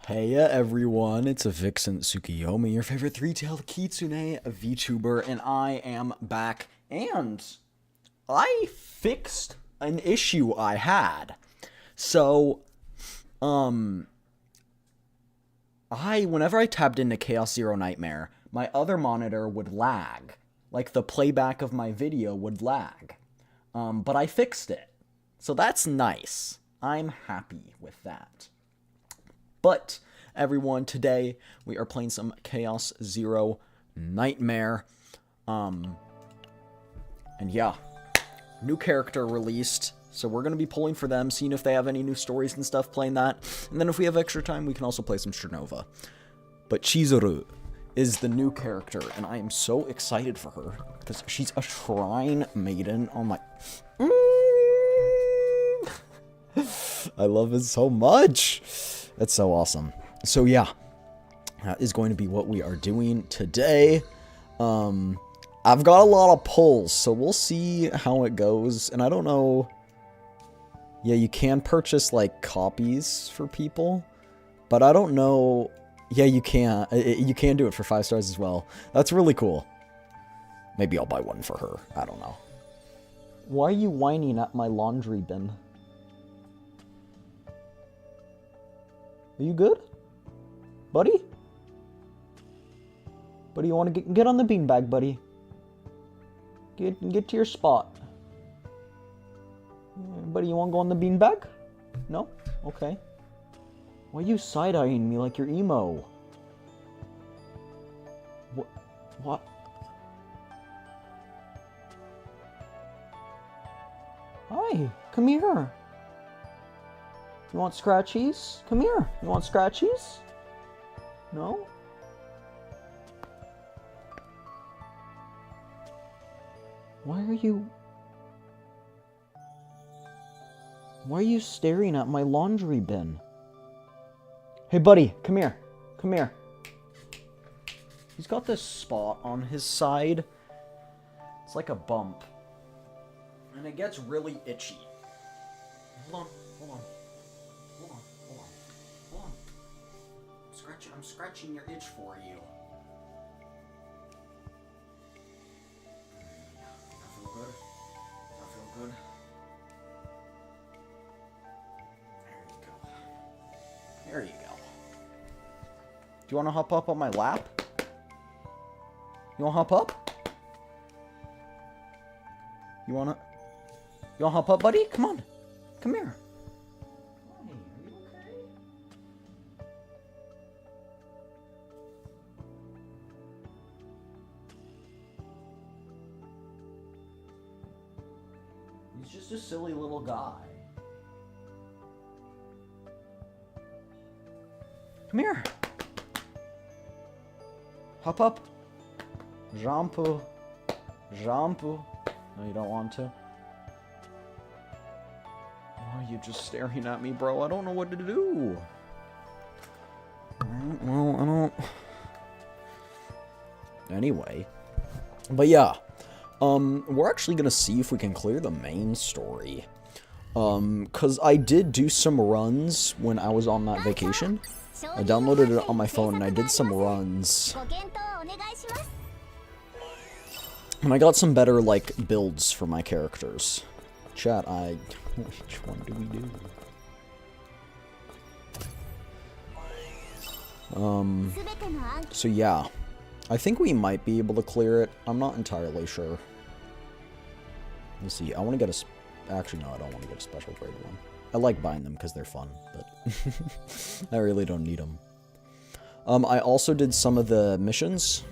Heya everyone, it's Evexcent Tsukiyomi, your favorite three-tailed kitsune VTuber, and I am back, and I fixed an issue I had. So, whenever I tapped into Chaos Zero Nightmare, my other monitor would lag. Like, the playback of my video would lag. But I fixed it. So that's nice. I'm happy with that. But, everyone, today we are playing some Chaos Zero Nightmare. And yeah, new character released. So we're going to be pulling for them, seeing if they have any new stories and stuff, playing that. And then if we have extra time, we can also play some Strinova. But Chizuru is the new character, and I am so excited for her. Because she's a shrine maiden. Oh my... I love it so much. That's so awesome. So yeah, that is going to be what we are doing today. I've got a lot of pulls, so we'll see how it goes. And I don't know. Yeah, you can purchase like copies for people, but I don't know. Yeah, you can. You can do it for 5 stars as well. That's really cool. Maybe I'll buy one for her. I don't know. Why are you whining at my laundry bin? Are you good? Buddy? Buddy, you want to get on the beanbag, buddy? Get to your spot. Buddy, you want to go on the beanbag? No? Okay. Why are you side-eyeing me like you're emo? What? Hi, come here. You want scratchies? Come here. You want scratchies? No? Why are you staring at my laundry bin? Hey buddy, come here. Come here. He's got this spot on his side. It's like a bump. And it gets really itchy. Hold on. I'm scratching your itch for you. I feel good. I feel good. There you go. Do you want to hop up on my lap? You want to hop up? You want to hop up, buddy? Come on. Come here. He's just a silly little guy. Come here. Hop up. Jumpu. Jumpu. No, you don't want to. Why are you just staring at me, bro? I don't know what to do. Well, I don't... Anyway. But yeah. We're actually gonna see if we can clear the main story. Cause I did do some runs when I was on that vacation. I downloaded it on my phone and I did some runs. And I got some better, like, builds for my characters. Chat, which one do we do? So yeah. I think we might be able to clear it. I'm not entirely sure. Let's see. I want to get a... Actually, no, I don't want to get a special grade one. I like buying them because they're fun, but I really don't need them. I also did some of the missions.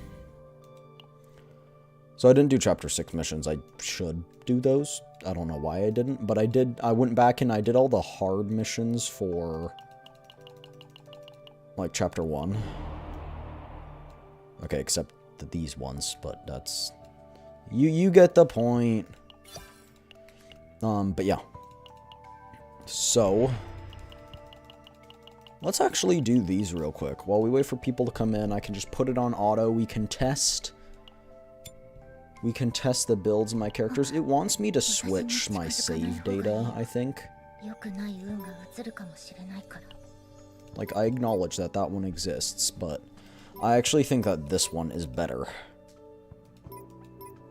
So I didn't do Chapter 6 missions. I should do those. I don't know why I didn't, but I did. I went back and I did all the hard missions for, like, Chapter 1. Okay, except these ones, but that's... You get the point. But yeah. So, let's actually do these real quick. While we wait for people to come in, I can just put it on auto. We can test the builds of my characters. It wants me to switch my save data, I think. Like, I acknowledge that that one exists, but I actually think that this one is better.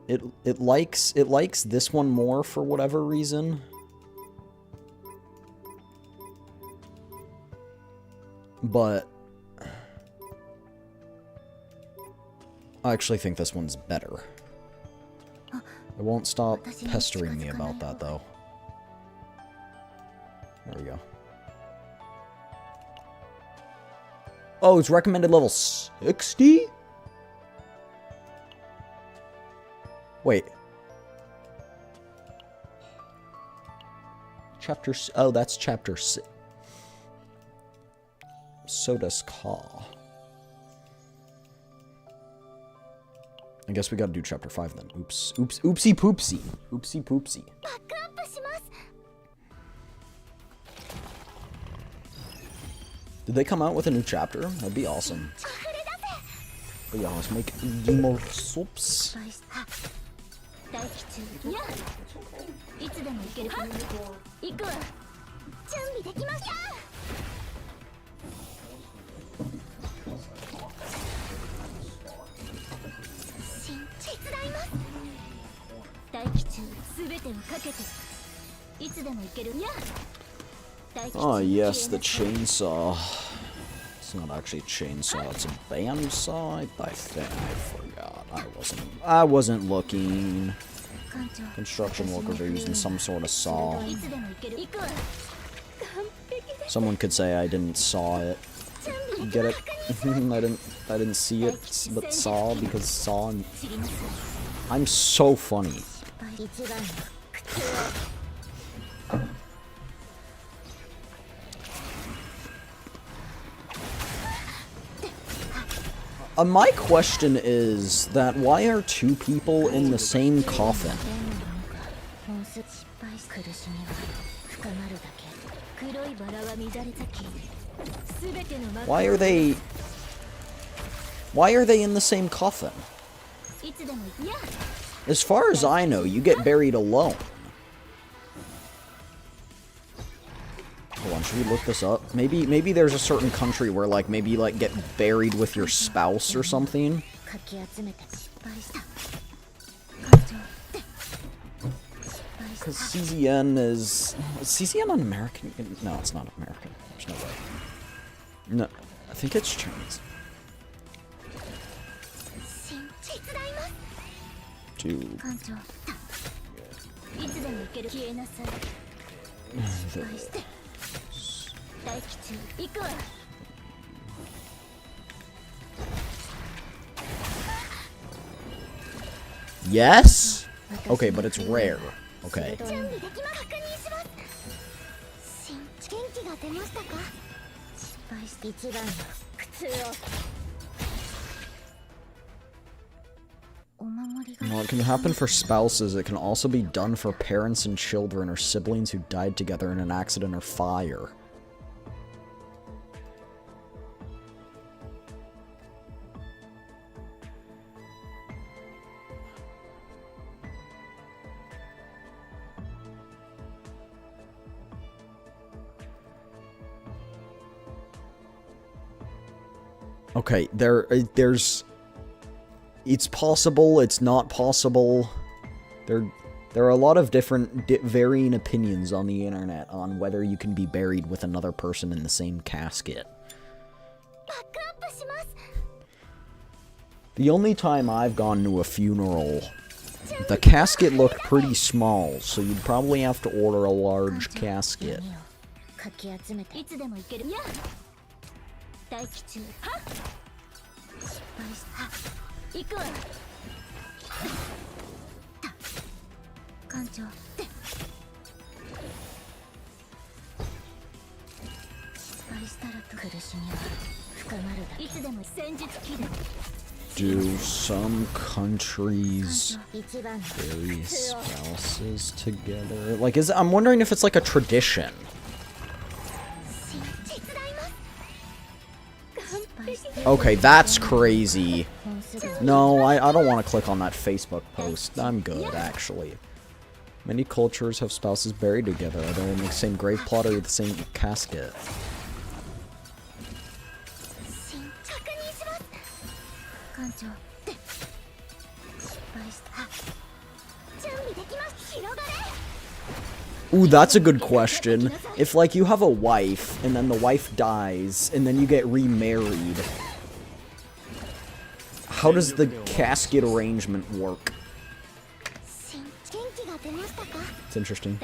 It likes this one more for whatever reason. But I actually think this one's better. It won't stop pestering me about that, though. There we go. Oh, it's recommended level 60? Wait. Chapter... Oh, that's chapter 6. So does Ka. I guess we gotta do chapter 5 then. Oops. Oops. Oopsie poopsie. Oopsie poopsie. Did they come out with a new chapter? That'd be awesome. But yeah, let's make Emotes. Oh yes, the chainsaw. It's not actually a chainsaw, it's a bandsaw. I think I forgot. I wasn't looking. Construction workers are using some sort of saw. Someone could say I didn't saw it. Get it? I didn't see it, but saw because saw. And I'm so funny. My question is that why are two people in the same coffin? Why are they in the same coffin? As far as I know, you get buried alone. Hold on, should we look this up? Maybe there's a certain country where, like, maybe, like, get buried with your spouse or something. Because CZN is CZN an American? No, it's not American. There's no way. No, I think it's Chinese. Dude. Yes? Okay, but it's rare. Okay. Well, it can happen for spouses. It can also be done for parents and children or siblings who died together in an accident or fire. Okay, there's... It's possible, it's not possible. There are a lot of different, varying opinions on the internet on whether you can be buried with another person in the same casket. The only time I've gone to a funeral, the casket looked pretty small, so you'd probably have to order a large casket. Do some countries bury spouses together? Like, I'm wondering if it's like a tradition. Okay, that's crazy. No, I don't want to click on that Facebook post. I'm good, actually. Many cultures have spouses buried together, either in the same grave plot or the same casket. Ooh, that's a good question. If, like, you have a wife, and then the wife dies, and then you get remarried, how does the casket arrangement work? It's interesting.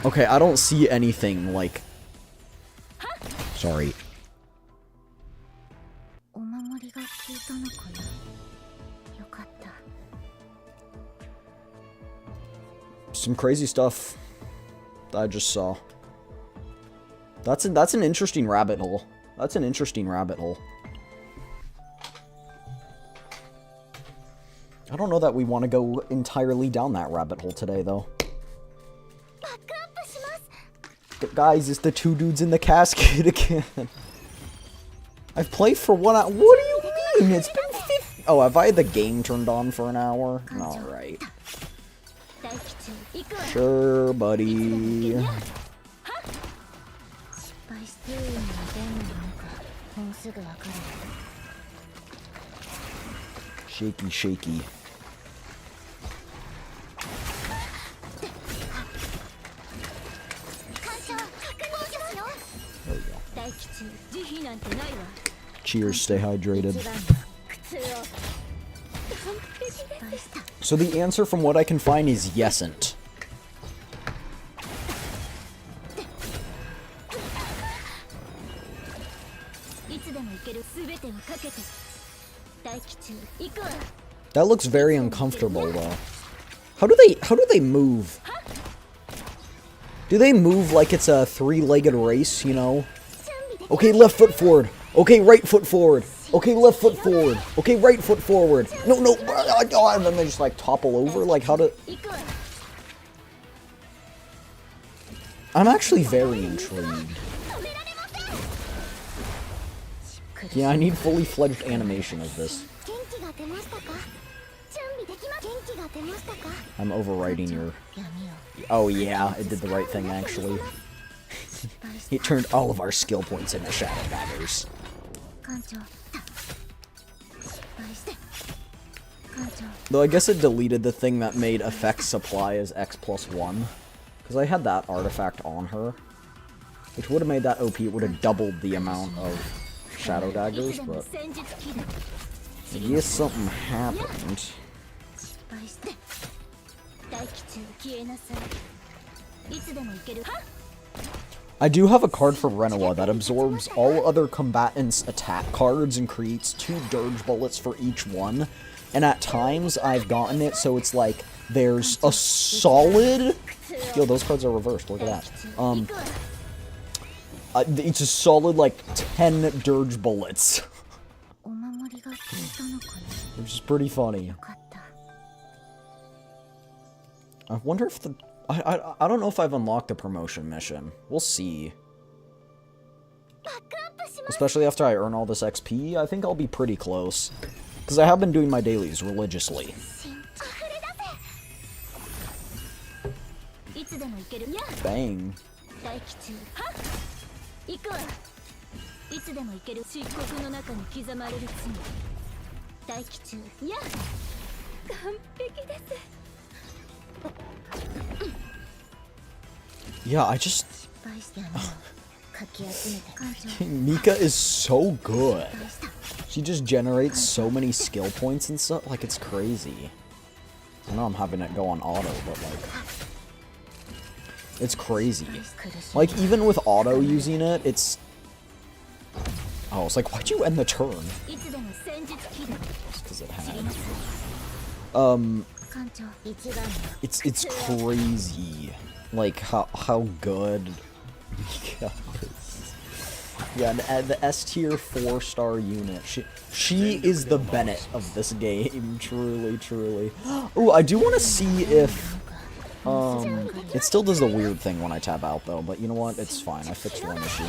Okay, I don't see anything, like... Sorry. Some crazy stuff that I just saw. That's an interesting rabbit hole. That's an interesting rabbit hole. I don't know that we want to go entirely down that rabbit hole today, though. But guys, it's the two dudes in the casket again. I've played for 1 hour. What do you mean? It's been 50. Oh, have I had the game turned on for an hour? Alright. Sure, buddy. Shaky, shaky. There we go. Cheers, stay hydrated. So the answer from what I can find is yesn't. That looks very uncomfortable though. How do they move? Do they move like it's a three-legged race, you know? Okay, left foot forward. Okay, right foot forward. Okay, left foot forward. Okay, right foot forward. No, no. And then they just like topple over. Like how to... I'm actually very intrigued. Yeah, I need fully fledged animation of this. I'm overwriting your... Oh yeah, it did the right thing actually. It turned all of our skill points into shadow daggers. Though I guess it deleted the thing that made effects supply as X+1. Because I had that artifact on her. Which would have made that OP, it would have doubled the amount of shadow daggers, but... I guess something happened. I do have a card for Renoa that absorbs all other combatants' attack cards and creates 2 dirge bullets for each one. And at times, I've gotten it so it's like, there's a solid... Yo, those cards are reversed, look at that. It's a solid, like, 10 dirge bullets. Which is pretty funny. I wonder if the... I don't know if I've unlocked the promotion mission. We'll see. Especially after I earn all this XP, I think I'll be pretty close. Because I have been doing my dailies religiously. Bang. Yeah, I just... Mika is so good. She just generates so many skill points and stuff. Like, it's crazy. I know I'm having it go on auto, but, like... It's crazy. Like, even with auto using it, it's... Oh, it's like, why'd you end the turn? Just because it had. It's crazy. Like, how good Mika is. Yeah, the S tier 4-star unit. She is the Bennett of this game. Truly, truly. Ooh, I do want to see if... it still does the weird thing when I tab out, though. But you know what? It's fine. I fixed one issue.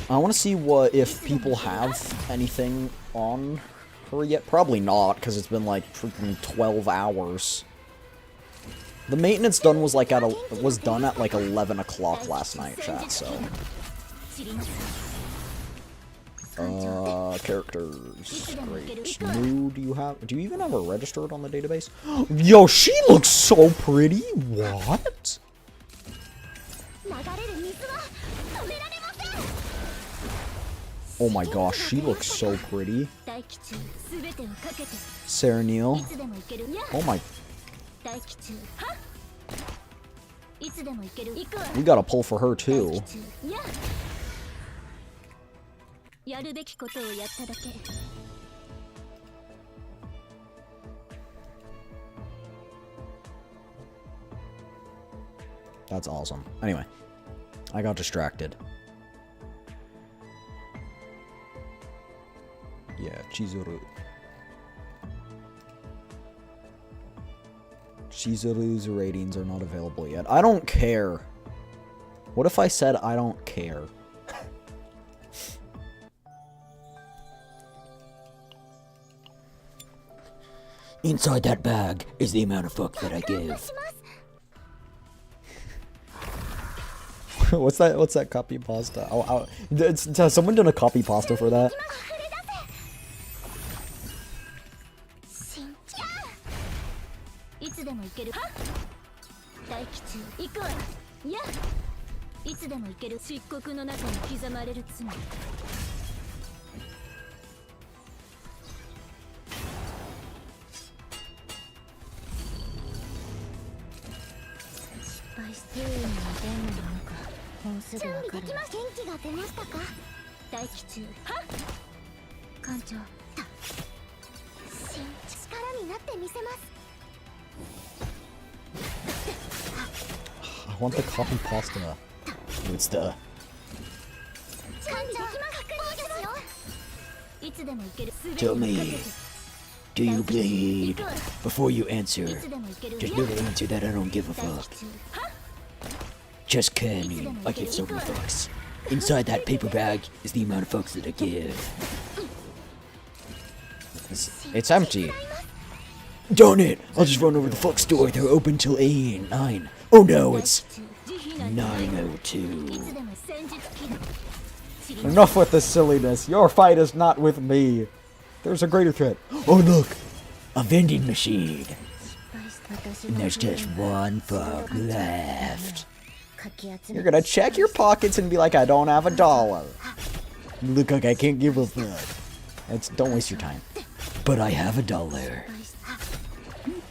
I want to see if people have anything on her yet. Probably not, because it's been like freaking 12 hours. The maintenance done was like was done at like 11 o'clock last night, chat. So. Characters. Great. New, do you even have her registered on the database? Yo, she looks so pretty. What? Oh my gosh, she looks so pretty. Sarah Neal. Oh my. We gotta pull for her too. That's awesome. Anyway, I got distracted. Yeah, Chizuru. Chizuru's ratings are not available yet. I don't care. What if I said I don't care? Inside that bag is the amount of fuck that I give. What's that copy pasta? Has someone done a copy pasta for that? I want the copy pasta. It's the... Tell me, do you bleed? Before you answer, just know the answer that I don't give a fuck. Just kidding, I give so many fucks. Inside that paper bag is the amount of fucks that I give. It's empty. Darn it! I'll just run over the fuck store. They're open till 9. Oh no, it's 9:02. Enough with this silliness. Your fight is not with me. There's a greater threat. Oh look! A vending machine. And there's just one fuck left. You're gonna check your pockets and be like, I don't have $1. You look like I can't give a fuck. Don't waste your time. But I have $1.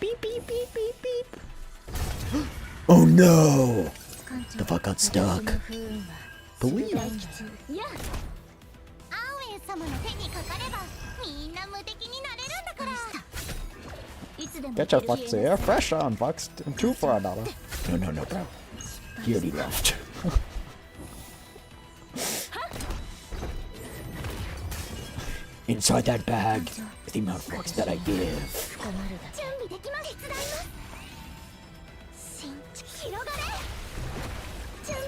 Beep, beep, beep, beep, beep. Oh no! The fuck got stuck. Believe. Get your fucks here. Fresh on bucks. 2 for $1. No, bro. He already left. Inside that bag is the amount of fucks that I give.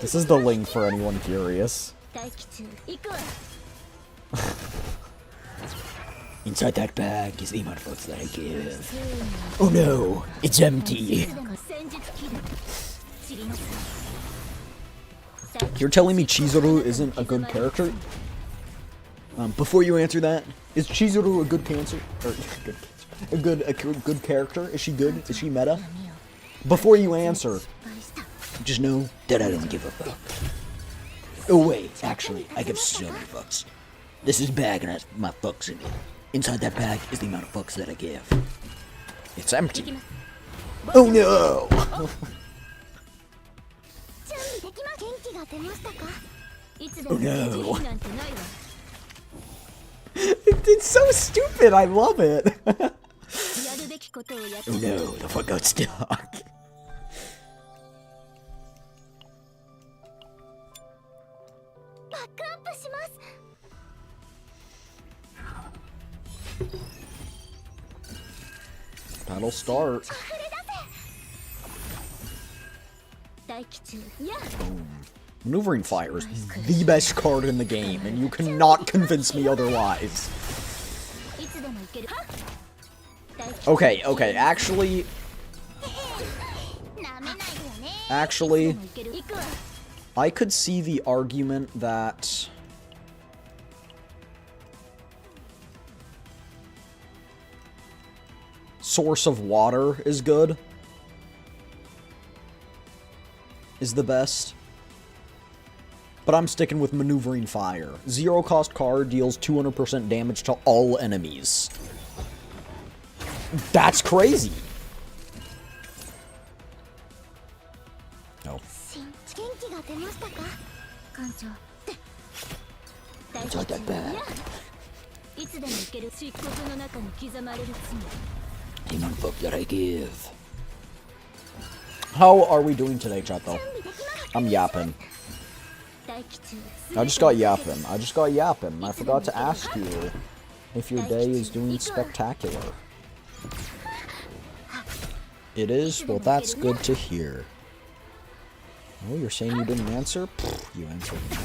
This is the link for anyone curious. Inside that bag is the amount of fucks that I give. Oh no, it's empty. You're telling me Chizuru isn't a good character? Before you answer that, is Chizuru a good cancer? Or a good character? Is she good? Is she meta? Before you answer, just know that I don't give a fuck. Oh wait, actually, I give so many fucks. This is a bag and has my fucks in it. Inside that bag is the amount of fucks that I give. It's empty. Oh no! Oh no! It's so stupid, I love it! Oh no, the fuck got stuck. Battle start. Boom. Maneuvering Fire is the best card in the game, and you cannot convince me otherwise. Okay, actually... Actually, I could see the argument that source of water is good. Is the best. But I'm sticking with maneuvering fire. Zero cost card deals 200% damage to all enemies. That's crazy. No. It's not that bad. Demon book that I give. How are we doing today, chat, though? I'm yapping. I just got yapping. I forgot to ask you if your day is doing spectacular. It is? Well, that's good to hear. Oh, you're saying you didn't answer? Pfft, you answered now.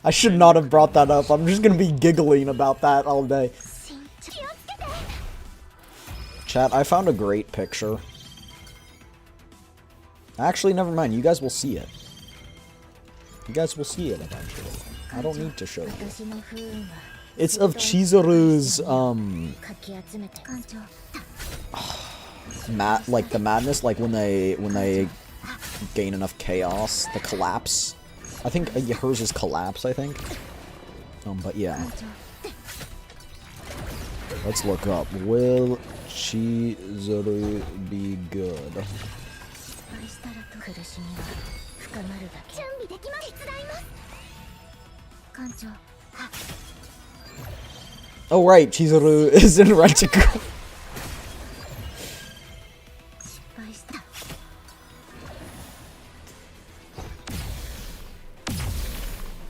I should not have brought that up. I'm just gonna be giggling about that all day. Chat, I found a great picture. Actually, never mind. You guys will see it. You guys will see it eventually. I don't need to show you. It's of Chizuru's, like the madness, like when they gain enough chaos, the collapse. I think hers is collapse, I think. But yeah. Let's look up. Will Chizuru be good? Oh right, Chizuru is in Reticle.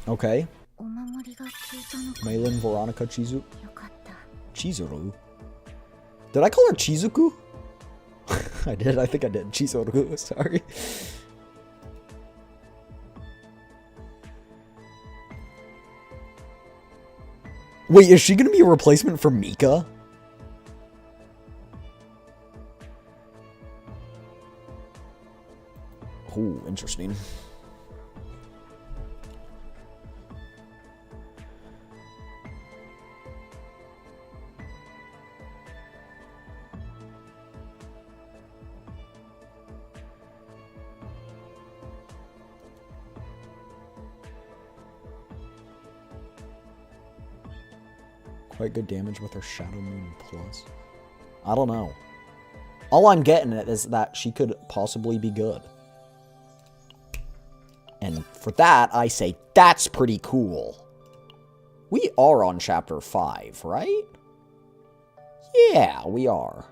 Okay. Maiden, Veronica, Chizuru. Did I call her Chizuku? I did, I think I did. Chizuru, sorry. Wait, is she gonna be a replacement for Mika? Ooh, interesting. Quite good damage with her Shadow Moon Plus. I don't know. All I'm getting at is that she could possibly be good. And for that, I say, that's pretty cool. We are on Chapter 5, right? Yeah, we are.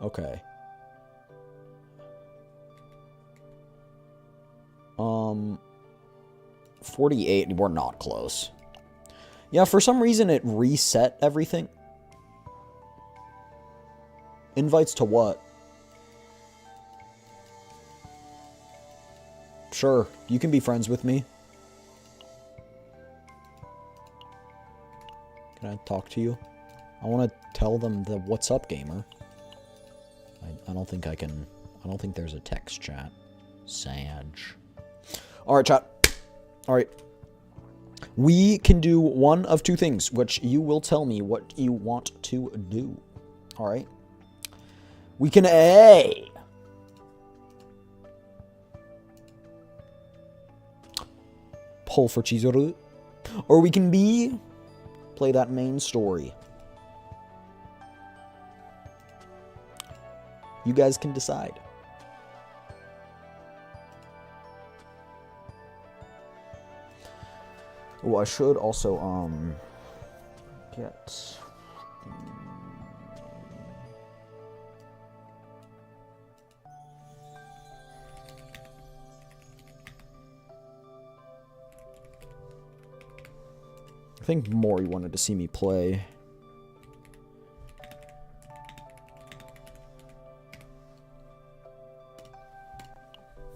Okay. 48, we're not close. Yeah, for some reason it reset everything. Invites to what? Sure, you can be friends with me. Can I talk to you? I want to tell them the what's up, gamer. I don't think I can. I don't think there's a text chat. Sag. Alright, chat. Alright. We can do one of two things, which you will tell me what you want to do. Alright? We can A. Pull for Chizuru. Or we can B. Play that main story. You guys can decide. Oh, I should also, get... I think Mori wanted to see me play.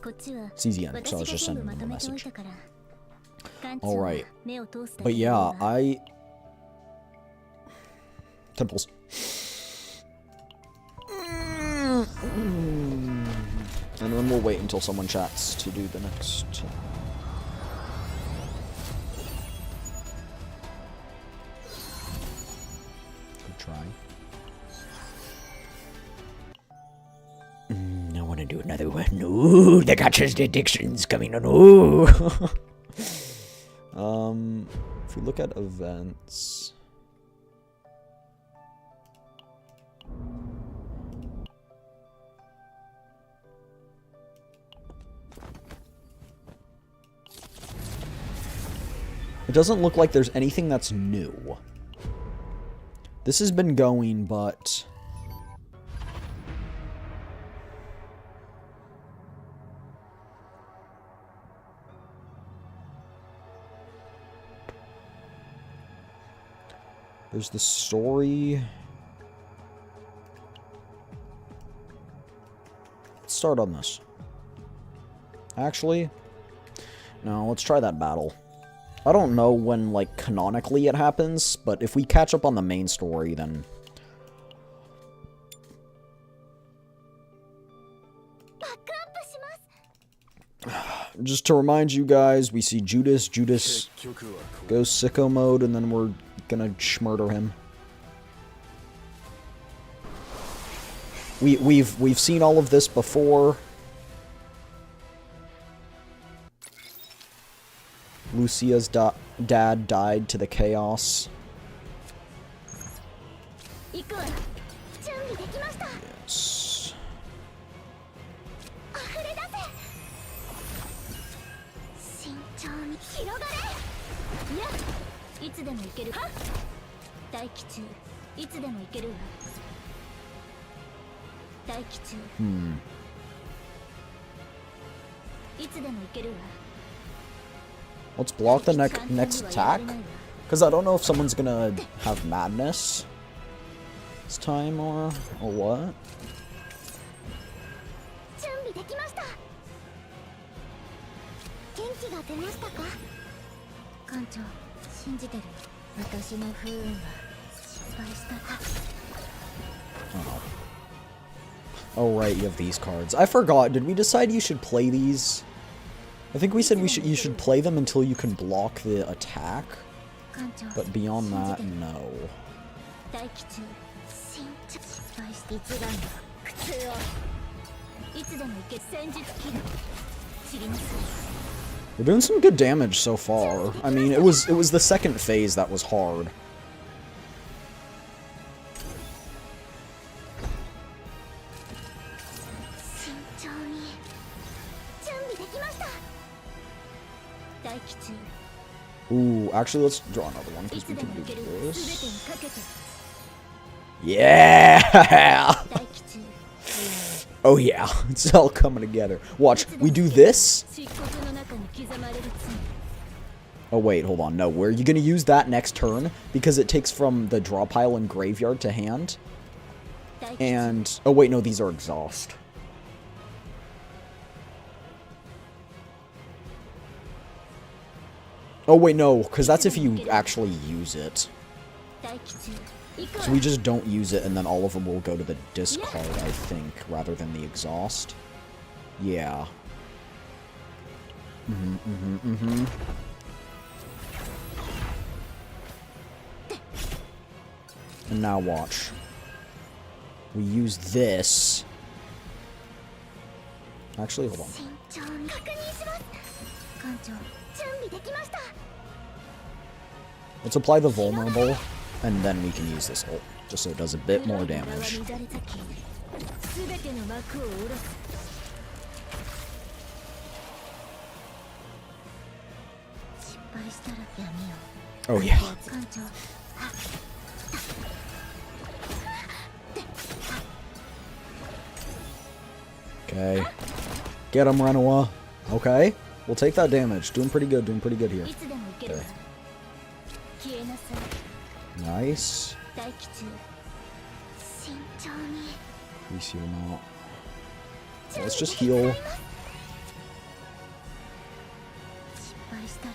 It's easy, so I was just sending him a message. Alright. But yeah, Temples. And then we'll wait until someone chats to do the next. Good try. I want to do another one. Ooh, the gotcha's addiction's coming on. Ooh. If we look at events. It doesn't look like there's anything that's new. This has been going, but... There's the story. Let's start on this. Actually, no, let's try that battle. I don't know when, like, canonically it happens, but if we catch up on the main story, then... Just to remind you guys, we see Judas. Judas goes sicko mode, and then we're gonna schmurder him. We've seen all of this before. Lucia's dad died to the chaos. Yes. Let's block the next attack, because I don't know if someone's gonna have madness this time or what. Oh right, you have these cards. I forgot. Did we decide you should play these? I think we said you should play them until you can block the attack. But beyond that, no. We're doing some good damage so far. I mean, it was the second phase that was hard. Ooh, actually, let's draw another one, because we can do this. Yeah! Oh yeah, it's all coming together. Watch, we do this. Oh wait, hold on. No, were you gonna use that next turn? Because it takes from the draw pile and graveyard to hand. And, oh wait, no, these are exhaust. Oh wait, no, because that's if you actually use it. So we just don't use it, and then all of them will go to the discard, I think, rather than the exhaust. Yeah. And now watch. We use this. Actually, hold on. Let's apply the vulnerable, and then we can use this ult, just so it does a bit more damage. Oh yeah. Okay. Get him, Renoa. Okay. We'll take that damage. Doing pretty good here. Okay. Nice. Increase your amount. Let's just heal.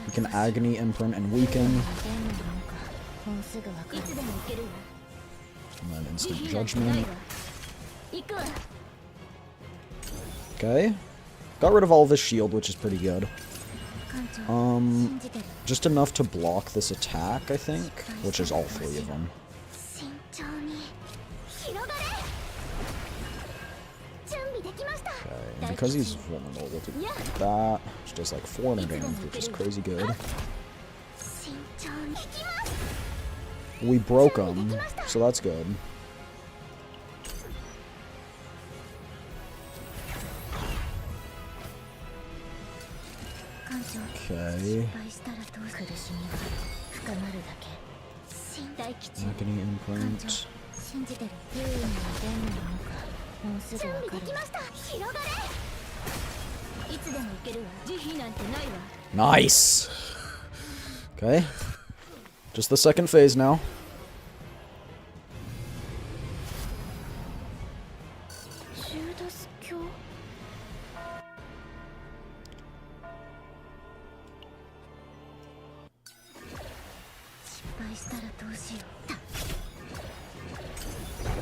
We can Agony Imprint and weaken. And then Instant Judgment. Okay. Got rid of all of his shield, which is pretty good. Just enough to block this attack, I think. Which is all three of them. Okay, and because he's vulnerable, we'll do that. Which does like 400 damage, which is crazy good. We broke him, so that's good. Okay. Agony Imprint. Nice! Okay. Just the second phase now.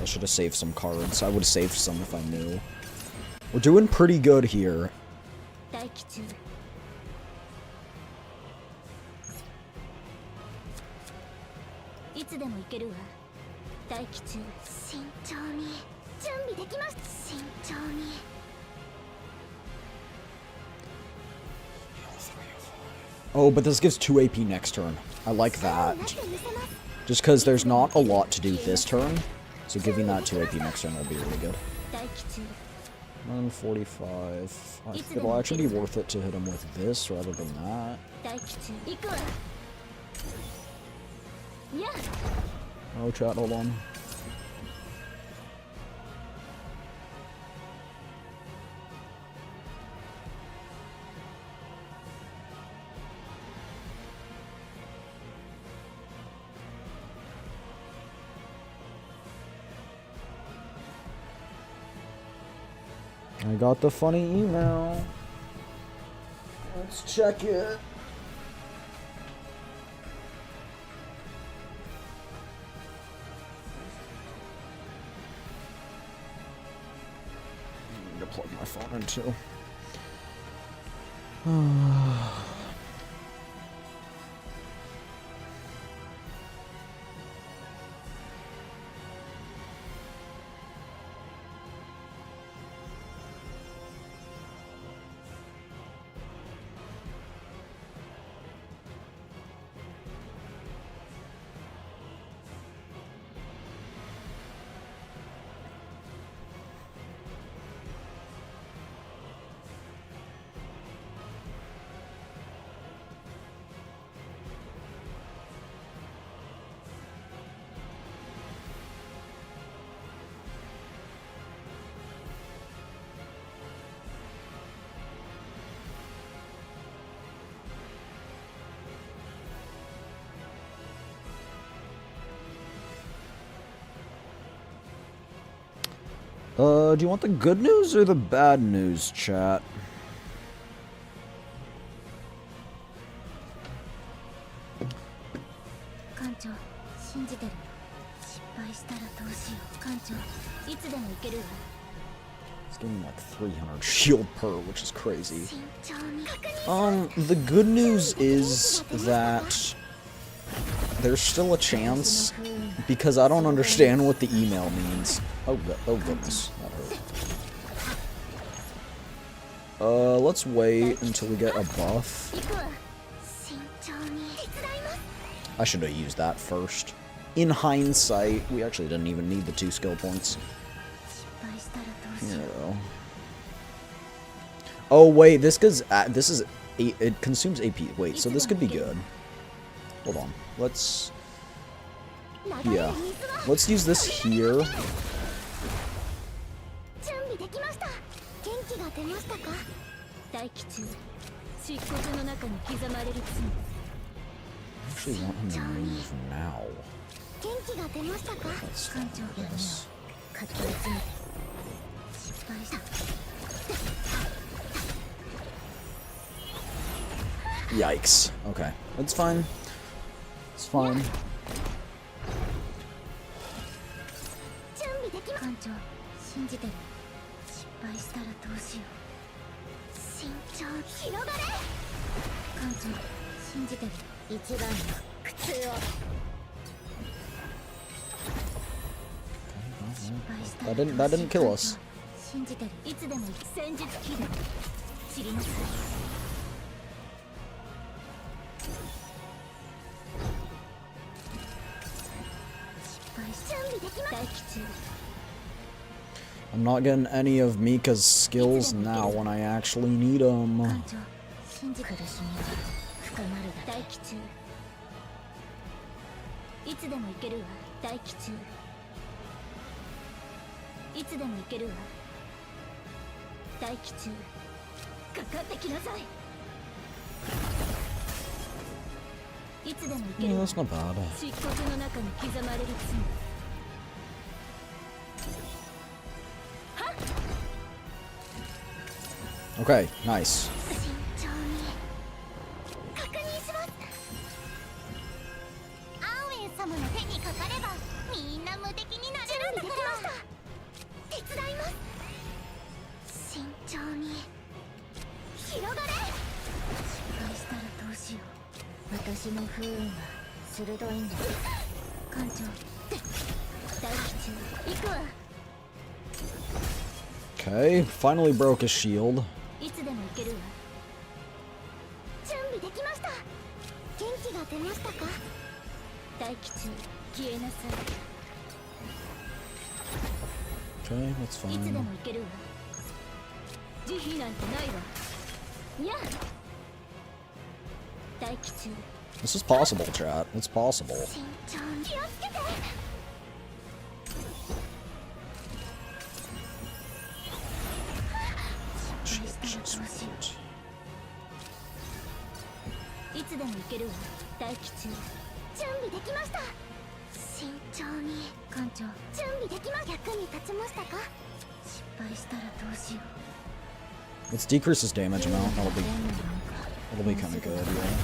I should have saved some cards. I would have saved some if I knew. We're doing pretty good here. Oh, but this gives 2 AP next turn. I like that. Just because there's not a lot to do this turn. So giving that 2 AP next turn will be really good. 145. It'll actually be worth it to hit him with this rather than that. Oh, chat, hold on. I got the funny email. Let's check it. I need to plug my phone in too. Do you want the good news or the bad news, chat? It's getting like 300 shield per, which is crazy. The good news is that there's still a chance, because I don't understand what the email means. Oh goodness, that hurt. Let's wait until we get a buff. I should have used that first. In hindsight, we actually didn't even need the 2 skill points. Yeah. Oh wait, this is it consumes AP. Wait, so this could be good. Hold on. Let's use this here. I actually want him to move now. Let's do this. Yikes. Okay. It's fine. It's fine. That didn't kill us. I'm not getting any of Mika's skills now when I actually need them. Yeah, that's not bad. Okay, nice. Okay, finally broke his shield. Okay, that's fine. This is possible, chat. It's possible. Let's decrease his damage amount. That'll be kind of good. Yeah.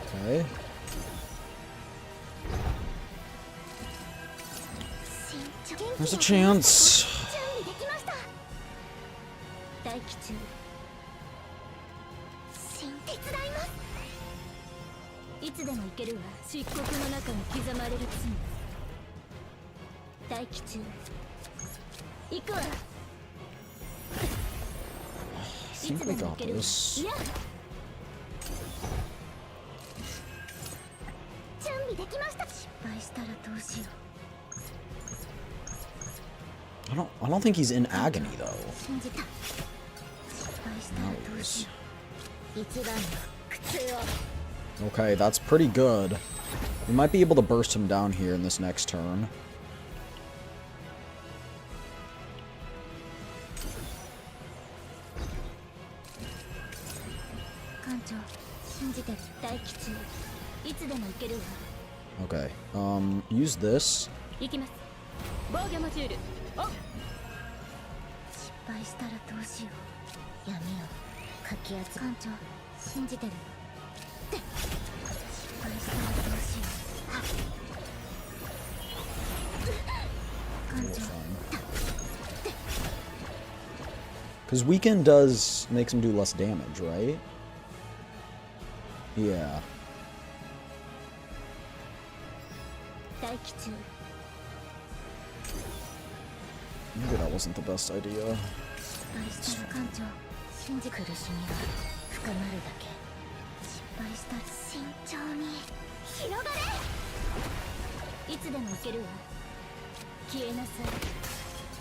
Okay. There's a chance. I think we got this. I don't think he's in agony though. No, he is. Okay, that's pretty good. We might be able to burst him down here in this next turn. Okay, use this. Because weaken makes him do less damage, right? Yeah. Maybe that wasn't the best idea.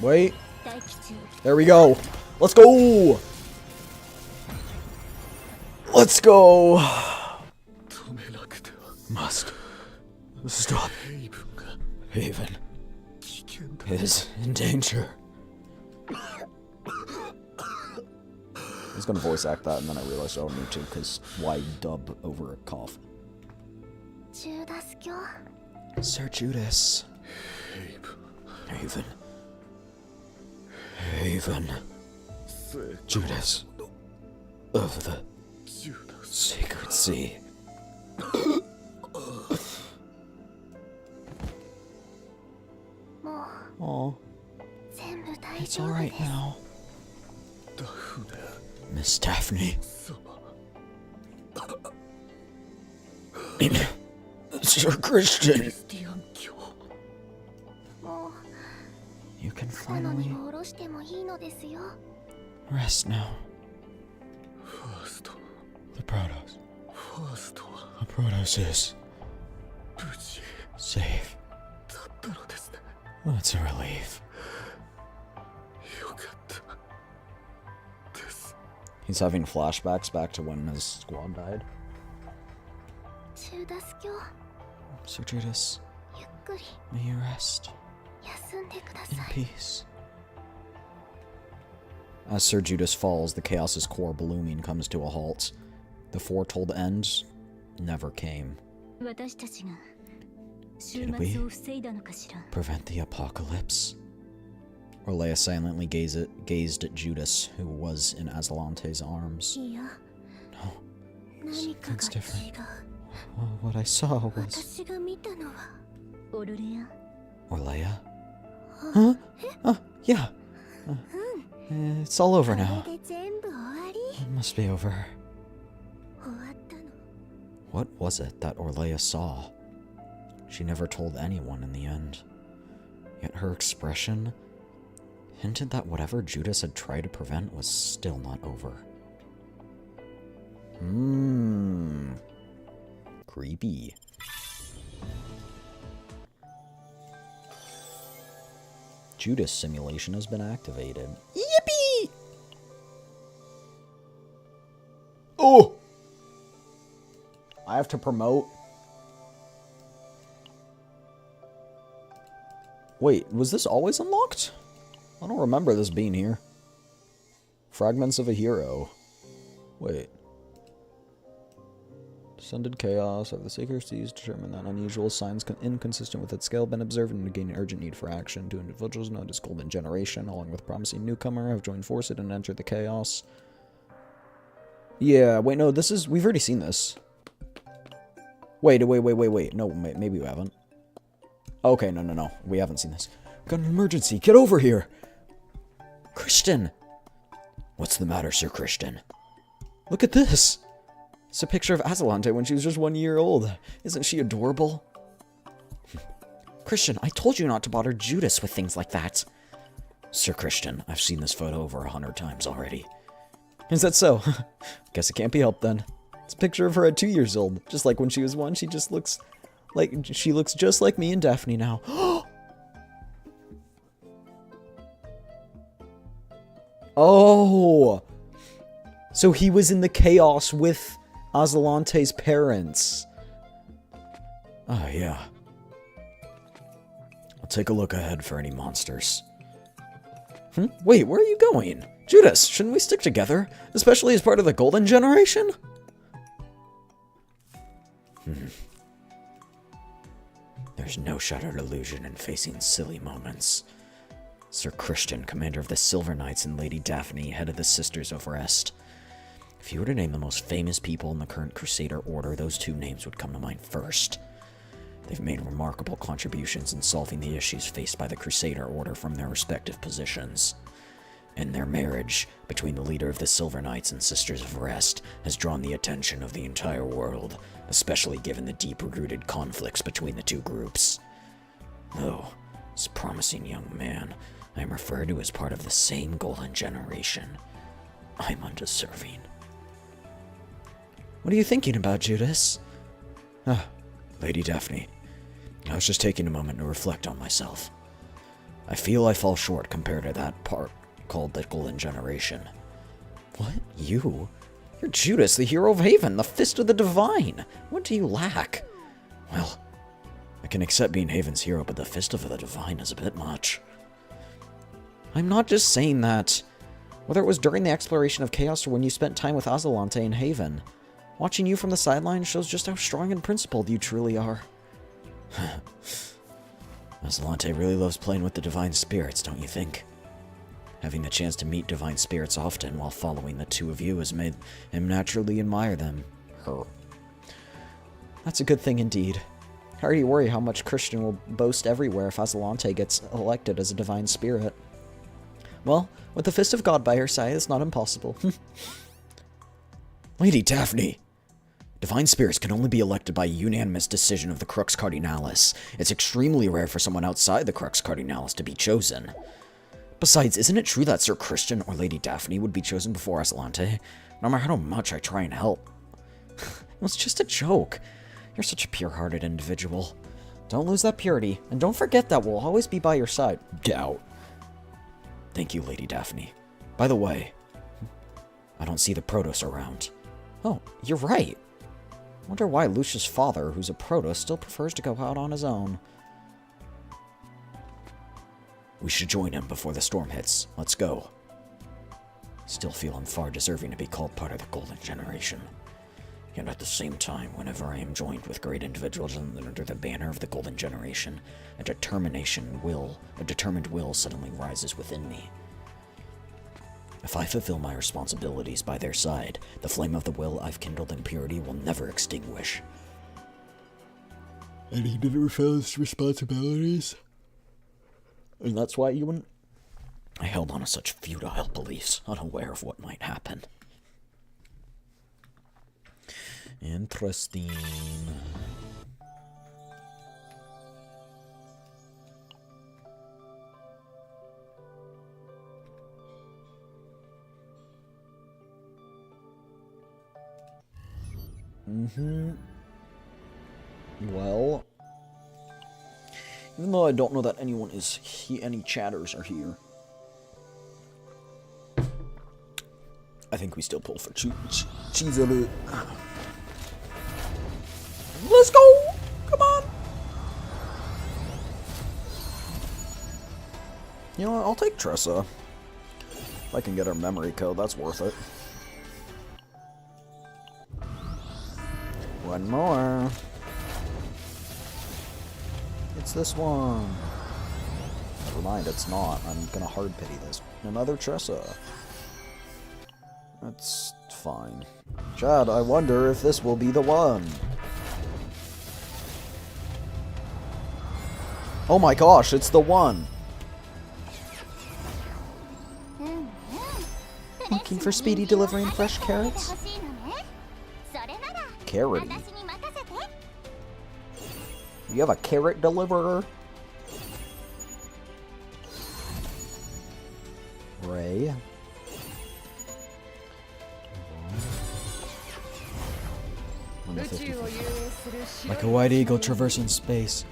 Wait. There we go. Let's go. Let's go. Must stop. Haven is in danger. I was gonna voice act that, and then I realized I don't need to, because why dub over a cough? Sir Judas. Haven. Haven. Judas. Of the Sacred Sea. Oh, it's alright now. Miss Daphne. Sir Christian. You can finally rest now. The Protos. The Protos is safe. That's a relief. He's having flashbacks back to when his squad died. Sir Judas, may you rest in peace. As Sir Judas falls, the Chaos's core blooming comes to a halt. The foretold end never came. Did we prevent the apocalypse? Orlea silently gazed at Judas, who was in Azalante's arms. No, something's different. What I saw was... Orlea? Huh? Yeah. It's all over now. It must be over. What was it that Orlea saw? She never told anyone in the end. Yet her expression hinted that whatever Judas had tried to prevent was still not over. Creepy. Judas simulation has been activated. Yippee! Oh! I have to promote. Wait, was this always unlocked? I don't remember this being here. Fragments of a hero. Wait. Descended chaos of the sacred seas determine that unusual signs inconsistent with its scale have been observed and negate an urgent need for action. Two individuals known as Golden Generation, along with a promising newcomer, have joined forces and entered the chaos. Yeah, wait, no, this is... We've already seen this. Wait. No, maybe we haven't. Okay, no. We haven't seen this. Got an emergency. Get over here! Christian! What's the matter, Sir Christian? Look at this! It's a picture of Azalante when she was just 1 year old. Isn't she adorable? Christian, I told you not to bother Judas with things like that. Sir Christian, I've seen this photo over 100 times already. Is that so? Guess it can't be helped then. It's a picture of her at 2 years old. Just like when she was 1, she looks just like me and Daphne now. Oh! So he was in the chaos with Azalante's parents. Oh, yeah. I'll take a look ahead for any monsters. Wait, where are you going? Judas, shouldn't we stick together? Especially as part of the Golden Generation? There's no shattered illusion in facing silly moments. Sir Christian, commander of the Silver Knights, and Lady Daphne, head of the Sisters of Rest. If you were to name the most famous people in the current Crusader Order, those two names would come to mind first. They've made remarkable contributions in solving the issues faced by the Crusader Order from their respective positions. And their marriage between the leader of the Silver Knights and Sisters of Rest has drawn the attention of the entire world, especially given the deep-rooted conflicts between the two groups. Oh, this promising young man I am referred to as part of the same Golden Generation. I'm undeserving. What are you thinking about, Judas? Lady Daphne, I was just taking a moment to reflect on myself. I feel I fall short compared to that part called the Golden Generation. What? You? You're Judas, the hero of Haven, the Fist of the Divine. What do you lack? Well, I can accept being Haven's hero, but the Fist of the Divine is a bit much. I'm not just saying that. Whether it was during the exploration of Chaos or when you spent time with Azalante in Haven, Watching you from the sideline shows just how strong and principled you truly are. Azelante really loves playing with the divine spirits, don't you think? Having the chance to meet divine spirits often while following the two of you has made him naturally admire them. Her. That's a good thing indeed. I already worry how much Christian will boast everywhere if Azelante gets elected as a divine spirit. Well, with the Fist of God by her side, it's not impossible. Lady Daphne! Divine spirits can only be elected by unanimous decision of the Crux Cardinalis. It's extremely rare for someone outside the Crux Cardinalis to be chosen. Besides, isn't it true that Sir Christian or Lady Daphne would be chosen before Azelante? No matter how much I try and help. It was just a joke. You're such a pure-hearted individual. Don't lose that purity, and don't forget that we'll always be by your side. Doubt. Thank you, Lady Daphne. By the way, I don't see the Protoss around. Oh, you're right. Wonder why Lucia's father, who's a Protoss, still prefers to go out on his own. We should join him before the storm hits. Let's go. Still feel I'm far deserving to be called part of the Golden Generation. Yet at the same time, whenever I am joined with great individuals under the banner of the Golden Generation, a determined will suddenly rises within me. If I fulfill my responsibilities by their side, the flame of the will I've kindled in purity will never extinguish. And he didn't fulfill his responsibilities? And that's why you wouldn't... I held on to such futile beliefs, unaware of what might happen. Interesting. Well, even though I don't know that anyone is any chatters are here, I think we still pull for cheese alert. Let's go! Come on! You know what? I'll take Tressa. If I can get her memory code, that's worth it. One more. It's this one. Never mind, it's not. I'm gonna hard pity this. Another Tressa. That's fine. Chad, I wonder if this will be the one. Oh my gosh, it's the one! Looking for speedy delivering fresh carrots? Carrot. You have a carrot deliverer? Ray. Like a white eagle traversing space.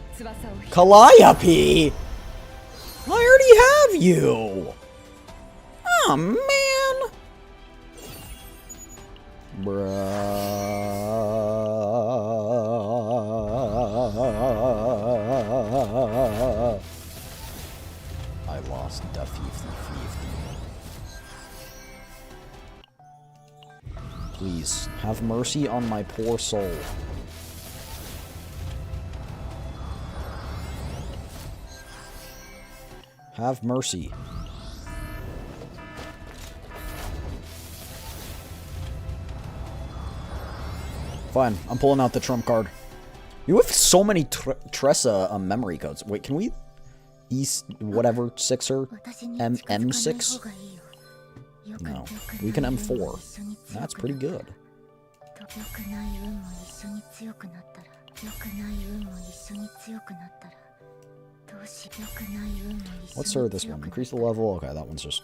Calliope! I already have you! Oh man! I lost the 50-50. Please, have mercy on my poor soul. Have mercy. Fine, I'm pulling out the trump card. You have so many Tressa memory codes. Wait, can we whatever 6er? M6? No. We can M4. That's pretty good. Let's start with this one. Increase the level. Okay, that one's just,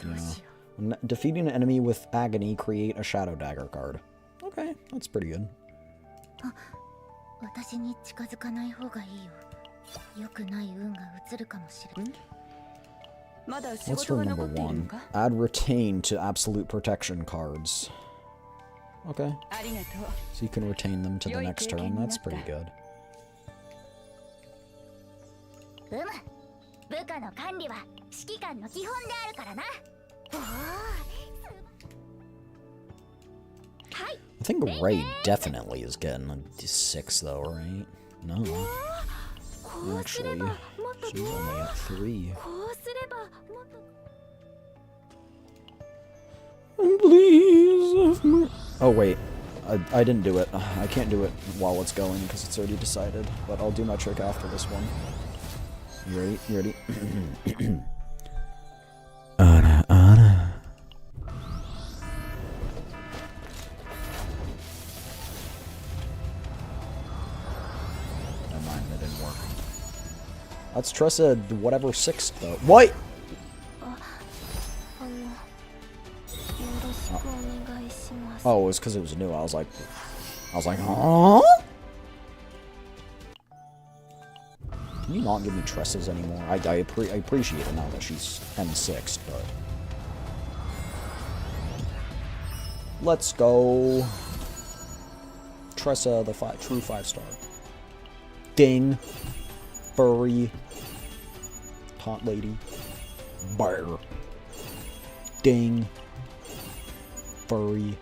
defeating an enemy with agony, create a Shadow Dagger card. Okay, that's pretty good. What's for number 1? Add retain to absolute protection cards. Okay. So you can retain them to the next turn. That's pretty good. think Ray definitely is getting a 6 though, right? No. Actually, she's only at 3. Please. Oh wait, I didn't do it. I can't do it while it's going because it's already decided. But I'll do my trick after this one. You ready? You ready? Anna. Never mind, that didn't work. Let's trust a whatever 6 though. What? Oh, it was because it was new. I was like, huh? Can you not give me tresses anymore? I appreciate it now that she's M6, but... Let's go. Tressa, the true 5-star. Ding. Furry. Taunt lady. Bear. Ding. Furry.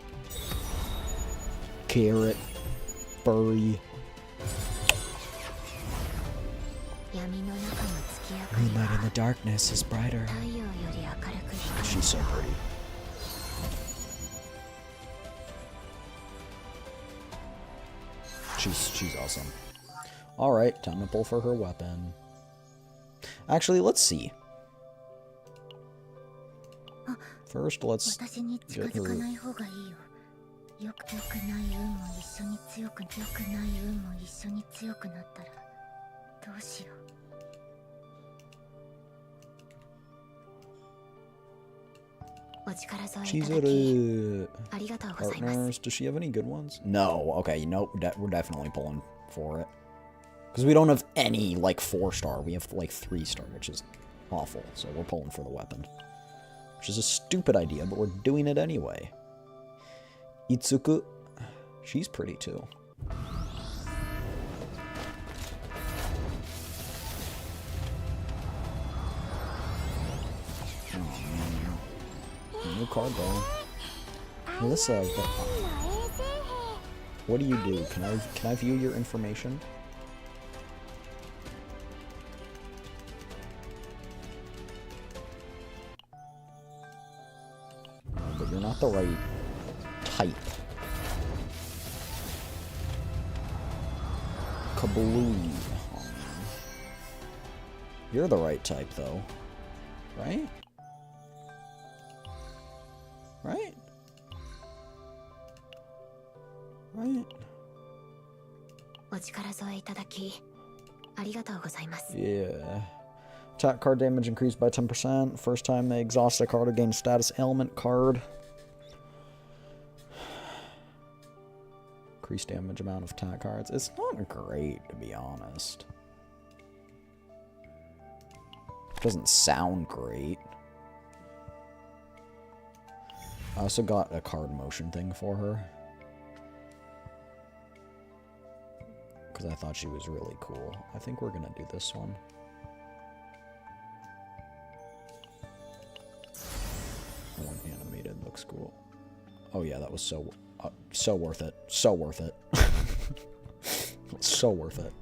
Carrot. Furry. Moonlight in the darkness is brighter. She's so pretty. She's awesome. Alright, time to pull for her weapon. Actually, let's see. First, let's get her... Chizuru. Partners. Does she have any good ones? No. Okay, nope. We're definitely pulling for it. Because we don't have any, like, 4-star. We have, like, 3-star, which is awful. So we're pulling for the weapon. Which is a stupid idea, but we're doing it anyway. Itsuku. She's pretty, too. New card though. Melissa, what do you do? Can I view your information? No, but you're not the right type. Kablooey. You're the right type though, right? Right? Right? Yeah. Attack card damage increased by 10%. First time they exhaust a card or gain status ailment card. Increased damage amount of attack cards. It's not great, to be honest. It doesn't sound great. I also got a card motion thing for her. Because I thought she was really cool. I think we're going to do this one. The one animated looks cool. Oh yeah, that was so worth it. So worth it. So worth it.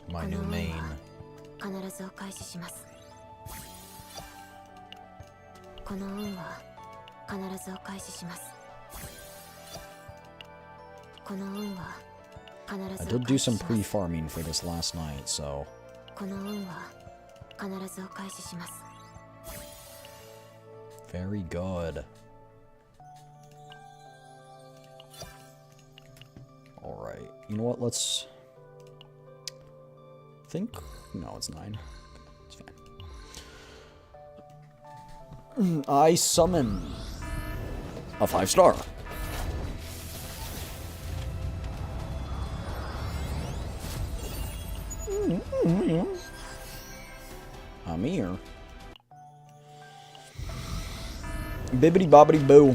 My new main. I did do some pre-farming for this last night, so... Very good. Alright, you know what, let's... No, it's 9. It's fine. I summon a 5-star. Amir. Bibbidi bobbidi boo.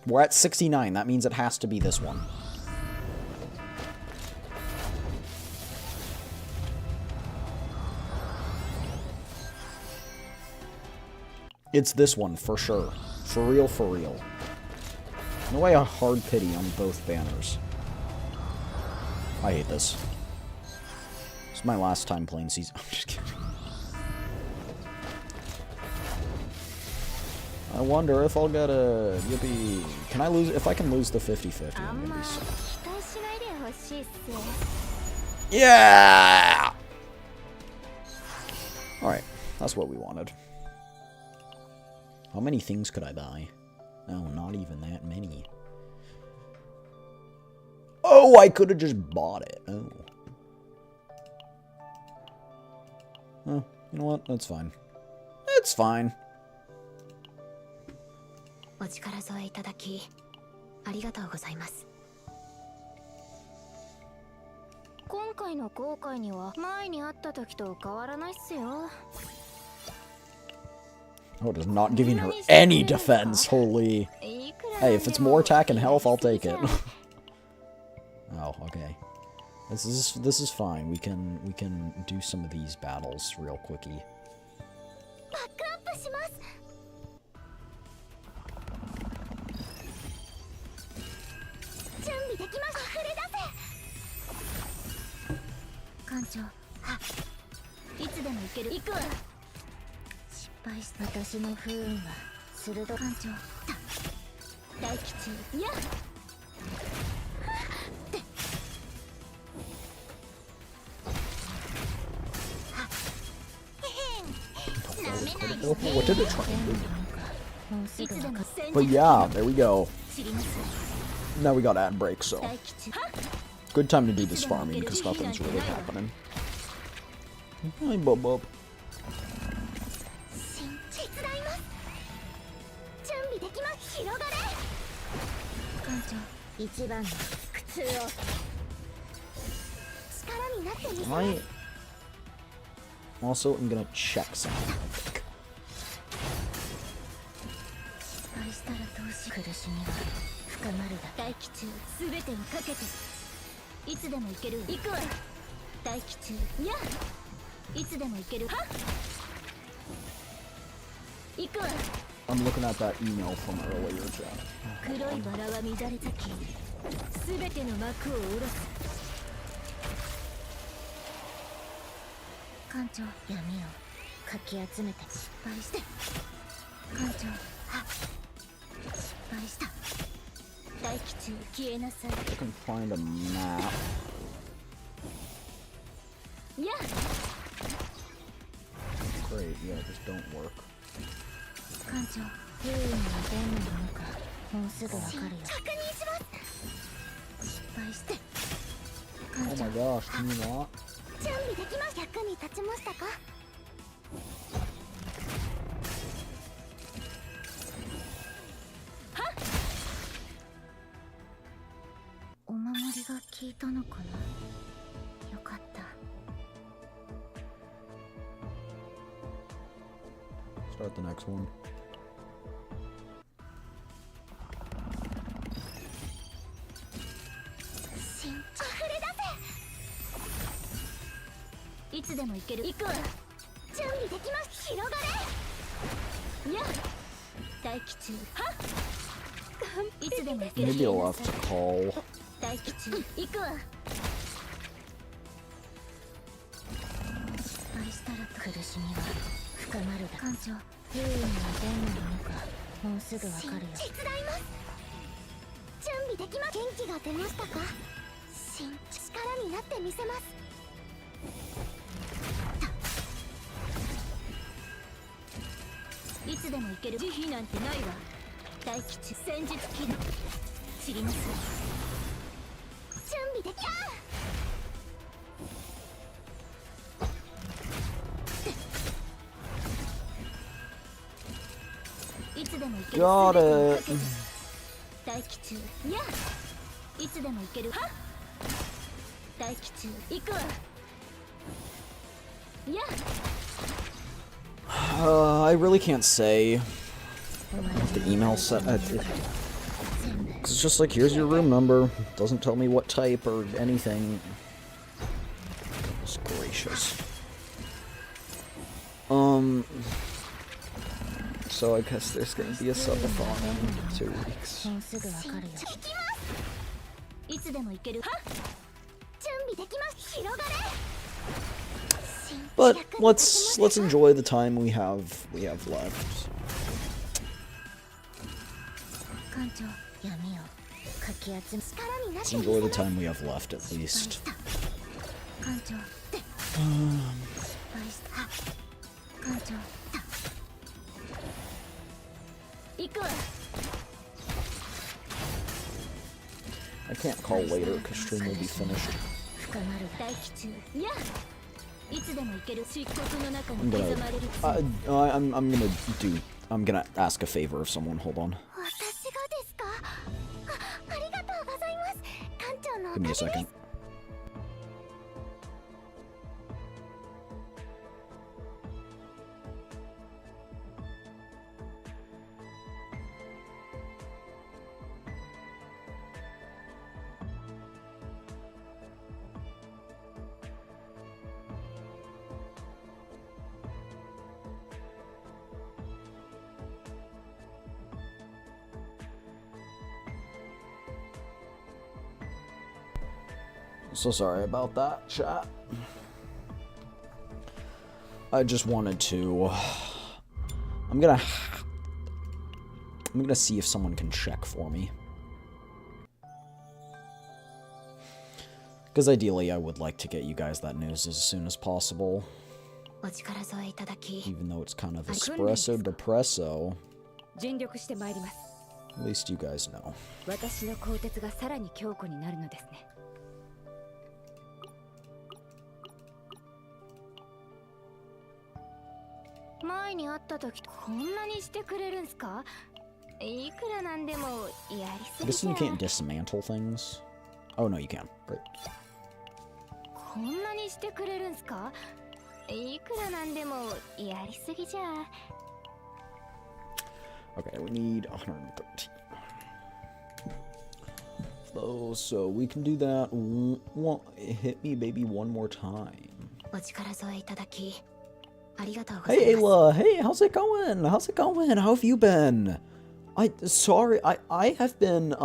We're at 69. That means it has to be this one. It's this one, for sure. For real, for real. No way a hard pity on both banners. I hate this. It's my last time playing season. I'm just kidding. I wonder if I'll get a... Yippee. Can I lose... If I can lose the 50-50, I'm gonna be sad. Yeah! Alright, that's what we wanted. How many things could I buy? No, not even that many. Oh, I could have just bought it. Oh. Oh, you know what? That's fine. It's fine. Oh, just not giving her any defense. Holy. Hey, if it's more attack and health, I'll take it. Oh, okay. This is fine. We can do some of these battles real quickie. What did it try to do? But yeah, there we go. Now we got ad break, so good time to do this farming because nothing's really happening. Hi, Bub Bub. I also am gonna check something. I'm looking at that email from earlier, Jack. I can find a map. Great, yeah, just don't work. Oh my gosh, can you not? Start the next one. Maybe I'll have to call. Got it. I really can't say. The email set. It's just like, here's your room number. Doesn't tell me what type or anything. Goodness gracious. So I guess there's gonna be a subathon in 2 weeks. But let's enjoy the time we have left. Let's enjoy the time we have left, at least. I can't call later because stream will be finished. I'm gonna ask a favor of someone. Hold on. Give me a second. So sorry about that, chat. I just wanted to... I'm gonna see if someone can check for me. Because ideally I would like to get you guys that news as soon as possible. Even though it's kind of espresso depresso. At least you guys know. 前に会った時こんなにしてくれるんすか？いくらなんでもやりす I ぎ guess じ you ゃ。 can't dismantle things. Oh no, you can. Great. こんなにしてくれるんすか？いくらなんでもやりすぎじゃ。 Okay, we need 113. So we can do that. Hit me, baby, one more time. お力添えいただきありがとうござ Hey います。 Ayla, hey, how's it going? How's it going? How have you been? I have been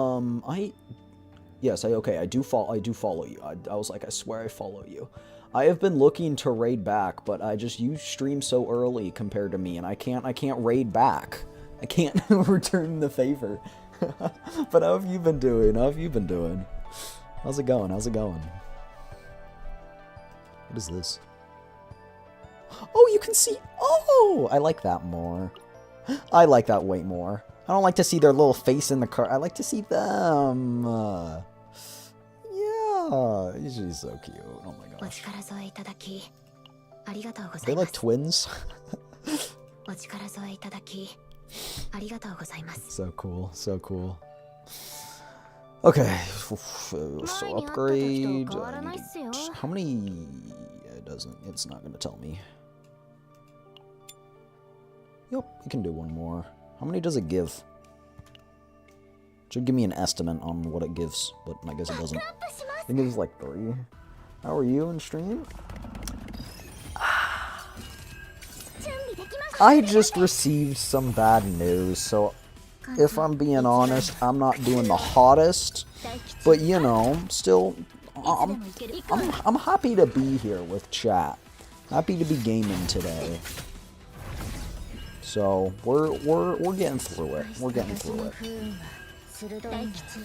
yes, I do follow you. I was like, I swear I follow you. I have been looking to raid back, but you stream so early compared to me, and I can't raid back. I can't return the favor. But how have you been doing? How's it going? What is this? Oh, you can see. Oh, I like that more. I like that way more. I don't like to see their little face in the car. I like to see them. Yeah, she's so cute. Oh my お gosh. 力添えいただきありがとうござ They いま like す。 twins. お力添えいただきありがとうございます。 So cool. So cool. Okay. So upgrade. How many? It's not gonna tell me. Yep, we can do one more. How many does it give? Should give me an estimate on what it gives, but I guess it doesn't. I think it was like 3. How are you in stream? I just received some bad news, so if I'm being honest, I'm not doing the hottest, but you know, still, I'm happy to be here with chat. Happy to be gaming today. So we're getting through it. We're getting through it. Thank you.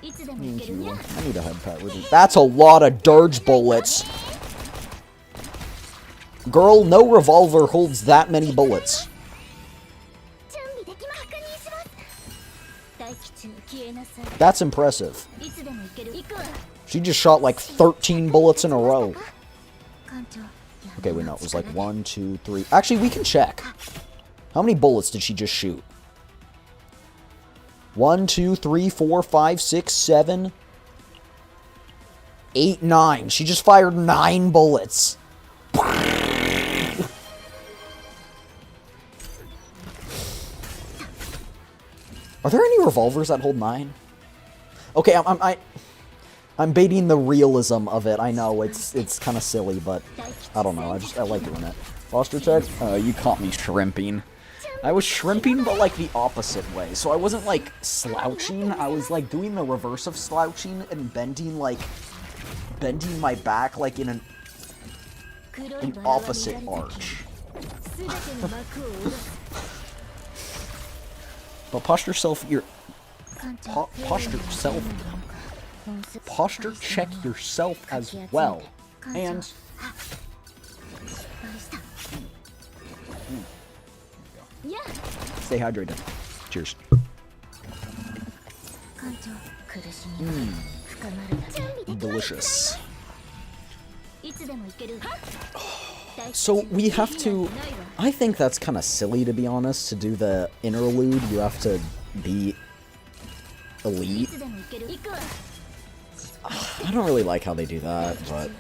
I need a head pat. That's a lot of dirge bullets. Girl, no revolver holds that many bullets. That's impressive. She just shot like 13 bullets in a row. Okay, wait, no, it was like 1, 2, 3. Actually, we can check. How many bullets did she just shoot? 1, 2, 3, 4, 5, 6, 7, 8, 9. She just fired 9 bullets. Are there any revolvers that hold 9? Okay, I'm baiting the realism of it. I know it's kind of silly, but I don't know. I like doing it. Posture check. You caught me shrimping. I was shrimping, but like the opposite way. So I wasn't like slouching. I was like doing the reverse of slouching and bending my back like in an opposite arch. But posture check yourself as well. And stay hydrated. Cheers. Delicious. So we have to... I think that's kind of silly, to be honest, to do the interlude. You have to be elite. I don't really like how they do that, but...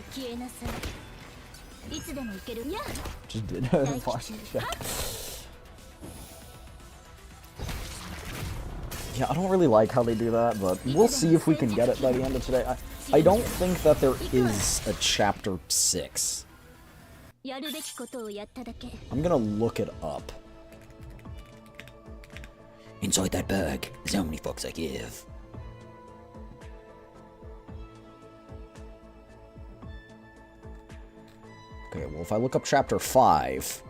Just did a posture check. Yeah, I don't really like how they do that, but we'll see if we can get it by the end of today. I don't think that there is a chapter 6. I'm gonna look it up. Inside that bag is how many fucks I give. Okay, well if I look up chapter 5...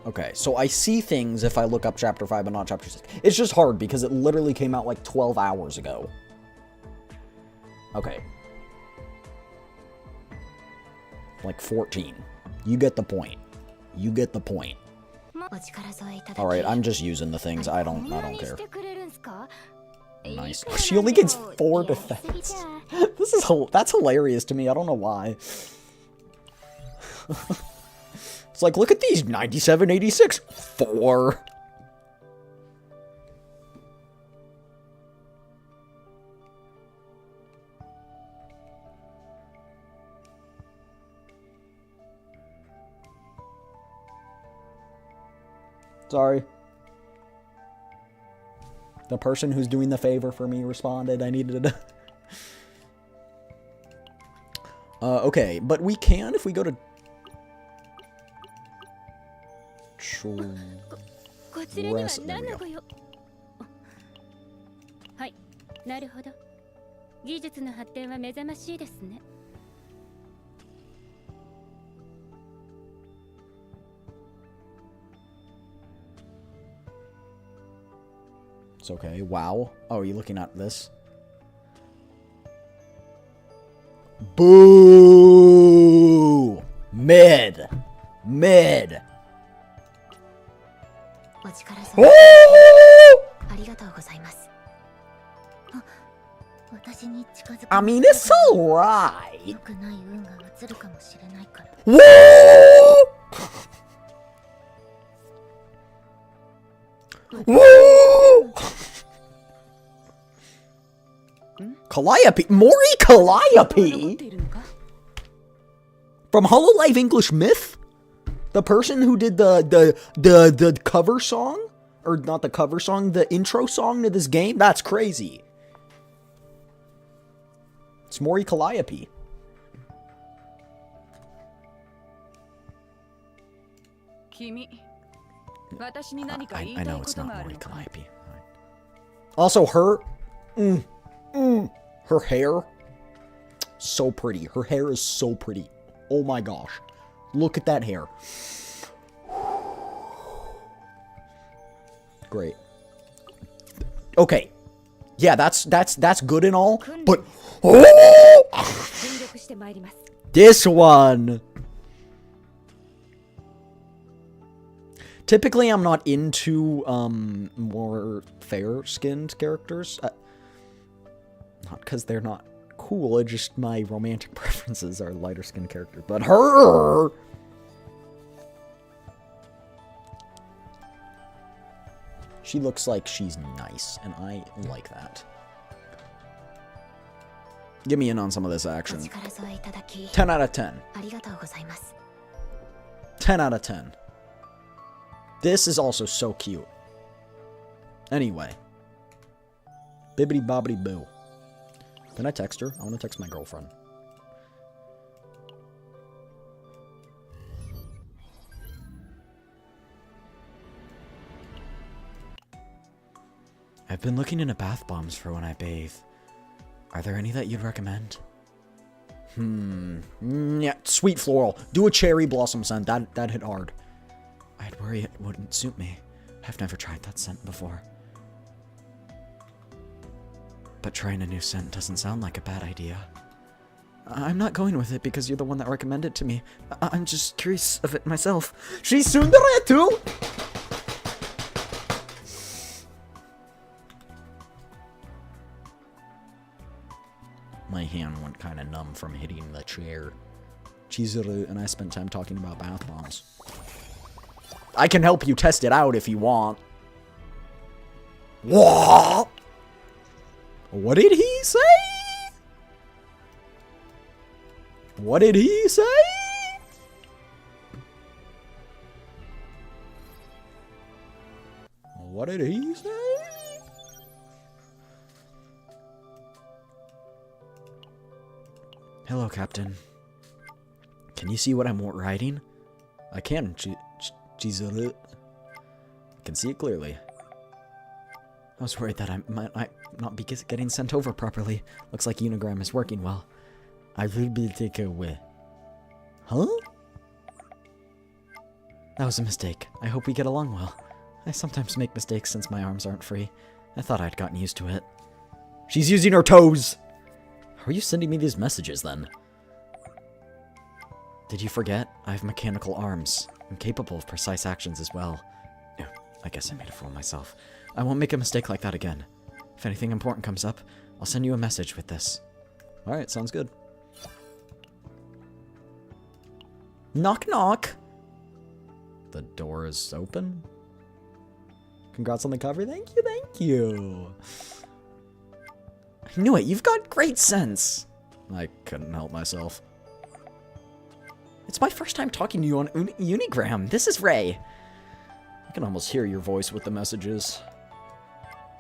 Okay, so I see things if I look up chapter 5 but not chapter 6. It's just hard because it literally came out like 12 hours ago. Okay. Like 14. You get the point. You get the point. Alright, I'm just using the things. I don't care. Nice. She only gets 4 defense. That's hilarious to me. I don't know why. It's like, look at these, 97, 86, 4. Sorry. The person who's doing the favor for me responded. I needed it. Okay, but we can if we go to... Rest, there we go. It's okay. Wow. Oh, are you looking at this? Boo! Mid! Mid! I mean, it's alright. Woo! Woo! Calliope, Mori Calliope from Hololive English Myth, the person who did the cover song, or not the cover song, the intro song to this game. That's crazy. It's Mori Calliope. I know it's not Mori Calliope. Also, her hair, so pretty. Her hair is so pretty. Oh my gosh. Look at that hair. Great. Okay. Yeah, that's good and all, but this one. Typically, I'm not into more fair-skinned characters. Not because they're not cool, it's just my romantic preferences are lighter-skinned characters. But her! She looks like she's nice, and I like that. Give me in on some of this action. 10 out of 10. 10 out of 10. This is also so cute. Anyway. Bibbidi bobbidi boo. Can I text her? I want to text my girlfriend. I've been looking into bath bombs for when I bathe. Are there any that you'd recommend? Yeah, sweet floral. Do a cherry blossom scent. That hit hard. I'd worry it wouldn't suit me. I've never tried that scent before. But trying a new scent doesn't sound like a bad idea. I'm not going with it because you're the one that recommended it to me. I'm just curious of it myself. She's tsundere too? My hand went kind of numb from hitting the chair. Chizuru and I spent time talking about bath bombs. I can help you test it out if you want. What? What did he say? What did he say? What did he say? Hello, Captain. Can you see what I'm writing? I can, Chizuru. I can see it clearly. I was worried that I might not be getting sent over properly. Looks like Unigram is working well. I will be taken away. Huh? That was a mistake. I hope we get along well. I sometimes make mistakes since my arms aren't free. I thought I'd gotten used to it. She's using her toes! How are you sending me these messages, then? Did you forget? I have mechanical arms. I'm capable of precise actions as well. Oh, I guess I made a fool of myself. I won't make a mistake like that again. If anything important comes up, I'll send you a message with this. Alright, sounds good. Knock knock! The door is open? Congrats on the cover. Thank you, thank you. I knew it. You've got great sense. I couldn't help myself. It's my first time talking to you on Unigram. This is Ray. I can almost hear your voice with the messages.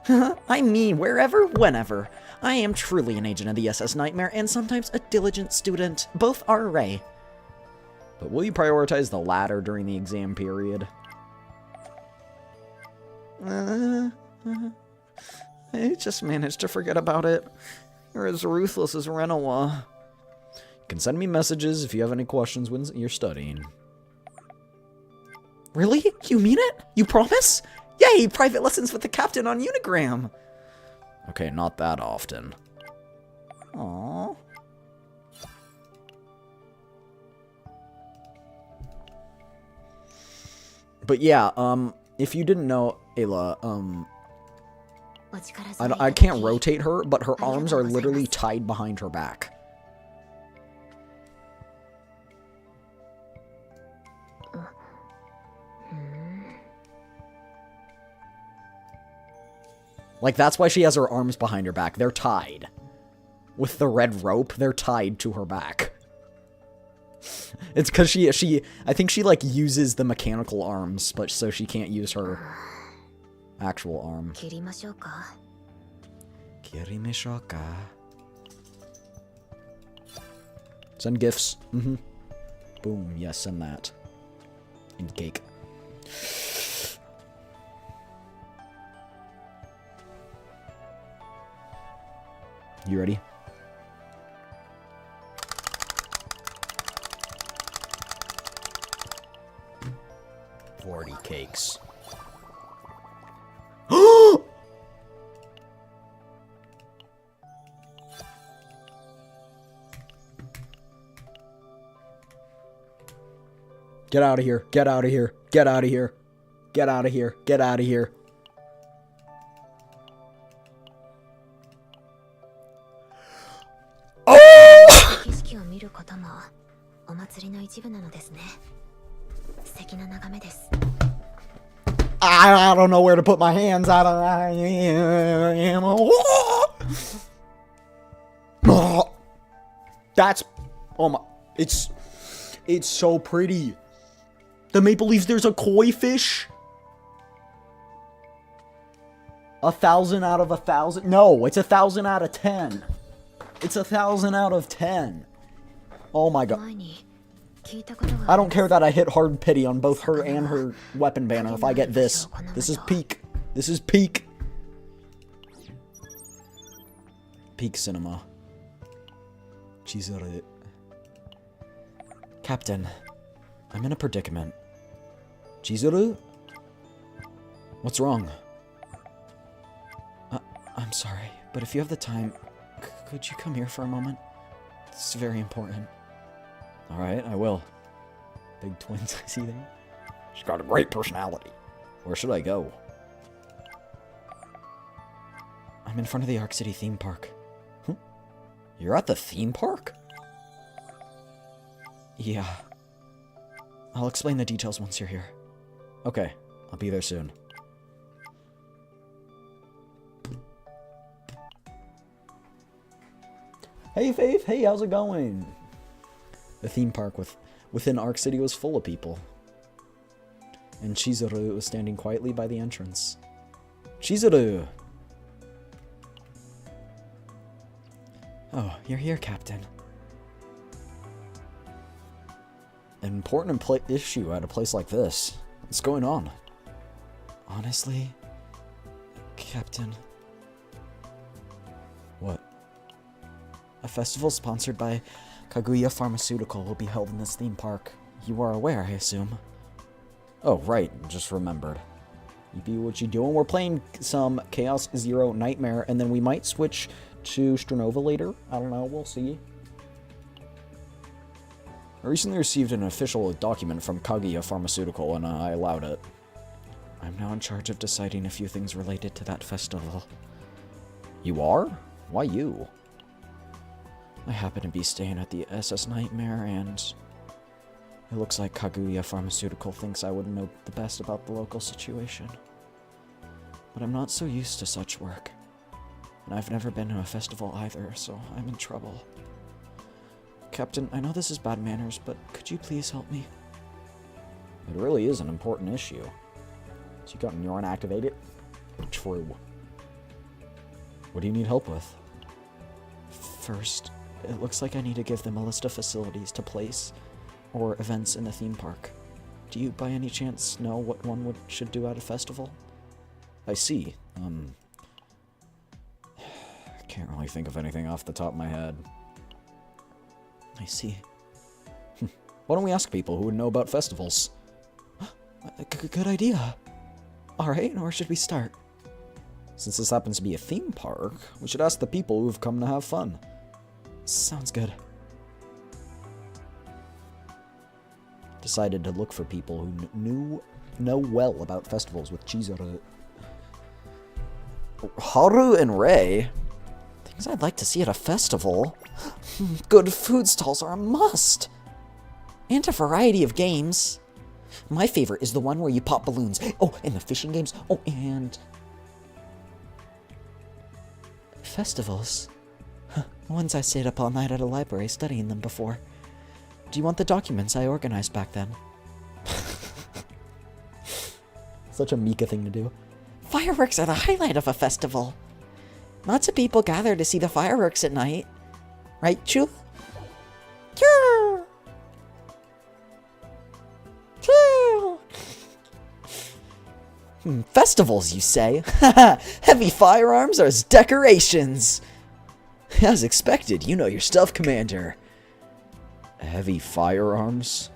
I mean, wherever, whenever. I am truly an agent of the SS Nightmare and sometimes a diligent student. Both are Ray. But will you prioritize the latter during the exam period? I just managed to forget about it. You're as ruthless as Renoir. You can send me messages if you have any questions when you're studying. Really? You mean it? You promise? Yay! Private lessons with the captain on Unigram! Okay, not that often. Aww. But yeah, if you didn't know, Ayla, I can't rotate her, but her arms are literally tied behind her back. Like, that's why she has her arms behind her back. They're tied. With the red rope, they're tied to her back. It's because I think she, like, uses the mechanical arms, but so she can't use her actual arm. Kirimashouka. Send gifts. Boom. Yes, send that. And cake. You ready? Cakes. Get out of here. Get out of here. Get out of here. Get out of here. Get out of here. Oh! I don't know where to put my hands. I don't know. That's, oh my, it's so pretty. The Maple Leafs, there's a koi fish? 1,000 out of 1,000? No, it's 1,000 out of 10. It's 1,000 out of 10. Oh my god. I don't care that I hit hard pity on both her and her weapon banner if I get this. This is peak. This is peak. Peak cinema. Chizuru. Captain, I'm in a predicament. Chizuru? What's wrong? I'm sorry, but if you have the time, could you come here for a moment? It's very important. Alright, I will. Big twins I see there. She's got a great personality. Where should I go? I'm in front of the Arc City theme park. Huh? You're at the theme park? Yeah. I'll explain the details once you're here. Okay, I'll be there soon. Hey Faith, hey, how's it going? The theme park within Arc City was full of people. And Chizuru was standing quietly by the entrance. Chizuru! Oh, you're here, Captain. An important issue at a place like this. What's going on? Honestly, Captain... What? A festival sponsored by Kaguya Pharmaceutical will be held in this theme park. You are aware, I assume. Oh, right. Just remembered. You be what you doing? We're playing some Chaos Zero Nightmare, and then we might switch to Strinova later. I don't know. We'll see. I recently received an official document from Kaguya Pharmaceutical, and I allowed it. I'm now in charge of deciding a few things related to that festival. You are? Why you? I happen to be staying at the SS Nightmare, and it looks like Kaguya Pharmaceutical thinks I would know the best about the local situation. But I'm not so used to such work, and I've never been to a festival either, so I'm in trouble. Captain, I know this is bad manners, but could you please help me? It really is an important issue. So you got Neuron activated? True. What do you need help with? First, it looks like I need to give them a list of facilities to place or events in the theme park. Do you, by any chance, know what one should do at a festival? I see. I can't really think of anything off the top of my head. I see. Why don't we ask people who would know about festivals? Good idea. Alright, where should we start? Since this happens to be a theme park, we should ask the people who've come to have fun. Sounds good. Decided to look for people who know well about festivals with Chizuru. Haru and Rei? Things I'd like to see at a festival. Good food stalls are a must. And a variety of games. My favorite is the one where you pop balloons. Oh, and the fishing games. Oh, and... festivals. Once I stayed up all night at a library studying them before. Do you want the documents I organized back then? Such a Mika thing to do. Fireworks are the highlight of a festival. Lots of people gather to see the fireworks at night. Right, Chu? Chu! Chu! Festivals, you say? Heavy firearms are as decorations. As expected, you know your stuff, Commander. Heavy firearms?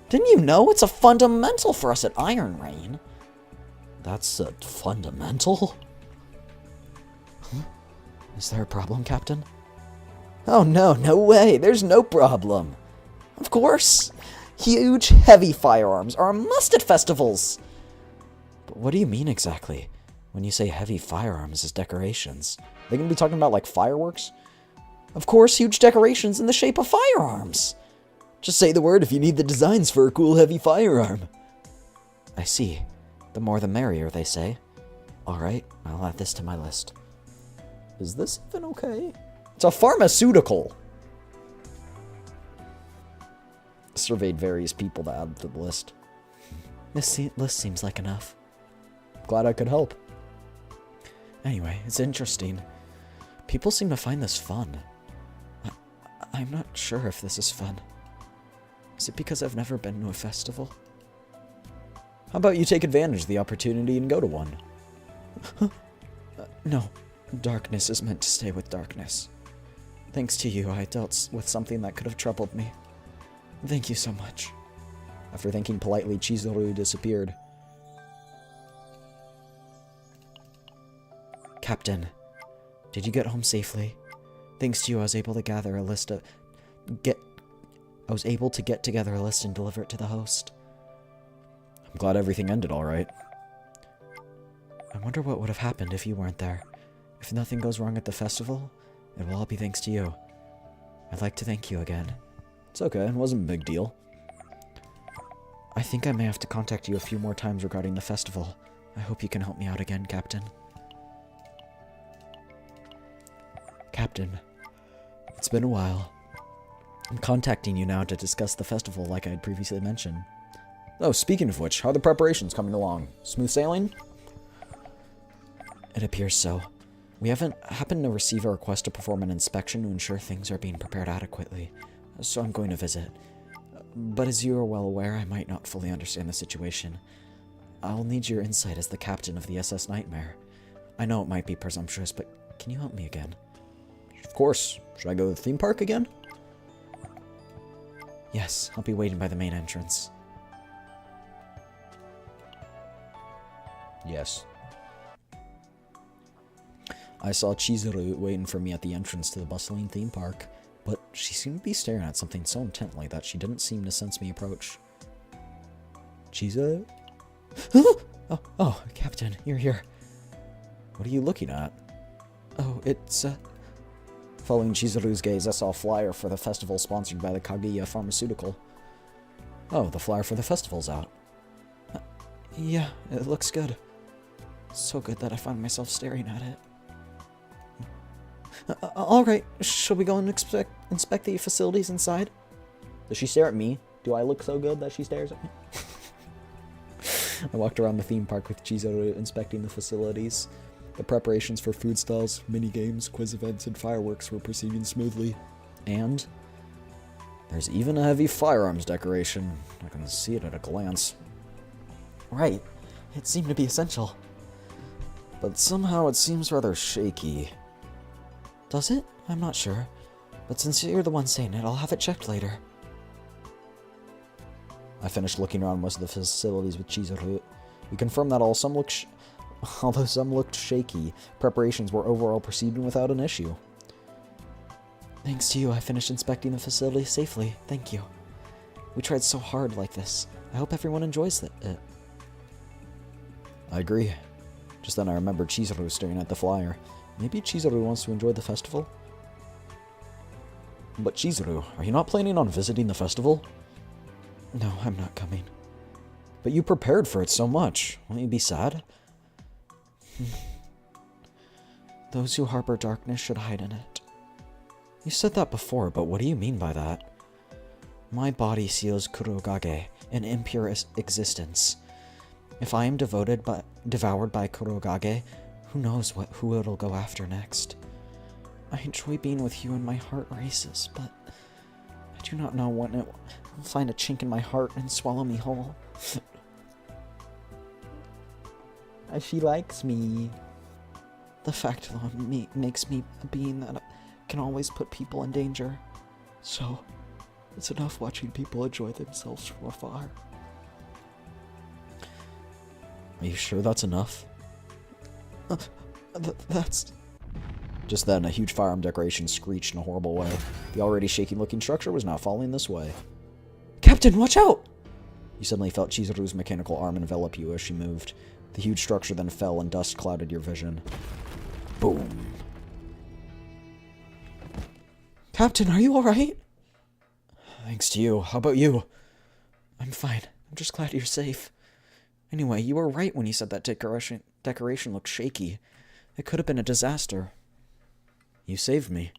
Didn't you know it's a fundamental for us at Iron Rain? That's a fundamental? Huh? Is there a problem, Captain? Oh no, no way, there's no problem. Of course, huge, heavy firearms are a must at festivals. But what do you mean exactly when you say heavy firearms as decorations? They gonna be talking about, like, fireworks? Of course, huge decorations in the shape of firearms. Just say the word if you need the designs for a cool heavy firearm. I see. The more the merrier, they say. Alright, I'll add this to my list. Is this even okay? It's a pharmaceutical. Surveyed various people to add to the list. This list seems like enough. Glad I could help. Anyway, it's interesting. People seem to find this fun. I'm not sure if this is fun. Is it because I've never been to a festival? How about you take advantage of the opportunity and go to one? No. Darkness is meant to stay with darkness. Thanks to you, I dealt with something that could have troubled me. Thank you so much. After thanking politely, Chizuru disappeared. Captain, did you get home safely? Thanks to you, I was able to get together a list and deliver it to the host. I'm glad everything ended all right. I wonder what would have happened if you weren't there. If nothing goes wrong at the festival, it will all be thanks to you. I'd like to thank you again. It's okay, it wasn't a big deal. I think I may have to contact you a few more times regarding the festival. I hope you can help me out again, Captain. Captain, it's been a while. I'm contacting you now to discuss the festival like I had previously mentioned. Oh, speaking of which, how are the preparations coming along? Smooth sailing? It appears so. We haven't happened to receive a request to perform an inspection to ensure things are being prepared adequately, so I'm going to visit. But as you are well aware, I might not fully understand the situation. I'll need your insight as the captain of the SS Nightmare. I know it might be presumptuous, but can you help me again? Of course. Should I go to the theme park again? Yes, I'll be waiting by the main entrance. Yes. I saw Chizuru waiting for me at the entrance to the bustling theme park, but she seemed to be staring at something so intently that she didn't seem to sense me approach. Chizuru? Oh, Captain, you're here. What are you looking at? Oh, it's, Following Chizuru's gaze, I saw a flyer for the festival sponsored by the Kaguya Pharmaceutical. Oh, the flyer for the festival's out. Yeah, it looks good. So good that I find myself staring at it. Alright, shall we go and inspect the facilities inside? Does she stare at me? Do I look so good that she stares at me? I walked around the theme park with Chizuru inspecting the facilities. The preparations for food stalls, mini-games, quiz events, and fireworks were proceeding smoothly. And there's even a heavy firearms decoration. I can see it at a glance. Right, it seemed to be essential. But somehow it seems rather shaky. Does it? I'm not sure. But since you're the one saying it, I'll have it checked later. I finished looking around most of the facilities with Chizuru. We confirmed that although some looked shaky, preparations were overall proceeding without an issue. Thanks to you, I finished inspecting the facility safely. Thank you. We tried so hard like this. I hope everyone enjoys it. I agree. Just then I remembered Chizuru staring at the flyer. Maybe Chizuru wants to enjoy the festival? But Chizuru, are you not planning on visiting the festival? No, I'm not coming. But you prepared for it so much. Won't you be sad? Those who harbor darkness should hide in it. You said that before, but what do you mean by that? My body seals Kurogage, an impure existence. If I am devoured by Kurogage, who knows who it'll go after next. I enjoy being with you and my heart races, but I do not know when it will find a chink in my heart and swallow me whole. She likes me. The fact alone makes me a being that can always put people in danger. So, it's enough watching people enjoy themselves from afar. Are you sure that's enough? That's... Just then, a huge firearm decoration screeched in a horrible way. The already shaky-looking structure was now falling this way. Captain, watch out! You suddenly felt Chizuru's mechanical arm envelop you as she moved. The huge structure then fell and dust clouded your vision. Boom. Captain, are you alright? Thanks to you. How about you? I'm fine. I'm just glad you're safe. Anyway, you were right when you said that decoration looked shaky. It could have been a disaster. You saved me.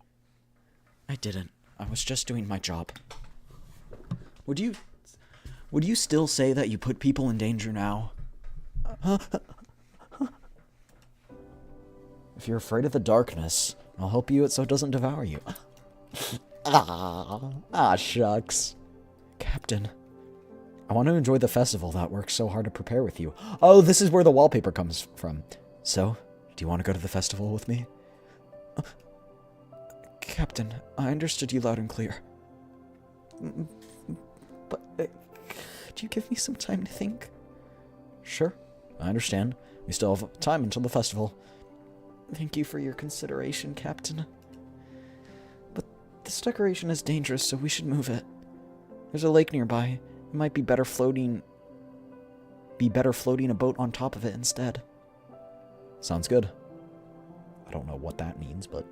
I didn't. I was just doing my job. Would you still say that you put people in danger now? If you're afraid of the darkness, I'll help you so it doesn't devour you. Shucks. Captain, I want to enjoy the festival that worked so hard to prepare with you. Oh, this is where the wallpaper comes from. So, do you want to go to the festival with me? Captain, I understood you loud and clear. But, could you give me some time to think? Sure, I understand. We still have time until the festival. Thank you for your consideration, Captain. But this decoration is dangerous, so we should move it. There's a lake nearby. It might be better floating a boat on top of it instead. Sounds good. I don't know what that means, but...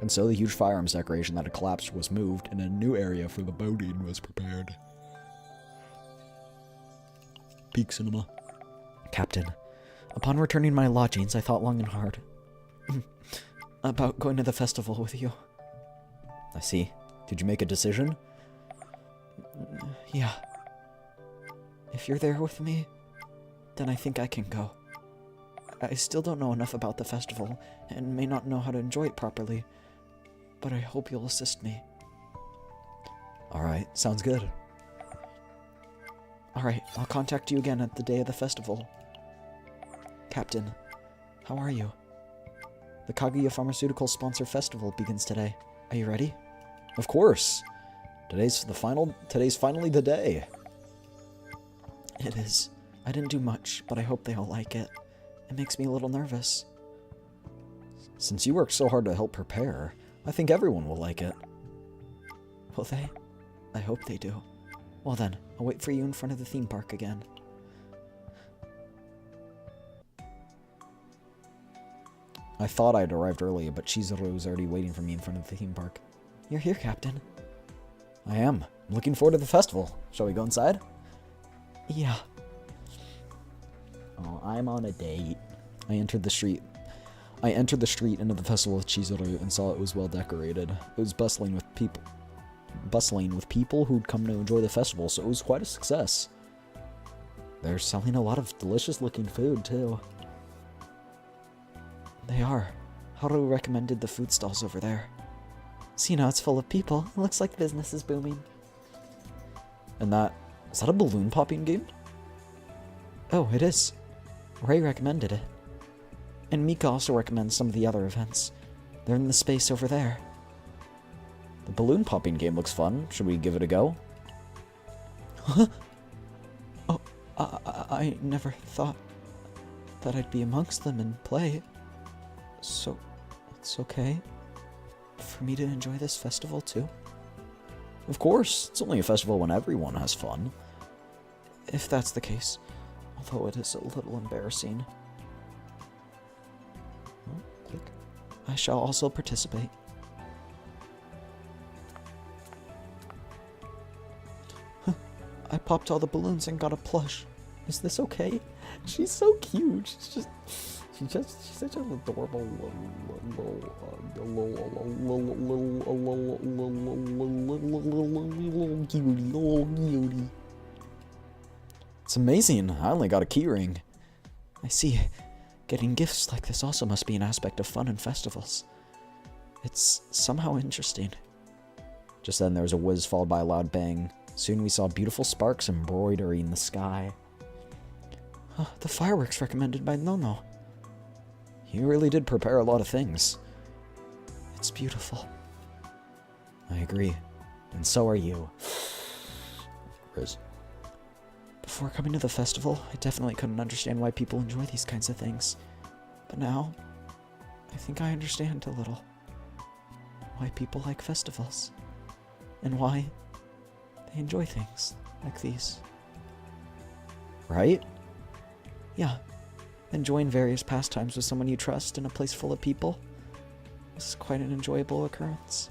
And so the huge firearms decoration that had collapsed was moved, and a new area for the boating was prepared. Peak cinema. Captain, upon returning to my lodgings, I thought long and hard about going to the festival with you. I see. Did you make a decision? Yeah. If you're there with me, then I think I can go. I still don't know enough about the festival, and may not know how to enjoy it properly, but I hope you'll assist me. Alright, sounds good. Alright, I'll contact you again at the day of the festival. Captain, how are you? The Kaguya Pharmaceutical Sponsor Festival begins today. Are you ready? Of course! Today's finally the day. It is. I didn't do much, but I hope they all like it. It makes me a little nervous. Since you worked so hard to help prepare, I think everyone will like it. Will they? I hope they do. Well then, I'll wait for you in front of the theme park again. I thought I'd arrived early, but Chizuru was already waiting for me in front of the theme park. You're here, Captain. I am. I'm looking forward to the festival. Shall we go inside? Yeah. Oh, I'm on a date. I entered the street into the festival with Chizuru and saw it was well decorated. It was bustling with people who'd come to enjoy the festival, so it was quite a success. They're selling a lot of delicious looking food, too. They are. Haru recommended the food stalls over there. See, now it's full of people. It looks like business is booming. And is that a balloon popping game? Oh, it is. Ray recommended it. And Mika also recommends some of the other events. They're in the space over there. The balloon popping game looks fun. Should we give it a go? Huh? Oh, I never thought that I'd be amongst them and play. So, it's okay for me to enjoy this festival too? Of course, it's only a festival when everyone has fun. If that's the case, although it is a little embarrassing. Oh, click. I shall also participate. I popped all the balloons and got a plush. Is this okay? She's so cute. She's such an adorable little cutie. It's amazing. I only got a keyring. I see. Getting gifts like this also must be an aspect of fun and festivals. It's somehow interesting. Just then there was a whiz followed by a loud bang. Soon we saw beautiful sparks embroidering the sky. The fireworks recommended by Nono. You really did prepare a lot of things. It's beautiful. I agree. And so are you. Riz. Before coming to the festival, I definitely couldn't understand why people enjoy these kinds of things. But now, I think I understand a little. Why people like festivals. And why they enjoy things like these. Right? Yeah. Enjoying various pastimes with someone you trust in a place full of people. This is quite an enjoyable occurrence.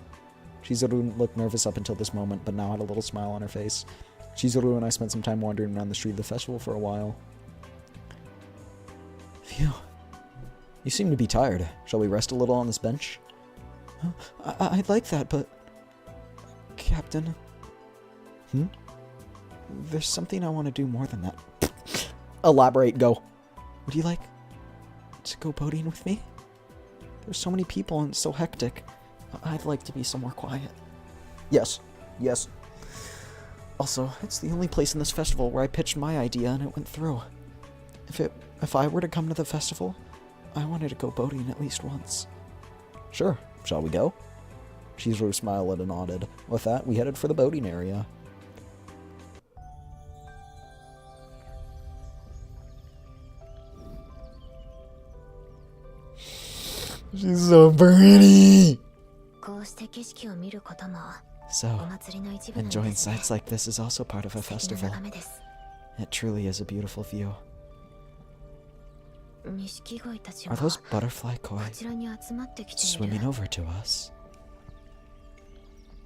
Chizuru looked nervous up until this moment, but now had a little smile on her face. Chizuru and I spent some time wandering around the street of the festival for a while. Phew. You seem to be tired. Shall we rest a little on this bench? I'd like that, but... Captain? there's something I want to do more than that. Elaborate, go. Would you like to go boating with me? There's so many people and it's so hectic. I'd like to be somewhere quiet. Yes. Yes. Also, it's the only place in this festival where I pitched my idea and it went through. If I were to come to the festival, I wanted to go boating at least once. Sure. Shall we go? Chizuru smiled and nodded. With that, we headed for the boating area. She's so pretty! So, enjoying sights like this is also part of a festival. It truly is a beautiful view. Are those butterfly koi swimming over to us?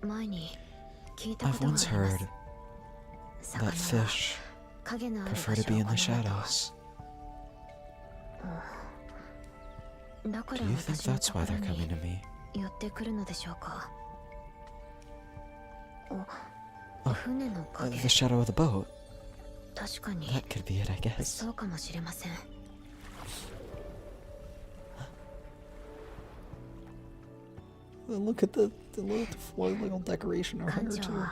I've once heard that fish prefer to be in the shadows. Do you think that's why they're coming to me? Oh, the shadow of the boat. That could be it, I guess. Look at the little decoration or hair too.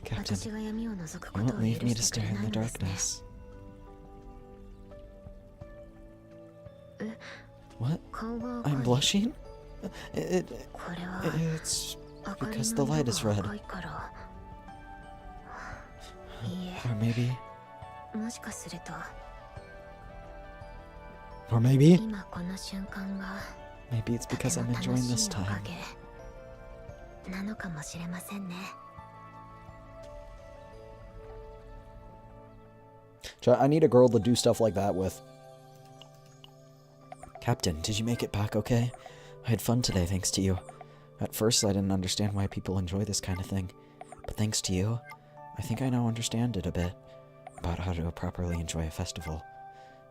Captain, you won't leave me to stare in the darkness. What? I'm blushing? It's because the light is red. Or maybe... Or maybe... Maybe it's because I'm enjoying this time. I need a girl to do stuff like that with. Captain, did you make it back okay? I had fun today thanks to you. At first I didn't understand why people enjoy this kind of thing. But thanks to you, I think I now understand it a bit. About how to properly enjoy a festival.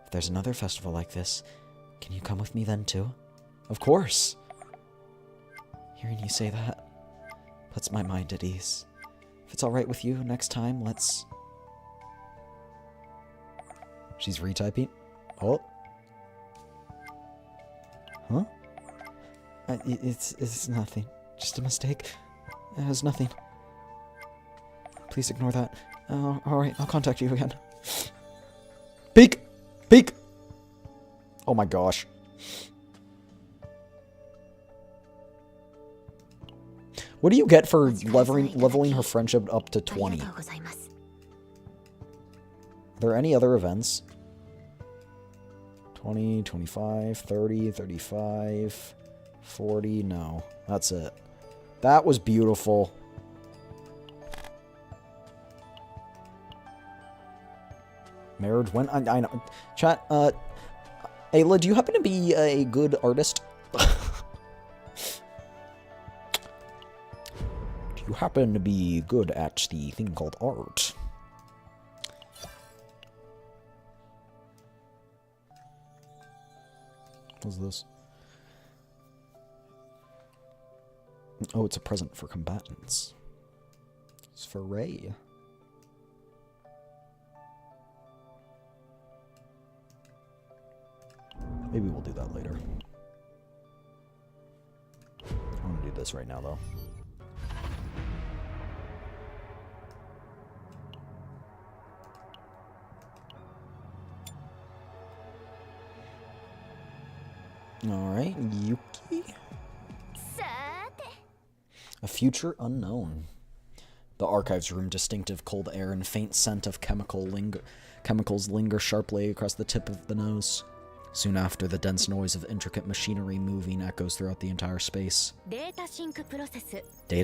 If there's another festival like this, can you come with me then too? Of course! Hearing you say that puts my mind at ease. If it's alright with you, next time, let's... She's retyping? Oh. Huh? It's nothing. Just a mistake. It has nothing. Please ignore that. Alright, I'll contact you again. Peek! Peek! Oh my gosh. What do you get for leveling her friendship up to 20? Are there any other events? 20, 25, 30, 35, 40, no. That's it. That was beautiful. Marriage when I know. Chat, Ayla, do you happen to be a good artist? Do you happen to be good at the thing called art? What's this? Oh, it's a present for combatants. It's for Ray. Maybe we'll do that later. I want to do this right now, though. Alright, Yuki. A future unknown. The archives room, distinctive cold air and faint scent of chemicals linger sharply across the tip of the nose. Soon after, the dense noise of intricate machinery moving echoes throughout the entire space. Data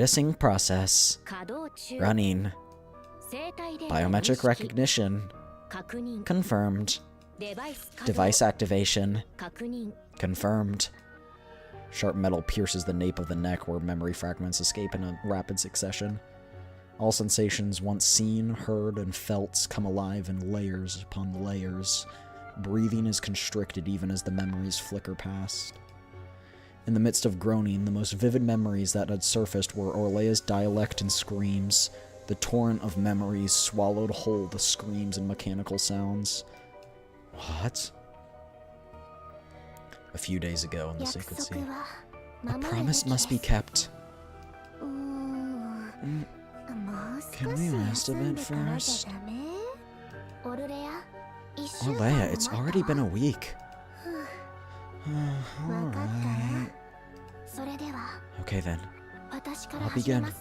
sync process. Running. Biometric recognition. Confirmed. Device activation. Confirmed. Sharp metal pierces the nape of the neck where memory fragments escape in a rapid succession. All sensations once seen, heard, and felt come alive in layers upon layers. Breathing is constricted even as the memories flicker past. In the midst of groaning, the most vivid memories that had surfaced were Orlea's dialect and screams, The torrent of memories swallowed whole the screams and mechanical sounds. What? A few days ago in the Sacred Sea. A promise must be kept. Can we rest a bit first? Orlea, it's already been a week. Alright. Okay then. I'll begin.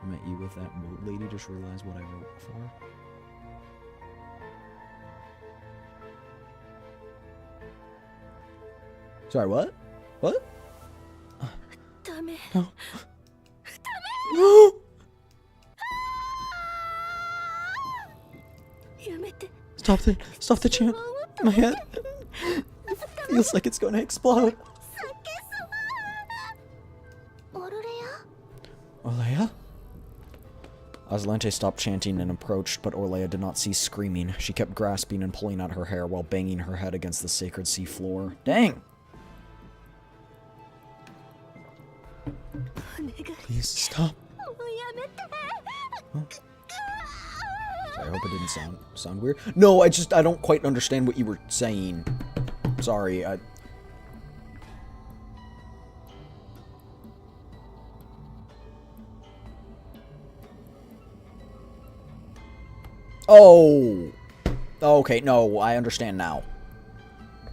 Met you with that moat lady, just realized what I wrote before. Sorry, what? What? No. No! Stop it! Stop the chant! My head feels like it's gonna explode. Orlea? Azlante stopped chanting and approached, but Orlea did not cease screaming. She kept grasping and pulling at her hair while banging her head against the sacred sea floor. Dang! Please stop. Huh? Sorry, I hope it didn't sound weird. No, I don't quite understand what you were saying. Sorry, Oh! Okay, no, I understand now.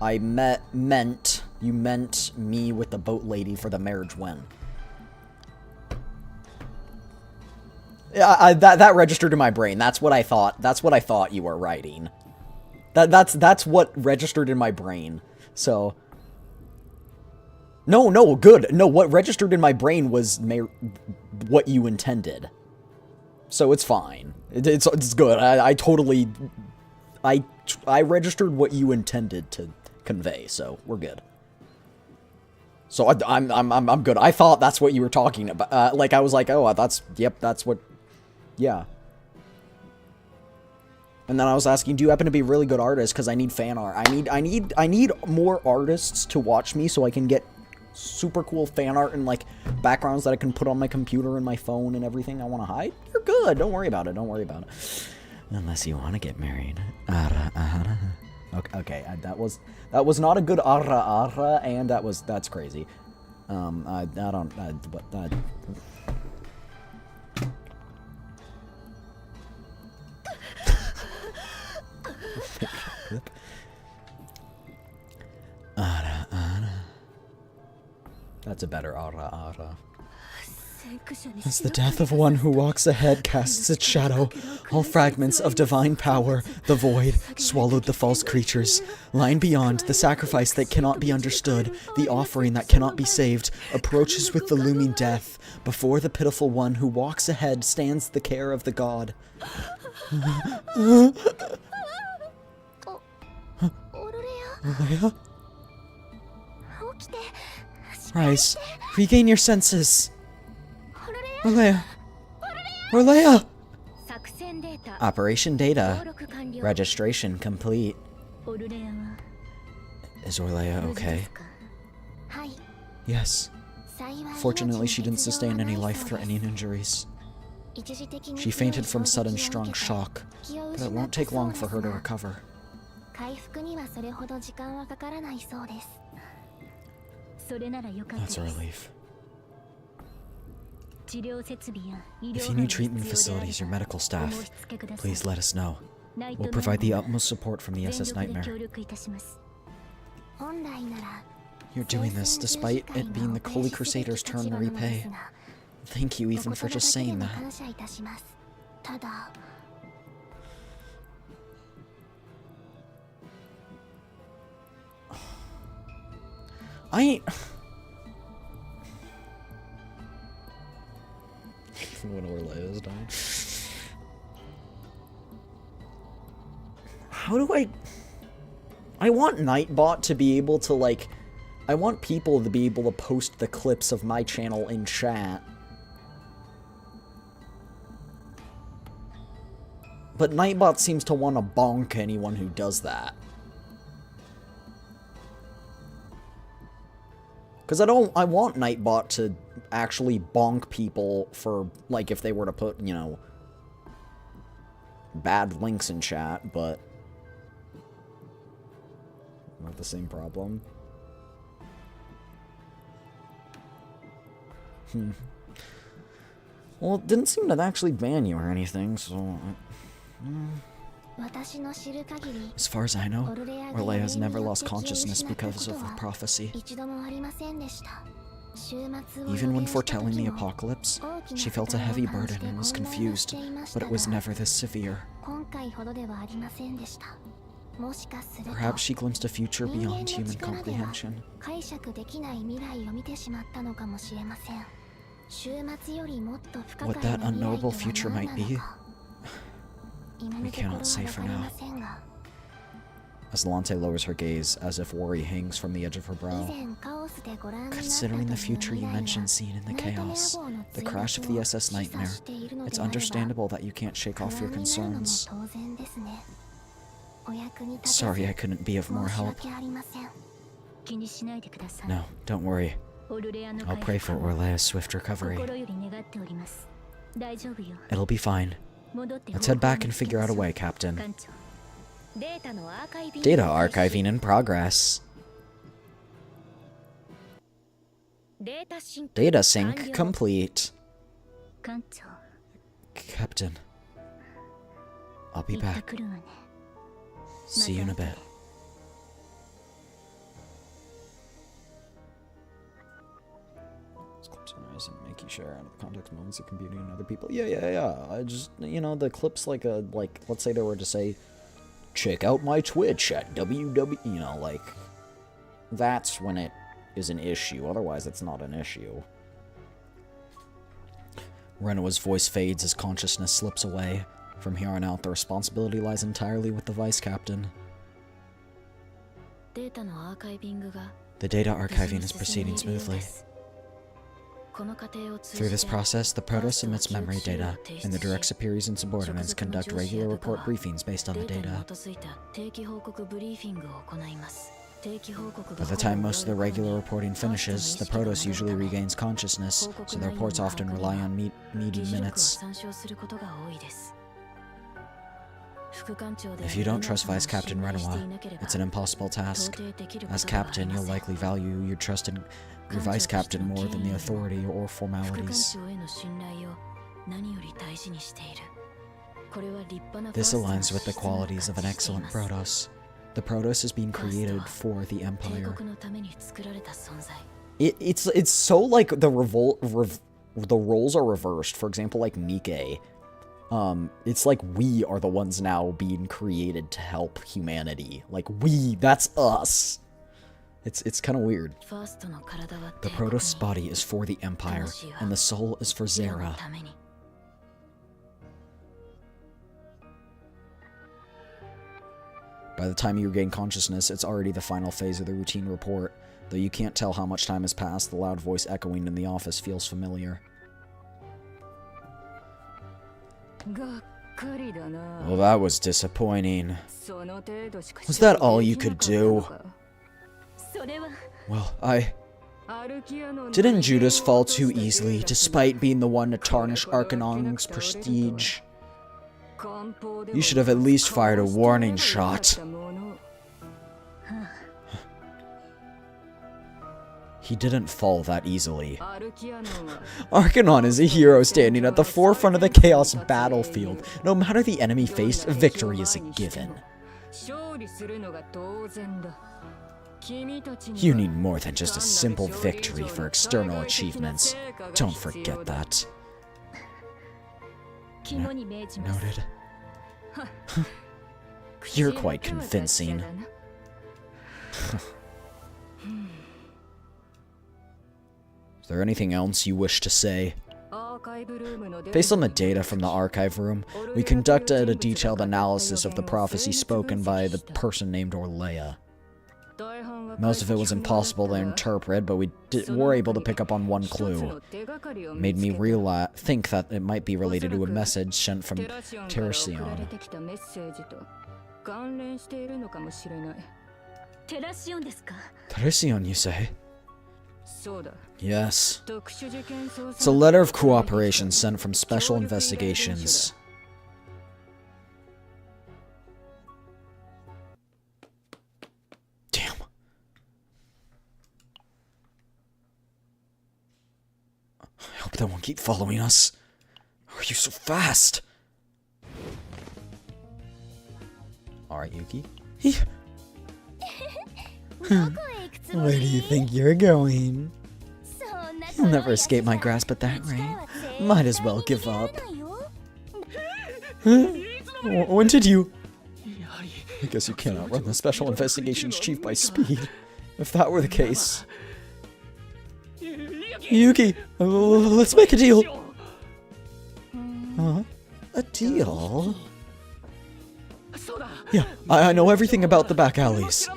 You meant me with the boat lady for the marriage when. Yeah, that registered in my brain. That's what I thought. That's what I thought you were writing. That's what registered in my brain. So. No, good. No, what registered in my brain was what you intended. So it's fine. It's good. I totally. I registered what you intended to convey. So we're good. So I'm good. I thought that's what you were talking about. Like I was like, oh, that's what. Yeah. And then I was asking, do you happen to be a really good artist? Because I need fan art. I need more artists to watch me so I can get super cool fan art and like backgrounds that I can put on my computer and my phone and everything I want to hide. You're good. Don't worry about it. Don't worry about it. Unless you want to get married. Okay. That was not a good ara, and that's crazy. I don't. That's a better ara. As the death of one who walks ahead casts its shadow, all fragments of divine power, the void, swallowed the false creatures. Lying beyond, the sacrifice that cannot be understood, the offering that cannot be saved, approaches with the looming death. Before the pitiful one who walks ahead stands the care of the god. Orlea? Rise. Regain your senses. Orlea. Operation data. Registration complete. Is Orlea okay? Yes. Fortunately, she didn't sustain any life-threatening injuries. She fainted from sudden strong shock, but it won't take long for her to recover. That's a relief. If you need treatment facilities or medical staff, please let us know. We'll provide the utmost support from the SS Nightmare. You're doing this despite it being the Holy Crusader's turn to repay. Thank you even for just saying that. Even when Orlea's dying. How do I want Nightbot to be able to, like... I want people to be able to post the clips of my channel in chat. But Nightbot seems to want to bonk anyone who does that. Because I want Nightbot to actually bonk people for, like, if they were to put, you know, bad links in chat, but not the same problem. Well, it didn't seem to actually ban you or anything, so... As far as I know, Orlea has never lost consciousness because of a prophecy. Even when foretelling the apocalypse, she felt a heavy burden and was confused, but it was never this severe. Perhaps she glimpsed a future beyond human comprehension. What that unknowable future might be, we cannot say for now. As Lante lowers her gaze, as if worry hangs from the edge of her brow. Considering the future you mentioned seen in the chaos, the crash of the SS Nightmare, it's understandable that you can't shake off your concerns. Sorry I couldn't be of more help. No, don't worry. I'll pray for Orlea's swift recovery. It'll be fine. Let's head back and figure out a way, Captain. Data archiving in progress. Data sync complete. Captain. I'll be back. See you in a bit. Clips arise and make you share out of the context moments of computing and other people. Yeah. I just, you know, the clips like let's say they were to say, check out my Twitch at www, you know, like, that's when it is an issue. Otherwise, it's not an issue. Renoa's voice fades as consciousness slips away. From here on out, the responsibility lies entirely with the Vice Captain. The data archiving is proceeding smoothly. Through this process, the Protoss emits memory data, and the direct superiors and subordinates conduct regular report briefings based on the data. By the time most of the regular reporting finishes, the Protoss usually regains consciousness, so the reports often rely on meeting minutes. If you don't trust Vice Captain Renoa, it's an impossible task. As Captain, you'll likely value your trust in your Vice Captain more than the authority or formalities. This aligns with the qualities of an excellent Protoss. The Protoss is being created for the Empire. It's so like the roles are reversed. For example, like Nikke. It's like we are the ones now being created to help humanity. Like that's us. It's kind of weird. The Protoss body is for the Empire, and the soul is for Zera. By the time you regain consciousness, it's already the final phase of the routine report. Though you can't tell how much time has passed, the loud voice echoing in the office feels familiar. Well, that was disappointing. Was that all you could do? Well, Didn't Judas fall too easily, despite being the one to tarnish Arcanon's prestige? You should have at least fired a warning shot. He didn't fall that easily. Arcanon is a hero standing at the forefront of the Chaos battlefield. No matter the enemy faced, victory is a given. You need more than just a simple victory for external achievements. Don't forget that. Noted. You're quite convincing. Is there anything else you wish to say? Based on the data from the archive room, we conducted a detailed analysis of the prophecy spoken by the person named Orlea. Most of it was impossible to interpret, but we were able to pick up on one clue. It made me think that it might be related to a message sent from Terracion. Terracion, you say? Yes. It's a letter of cooperation sent from Special Investigations. Damn. I hope they won't keep following us. How are you so fast? Alright, Yuki. Where do you think you're going? You'll never escape my grasp at that rate. Might as well give up. When did you... I guess you can't outrun the Special Investigations Chief by speed. If that were the case... Yuki, let's make a deal. Huh? A deal? Yeah, I know everything about the back alleys.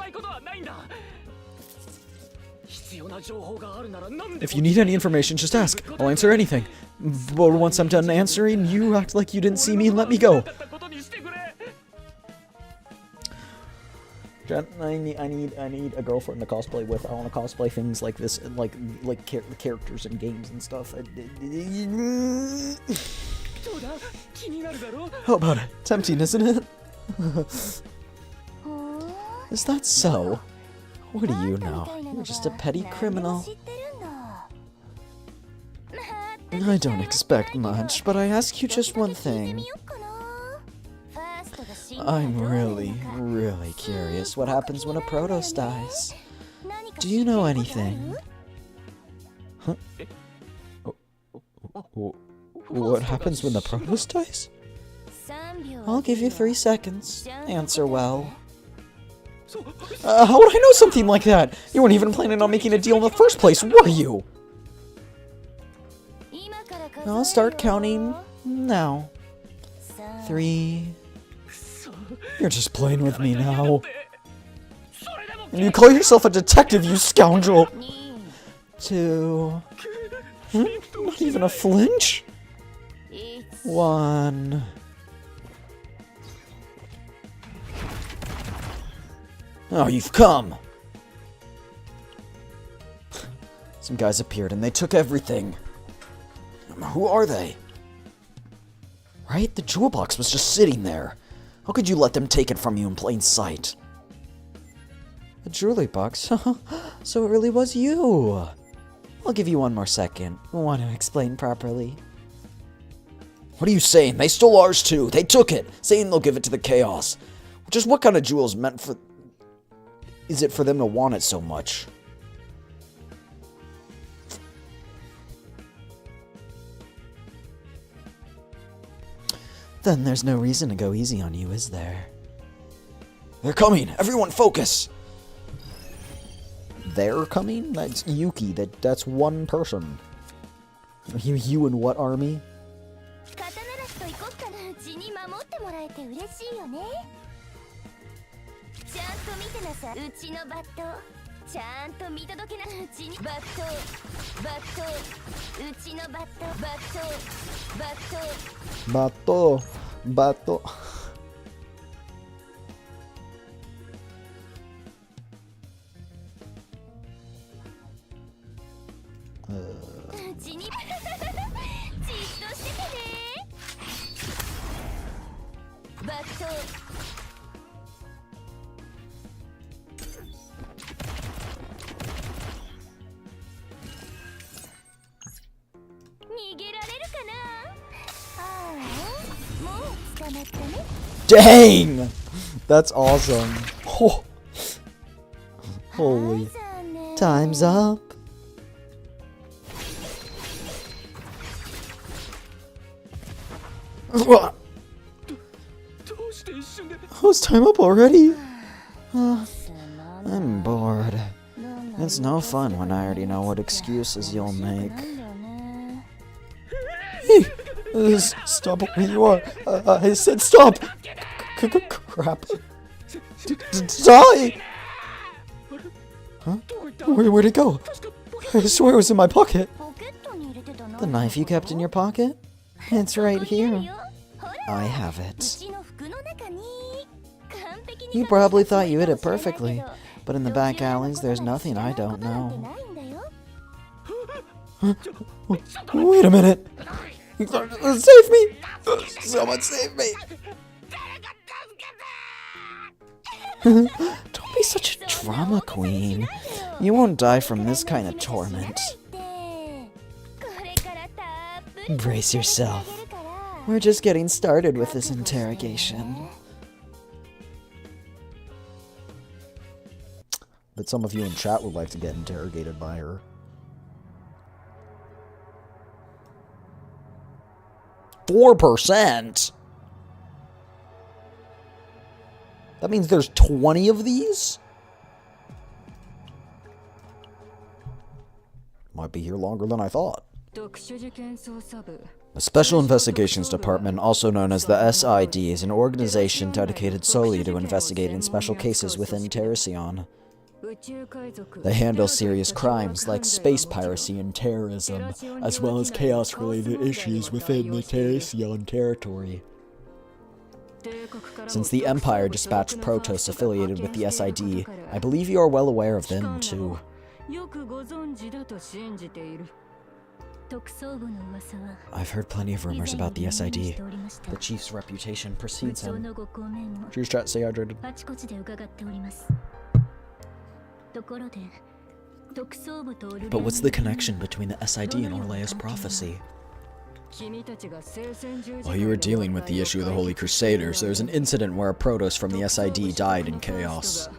If you need any information, just ask. I'll answer anything. But once I'm done answering, you act like you didn't see me and let me go. Jen, I need a girlfriend to cosplay with. I want to cosplay things like this, like characters in games and stuff. How about it? Tempting, isn't it? Is that so? What do you know? You're just a petty criminal. I don't expect much, but I ask you just one thing. I'm really curious what happens when a Protoss dies. Do you know anything? Huh? What happens when the Protoss dies? I'll give you 3 seconds. Answer well. How would I know something like that? You weren't even planning on making a deal in the first place, were you? I'll start counting now. 3. You're just playing with me now. And you call yourself a detective, you scoundrel! 2. Not even a flinch? 1. Oh, you've come! Some guys appeared and they took everything. Who are they? Right? The jewel box was just sitting there. How could you let them take it from you in plain sight? A jewelry box? So it really was you! I'll give you 1 more second. I want to explain properly. What are you saying? They stole ours too! They took it! Saying they'll give it to the Chaos. Just what kind of jewel is meant for... Is it for them to want it so much? Then there's no reason to go easy on you, is there? They're coming! Everyone focus! They're coming? That's Yuki. That's one person. You and what army? Bato. Dang! That's awesome. Oh. Holy. Time's up. Oh, it's time up already? I'm bored. It's no fun when I already know what excuses you'll make. Hey, stop where you are. I said stop. Crap. Die! Huh? Where'd it go? I swear it was in my pocket. The knife you kept in your pocket? It's right here. I have it. You probably thought you hid it perfectly, but in the back alleys there's nothing I don't know. Wait a minute! Save me! Someone save me! Don't be such a drama queen. You won't die from this kind of torment. Brace yourself. We're just getting started with this interrogation. But some of you in chat would like to get interrogated by her. 4%? That means there's 20 of these? Might be here longer than I thought. The Special Investigations Department, also known as the SID, is an organization dedicated solely to investigating special cases within Terracion. They handle serious crimes like space piracy and terrorism, as well as chaos-related issues within the Terracion territory. Since the Empire dispatched Protoss affiliated with the SID, I believe you are well aware of them, too. I've heard plenty of rumors about the SID. The chief's reputation precedes him. Cheers, chat, stay hydrated. But what's the connection between the SID and Orlea's prophecy? While you were dealing with the issue of the Holy Crusaders, there was an incident where a Protoss from the SID died in chaos.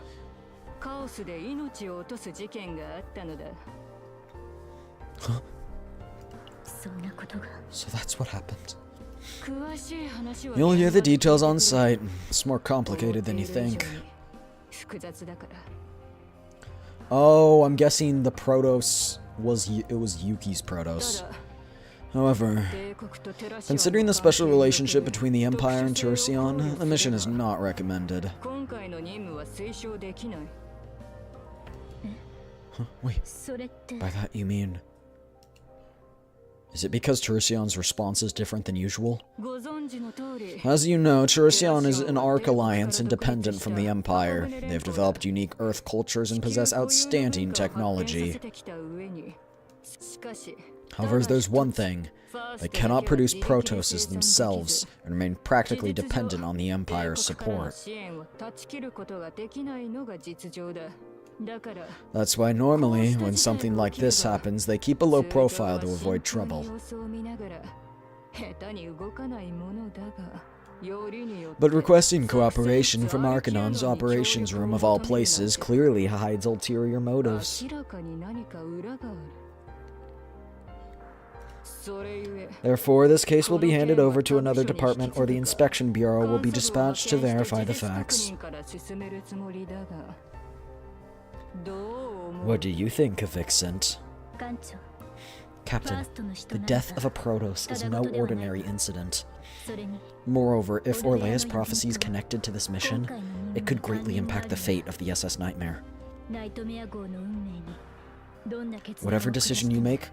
Huh? So that's what happened. You'll hear the details on site. It's more complicated than you think. Oh, I'm guessing the Protoss was Yuki's Protoss. However, considering the special relationship between the Empire and Terracion, the mission is not recommended. Huh, wait, by that you mean... Is it because Terracion's response is different than usual? As you know, Terracion is an Ark alliance independent from the Empire. They've developed unique Earth cultures and possess outstanding technology. However, there's one thing. They cannot produce Protosses themselves and remain practically dependent on the Empire's support. That's why normally, when something like this happens, they keep a low profile to avoid trouble. But requesting cooperation from Arcanon's operations room of all places clearly hides ulterior motives. Therefore, this case will be handed over to another department or the Inspection Bureau will be dispatched to verify the facts. What do you think, Evexcent? Captain, the death of a Protoss is no ordinary incident. Moreover, if Orlea's prophecy is connected to this mission, it could greatly impact the fate of the SS Nightmare. Whatever decision you make,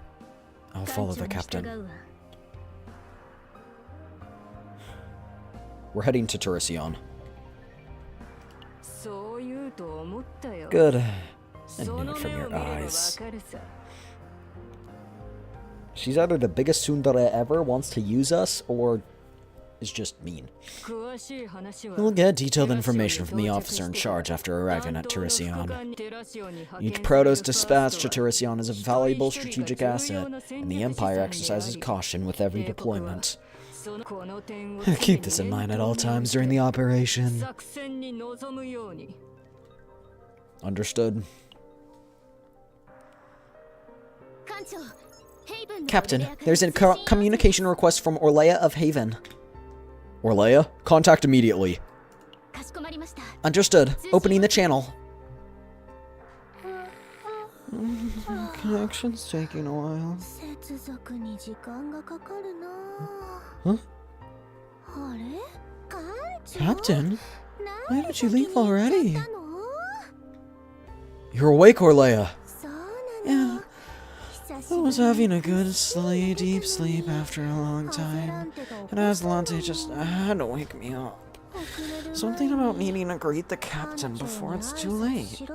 I'll follow the captain. We're heading to Terracion. Good. I knew it from your eyes. She's either the biggest tsundere ever, wants to use us, or is just mean. We'll get detailed information from the officer in charge after arriving at Terracion. Each Protoss dispatched to Terracion is a valuable strategic asset, and the Empire exercises caution with every deployment. Keep this in mind at all times during the operation. Understood. Captain, there's a communication request from Orlea of Haven. Orlea? Contact immediately. Understood. Opening the channel. Connection's taking a while. Huh? Captain? Why did you leave already? You're awake, Orlea. Yeah. I was having a good deep sleep after a long time, and Aslanté just had to wake me up. Something about needing to greet the captain before it's too late.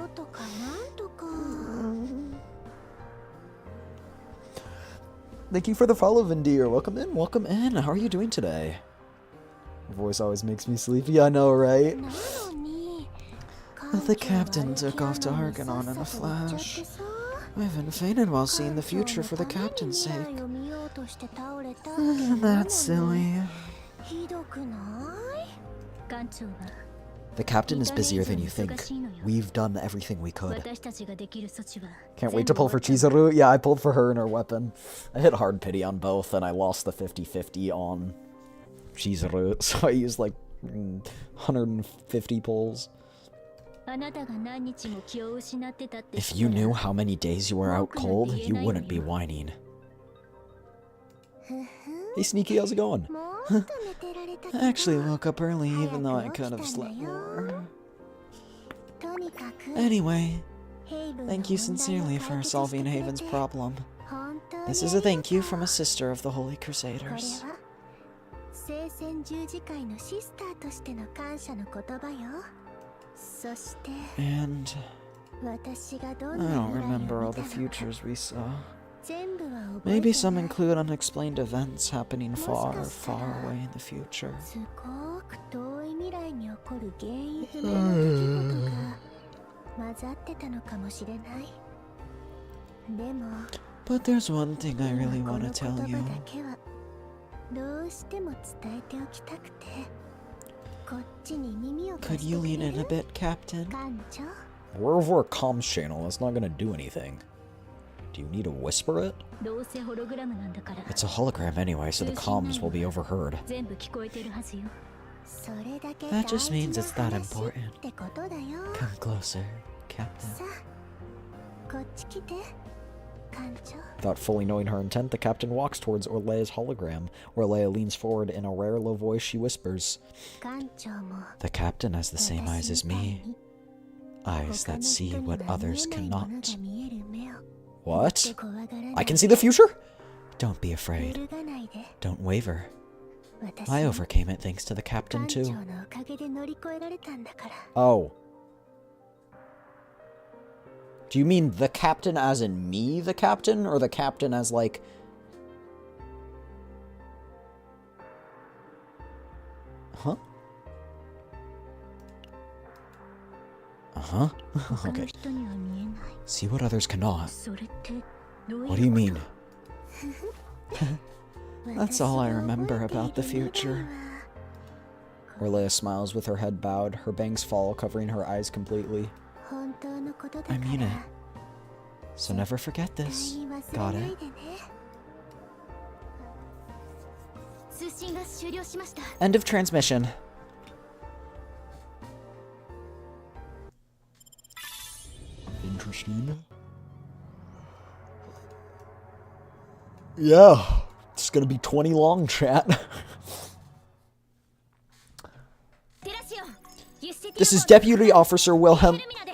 Thank you for the follow, Vindir. Welcome in, welcome in. How are you doing today? Your voice always makes me sleepy, I know, right? The captain took off to Harkonnen in a flash. Ivan fainted while seeing the future for the captain's sake. Isn't that silly? The captain is busier than you think. We've done everything we could. Can't wait to pull for Chizuru. Yeah, I pulled for her and her weapon. I hit hard pity on both, and I lost the 50-50 on Chizuru, so I used like 150 pulls. If you knew how many days you were out cold, you wouldn't be whining. Hey Sneaky, how's it going? I actually woke up early, even though I could have slept more. Anyway, thank you sincerely for solving Haven's problem. This is a thank you from a sister of the Holy Crusaders. And I don't remember all the futures we saw. Maybe some include unexplained events happening far, far away in the future. But there's one thing I really want to tell you. Could you lean in a bit, Captain? We're over a comms channel, that's not gonna do anything. Do you need to whisper it? It's a hologram anyway, so the comms will be overheard. That just means it's that important. Come closer, Captain. Without fully knowing her intent, the captain walks towards Orlea's hologram. Orlea leans forward. In a rare low voice, she whispers, "The captain has the same eyes as me. Eyes that see what others cannot." What? I can see the future? Don't be afraid. Don't waver. I overcame it thanks to the captain too. Oh. Do you mean the captain as in me, the captain? Or the captain as like... Huh? Uh-huh. Okay. See what others cannot. What do you mean? That's all I remember about the future. Orlea smiles with her head bowed. Her bangs fall, covering her eyes completely. I mean it. So never forget this. Got it? End of transmission. Interesting. Yeah. It's gonna be 20 long, chat. This is Deputy Officer Wilhelmina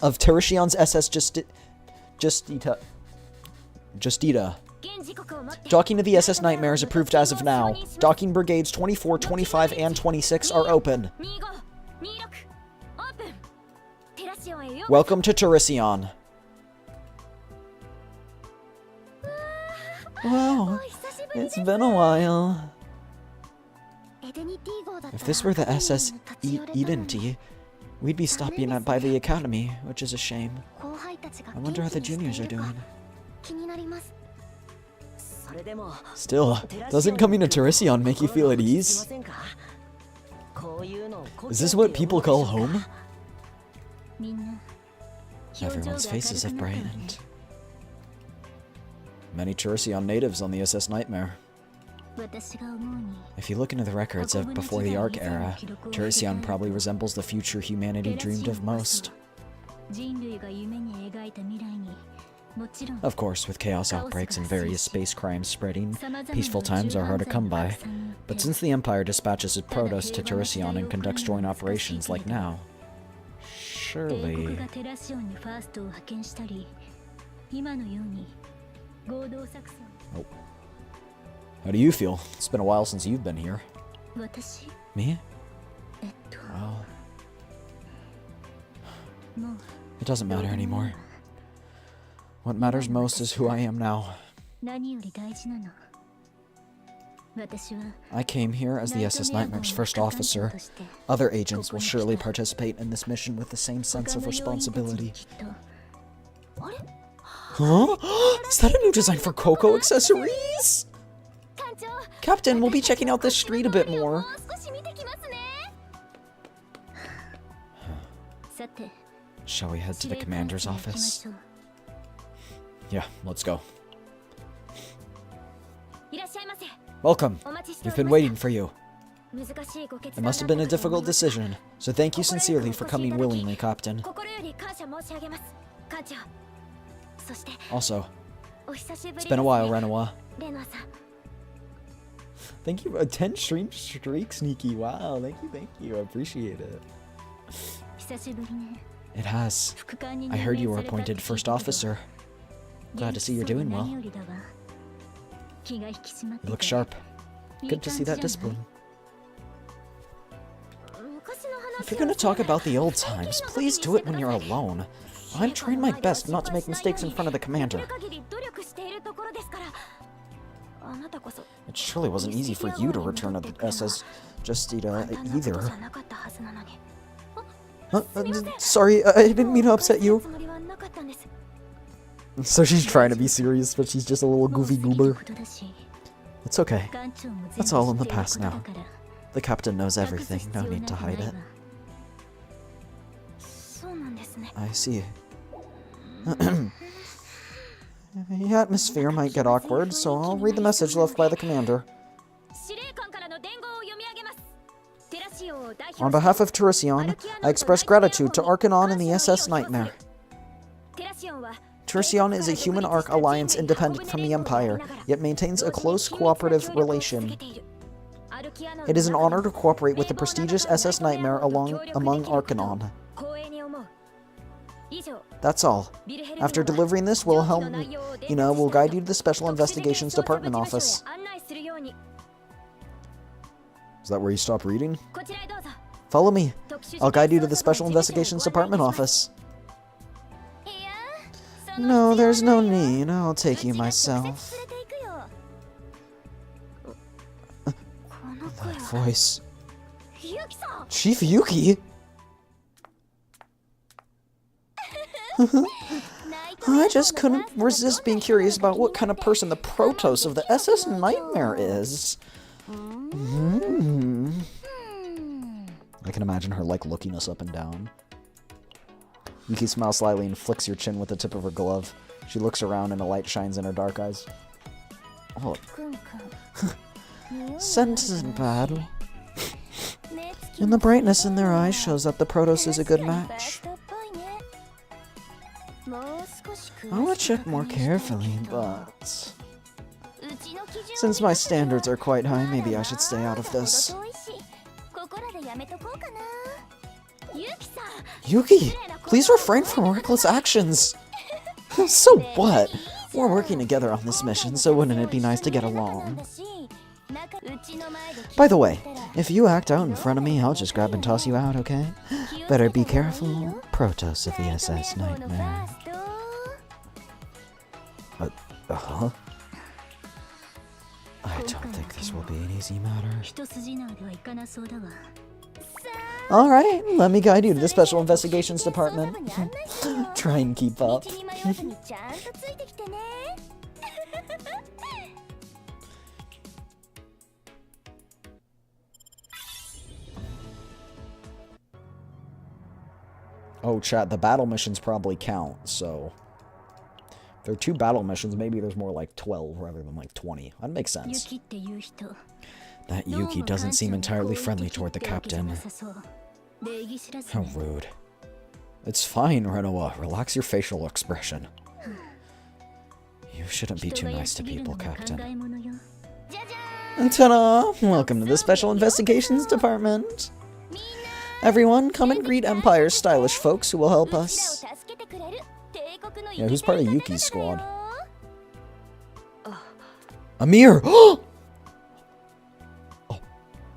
of Teritian's SS Justita. Docking to the SS Nightmare is approved as of now. Docking brigades 24, 25, and 26 are open. Welcome to Teritian. Wow, it's been a while. If this were the SS Edenty, we'd be stopping by the academy, which is a shame. I wonder how the juniors are doing. Still, doesn't coming to Teritian make you feel at ease? Is this what people call home? Everyone's faces have brightened. Many Teritian natives on the SS Nightmare. If you look into the records of before the Ark era, Teritian probably resembles the future humanity dreamed of most. Of course, with chaos outbreaks and various space crimes spreading, peaceful times are hard to come by. But since the Empire dispatches its Protoss to Teritian and conducts joint operations like now, surely... Oh. How do you feel? It's been a while since you've been here. Me? Well... It doesn't matter anymore. What matters most is who I am now. I came here as the SS Nightmare's first officer. Other agents will surely participate in this mission with the same sense of responsibility. Huh? Is that a new design for Coco accessories? Captain, we'll be checking out this street a bit more. Shall we head to the commander's office? Yeah, let's go. Welcome. We've been waiting for you. It must have been a difficult decision, so thank you sincerely for coming willingly, Captain. Also, it's been a while, Renoa. Thank you. 10 stream streak, Sneaky. Wow, thank you. I appreciate it. It has. I heard you were appointed first officer. Glad to see you're doing well. You look sharp. Good to see that discipline. If you're gonna talk about the old times, please do it when you're alone. I'm trying my best not to make mistakes in front of the commander. It surely wasn't easy for you to return to the SS Justita either. Sorry, I didn't mean to upset you. So she's trying to be serious, but she's just a little goofy goober. It's okay. That's all in the past now. The captain knows everything, no need to hide it. I see. The atmosphere might get awkward, so I'll read the message left by the commander. On behalf of Teresian, I express gratitude to Arcanon and the SS Nightmare. Teresian is a human Arc alliance independent from the Empire, yet maintains a close cooperative relation. It is an honor to cooperate with the prestigious SS Nightmare among Arcanon. That's all. After delivering this, we'll guide you to the Special Investigations Department office. Is that where you stop reading? Follow me. I'll guide you to the Special Investigations Department office. No, there's no need. I'll take you myself. That voice. Chief Yuki? I just couldn't resist being curious about what kind of person the Protoss of the SS Nightmare is. I can imagine her, like, looking us up and down. Yuki smiles slightly and flicks your chin with the tip of her glove. She looks around and a light shines in her dark eyes. Oh. Scent isn't bad. And the brightness in their eyes shows that the Protoss is a good match. I want to check more carefully, but... since my standards are quite high, maybe I should stay out of this. Yuki, please refrain from reckless actions. So what? We're working together on this mission, so wouldn't it be nice to get along? By the way, if you act out in front of me, I'll just grab and toss you out, okay? Better be careful, Protoss of the SS Nightmare. Uh-huh. I don't think this will be an easy matter. Alright, let me guide you to the Special Investigations Department. Try and keep up. Oh, chat, the battle missions probably count, so... if there are 2 battle missions, maybe there's more like 12 rather than like 20. That makes sense. That Yuki doesn't seem entirely friendly toward the captain. How rude. It's fine, Renoa. Relax your facial expression. You shouldn't be too nice to people, Captain. Ta-da! Welcome to the Special Investigations Department. Everyone, come and greet Empire's stylish folks who will help us. Yeah, who's part of Yuki's squad? Amir! Oh!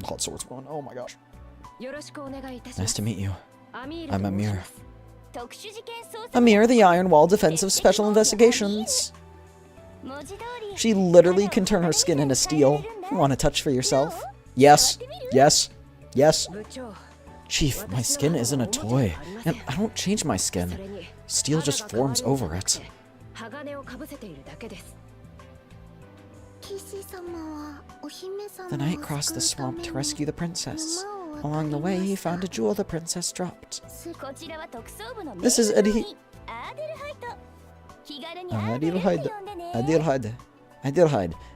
Hot Swords one. Oh my gosh. Nice to meet you. I'm Amir. Amir, the Iron Wall Defensive Special Investigations. She literally can turn her skin into steel. Want to touch for yourself? Yes. Yes. Yes. Chief, my skin isn't a toy, and I don't change my skin. Steel just forms over it. The knight crossed the swamp to rescue the princess. Along the way, he found a jewel the princess dropped. This is Adelheid,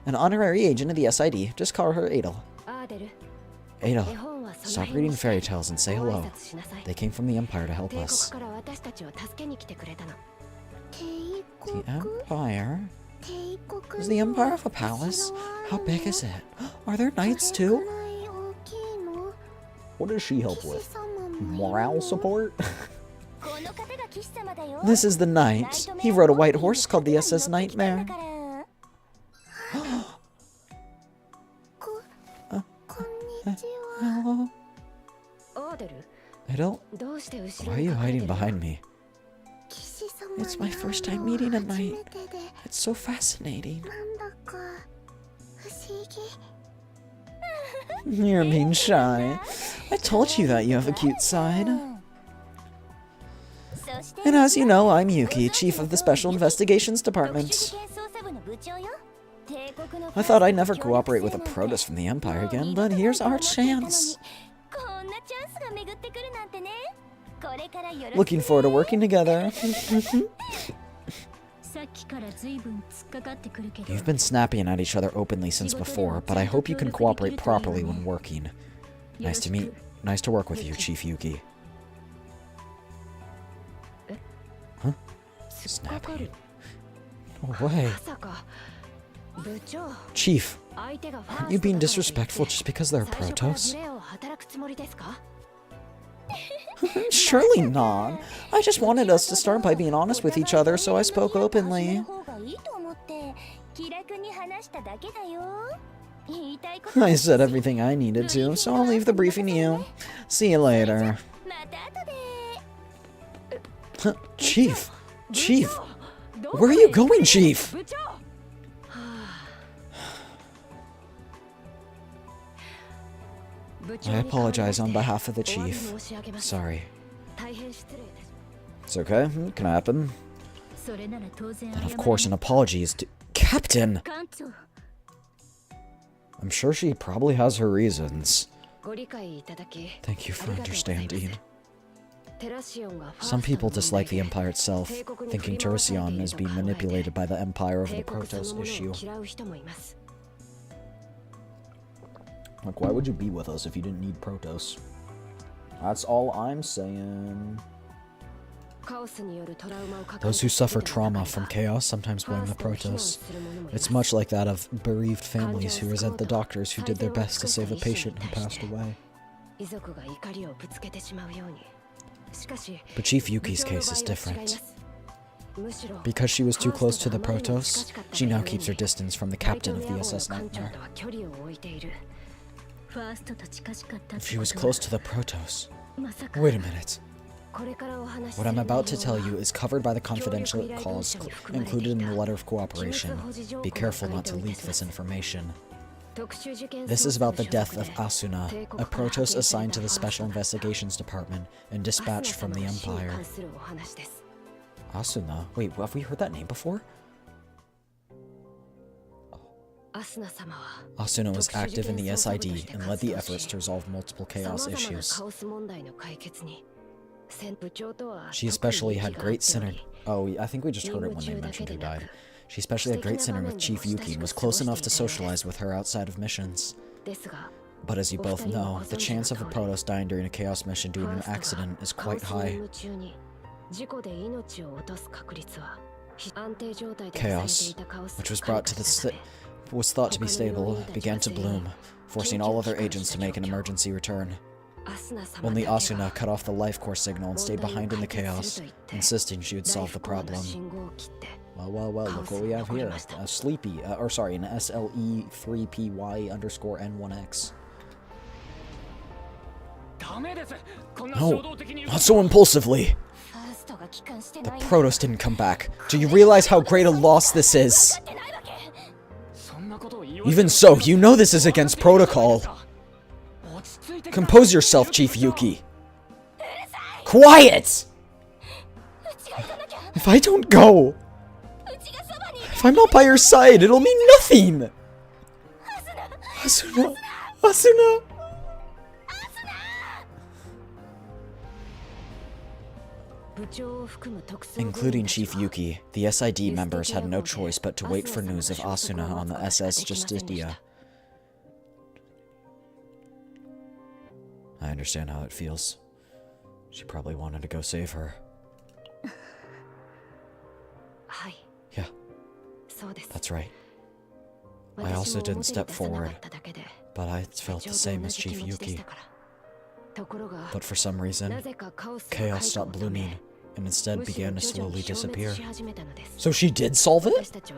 an honorary agent of the SID. Just call her Adel. Adel, stop reading fairy tales and say hello. They came from the Empire to help us. The Empire? Does the Empire have a palace? How big is it? Are there knights too? What does she help with? Morale support? This is the knight. He rode a white horse called the SS Nightmare. Hello? Adel? Why are you hiding behind me? It's my first time meeting a knight. It's so fascinating. You're being shy. I told you that you have a cute side. And as you know, I'm Yuki, Chief of the Special Investigations Department. I thought I'd never cooperate with a protest from the Empire again, but here's our chance. Looking forward to working together. You've been snapping at each other openly since before, but I hope you can cooperate properly when working. Nice to work with you, Chief Yuki. Huh? Snapping? No way. Chief, aren't you being disrespectful just because they're Protoss? Surely not. I just wanted us to start by being honest with each other, so I spoke openly. I said everything I needed to, so I'll leave the briefing to you. See you later. Chief! Chief! Where are you going, Chief? I apologize on behalf of the Chief. Sorry. It's okay. It can happen. And of course, an apology is due. Captain! I'm sure she probably has her reasons. Thank you for understanding. Some people dislike the Empire itself, thinking Terracion is being manipulated by the Empire over the Protoss issue. Like, why would you be with us if you didn't need Protoss? That's all I'm saying. Those who suffer trauma from chaos sometimes blame the Protoss. It's much like that of bereaved families who resent the doctors who did their best to save a patient who passed away. But Chief Yuki's case is different. Because she was too close to the Protoss, she now keeps her distance from the captain of the SS Nightmare. If she was close to the Protoss... Wait a minute. What I'm about to tell you is covered by the confidential clause included in the letter of cooperation. Be careful not to leak this information. This is about the death of Asuna, a Protoss assigned to the Special Investigations Department and dispatched from the Empire. Asuna? Wait, have we heard that name before? Asuna was active in the SID and led the efforts to resolve multiple chaos issues. She especially had great synergy. Oh, I think we just heard it when they mentioned who died. She especially had great synergy with Chief Yuki and was close enough to socialize with her outside of missions. But as you both know, the chance of a Protoss dying during a chaos mission due to an accident is quite high. Chaos, which was brought to the was thought to be stable, began to bloom, forcing all other agents to make an emergency return. Only Asuna cut off the life core signal and stayed behind in the chaos, insisting she would solve the problem. Well, look what we have here. A Sleepy, an SLE3PY_N1X. No, not so impulsively! The Protoss didn't come back. Do you realize how great a loss this is? Even so, you know this is against protocol. Compose yourself, Chief Yuki. Quiet! If I don't go, if I'm not by your side, it'll mean nothing! Asuna! Asuna! Including Chief Yuki, the SID members had no choice but to wait for news of Asuna on the SS Justitia. I understand how it feels. She probably wanted to go save her. Yeah, that's right. I also didn't step forward, but I felt the same as Chief Yuki. But for some reason, chaos stopped blooming and instead began to slowly disappear. So she did solve it?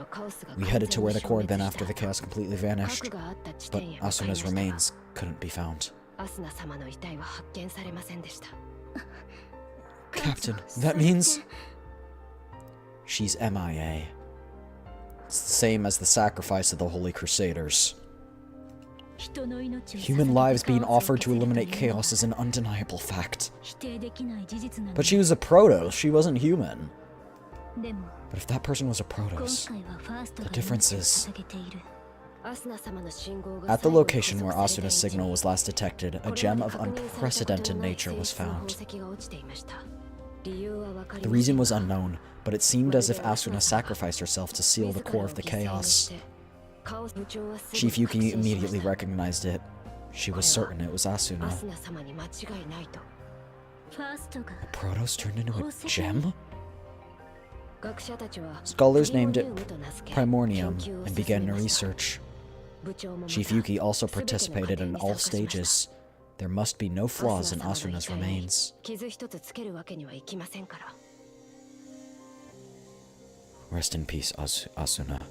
We headed to where the core had been after the chaos completely vanished, but Asuna's remains couldn't be found. Captain, that means she's MIA. It's the same as the sacrifice of the Holy Crusaders. Human lives being offered to eliminate chaos is an undeniable fact. But she was a Protoss, she wasn't human. But if that person was a Protoss, the difference is... At the location where Asuna's signal was last detected, a gem of unprecedented nature was found. The reason was unknown, but it seemed as if Asuna sacrificed herself to seal the core of the chaos. Chief Yuki immediately recognized it. She was certain it was Asuna. A Protoss turned into a gem? Scholars named it Primordium and began the research. Chief Yuki also participated in all stages. There must be no flaws in Asuna's remains. Rest in peace, Asuna.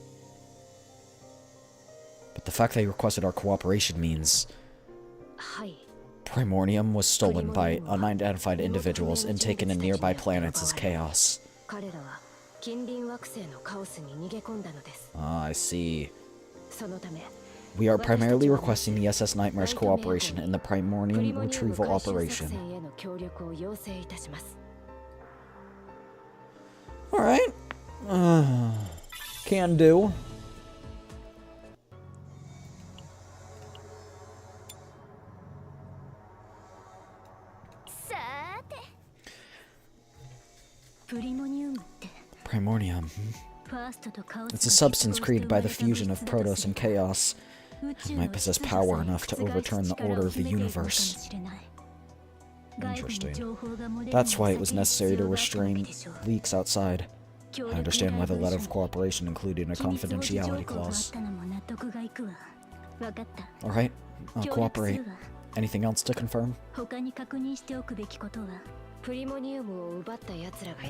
But the fact they requested our cooperation means... Primordium was stolen by unidentified individuals and taken to nearby planets as chaos. Ah, I see. We are primarily requesting the SS Nightmare's cooperation in the Primordium retrieval operation. Alright. Can do. Primordium. It's a substance created by the fusion of Protoss and Chaos. It might possess power enough to overturn the order of the universe. Interesting. That's why it was necessary to restrain leaks outside. I understand why the letter of cooperation included a confidentiality clause. Alright, I'll cooperate. Anything else to confirm?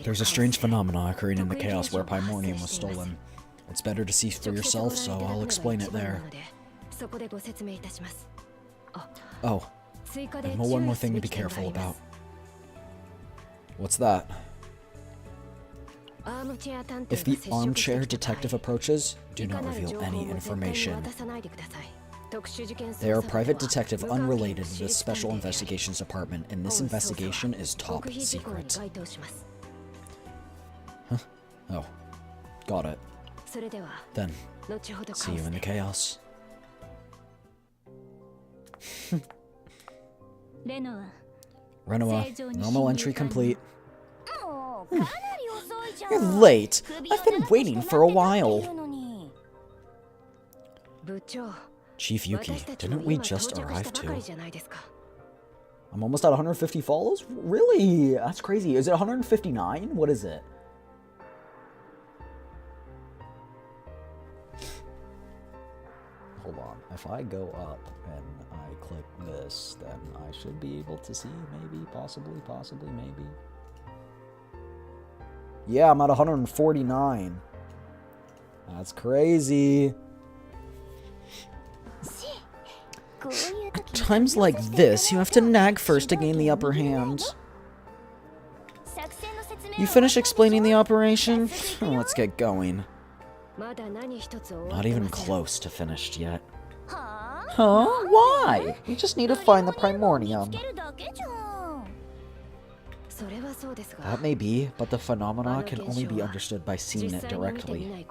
There's a strange phenomenon occurring in the chaos where Primordium was stolen. It's better to see for yourself, so I'll explain it there. Oh, and one more thing to be careful about. What's that? If the armchair detective approaches, do not reveal any information. They are a private detective unrelated to the Special Investigations Department, and this investigation is top secret. Huh? Oh. Got it. Then, see you in the chaos. Renoa, normal entry complete. You're late. I've been waiting for a while. Chief Yuki, didn't we just arrive too? I'm almost at 150 follows? Really? That's crazy. Is it 159? What is it? Hold on. If I go up and I click this, then I should be able to see, maybe, possibly, maybe. Yeah, I'm at 149. That's crazy. At times like this, you have to nag first to gain the upper hand. You finished explaining the operation? Let's get going. Not even close to finished yet. Huh? Why? You just need to find the primordium. That may be, but the phenomena can only be understood by seeing it directly.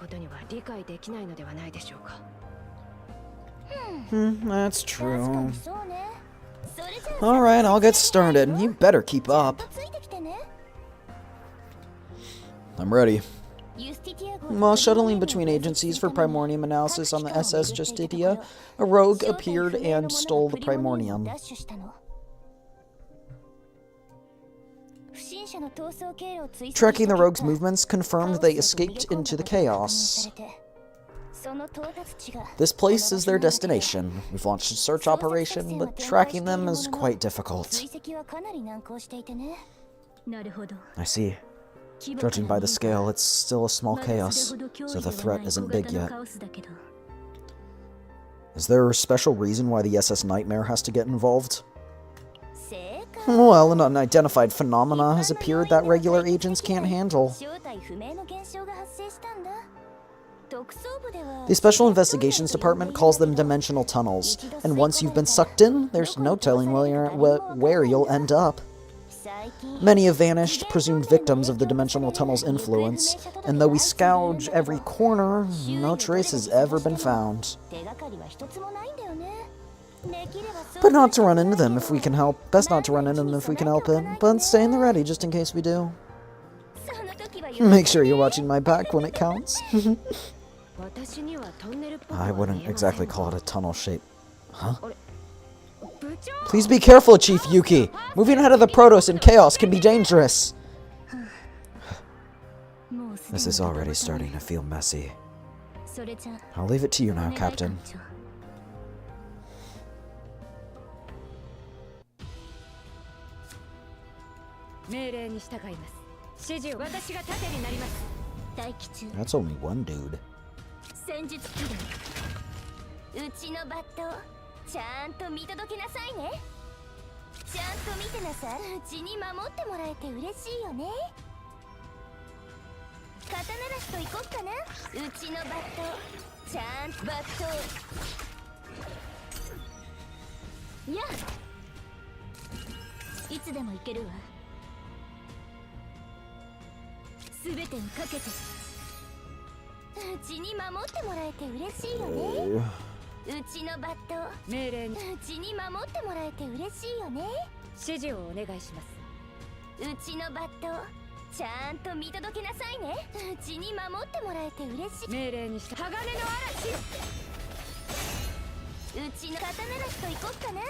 That's true. Alright, I'll get started. You better keep up. I'm ready. While shuttling between agencies for primordium analysis on the SS Justitia, a rogue appeared and stole the primordium. Tracking the rogue's movements confirmed they escaped into the chaos. This place is their destination. We've launched a search operation, but tracking them is quite difficult. I see. Judging by the scale, it's still a small chaos, so the threat isn't big yet. Is there a special reason why the SS Nightmare has to get involved? Well, an unidentified phenomena has appeared that regular agents can't handle. The Special Investigations Department calls them dimensional tunnels, and once you've been sucked in, there's no telling where you'll end up. Many have vanished, presumed victims of the dimensional tunnel's influence, and though we scourge every corner, no trace has ever been found. But not to run into them if we can help. Best not to run into them if we can help it, but stay in the ready just in case we do. Make sure you're watching my back when it counts. I wouldn't exactly call it a tunnel shape. Huh? Please be careful, Chief Yuki! Moving ahead of the Protoss in chaos can be dangerous! This is already starting to feel messy. I'll leave it to you now, Captain. That's only one dude. ちゃんと見届けなさいね。ちゃんと見てなさい。うちに守ってもらえて嬉しいよね。肩慣らしと行こっかな。うちのバット、ちゃんとバット。やあ、いつでも行けるわ。すべてにかけて。うちに守ってもらえて嬉しいよね。うちのバット命令にうちに守ってもらえて嬉しいよね。指示をお願いします。うちのバットちゃんと見届けなさいね。うちに守ってもらえて嬉しい。命令にした鋼の嵐。うちの肩慣らしと行こっかな。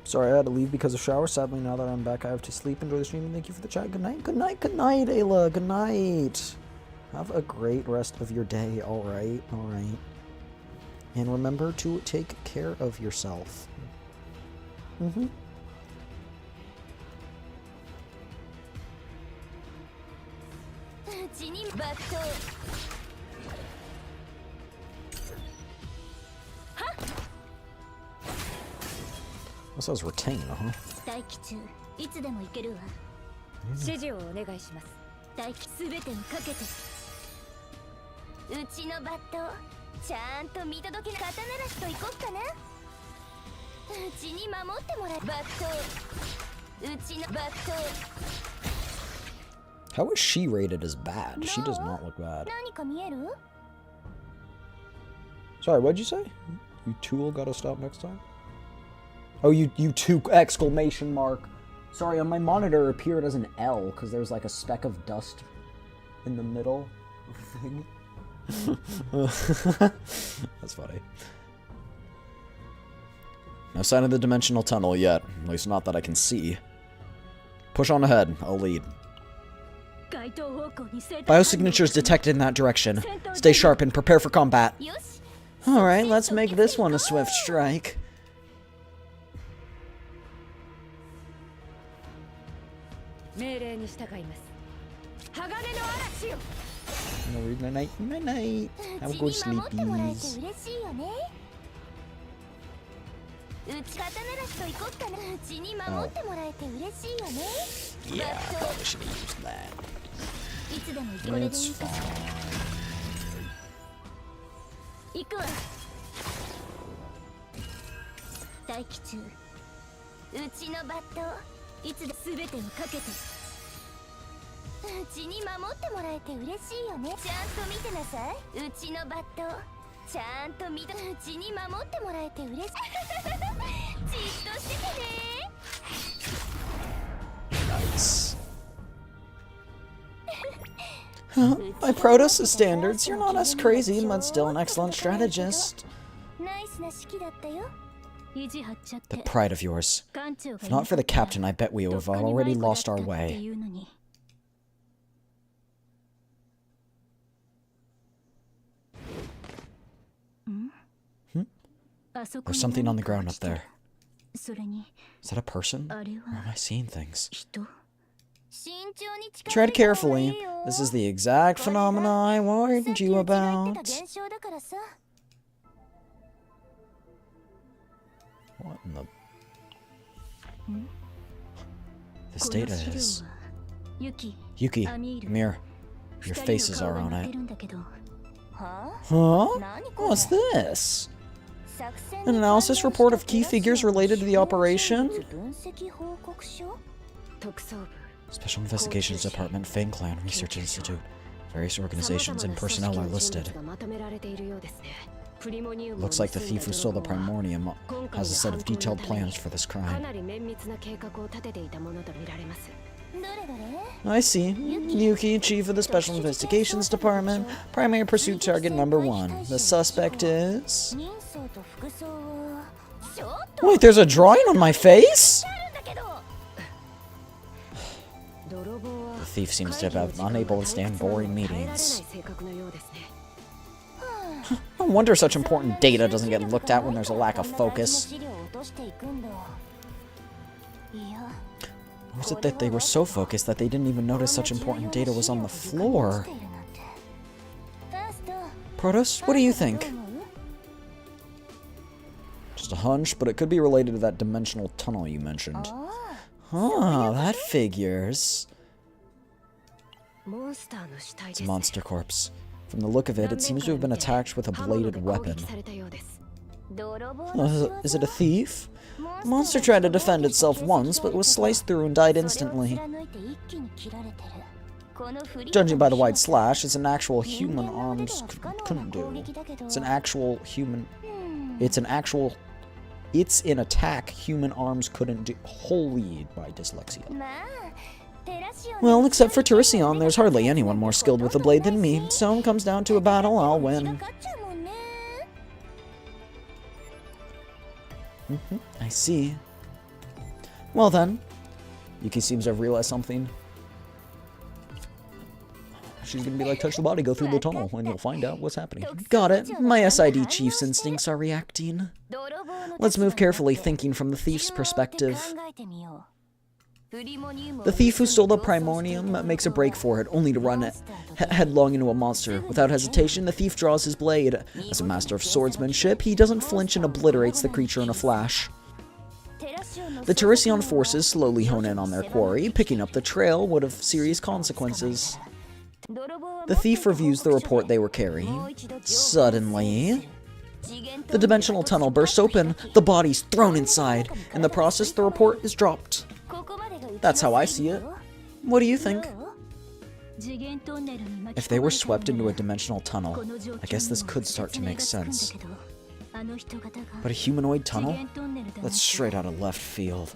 Sorry, I had to leave because of shower. Sadly, now that I'm back, I have to sleep. Enjoy the stream and thank you for the chat. Good night, good night, good night, Ayla. Good night. Have a great rest of your day. All right, all right. And remember to take care of yourself. That says retain, huh? 待機中、いつでも行けるわ。指示をお願いします。待機すべてにかけて。うちのバットちゃんと見届けな。肩慣らしと行こっかな。うちに守ってもらえ。バットうちのバット。 How is she rated as bad? She does not look bad. 何か見える? Sorry, what'd you say? You tool gotta stop next time? Oh, you two exclamation mark. Sorry, on my monitor it appeared as an L because there's like a speck of dust in the middle of the thing. That's funny. No sign of the dimensional tunnel yet. At least not that I can see. Push on ahead. I'll lead. Biosignatures detected in that direction. Stay sharp and prepare for combat. Alright, let's make this one a swift strike. Night night, night night. Have a good sleepies. Yeah, I probably should have used that. It's fine. 行くわ。待機中。うちのバットいつで全てをかけて。うちに守ってもらえて嬉しいよね。ちゃんと見てなさい。うちのバットちゃんと見て。うちに守ってもらえて嬉しい。じっとしててね。 Nice. By Protoss' standards, you're not as crazy, but still an excellent strategist. ナイスな指揮だったよ。意地張っちゃって。 The pride of yours. If not for the captain, I bet we would have already lost our way. There's something on the ground up there. Is that a person? Or am I seeing things? Tread carefully. This is the exact phenomena I warned you about. What in the... This data is... Yuki, Amir, your faces are on it. Huh? What's this? An analysis report of key figures related to the operation? Special Investigations Department, Fang Clan Research Institute. Various organizations and personnel are listed. Looks like the thief who stole the Primordium has a set of detailed plans for this crime. I see. Yuki, Chief of the Special Investigations Department. Primary pursuit target number 1. The suspect is... Wait, there's a drawing on my face? The thief seems to have been unable to stand boring meetings. No wonder such important data doesn't get looked at when there's a lack of focus. Or was it that they were so focused that they didn't even notice such important data was on the floor? Protoss, what do you think? Just a hunch, but it could be related to that dimensional tunnel you mentioned. Huh, that figures. It's a monster corpse. From the look of it, it seems to have been attacked with a bladed weapon. Is it a thief? The monster tried to defend itself once, but was sliced through and died instantly. Judging by the wide slash, it's an actual human arms couldn't do. It's an attack human arms couldn't do. Holy by dyslexia. Well, except for Tiresian, there's hardly anyone more skilled with the blade than me, so when it comes down to a battle, I'll win. I see. Well then, Yuki seems to have realized something. She's gonna be like, touch the body, go through the tunnel, and you'll find out what's happening. Got it. My SID Chief's instincts are reacting. Let's move carefully, thinking from the thief's perspective. The thief who stole the Primordium makes a break for it, only to run headlong into a monster. Without hesitation, the thief draws his blade. As a master of swordsmanship, he doesn't flinch and obliterates the creature in a flash. The Tiresian forces slowly hone in on their quarry. Picking up the trail would have serious consequences. The thief reviews the report they were carrying. Suddenly, the dimensional tunnel bursts open. The body's thrown inside. In the process, the report is dropped. That's how I see it. What do you think? If they were swept into a dimensional tunnel, I guess this could start to make sense. But a humanoid tunnel? That's straight out of left field.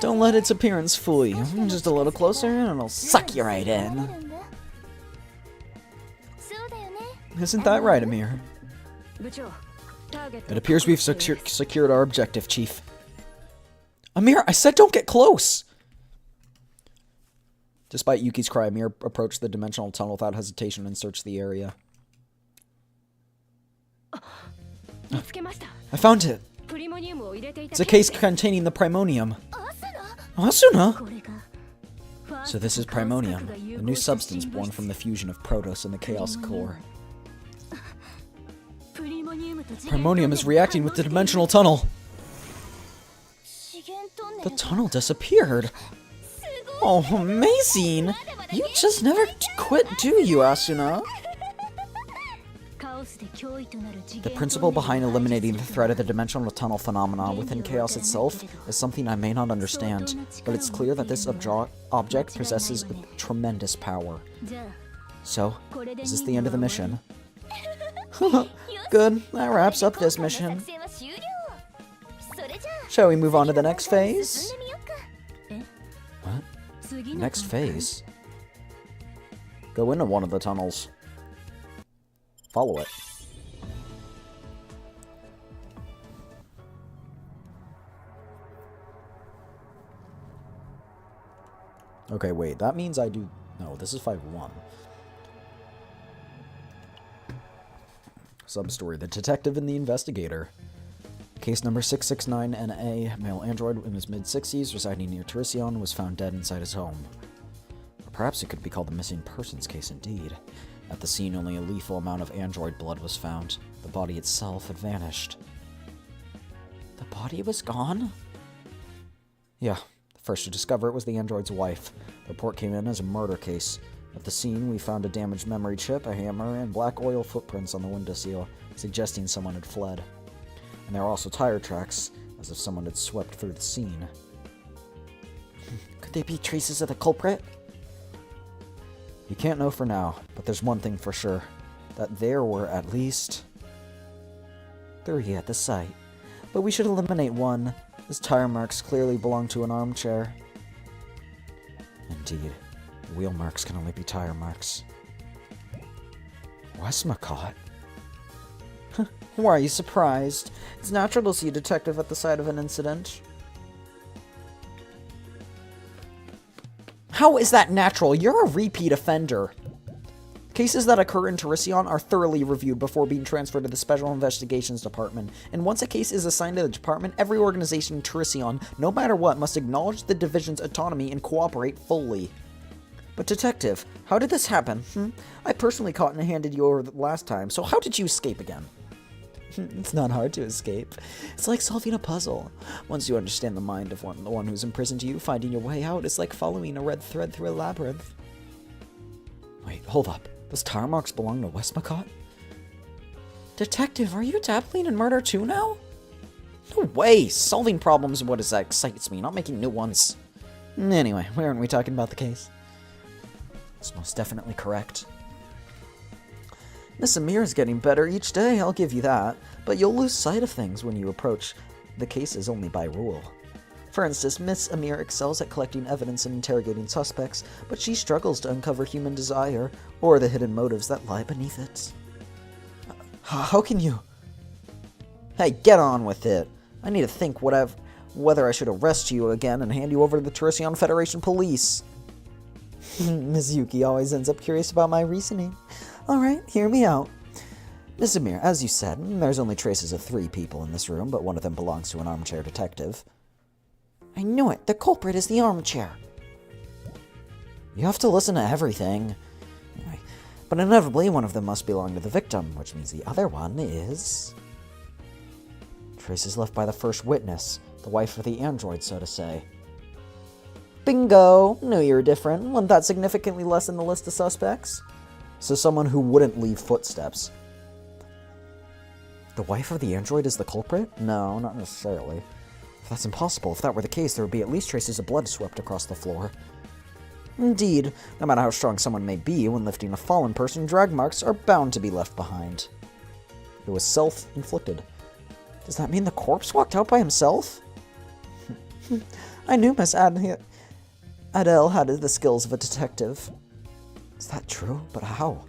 Don't let its appearance fool you. Just a little closer and it'll suck you right in. Isn't that right, Amir? It appears we've secured our objective, Chief. Amir, I said don't get close! Despite Yuki's cry, Amir approached the dimensional tunnel without hesitation and searched the area. I found it! It's a case containing the Primordium. Asuna? So this is Primordium, a new substance born from the fusion of Protoss and the Chaos Core. Primordium is reacting with the dimensional tunnel. The tunnel disappeared. Oh, amazing! You just never quit, do you, Asuna? The principle behind eliminating the threat of the dimensional tunnel phenomena within chaos itself is something I may not understand, but it's clear that this object possesses tremendous power. So, is this the end of the mission? Good, that wraps up this mission. Shall we move on to the next phase? What? Next phase? Go into one of the tunnels. Follow it. Okay, wait, that means I do... No, this is 5-1. Substory: The Detective and the Investigator. Case number 669NA, male android in his mid-60s, residing near Tericion, was found dead inside his home. Or perhaps it could be called the missing persons case indeed. At the scene, only a lethal amount of android blood was found. The body itself had vanished. The body was gone? Yeah. The first to discover it was the android's wife. The report came in as a murder case. At the scene, we found a damaged memory chip, a hammer, and black oil footprints on the windowsill, suggesting someone had fled. And there were also tire tracks, as if someone had swept through the scene. Could they be traces of the culprit? You can't know for now, but there's one thing for sure. That there were at least 3 at the site. But we should eliminate one. His tire marks clearly belong to an armchair. Indeed. Wheel marks can only be tire marks. Westmacott? Why are you surprised? It's natural to see a detective at the site of an incident. How is that natural? You're a repeat offender. Cases that occur in Tericion are thoroughly reviewed before being transferred to the Special Investigations Department, and once a case is assigned to the department, every organization in Tericion, no matter what, must acknowledge the division's autonomy and cooperate fully. But Detective, how did this happen? I personally caught and handed you over the last time, so how did you escape again? It's not hard to escape. It's like solving a puzzle. Once you understand the mind of the one who's imprisoned you, finding your way out is like following a red thread through a labyrinth. Wait, hold up. Those tire marks belong to Westmacott? Detective, are you dabbling in murder too now? No way! Solving problems is what excites me, not making new ones. Anyway, why aren't we talking about the case? It's most definitely correct. Miss Amir is getting better each day, I'll give you that, but you'll lose sight of things when you approach the cases only by rule. For instance, Miss Amir excels at collecting evidence and interrogating suspects, but she struggles to uncover human desire or the hidden motives that lie beneath it. How can you... Hey, get on with it. I need to think whether I should arrest you again and hand you over to the Tericion Federation Police. Miss Yuki always ends up curious about my reasoning. Alright, hear me out. Miss Amir, as you said, there's only traces of 3 people in this room, but one of them belongs to an armchair detective. I knew it! The culprit is the armchair! You have to listen to everything. Anyway, but inevitably, one of them must belong to the victim, which means the other one is... Traces left by the first witness, the wife of the android, so to say. Bingo! Knew you were different. Wasn't that significantly less in the list of suspects? So someone who wouldn't leave footsteps. The wife of the android is the culprit? No, not necessarily. If that's impossible, if that were the case, there would be at least traces of blood swept across the floor. Indeed, no matter how strong someone may be, when lifting a fallen person, drag marks are bound to be left behind. It was self-inflicted. Does that mean the corpse walked out by himself? I knew Miss Adele had the skills of a detective. Is that true? But how?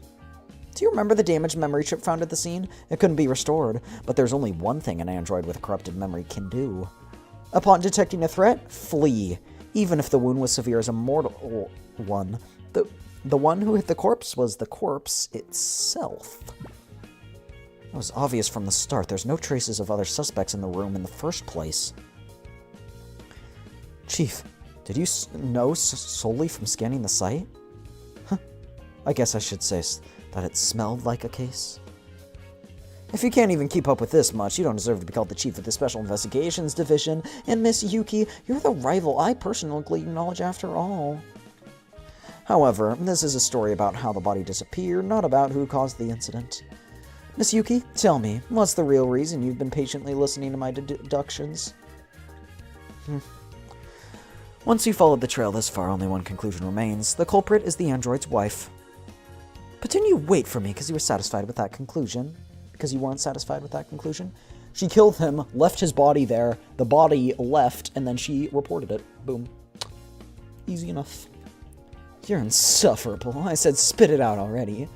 Do you remember the damaged memory chip found at the scene? It couldn't be restored, but there's only one thing an android with a corrupted memory can do. Upon detecting a threat, flee. Even if the wound was severe as a mortal one. The one who hit the corpse was the corpse itself. It was obvious from the start. There's no traces of other suspects in the room in the first place. Chief, did you know solely from scanning the site? I guess I should say that it smelled like a case. If you can't even keep up with this much, you don't deserve to be called the chief of the Special Investigations Division. And Miss Yuki, you're the rival I personally acknowledge after all. However, this is a story about how the body disappeared, not about who caused the incident. Miss Yuki, tell me, what's the real reason you've been patiently listening to my deductions? Once you followed the trail this far, only one conclusion remains. The culprit is the android's wife. But didn't you wait for me because you were satisfied with that conclusion? Because you weren't satisfied with that conclusion? She killed him, left his body there, the body left, and then she reported it. Boom. Easy enough. You're insufferable. I said spit it out already.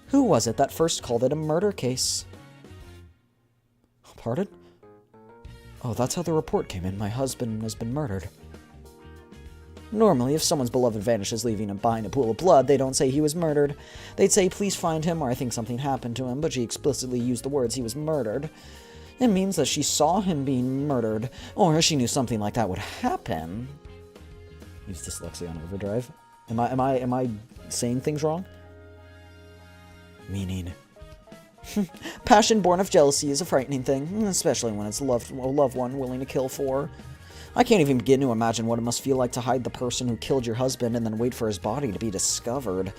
Who was it that first called it a murder case? Pardon? Oh, that's how the report came in. My husband has been murdered. Normally, if someone's beloved vanishes leaving him behind a pool of blood, they don't say he was murdered. They'd say, please find him, or I think something happened to him, but she explicitly used the words he was murdered. It means that she saw him being murdered, or she knew something like that would happen. Use dyslexia on overdrive. Am I saying things wrong? Meaning... Passion born of jealousy is a frightening thing, especially when it's a loved one willing to kill for. I can't even begin to imagine what it must feel like to hide the person who killed your husband and then wait for his body to be discovered.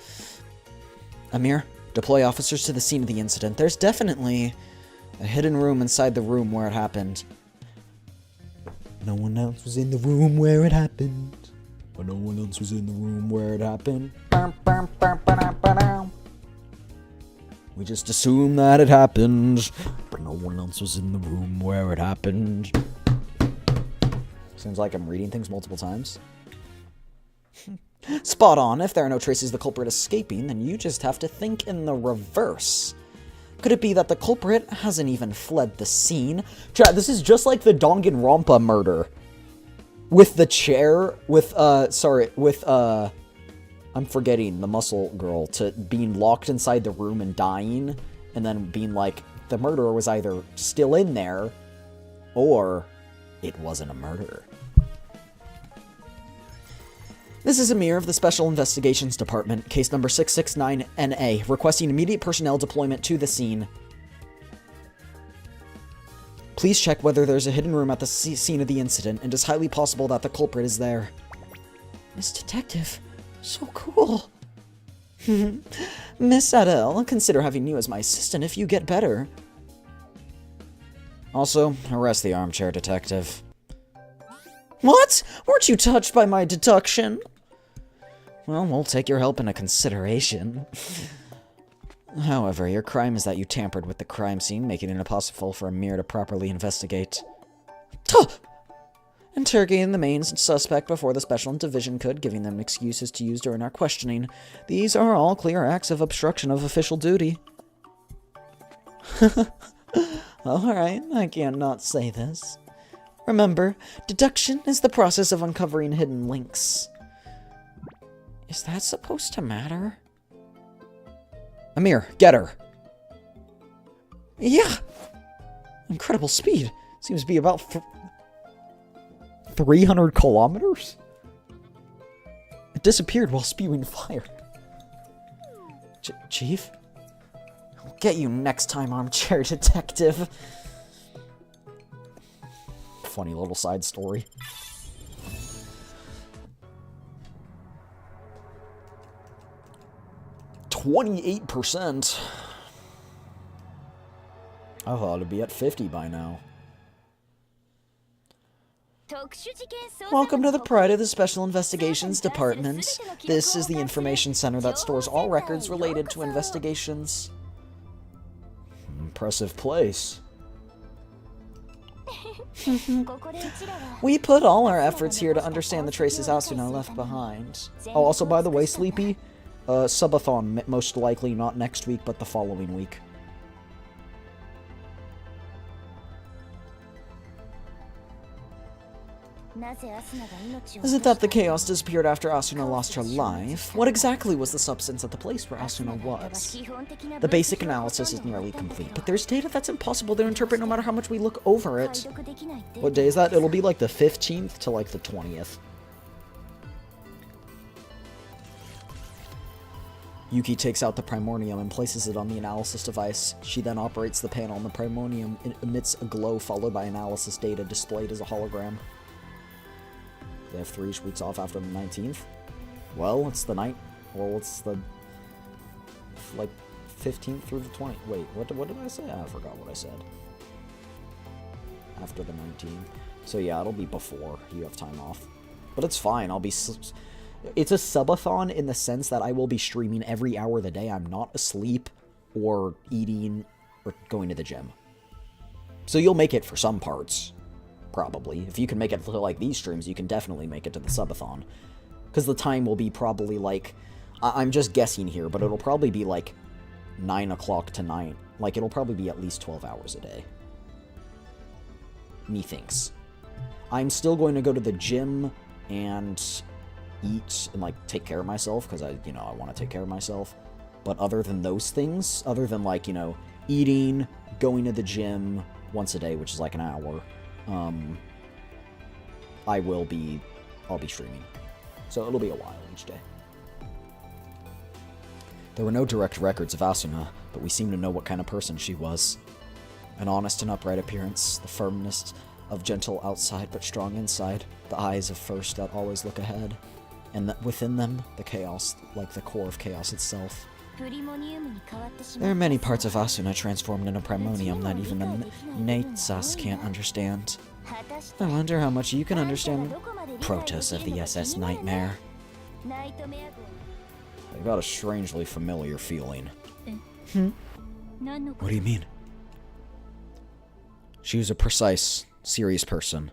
Amir, deploy officers to the scene of the incident. There's definitely a hidden room inside the room where it happened. No one else was in the room where it happened. But no one else was in the room where it happened. We just assume that it happened, but no one else was in the room where it happened. Seems like I'm reading things multiple times. Spot on. If there are no traces of the culprit escaping, then you just have to think in the reverse. Could it be that the culprit hasn't even fled the scene? Chat, this is just like the Danganronpa murder. With the chair, I'm forgetting the muscle girl, to being locked inside the room and dying, and then being like, the murderer was either still in there, or it wasn't a murder. This is Amir of the Special Investigations Department, case number 669NA, requesting immediate personnel deployment to the scene. Please check whether there's a hidden room at the scene of the incident, and it's highly possible that the culprit is there. Miss Detective... So cool. Miss Adele, consider having you as my assistant if you get better. Also, arrest the armchair detective. What? Weren't you touched by my deduction? Well, we'll take your help into consideration. However, your crime is that you tampered with the crime scene, making it impossible for Amir to properly investigate. Tuh! Interrogating the main suspect before the special division could, giving them excuses to use during our questioning. These are all clear acts of obstruction of official duty. Alright, I can't not say this. Remember, deduction is the process of uncovering hidden links. Is that supposed to matter? Amir, get her! Yeah! Incredible speed. Seems to be about 300 kilometers? It disappeared while spewing fire. Chief? I'll get you next time, armchair detective. Funny little side story. %. I thought it'd be at 50 by now. Welcome to the Pride of the Special Investigations Department. This is the information center that stores all records related to investigations. Impressive place. We put all our efforts here to understand the traces Asuna left behind. Oh, also, by the way, Sleepy, subathon most likely not next week, but the following week. Is it that the chaos disappeared after Asuna lost her life? What exactly was the substance at the place where Asuna was? The basic analysis is nearly complete, but there's data that's impossible to interpret no matter how much we look over it. What day is that? It'll be like the 15th to like the 20th. Yuki takes out the primordium and places it on the analysis device. She then operates the panel and the primordium emits a glow followed by analysis data displayed as a hologram. They have 3 weeks off after the 19th. Well, it's the night. Well, it's the, like, 15th through the 20th. Wait, what did I say? I forgot what I said. After the 19th. So yeah, it'll be before you have time off. But it's fine. I'll be... It's a subathon in the sense that I will be streaming every hour of the day. I'm not asleep or eating or going to the gym. So you'll make it for some parts. Probably. If you can make it to, like, these streams, you can definitely make it to the subathon. Because the time will be probably, like... I'm just guessing here, but it'll probably be, like, 9 o'clock to 9. Like, it'll probably be at least 12 hours a day. Methinks. I'm still going to go to the gym and eat and, like, take care of myself, because I want to take care of myself. But other than those things, other than, like, eating, going to the gym once a day, which is like an hour, I'll be streaming. So it'll be a while each day. There were no direct records of Asuna, but we seem to know what kind of person she was. An honest and upright appearance, the firmness of gentle outside but strong inside, the eyes of first that always look ahead, and within them, the chaos, like the core of chaos itself. There are many parts of Asuna transformed into primonium that even the Natsas can't understand. I wonder how much you can understand Protoss of the SS Nightmare. I got a strangely familiar feeling. What do you mean? She was a precise, serious person.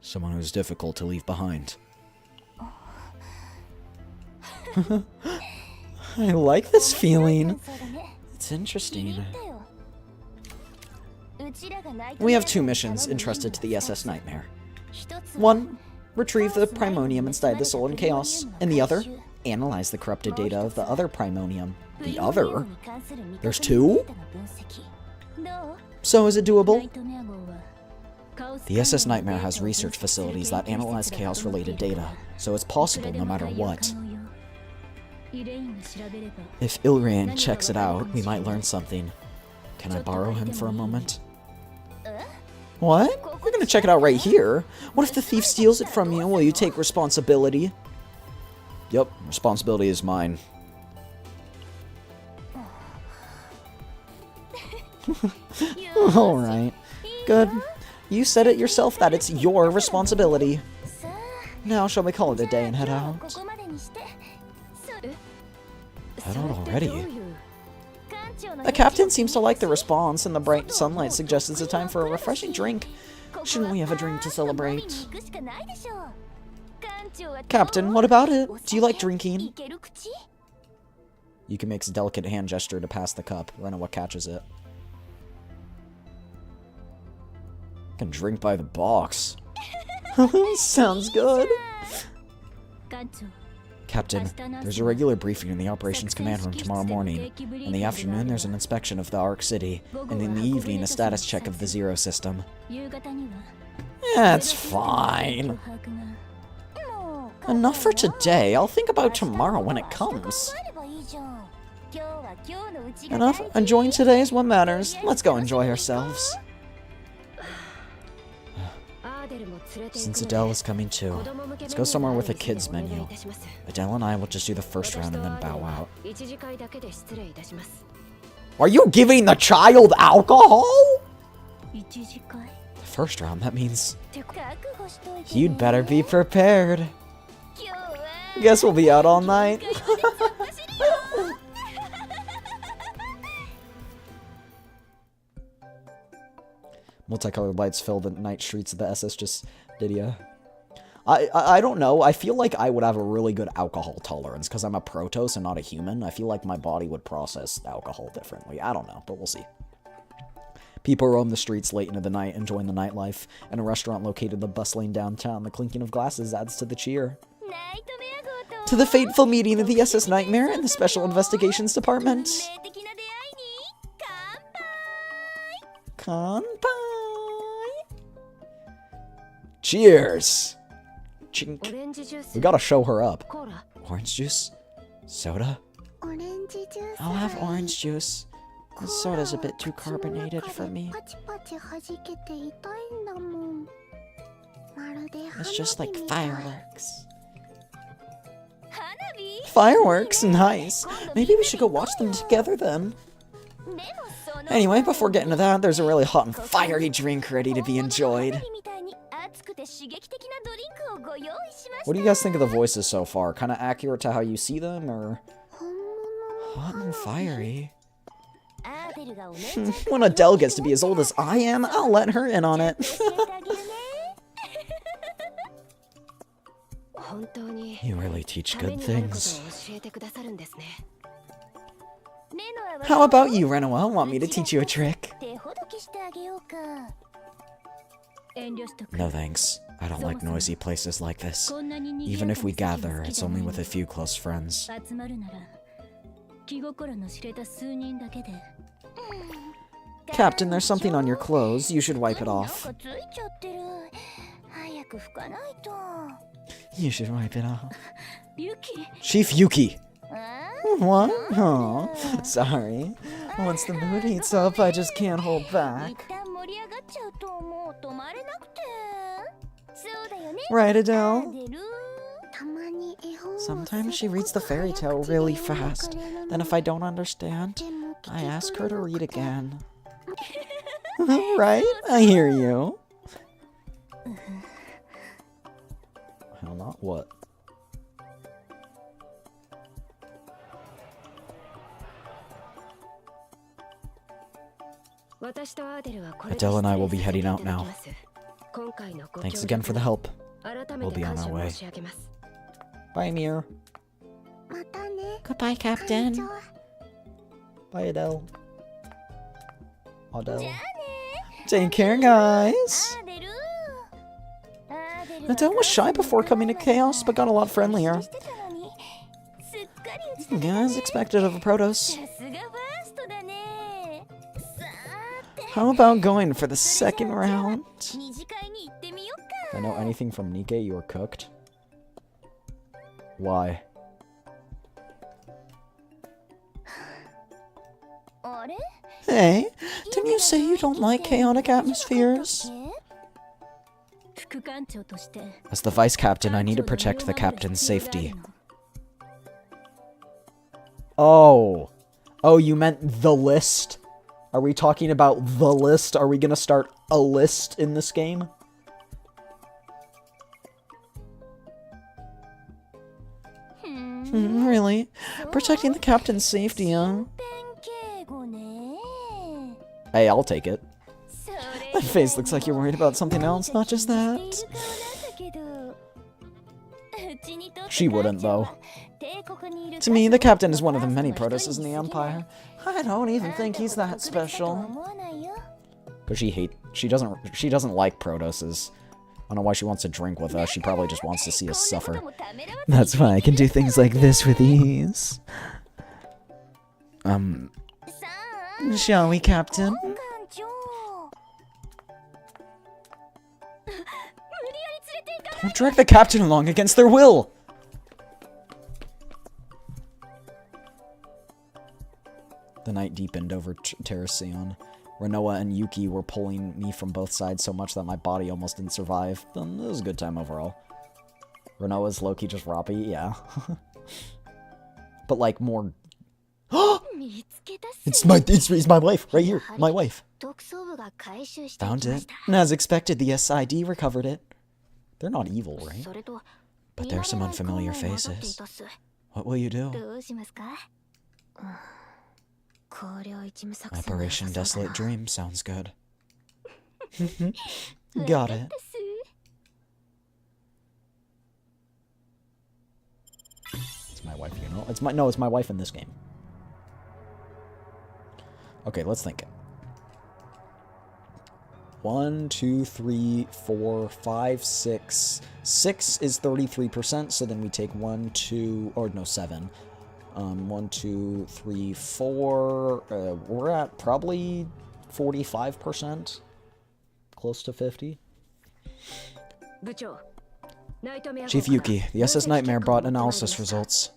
Someone who was difficult to leave behind. I like this feeling. It's interesting. We have 2 missions entrusted to the SS Nightmare. One, retrieve the primonium inside the Soul in Chaos, and the other, analyze the corrupted data of the other primonium. The other? There's 2? So is it doable? The SS Nightmare has research facilities that analyze Chaos-related data, so it's possible no matter what. If Ilrain checks it out, we might learn something. Can I borrow him for a moment? What? We're gonna check it out right here. What if the thief steals it from you? Will you take responsibility? Yep, responsibility is mine. Alright. Good. You said it yourself that it's your responsibility. Now shall we call it a day and head out? Head out already? The captain seems to like the response, and the bright sunlight suggests it's a time for a refreshing drink. Shouldn't we have a drink to celebrate? Captain, what about it? Do you like drinking? Yuki makes a delicate hand gesture to pass the cup. Renoa catches it. Can drink by the box. Sounds good. Captain, there's a regular briefing in the Operations Command Room tomorrow morning. In the afternoon, there's an inspection of the Ark City, and in the evening, a status check of the Zero System. That's fine. Enough for today. I'll think about tomorrow when it comes. Enough. Enjoying today is what matters. Let's go enjoy ourselves. Since Adele is coming too, let's go somewhere with a kids menu. Adele and I will just do the first round and then bow out. Are you giving the child alcohol? The first round, that means... You'd better be prepared. Guess we'll be out all night. Multicolored lights fill the night streets of the SS Justitia. I don't know. I feel like I would have a really good alcohol tolerance because I'm a Protoss and not a human. I feel like my body would process alcohol differently. I don't know, but we'll see. People roam the streets late into the night, enjoying the nightlife. In a restaurant located in the bustling downtown, the clinking of glasses adds to the cheer. To the fateful meeting of the SS Nightmare and the Special Investigations Department. Kanpai! Cheers! Chink. We gotta show her up. Orange juice? Soda? I'll have orange juice. This soda's a bit too carbonated for me. It's just like fireworks. Fireworks? Nice. Maybe we should go watch them together then. Anyway, before getting to that, there's a really hot and fiery drink ready to be enjoyed. What do you guys think of the voices so far? Kind of accurate to how you see them, or hot and fiery? When Adele gets to be as old as I am, I'll let her in on it. You really teach good things. How about you, Renoa? Want me to teach you a trick? No thanks. I don't like noisy places like this. Even if we gather, it's only with a few close friends. Captain, there's something on your clothes. You should wipe it off. You should wipe it off. Chief Yuki! What? Oh, sorry. Once the mood heats up, I just can't hold back. Right, Adele? Sometimes she reads the fairy tale really fast. Then if I don't understand, I ask her to read again. Right? I hear you. Hell, not what? Adele and I will be heading out now. Thanks again for the help. We'll be on our way. Bye, Mir. Goodbye, Captain. Bye, Adele. Adele. Take care, guys. Adele was shy before coming to Chaos, but got a lot friendlier. Yeah, as expected of a Protoss. How about going for the second round? If I know anything from Nikke, you are cooked. Why? Hey, didn't you say you don't like chaotic atmospheres? As the vice captain, I need to protect the captain's safety. Oh. Oh, you meant the list? Are we talking about the list? Are we gonna start a list in this game? Really? Protecting the captain's safety, huh? Hey, I'll take it. That face looks like you're worried about something else, not just that. She wouldn't, though. To me, the captain is one of the many Protosses in the Empire. I don't even think he's that special. Cause she doesn't like Protosses. I don't know why she wants to drink with us. She probably just wants to see us suffer. That's why I can do things like this with ease. Shall we, Captain? Don't drag the captain along against their will! The night deepened over Terraceon. Renoa and Yuki were pulling me from both sides so much that my body almost didn't survive. But it was a good time overall. Renoa's low-key just Roppy, yeah. But like more... It's my wife, right here, my wife. Found it. And as expected, the SID recovered it. They're not evil, right? But there's some unfamiliar faces. What will you do? Operation Desolate Dream sounds good. Got it. It's my wife, you know? It's my wife in this game. Okay, let's think. 1, 2, 3, 4, 5, 6. 6 is 33%, so then we take 1, 2, or no, 7. 1, 2, 3, 4. We're at probably 45%. Close to 50. Chief Yuki, the SS Nightmare brought analysis results.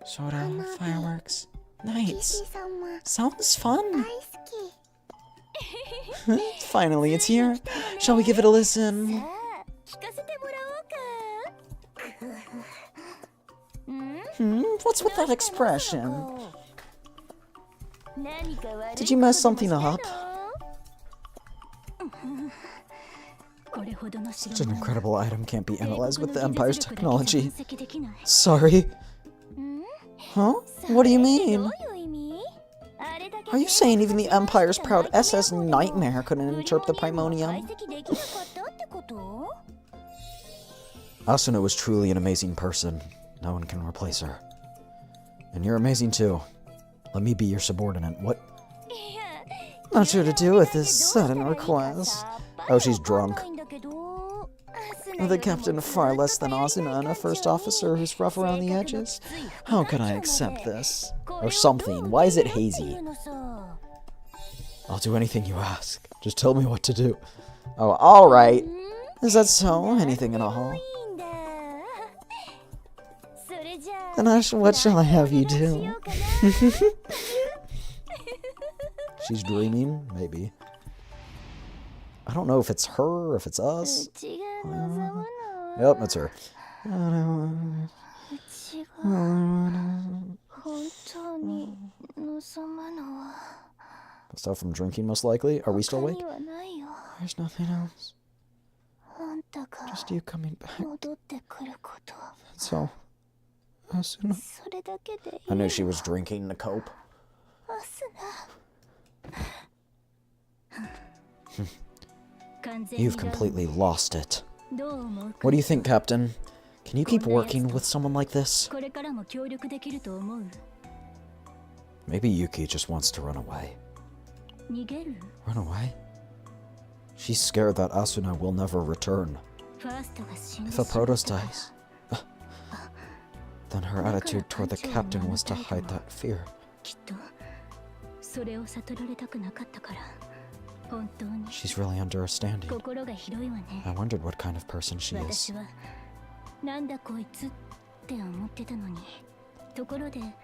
Soda, fireworks, nights. Sounds fun. Finally, it's here. Shall we give it a listen? What's with that expression? Did you mess something up? Such an incredible item can't be analyzed with the Empire's technology. Sorry. Huh? What do you mean? Are you saying even the Empire's proud SS Nightmare couldn't interpret the Primonium? Asuna was truly an amazing person. No one can replace her. And you're amazing too. Let me be your subordinate. What? Not sure to do with this sudden request. Oh, she's drunk. The captain far less than Asuna and a first officer who's rough around the edges. How can I accept this? Or something. Why is it hazy? I'll do anything you ask. Just tell me what to do. Oh, alright. Is that so? Anything at all? Then what shall I have you do? She's dreaming? Maybe. I don't know if it's her or if it's us. Yep, it's her. Stuff from drinking, most likely. Are we still awake? There's nothing else. Just you coming back. That's all. Asuna. I knew she was drinking to cope. You've completely lost it. What do you think, Captain? Can you keep working with someone like this? Maybe Yuki just wants to run away. Run away? She's scared that Asuna will never return. If a Protoss dies, then her attitude toward the captain was to hide that fear. She's really understanding. I wondered what kind of person she is.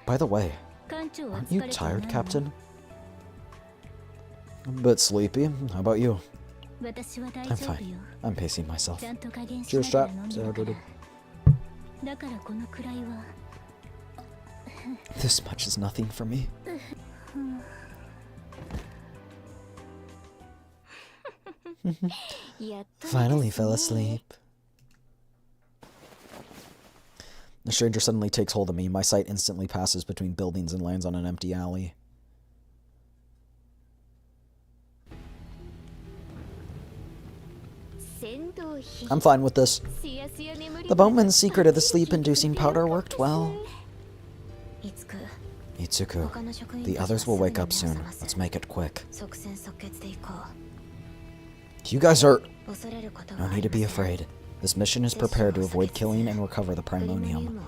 By the way, aren't you tired, Captain? I'm a bit sleepy. How about you? I'm fine. I'm pacing myself. Cheers, chap. This much is nothing for me. Finally fell asleep. The stranger suddenly takes hold of me. My sight instantly passes between buildings and lands on an empty alley. I'm fine with this. The boatman's secret of the sleep-inducing powder worked well. Itsuku, the others will wake up soon. Let's make it quick. You guys are... No need to be afraid. This mission is prepared to avoid killing and recover the Primonium.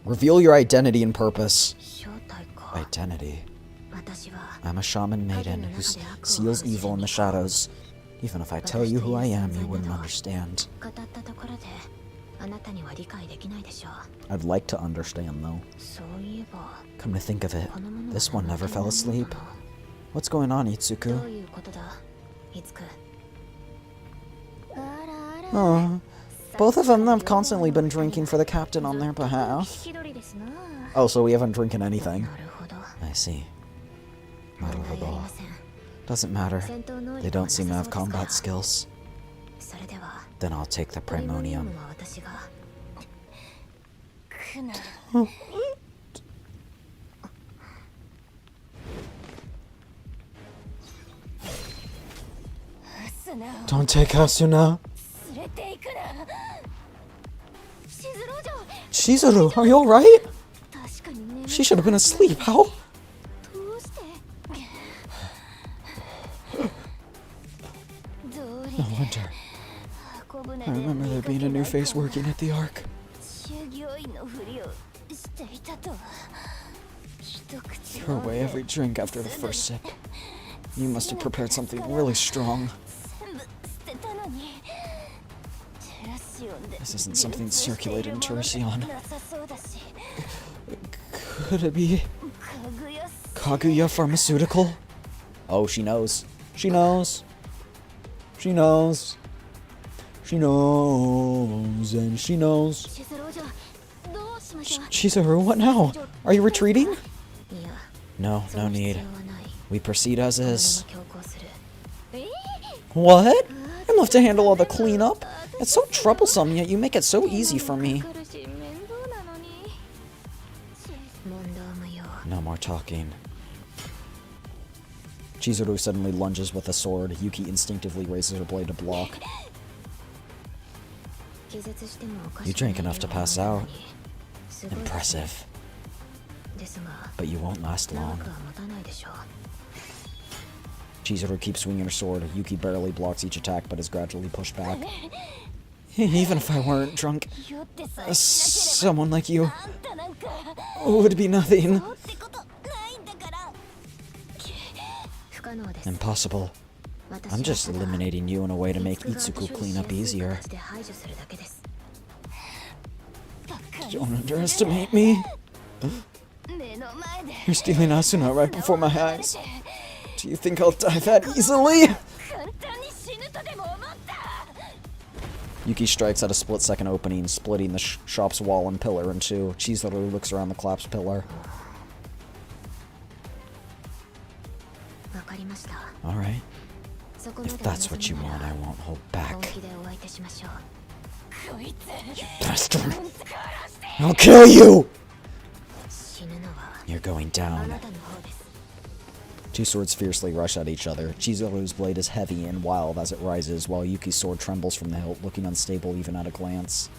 Reveal your identity and purpose. Identity? I'm a shaman maiden who seals evil in the shadows. Even if I tell you who I am, you wouldn't understand. I'd like to understand, though. Come to think of it, this one never fell asleep. What's going on, Itsuku? Oh, both of them have constantly been drinking for the captain on their behalf. Oh, so we haven't drinking anything. I see. Doesn't matter. They don't seem to have combat skills. Then I'll take the Primonium. Don't take Asuna. Chizuru, are you alright? She should have been asleep. How? No wonder. I remember there being a new face working at the Ark. Throw away every drink after the first sip. You must have prepared something really strong. This isn't something circulated in Tercion. Could it be Kaguya Pharmaceutical? Oh, she knows. She knows. She knows. She knows. And she knows. Chizuru, what now? Are you retreating? No, no need. We proceed as is. What? I'm left to handle all the cleanup? It's so troublesome, yet you make it so easy for me. No more talking. Chizuru suddenly lunges with a sword. Yuki instinctively raises her blade to block. You drank enough to pass out. Impressive. But you won't last long. Chizuru keeps swinging her sword. Yuki barely blocks each attack, but is gradually pushed back. Even if I weren't drunk, someone like you would be nothing. Impossible. I'm just eliminating you in a way to make Itsuku cleanup easier. Don't underestimate me. You're stealing Asuna right before my eyes. Do you think I'll die that easily? Yuki strikes at a split-second opening, splitting the shop's wall and pillar in two. Chizuru looks around the collapsed pillar. Alright. If that's what you want, I won't hold back. You bastard! I'll kill you! You're going down. Two swords fiercely rush at each other. Chizuru's blade is heavy and wild as it rises, while Yuki's sword trembles from the hilt, looking unstable even at a glance.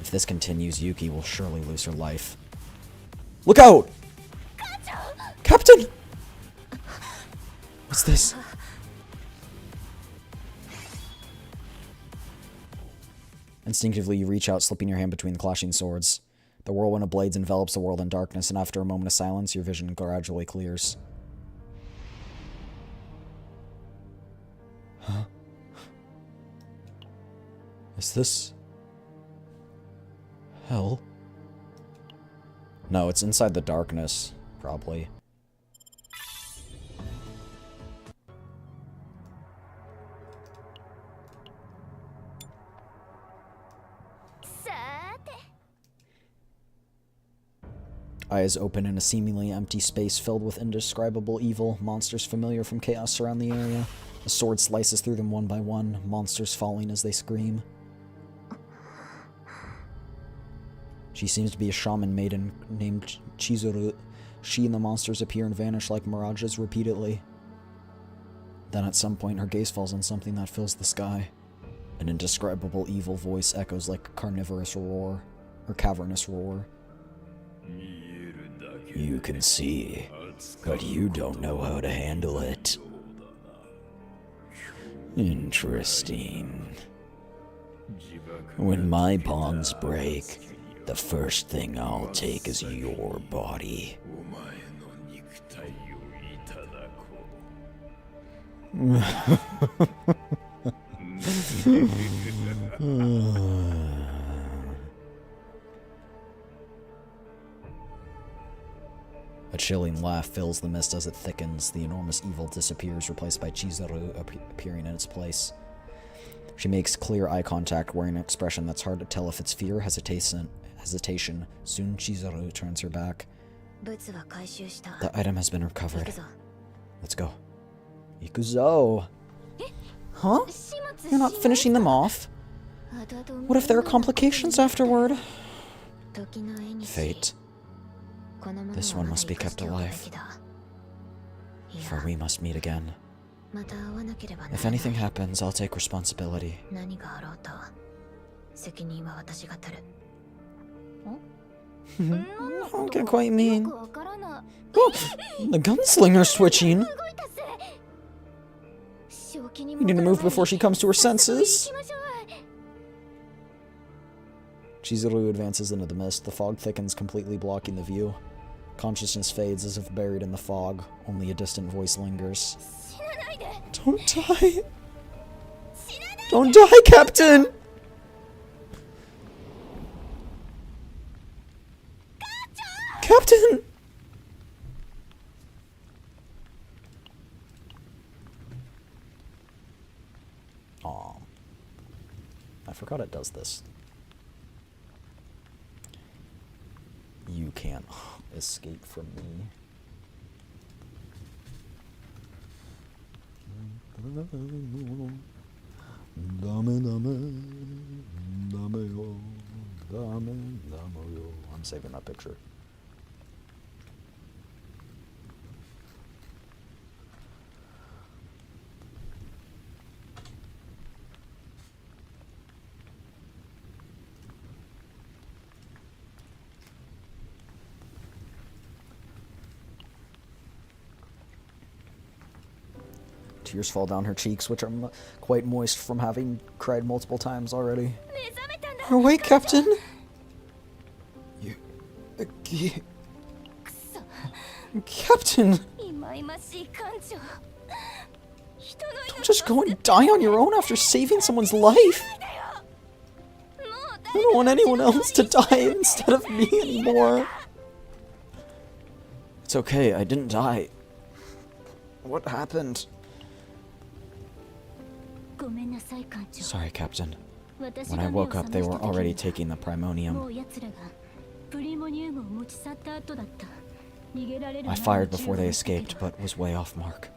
If this continues, Yuki will surely lose her life. Look out! Captain! What's this? Instinctively, you reach out, slipping your hand between the clashing swords. The whirlwind of blades envelops the world in darkness, and after a moment of silence, your vision gradually clears. Huh? Is this hell? No, it's inside the darkness, probably. Eyes open in a seemingly empty space filled with indescribable evil. Monsters familiar from chaos surround the area. A sword slices through them one by one, monsters falling as they scream. She seems to be a shaman maiden named Chizuru. She and the monsters appear and vanish like mirages repeatedly. Then at some point her gaze falls on something that fills the sky. An indescribable evil voice echoes like a carnivorous roar, or cavernous roar. You can see, but you don't know how to handle it. Interesting. When my bonds break, the first thing I'll take is your body. A chilling laugh fills the mist as it thickens. The enormous evil disappears, replaced by Chizuru appearing in its place. She makes clear eye contact, wearing an expression that's hard to tell if it's fear or hesitation. Soon Chizuru turns her back. The item has been recovered. Let's go. Ikuzo! Huh? You're not finishing them off? What if there are complications afterward? Fate. This one must be kept alive. For we must meet again. If anything happens, I'll take responsibility. What can quite mean? Oh, the gunslinger's switching. We need to move before she comes to her senses. Chizuru advances into the mist. The fog thickens, completely blocking the view. Consciousness fades as if buried in the fog. Only a distant voice lingers. Don't die! Don't die, Captain! Captain! Aw. I forgot it does this. You can't escape from me. I'm saving that picture. Tears fall down her cheeks, which are quite moist from having cried multiple times already. Awake, Captain! You... Captain! Don't just go and die on your own after saving someone's life! I don't want anyone else to die instead of me anymore. It's okay, I didn't die. What happened? Sorry, Captain. When I woke up, they were already taking the primonium. I fired before they escaped, but was way off mark.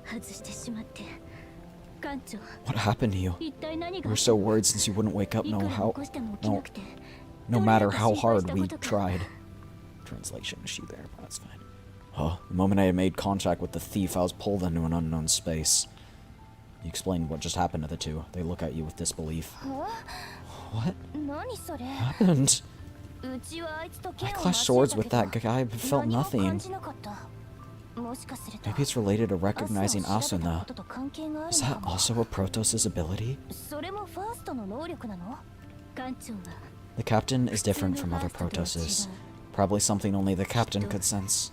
What happened to you? We were so worried since you wouldn't wake up no matter how hard we tried. Translation issue there, but that's fine. Oh, the moment I had made contact with the thief, I was pulled into an unknown space. You explained what just happened to the two. They look at you with disbelief. What happened? I clashed swords with that guy, but felt nothing. Maybe it's related to recognizing Asuna. Is that also a Protoss' ability? The captain is different from other Protosses. Probably something only the captain could sense.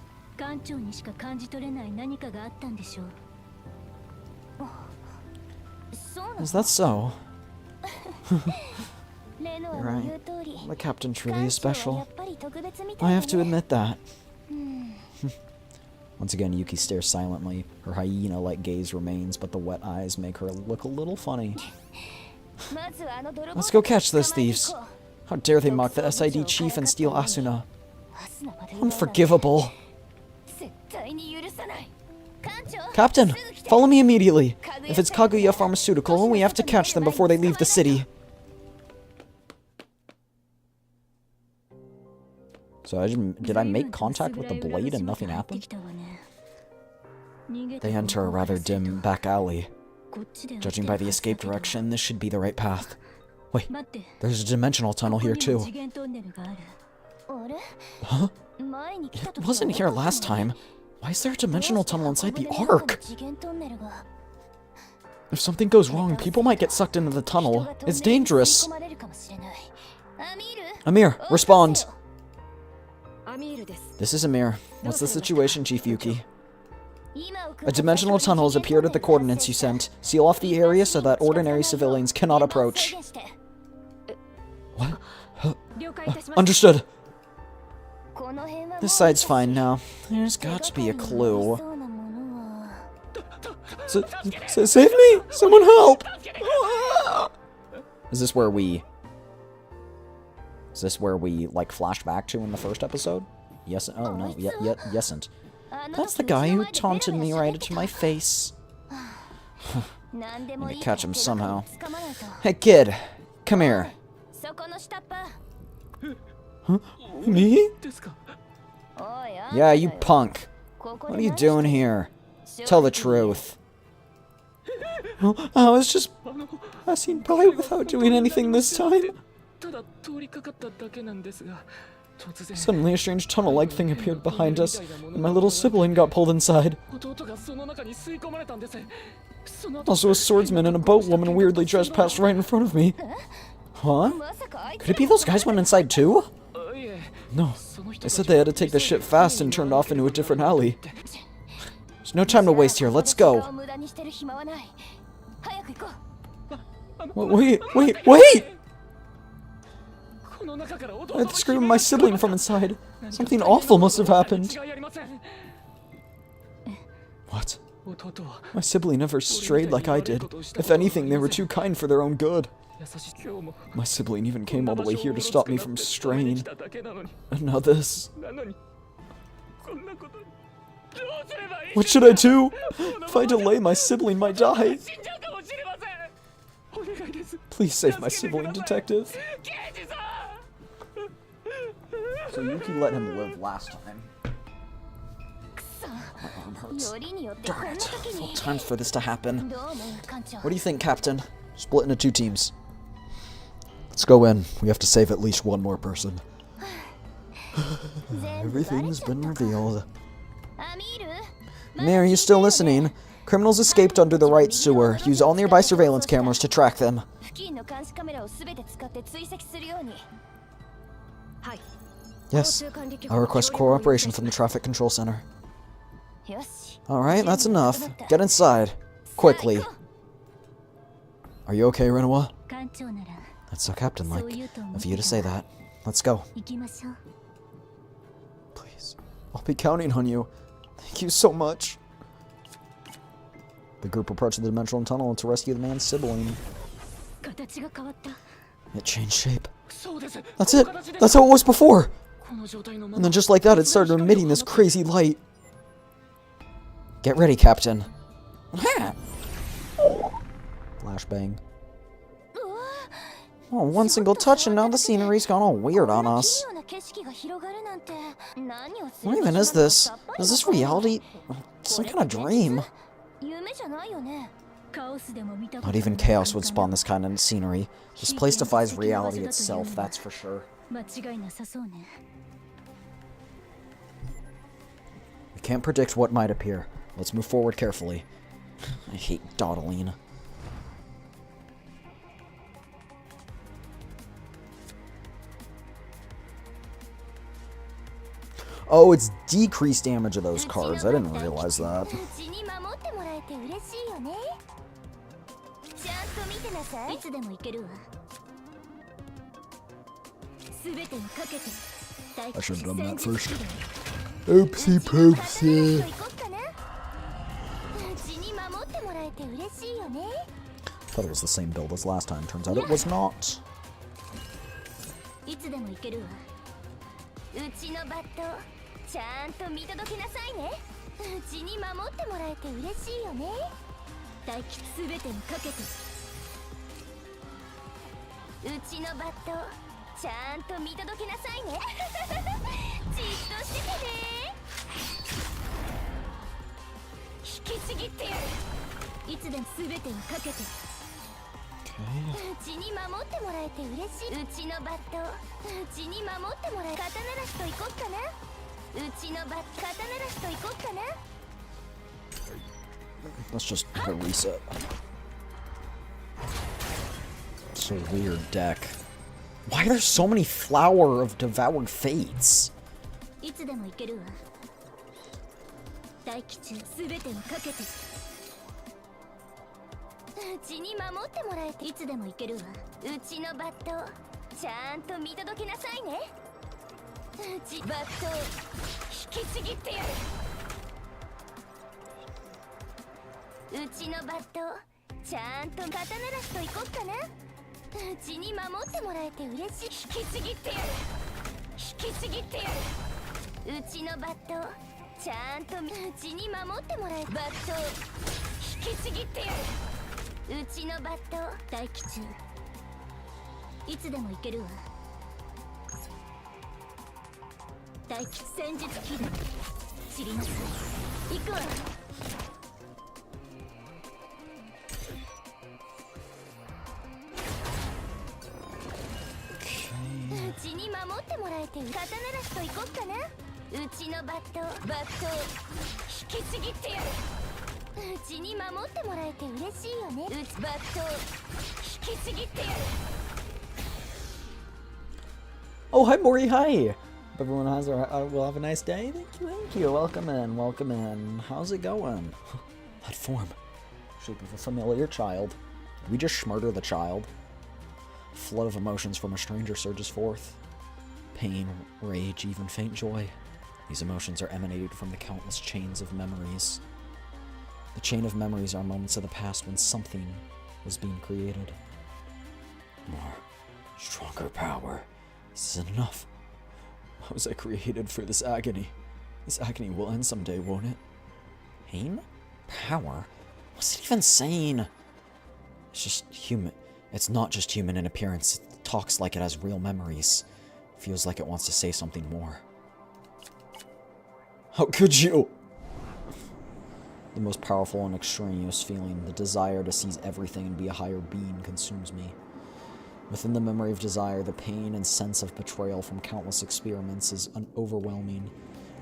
Is that so? You're right. The captain truly is special. I have to admit that. Once again, Yuki stares silently. Her hyena-like gaze remains, but the wet eyes make her look a little funny. Let's go catch those thieves. How dare they mock the SID chief and steal Asuna? Unforgivable. Captain, follow me immediately. If it's Kaguya Pharmaceutical, we have to catch them before they leave the city. So did I make contact with the blade and nothing happened? They enter a rather dim back alley. Judging by the escape direction, this should be the right path. Wait, there's a dimensional tunnel here too. Huh? It wasn't here last time. Why is there a dimensional tunnel inside the Ark? If something goes wrong, people might get sucked into the tunnel. It's dangerous. Amir, respond. This is Amir. What's the situation, Chief Yuki? A dimensional tunnel has appeared at the coordinates you sent. Seal off the area so that ordinary civilians cannot approach. What? Understood. This side's fine now. There's got to be a clue. Save me! Someone help! Is this where we... Is this where we, like, flashed back to in the first episode? Yes. Oh, no. Yesn't. That's the guy who taunted me right into my face. Need to catch him somehow. Hey, kid. Come here. Huh? Me? Yeah, you punk. What are you doing here? Tell the truth. I was just passing by without doing anything this time. Suddenly a strange tunnel-like thing appeared behind us, and my little sibling got pulled inside. Also a swordsman and a boatwoman weirdly dressed passed right in front of me. Huh? Could it be those guys went inside too? No. They said they had to take the ship fast and turned off into a different alley. There's no time to waste here, let's go. Wait! I had to scream my sibling from inside. Something awful must have happened. What? My sibling never strayed like I did. If anything, they were too kind for their own good. My sibling even came all the way here to stop me from straying. And now this. What should I do? If I delay, my sibling might die. Please save my sibling, detective. So Yuki let him live last time. My arm hurts. Darn it. Full time for this to happen. What do you think, Captain? Split into 2 teams. Let's go in. We have to save at least one more person. Everything's been revealed. Mir, are you still listening? Criminals escaped under the right sewer. Use all nearby surveillance cameras to track them. Yes. I'll request cooperation from the Traffic Control Center. Alright, that's enough. Get inside. Quickly. Are you okay, Renoa? That's so captain-like of you to say that. Let's go. Please. I'll be counting on you. Thank you so much. The group approached the dimensional tunnel to rescue the man's sibling. It changed shape. That's it! That's how it was before! And then just like that, it started emitting this crazy light. Get ready, Captain. Flashbang. Oh, one single touch and now the scenery's gone all weird on us. What even is this? Is this reality? Some kind of dream. Not even chaos would spawn this kind of scenery. This place defies reality itself, that's for sure. We can't predict what might appear. Let's move forward carefully. I hate dawdling. Oh, it's decreased damage of those cards. I didn't realize that. I should have done that first. Oopsie poopsie. Thought it was the same build as last time. Turns out it was not. Let's just hit a reset. It's a weird deck. Why are there so many Flower of Devoured Fates? Oh, hi, Mori, hi! Hope everyone will have a nice day. Thank you. Welcome in, welcome in. How's it going? That form. Shape of a familiar child. Did we just schmurder the child? A flood of emotions from a stranger surges forth. pain, rage, even faint joy. These emotions are emanated from the countless chains of memories. The chain of memories are moments of the past when something was being created. More, stronger power. This isn't enough. How was I created for this agony? This agony will end someday, won't it? Pain? Power? What's it even saying? It's just human. It's not just human in appearance. It talks like it has real memories. Feels like it wants to say something more. How could you? The most powerful and extraneous feeling, the desire to seize everything and be a higher being, consumes me. Within the memory of desire, the pain and sense of betrayal from countless experiments is overwhelming.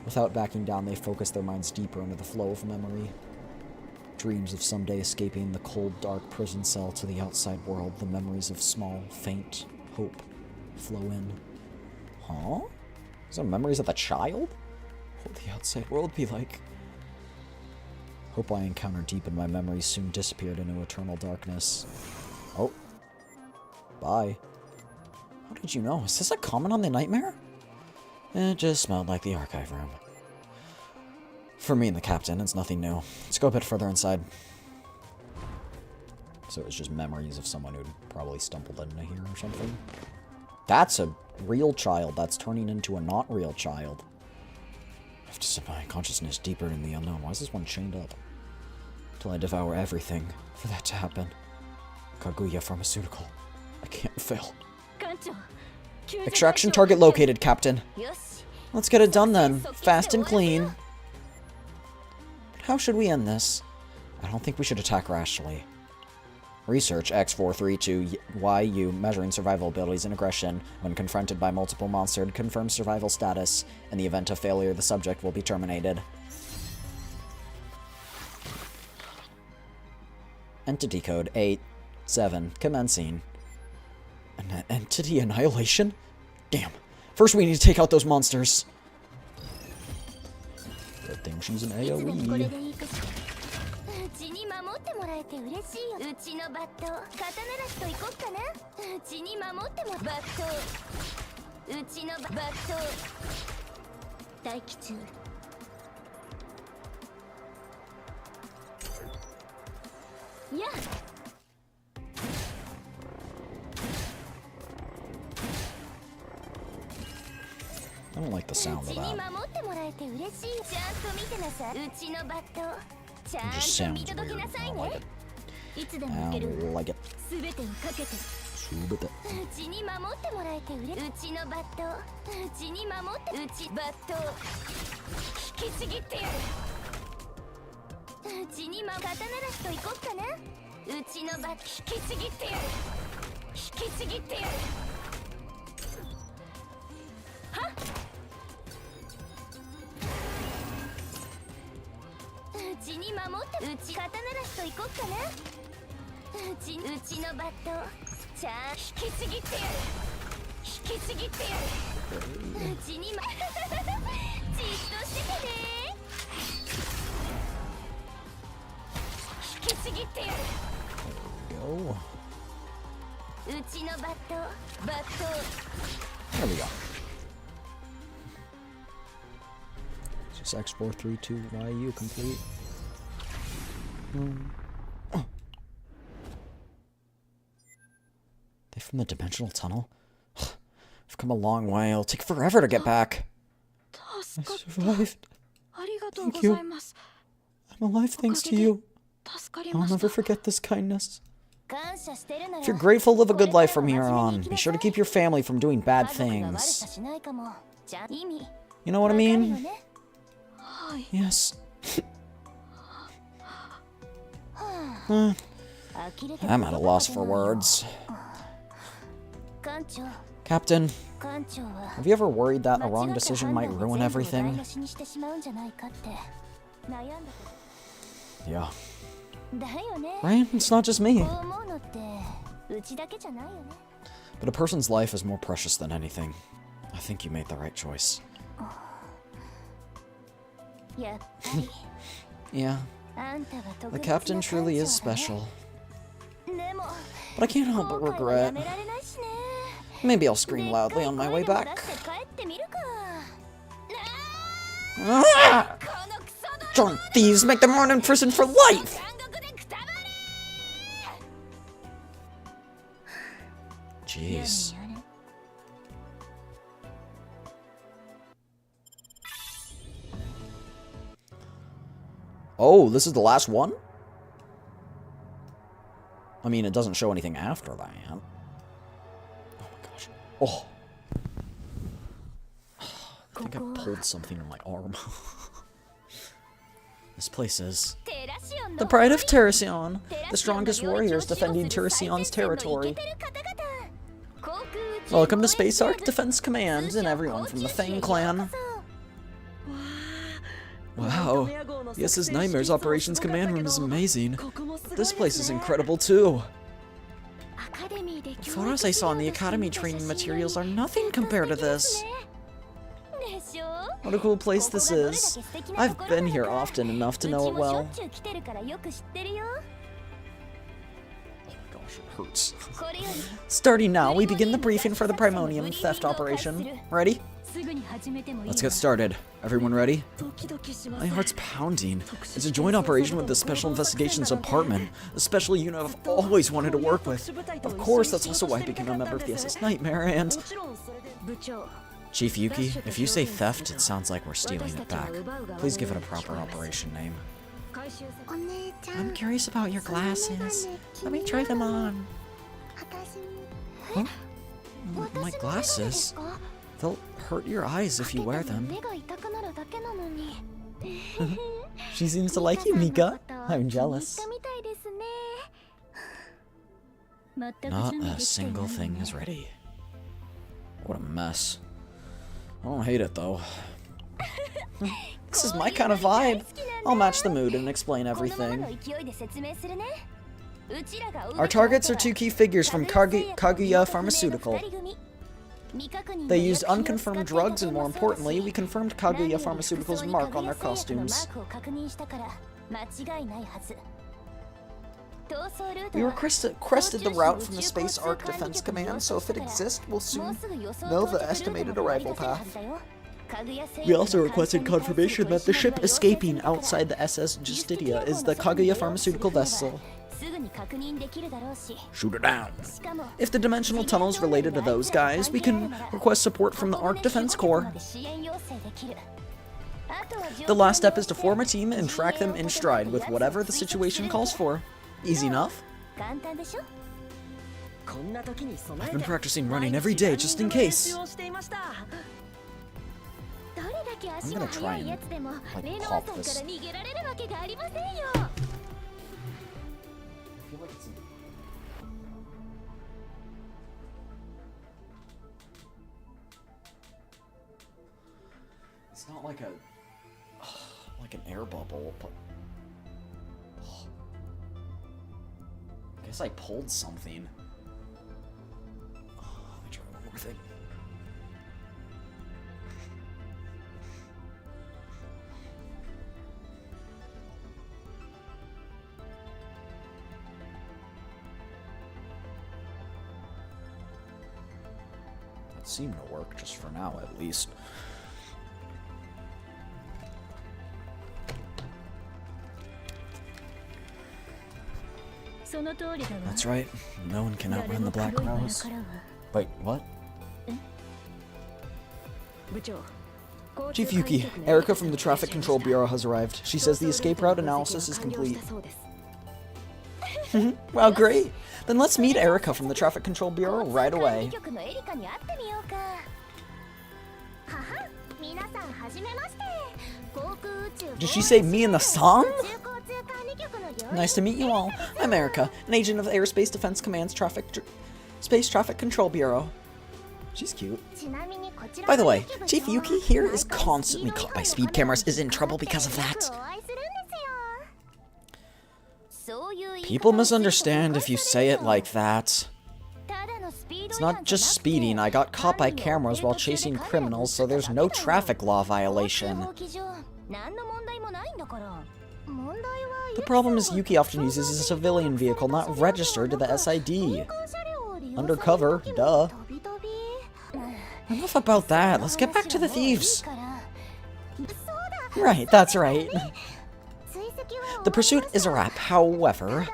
Without backing down, they focus their minds deeper into the flow of memory. Dreams of someday escaping the cold, dark prison cell to the outside world, the memories of small, faint hope flow in. Huh? Those are memories of the child? What would the outside world be like? Hope I encountered deep in my memories soon disappeared into eternal darkness. Oh. Bye. How did you know? Is this a comment on the nightmare? It just smelled like the archive room. For me and the captain, it's nothing new. Let's go a bit further inside. So it's just memories of someone who'd probably stumbled into here or something. That's a real child that's turning into a not real child. I have to send my consciousness deeper in the unknown. Why is this one chained up? Till I devour everything for that to happen. Kaguya Pharmaceutical. I can't fail. Extraction target located, Captain. Let's get it done then. Fast and clean. But how should we end this? I don't think we should attack rashly. Research X432YU measuring survival abilities and aggression when confronted by multiple monsters confirms survival status. In the event of failure, the subject will be terminated. Entity code 8-7 commencing. An entity annihilation? Damn. First we need to take out those monsters. Good thing she's an AoE. Yeah. I don't like the sound of that. It just sounds weird. I don't like it. I don't like it. Go. There we go. Just X432YU complete. They from the dimensional tunnel? I've come a long way. It'll take forever to get back. I survived. Thank you. I'm alive thanks to you. I'll never forget this kindness. If you're grateful, live a good life from here on. Be sure to keep your family from doing bad things. You know what I mean? Yes. I'm at a loss for words. Captain, have you ever worried that a wrong decision might ruin everything? Yeah. Right? It's not just me. But a person's life is more precious than anything. I think you made the right choice. Yeah. The captain truly is special. But I can't help but regret. Maybe I'll scream loudly on my way back. Ah! Darn thieves, make them run in prison for life! Jeez. Oh, this is the last one? I mean, it doesn't show anything after that. Oh my gosh. Oh. I think I pulled something on my arm. This place is the pride of Terracion, the strongest warriors defending Terracion's territory. Welcome to Space Ark Defense Command and everyone from the Fang Clan. Wow, yes, Nightmare's Operations Command Room is amazing. But this place is incredible too. The photos I saw in the Academy training materials are nothing compared to this. What a cool place this is. I've been here often enough to know it well. Oh my gosh, it hurts. Starting now, we begin the briefing for the Primonium theft operation. Ready? Let's get started. Everyone ready? My heart's pounding. It's a joint operation with the Special Investigations Department, a special unit I've always wanted to work with. Of course, that's also why I became a member of the SS Nightmare, and... Chief Yuki, if you say theft, it sounds like we're stealing it back. Please give it a proper operation name. I'm curious about your glasses. Let me try them on. Huh? My glasses? They'll hurt your eyes if you wear them. She seems to like you, Mika. I'm jealous. Not a single thing is ready. What a mess. I don't hate it, though. This is my kind of vibe. I'll match the mood and explain everything. Our targets are two key figures from Kaguya Pharmaceutical. They used unconfirmed drugs, and more importantly, we confirmed Kaguya Pharmaceutical's mark on their costumes. We requested the route from the Space Ark Defense Command, so if it exists, we'll soon know the estimated arrival path. We also requested confirmation that the ship escaping outside the SS Justitia is the Kaguya Pharmaceutical vessel. Shoot it down. If the dimensional tunnel is related to those guys, we can request support from the Ark Defense Corps. The last step is to form a team and track them in stride with whatever the situation calls for. Easy enough. I've been practicing running every day just in case. I'm gonna try and like pop this. I feel like it's not like like an air bubble, but I guess I pulled something. Let me try one more thing. It seemed to work, just for now at least. That's right. No one can outrun the Black Rose. Wait, what? Chief Yuki, Erica from the Traffic Control Bureau has arrived. She says the escape route analysis is complete. Wow, great! Then let's meet Erica from the Traffic Control Bureau right away. Did she say me in the song? Nice to meet you all. I'm Erica, an agent of the Aerospace Defense Command's Space Traffic Control Bureau. She's cute. By the way, Chief Yuki here is constantly caught by speed cameras, is in trouble because of that. People misunderstand if you say it like that. It's not just speeding, I got caught by cameras while chasing criminals, so there's no traffic law violation. The problem is Yuki often uses a civilian vehicle not registered to the SID. Undercover, duh. Enough about that. Let's get back to the thieves. Right, that's right. The pursuit is a wrap, however...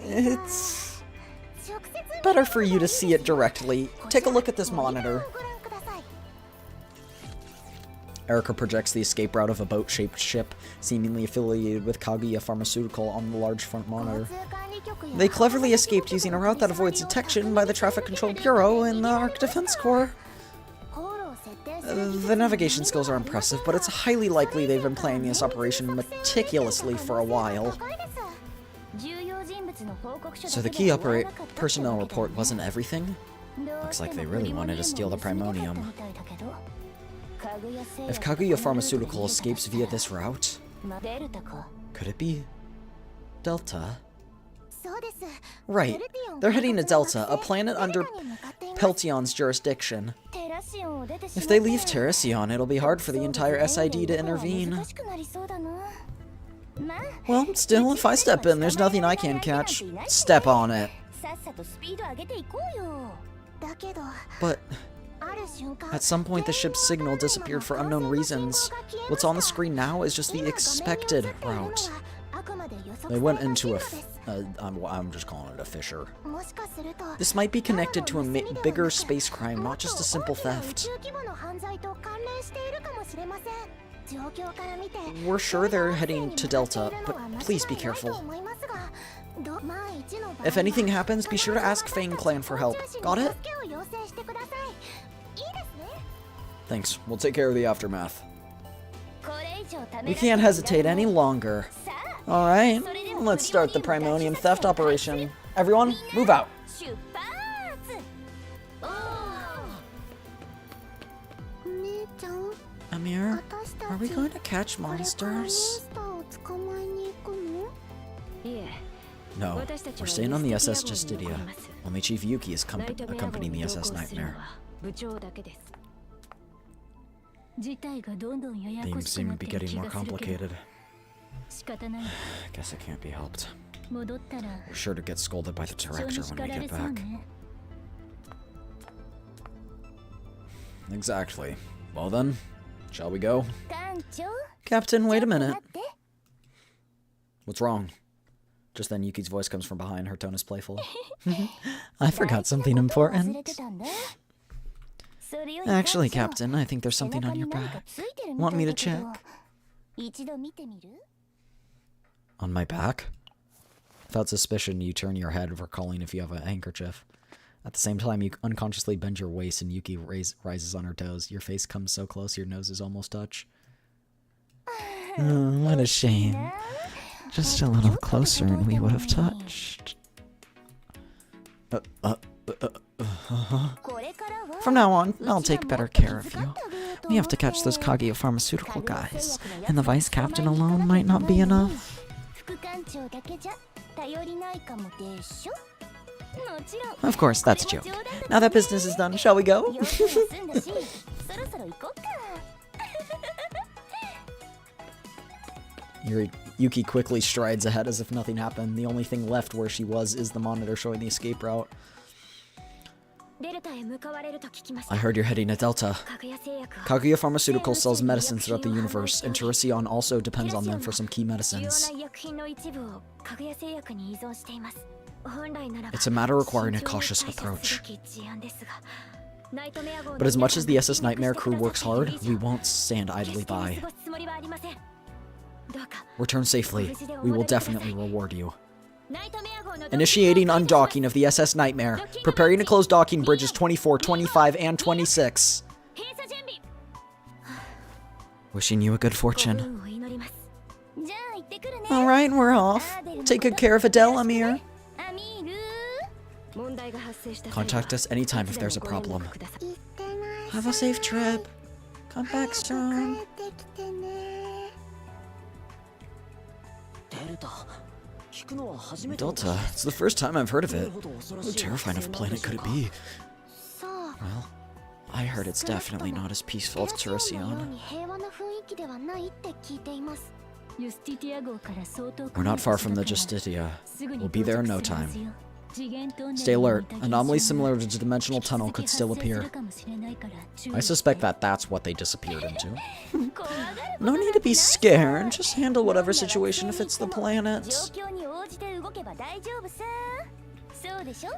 it's... better for you to see it directly. Take a look at this monitor. Erica projects the escape route of a boat-shaped ship, seemingly affiliated with Kaguya Pharmaceutical on the large front monitor. They cleverly escaped using a route that avoids detection by the Traffic Control Bureau and the Arc Defense Corps. The navigation skills are impressive, but it's highly likely they've been planning this operation meticulously for a while. So the key personnel report wasn't everything? Looks like they really wanted to steal the Primonium. If Kaguya Pharmaceutical escapes via this route, could it be Delta? Right, they're heading to Delta, a planet under Peltion's jurisdiction. If they leave Terracion, it'll be hard for the entire SID to intervene. Well, still, if I step in, there's nothing I can't catch. Step on it. But at some point the ship's signal disappeared for unknown reasons. What's on the screen now is just the expected route. They went into I'm just calling it a fissure. This might be connected to a bigger space crime, not just a simple theft. We're sure they're heading to Delta, but please be careful. If anything happens, be sure to ask Fang Clan for help. Got it? Thanks. We'll take care of the aftermath. We can't hesitate any longer. Alright, let's start the Primonium theft operation. Everyone, move out. Amir, are we going to catch monsters? No, we're staying on the SS Justitia. Only Chief Yuki is accompanying the SS Nightmare. Things seem to be getting more complicated. Guess it can't be helped. We're sure to get scolded by the director when we get back. Exactly. Well then, shall we go? Captain, wait a minute. What's wrong? Just then Yuki's voice comes from behind, her tone is playful. I forgot something important. Actually, Captain, I think there's something on your back. Want me to check? On my back? Without suspicion, you turn your head, recalling if you have a handkerchief. At the same time, you unconsciously bend your waist and Yuki rises on her toes. Your face comes so close, your noses almost touch. Oh, what a shame. Just a little closer and we would have touched. From now on, I'll take better care of you. We have to catch those Kaguya Pharmaceutical guys, and the Vice Captain alone might not be enough. Of course, that's a joke. Now that business is done, shall we go? Yuki quickly strides ahead as if nothing happened. The only thing left where she was is the monitor showing the escape route. I heard you're heading to Delta. Kaguya Pharmaceutical sells medicines throughout the universe, and Terracion also depends on them for some key medicines. It's a matter requiring a cautious approach. But as much as the SS Nightmare crew works hard, we won't stand idly by. Return safely. We will definitely reward you. Initiating undocking of the SS Nightmare. Preparing to close docking bridges 24, 25, and 26. Wishing you a good fortune. Alright, we're off. Take good care of Adele, Amir. Contact us anytime if there's a problem. Have a safe trip. Come back soon. Delta, it's the first time I've heard of it. How terrifying of a planet could it be? Well, I heard it's definitely not as peaceful as Terracion. We're not far from the Justitia. We'll be there in no time. Stay alert. Anomalies similar to the dimensional tunnel could still appear. I suspect that that's what they disappeared into. No need to be scared. Just handle whatever situation fits the planet.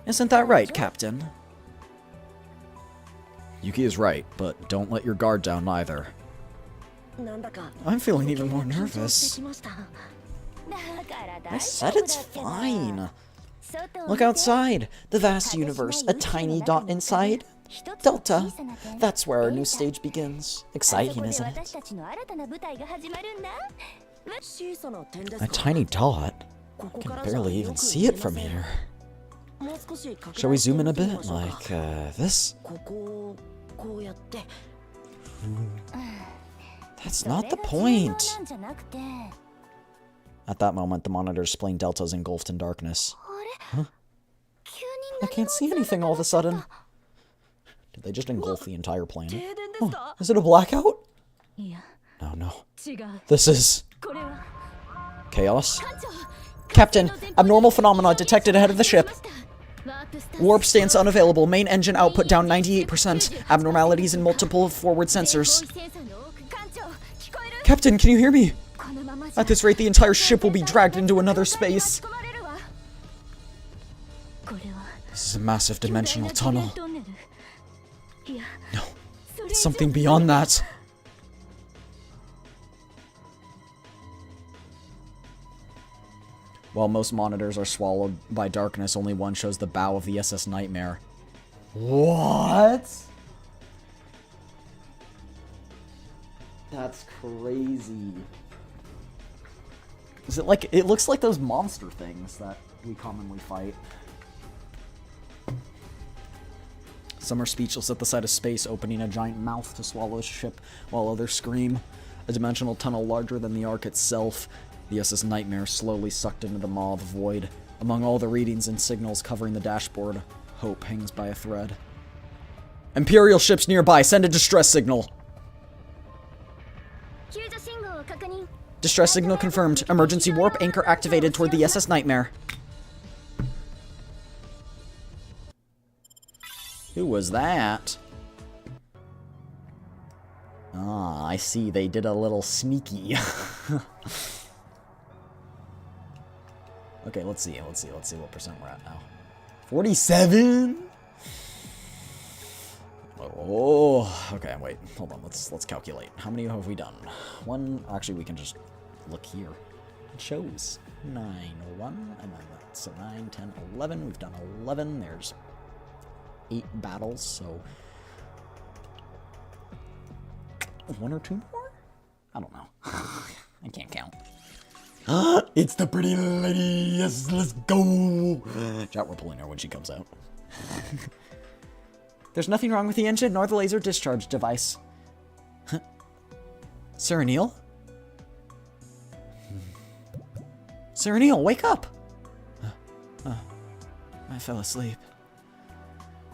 Isn't that right, Captain? Yuki is right, but don't let your guard down either. I'm feeling even more nervous. I said it's fine. Look outside. The vast universe. A tiny dot inside. Delta. That's where our new stage begins. Exciting, isn't it? A tiny dot? I can barely even see it from here. Shall we zoom in a bit, like this? That's not the point. At that moment, the monitor displaying Delta is engulfed in darkness. Huh? I can't see anything all of a sudden. Did they just engulf the entire planet? Oh, is it a blackout? No, no. This is... chaos? Captain, abnormal phenomena detected ahead of the ship. Warp stance unavailable. Main engine output down 98%. Abnormalities in multiple forward sensors. Captain, can you hear me? At this rate, the entire ship will be dragged into another space. This is a massive dimensional tunnel. No, it's something beyond that. While most monitors are swallowed by darkness, only one shows the bow of the SS Nightmare. What? That's crazy. Is it like... it looks like those monster things that we commonly fight. Some are speechless at the sight of space opening a giant mouth to swallow a ship, while others scream. A dimensional tunnel larger than the Ark itself. The SS Nightmare slowly sucked into the maw of the void. Among all the readings and signals covering the dashboard, hope hangs by a thread. Imperial ships nearby, send a distress signal. Distress signal confirmed. Emergency warp anchor activated toward the SS Nightmare. Who was that? Ah, I see. They did a little sneaky. Okay, let's see what percent we're at now. 47? Oh, okay, wait, hold on, let's calculate. How many have we done? One, actually we can just look here. It shows 9, 1, and then that's so 9, 10, 11. We've done 11, there's 8 battles, so 1 or 2 more? I don't know. I can't count. It's the pretty lady. Yes, let's go. Chat, we're pulling her when she comes out. There's nothing wrong with the engine nor the laser discharge device. Sir Neil? Sir Neil, wake up! I fell asleep.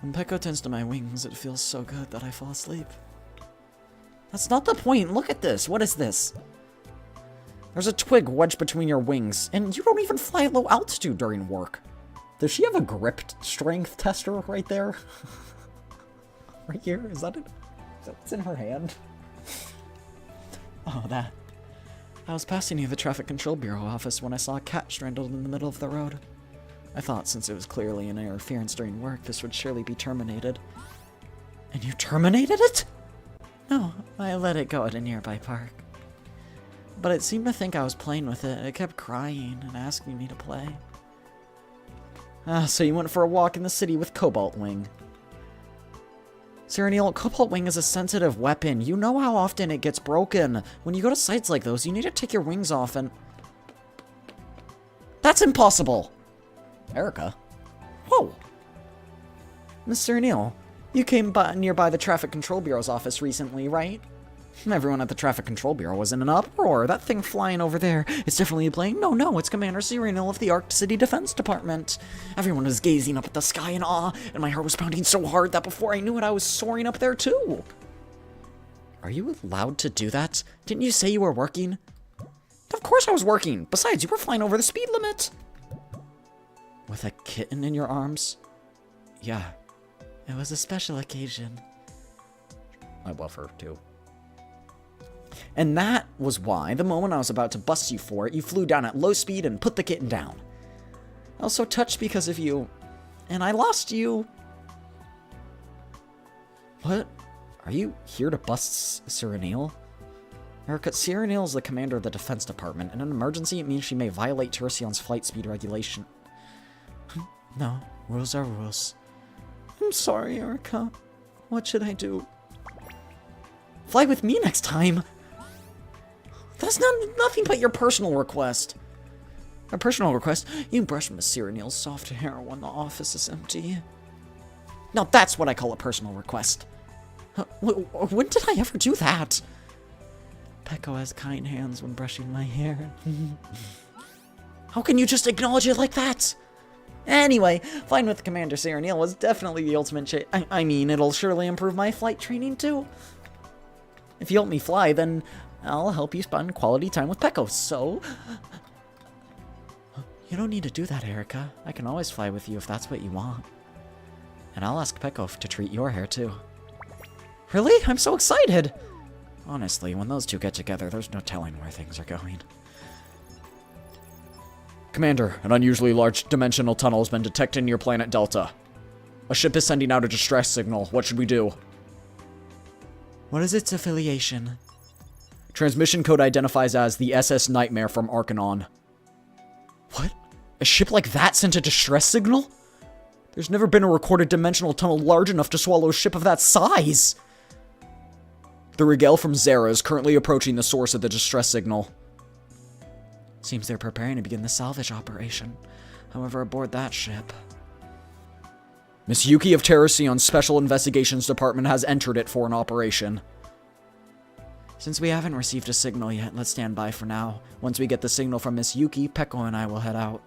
When Peko tends to my wings, it feels so good that I fall asleep. That's not the point. Look at this. What is this? There's a twig wedged between your wings, and you don't even fly at low altitude during work. Does she have a grip strength tester right there? Right here? Is that it? Is that what's in her hand? Oh, that. I was passing near the Traffic Control Bureau office when I saw a cat strangled in the middle of the road. I thought since it was clearly an interference during work, this would surely be terminated. And you terminated it? No, I let it go at a nearby park. But it seemed to think I was playing with it. It kept crying and asking me to play. So you went for a walk in the city with Cobalt Wing. Sir Neil, Cobalt Wing is a sensitive weapon. You know how often it gets broken. When you go to sites like those, you need to take your wings off and... That's impossible! Erica? Whoa! Mr. Neil, you came nearby the Traffic Control Bureau's office recently, right? Everyone at the Traffic Control Bureau was in an uproar. That thing flying over there, it's definitely a plane. No, it's Commander Cyril of the Arc City Defense Department. Everyone was gazing up at the sky in awe, and my heart was pounding so hard that before I knew it, I was soaring up there too. Are you allowed to do that? Didn't you say you were working? Of course I was working. Besides, you were flying over the speed limit. With a kitten in your arms? Yeah. It was a special occasion. I love her, too. And that was why, the moment I was about to bust you for it, you flew down at low speed and put the kitten down. I was so touched because of you, and I lost you. What? Are you here to bust Cyraniel? Erica, Cyraniel is the commander of the Defense Department. In an emergency, it means she may violate Terrasion's flight speed regulation. No, rules are rules. I'm sorry, Erica. What should I do? Fly with me next time. That's nothing but your personal request. A personal request? You brush Miss Cyraniel's soft hair when the office is empty. Now that's what I call a personal request. When did I ever do that? Pecco has kind hands when brushing my hair. How can you just acknowledge it like that? Anyway, flying with Commander Cyraniel was definitely the ultimate I mean, it'll surely improve my flight training too. If you help me fly, then I'll help you spend quality time with Pecco, so... You don't need to do that, Erica. I can always fly with you if that's what you want. And I'll ask Pecco to treat your hair too. Really? I'm so excited! Honestly, when those two get together, there's no telling where things are going. Commander, an unusually large dimensional tunnel has been detected near planet Delta. A ship is sending out a distress signal. What should we do? What is its affiliation? Transmission code identifies as the SS Nightmare from Arcanon. What? A ship like that sent a distress signal? There's never been a recorded dimensional tunnel large enough to swallow a ship of that size! The Rigel from Zera is currently approaching the source of the distress signal. Seems they're preparing to begin the salvage operation. However, aboard that ship... Miss Yuki of Terrasion's Special Investigations Department has entered it for an operation. Since we haven't received a signal yet, let's stand by for now. Once we get the signal from Miss Yuki, Pecco and I will head out.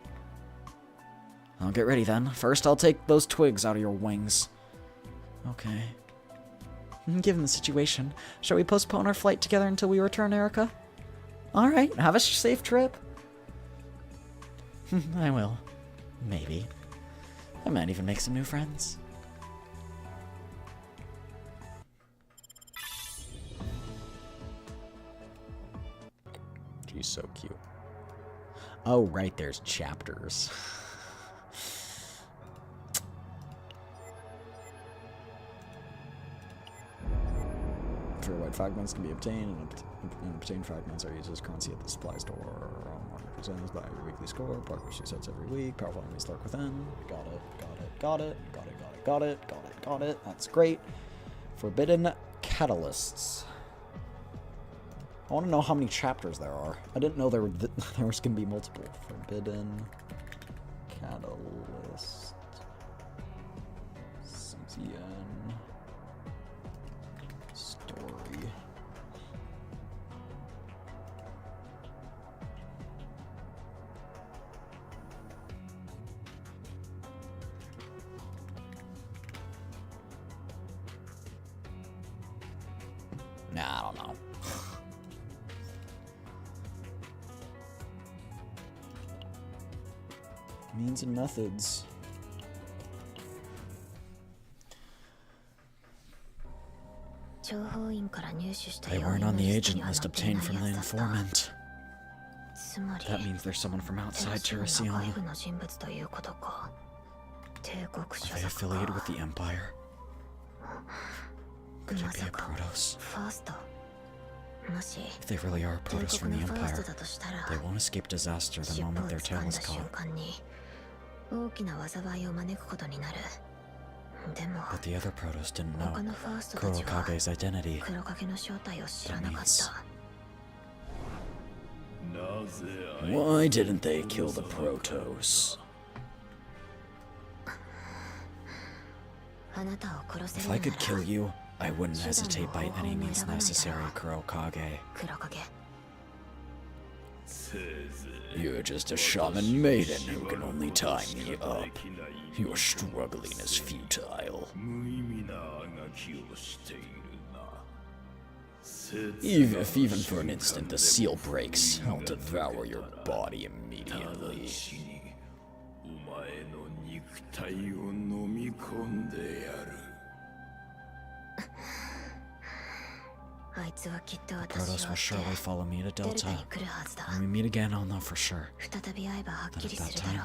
I'll get ready then. First, I'll take those twigs out of your wings. Okay. Given the situation, shall we postpone our flight together until we return, Erica? Alright, have a safe trip. I will. Maybe. I might even make some new friends. She's so cute. Oh, right, there's chapters. For white fragments can be obtained, and obtained fragments are used as currency at the supply store. Represents by your weekly score. Progress resets every week. Powerful enemies lurk within. Got it. That's great. Forbidden catalysts. I want to know how many chapters there are. I didn't know there was going to be multiple. Forbidden catalyst. CZN. Story. Nah, I don't know. Means and methods. They weren't on the agent list obtained from the informant. That means there's someone from outside Terrasion. Are they affiliated with the Empire? Could it be a Protoss? If they really are a Protoss from the Empire, they won't escape disaster the moment their tail is caught. But the other Protoss didn't know Kurokage's identity. That means... Why didn't they kill the Protoss? If I could kill you, I wouldn't hesitate by any means necessary, Kurokage. You're just a shaman maiden who can only tie me up. Your struggling is futile. If even for an instant the seal breaks, I'll devour your body immediately. Protoss will surely follow me to Delta. When we meet again, I'll know for sure. Then at that time...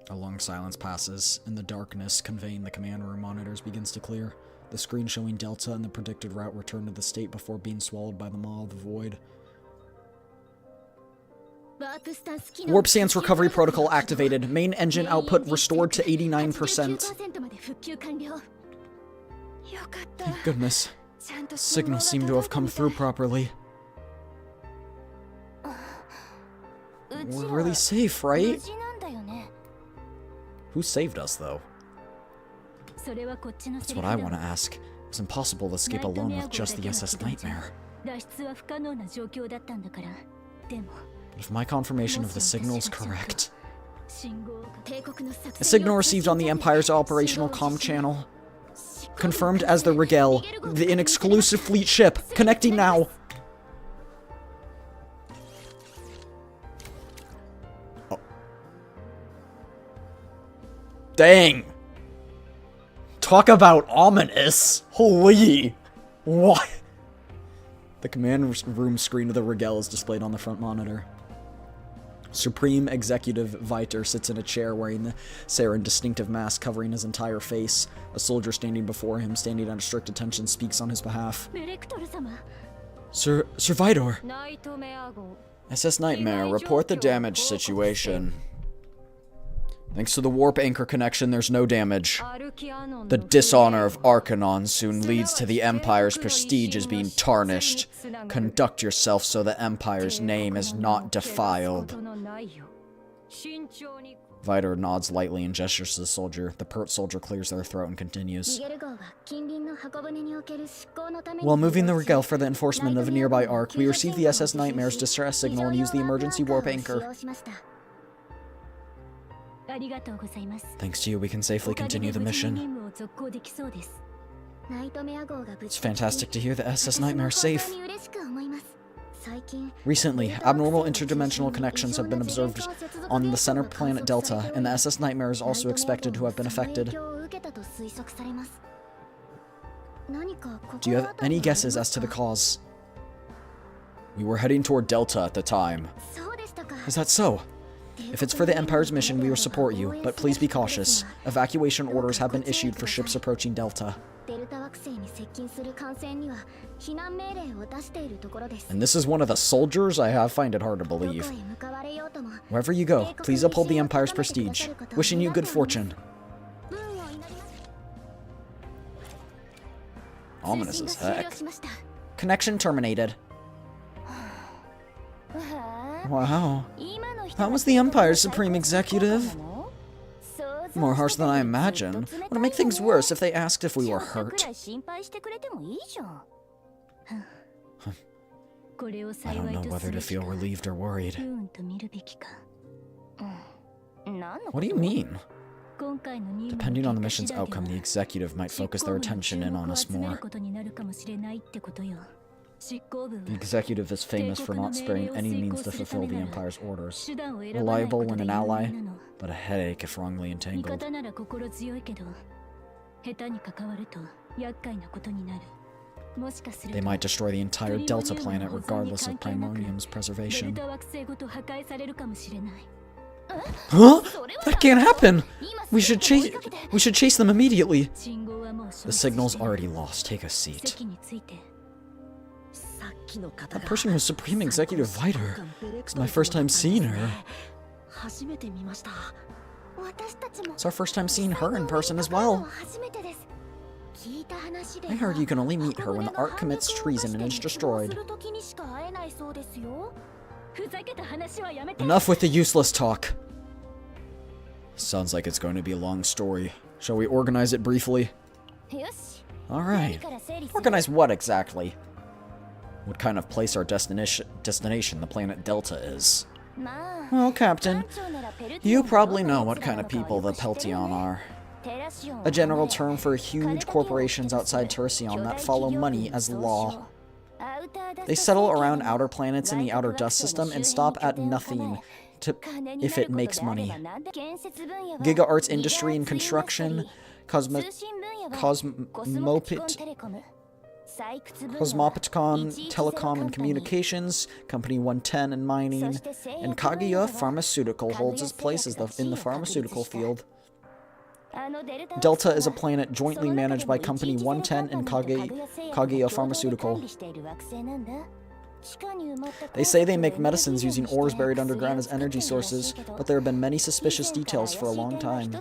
A long silence passes, and the darkness conveying the command room monitors begins to clear. The screen showing Delta and the predicted route return to the state before being swallowed by the maw of the void. Warp stance recovery protocol activated. Main engine output restored to 89%. Thank goodness. Signals seem to have come through properly. We're really safe, right? Who saved us, though? That's what I want to ask. It's impossible to escape alone with just the SS Nightmare. But if my confirmation of the signal is correct... A signal received on the Empire's operational comm channel. Confirmed as the Rigel, an exclusive fleet ship. Connecting now. Oh. Dang. Talk about ominous. Holy. What? The command room screen of the Rigel is displayed on the front monitor. Supreme Executive Viter sits in a chair wearing the Saren distinctive mask covering his entire face. A soldier standing before him, standing under strict attention, speaks on his behalf. Sir Vitor. SS Nightmare, report the damage situation. Thanks to the warp anchor connection, there's no damage. The dishonor of Arcanon soon leads to the Empire's prestige as being tarnished. Conduct yourself so the Empire's name is not defiled. Vitor nods lightly and gestures to the soldier. The pert soldier clears their throat and continues. While moving the Rigel for the enforcement of a nearby arc, we received the SS Nightmare's distress signal and used the emergency warp anchor. Thanks to you, we can safely continue the mission. It's fantastic to hear the SS Nightmare is safe. Recently, abnormal interdimensional connections have been observed on the center planet Delta, and the SS Nightmare is also expected to have been affected. Do you have any guesses as to the cause? We were heading toward Delta at the time. Is that so? If it's for the Empire's mission, we will support you, but please be cautious. Evacuation orders have been issued for ships approaching Delta. And this is one of the soldiers? I find it hard to believe. Wherever you go, please uphold the Empire's prestige. Wishing you good fortune. Ominous as heck. Connection terminated. Wow. That was the Empire's Supreme Executive. More harsh than I imagined. Would it make things worse if they asked if we were hurt? I don't know whether to feel relieved or worried. What do you mean? Depending on the mission's outcome, the Executive might focus their attention in on us more. The Executive is famous for not sparing any means to fulfill the Empire's orders. Reliable when an ally, but a headache if wrongly entangled. They might destroy the entire Delta planet regardless of Primordium's preservation. Huh? That can't happen! We should chase them immediately! The signal's already lost. Take a seat. That person was Supreme Executive Viter. It's my first time seeing her. It's our first time seeing her in person as well. I heard you can only meet her when the Ark commits treason and is destroyed. Enough with the useless talk. Sounds like it's going to be a long story. Shall we organize it briefly? Alright. Organize what exactly? What kind of place our destination, the planet Delta, is? Well, Captain, you probably know what kind of people the Peltion are. A general term for huge corporations outside Tercion that follow money as law. They settle around outer planets in the outer dust system and stop at nothing if it makes money. Giga Arts Industry and Construction, Cosmopoticon, Telecom and Communications, Company 110 and Mining, and Kaguya Pharmaceutical holds its place in the pharmaceutical field. Delta is a planet jointly managed by Company 110 and Kaguya Pharmaceutical. They say they make medicines using ores buried underground as energy sources, but there have been many suspicious details for a long time.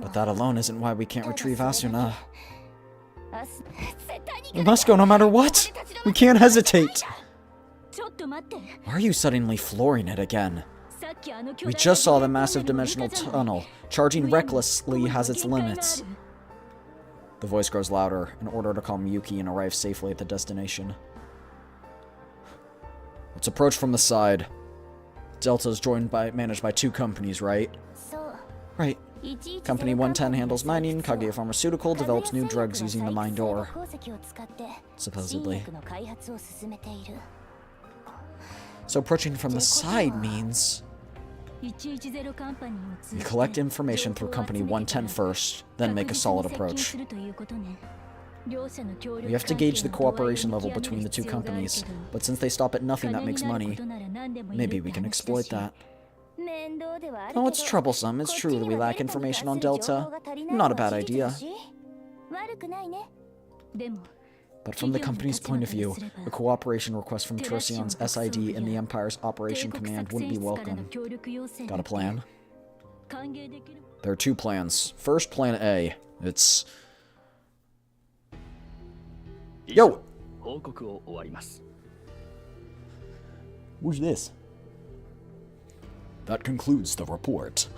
But that alone isn't why we can't retrieve Asuna. We must go no matter what! We can't hesitate! Why are you suddenly flooring it again? We just saw the massive dimensional tunnel. Charging recklessly has its limits. The voice grows louder, an order to call Miyuki and arrive safely at the destination. Let's approach from the side. Delta is managed by 2 companies, right? Right. Company 110 handles mining, Kaguya Pharmaceutical develops new drugs using the mine door. Supposedly. So approaching from the side means... we collect information through Company 110 first, then make a solid approach. We have to gauge the cooperation level between the 2 companies, but since they stop at nothing that makes money, maybe we can exploit that. Oh, it's troublesome. It's true that we lack information on Delta. Not a bad idea. But from the company's point of view, a cooperation request from Tercion's SID and the Empire's Operation Command wouldn't be welcome. Got a plan? There are 2 plans. First, Plan A. It's... Yo! Who's this? That concludes the report.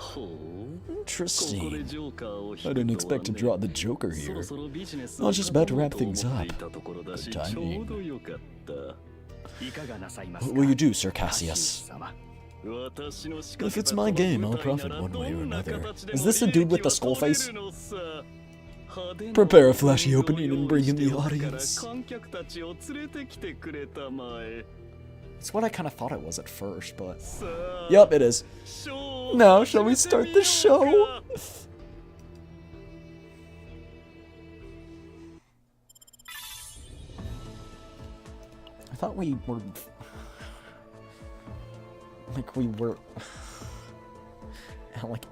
Interesting. I didn't expect to draw the Joker here. I was just about to wrap things up. Good timing. What will you do, Sir Cassius? If it's my game, I'll profit one way or another. Is this the dude with the skull face? Prepare a flashy opening and bring in the audience. It's what I kind of thought it was at first, but... Yup, it is. Now, shall we start the show? I thought we were... like,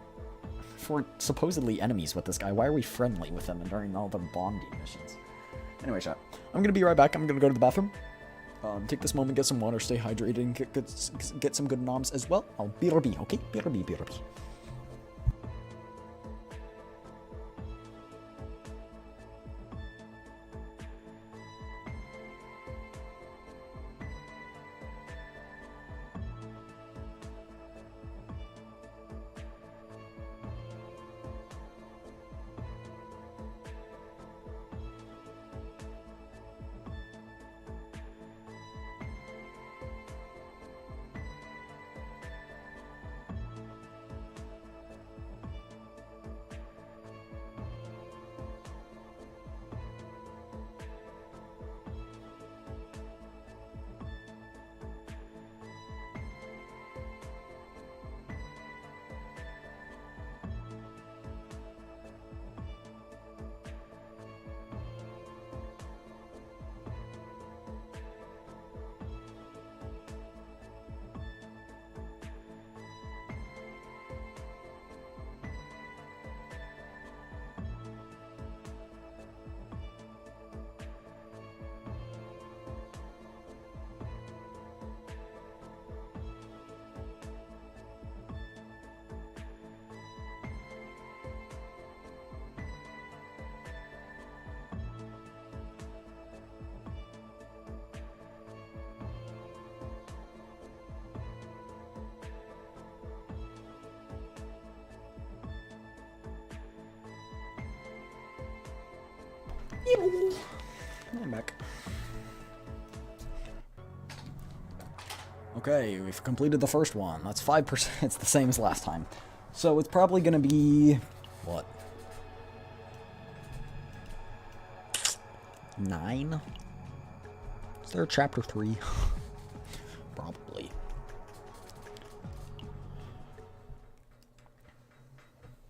if we're supposedly enemies with this guy, why are we friendly with him during all the bonding missions? Anyway, chat. I'm gonna be right back. I'm gonna go to the bathroom. Take this moment, get some water, stay hydrated, and get some good noms as well. I'll BRB, okay? BRB. I'm back. Okay, we've completed the first one. That's 5%. It's the same as last time. So it's probably gonna be... what? 9? Is there a chapter 3? Probably.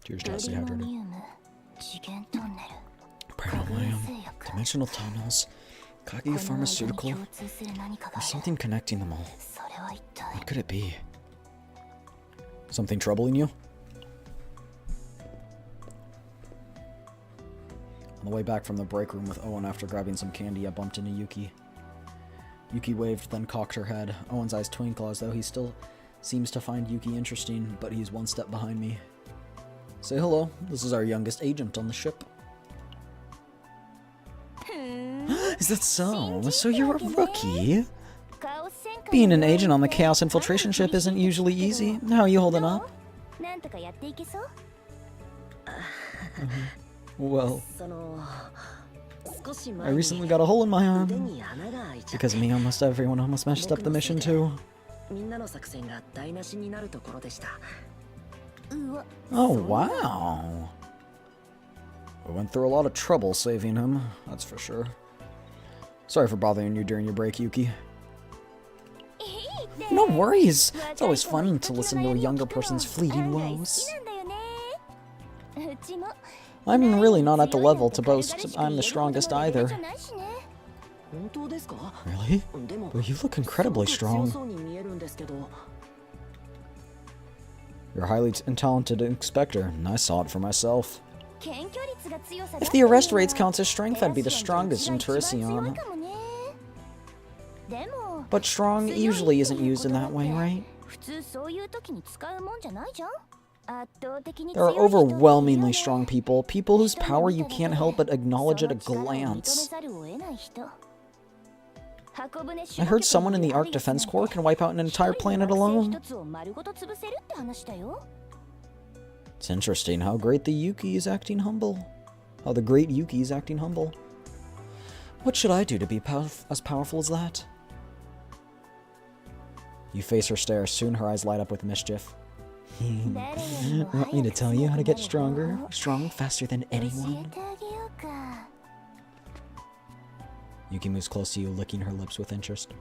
Cheers, Jesse. Hydrated. Paranormalium, dimensional tunnels, Kaguya Pharmaceutical. There's something connecting them all. What could it be? Something troubling you? On the way back from the break room with Owen after grabbing some candy, I bumped into Yuki. Yuki waved, then cocked her head. Owen's eyes twinkle as though he still seems to find Yuki interesting, but he's one step behind me. Say hello. This is our youngest agent on the ship. Is that so? So you're a rookie? Being an agent on the Chaos Infiltration ship isn't usually easy. How are you holding up? Well, I recently got a hole in my arm. Because of me, everyone almost messed up the mission too. Oh, wow. We went through a lot of trouble saving him, that's for sure. Sorry for bothering you during your break, Yuki. No worries. It's always fun to listen to a younger person's fleeting woes. I'm really not at the level to boast I'm the strongest either. Really? But you look incredibly strong. You're a highly talented inspector, and I saw it for myself. If the arrest rates count as strength, I'd be the strongest in Teresian. But strong usually isn't used in that way, right? There are overwhelmingly strong people, people whose power you can't help but acknowledge at a glance. I heard someone in the Ark Defense Corps can wipe out an entire planet alone. It's interesting how great the Yuki is acting humble. How the great Yuki is acting humble. What should I do to be as powerful as that? You face her stare, soon her eyes light up with mischief. Want me to tell you how to get stronger? Strong faster than anyone? Yuki moves close to you, licking her lips with interest.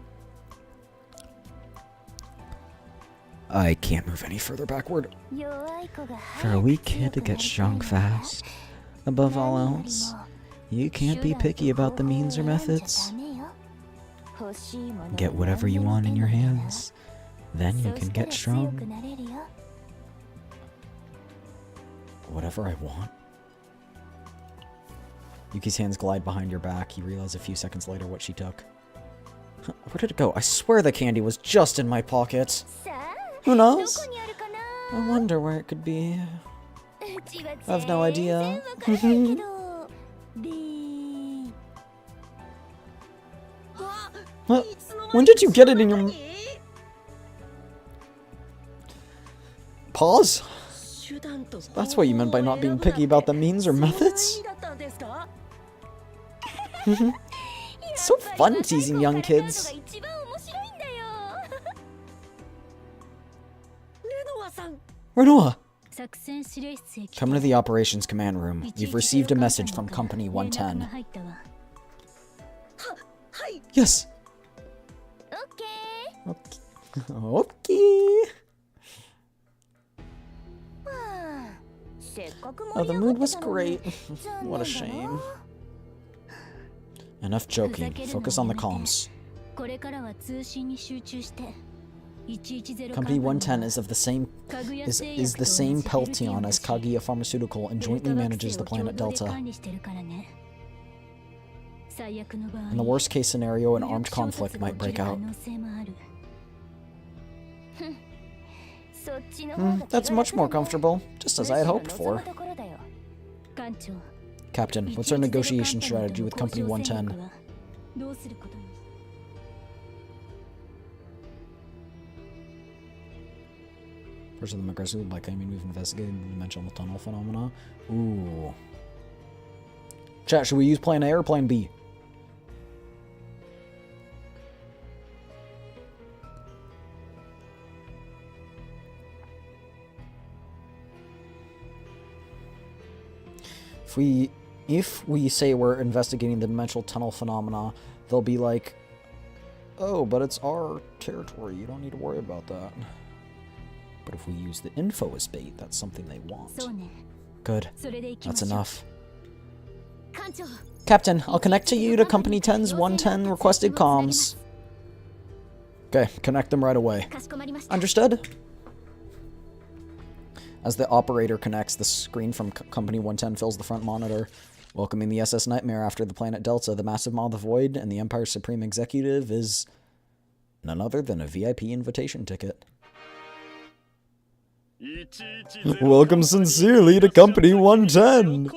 I can't move any further backward. For a weak kid to get strong fast, above all else, you can't be picky about the means or methods. Get whatever you want in your hands, then you can get strong. Whatever I want? Yuki's hands glide behind your back. You realize a few seconds later what she took. Where did it go? I swear the candy was just in my pocket. Who knows? I wonder where it could be. I have no idea. When did you get it in your... Pause? That's what you meant by not being picky about the means or methods? It's so fun teasing young kids. Renoa! Come to the operations command room. You've received a message from Company 110. Yes! Okay. Oh, the mood was great. What a shame. Enough joking. Focus on the comms. Company 110 is of the same is the same Peltion as Kaguya Pharmaceutical and jointly manages the planet Delta. In the worst case scenario, an armed conflict might break out. That's much more comfortable, just as I had hoped for. Captain, what's our negotiation strategy with Company 110? Pursue them aggressively by claiming we've investigated the dimensional tunnel phenomena. Ooh. Chat, should we use plan A or plan B? If we if we say we're investigating the dimensional tunnel phenomena, they'll be like, oh, but it's our territory, you don't need to worry about that. But if we use the info as bait, that's something they want. Good. That's enough. Captain, I'll connect to you to Company 10's 110 requested comms. Okay, connect them right away. Understood? As the operator connects, the screen from Company 110 fills the front monitor. Welcoming the SS Nightmare after the planet Delta, the massive maw of the Void, and the Empire's Supreme Executive is none other than a VIP invitation ticket. Welcome sincerely to Company 110!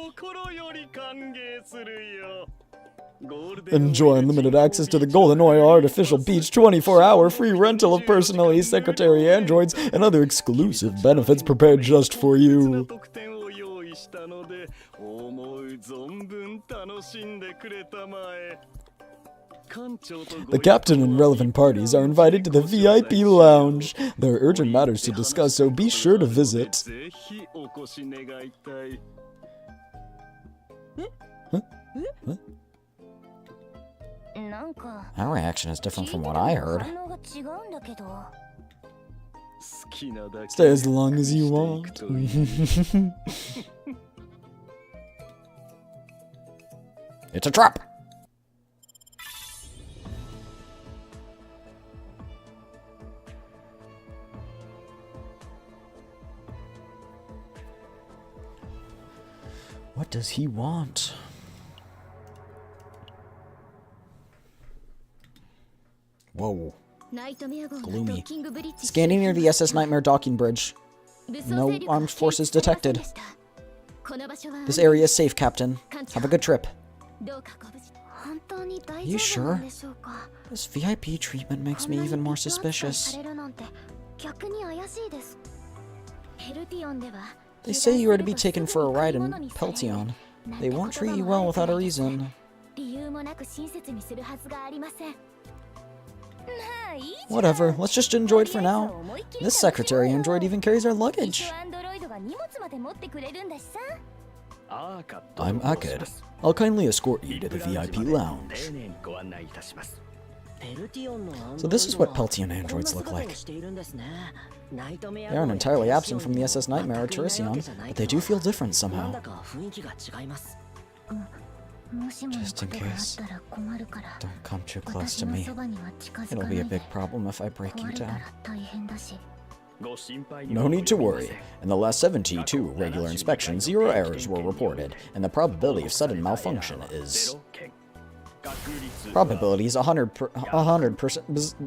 Enjoy unlimited access to the Golden Oil Artificial Beach 24-hour free rental of personally secretary androids and other exclusive benefits prepared just for you. The captain and relevant parties are invited to the VIP lounge. There are urgent matters to discuss, so be sure to visit. Huh? What? That reaction is different from what I heard. Stay as long as you want. It's a trap! What does he want? Whoa. Gloomy. Scanning near the SS Nightmare docking bridge. No armed forces detected. This area is safe, Captain. Have a good trip. Are you sure? This VIP treatment makes me even more suspicious. They say you are to be taken for a ride in Peltion. They won't treat you well without a reason. Whatever, let's just enjoy it for now. This secretary android even carries our luggage. I'm Aked. I'll kindly escort you to the VIP lounge. So this is what Peltion androids look like. They aren't entirely absent from the SS Nightmare or Teresian, but they do feel different somehow. Just in case, don't come too close to me. It'll be a big problem if I break you down. No need to worry. In the last 72 regular inspections, 0 errors were reported, and the probability of sudden malfunction is... Probability is 100%.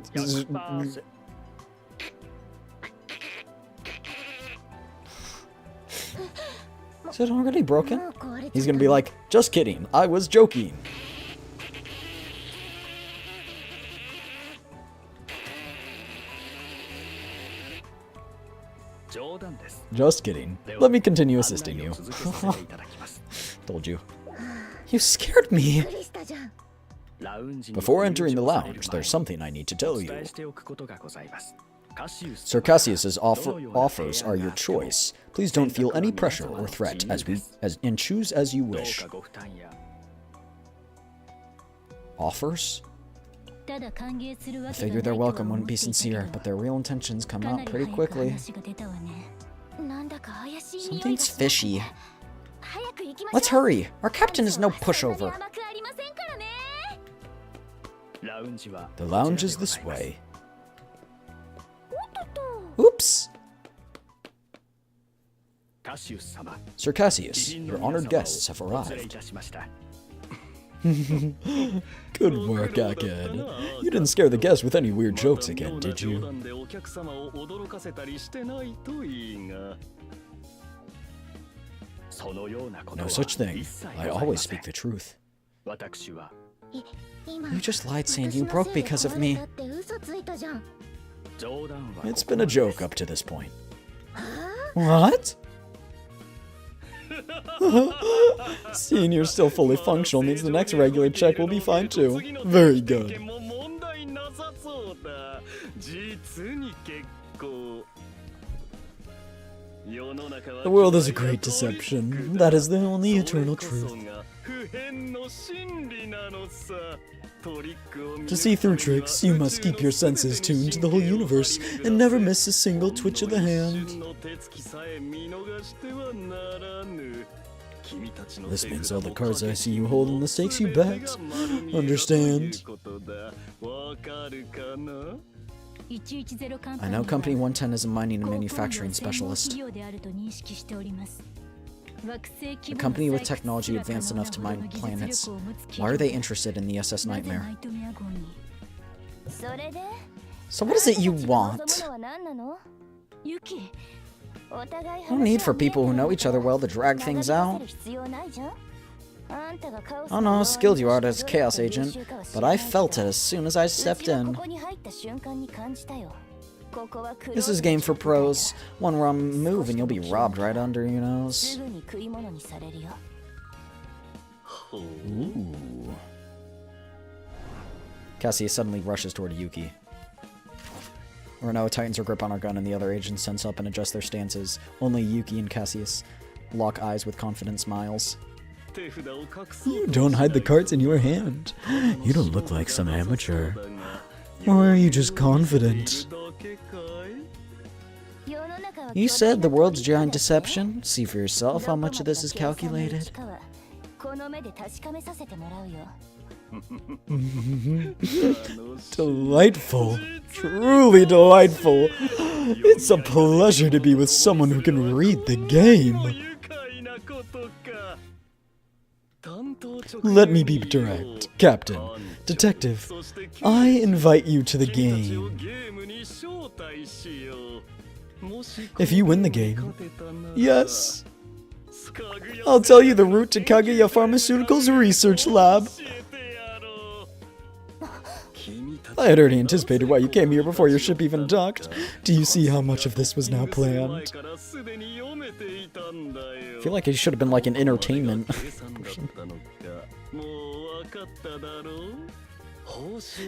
Is it already broken? He's gonna be like, just kidding, I was joking. Just kidding. Let me continue assisting you. Told you. You scared me. Before entering the lounge, there's something I need to tell you. Sir Cassius's offers are your choice. Please don't feel any pressure or threat and choose as you wish. Offers? I figure their welcome wouldn't be sincere, but their real intentions come out pretty quickly. Something's fishy. Let's hurry! Our captain is no pushover. The lounge is this way. Oops! Sir Cassius, your honored guests have arrived. Good work, Aked. You didn't scare the guests with any weird jokes again, did you? No such thing. I always speak the truth. You just lied saying you broke because of me. It's been a joke up to this point. What? Seeing you're still fully functional means the next regular check will be fine too. Very good. The world is a great deception. That is the only eternal truth. To see through tricks, you must keep your senses tuned to the whole universe and never miss a single twitch of the hand. This means all the cards I see you hold and the stakes you bet. Understand? I know Company 110 is a mining and manufacturing specialist. A company with technology advanced enough to mine planets. Why are they interested in the SS Nightmare? So what is it you want? No need for people who know each other well to drag things out. I don't know how skilled you are as Chaos Agent, but I felt it as soon as I stepped in. This is a game for pros. One wrong move and you'll be robbed right under your nose. Ooh. Cassie suddenly rushes toward Yuki. Renault tightens her grip on her gun and the other agents sense up and adjust their stances. Only Yuki and Cassius lock eyes with confident smiles. You don't hide the cards in your hand. You don't look like some amateur. Or are you just confident? You said the world's a giant deception. See for yourself how much of this is calculated. Delightful. Truly delightful. It's a pleasure to be with someone who can read the game. Let me be direct. Captain, Detective, I invite you to the game. If you win the game, yes, I'll tell you the route to Kaguya Pharmaceuticals Research Lab. I had already anticipated why you came here before your ship even docked. Do you see how much of this was now planned? I feel like it should have been like an entertainment.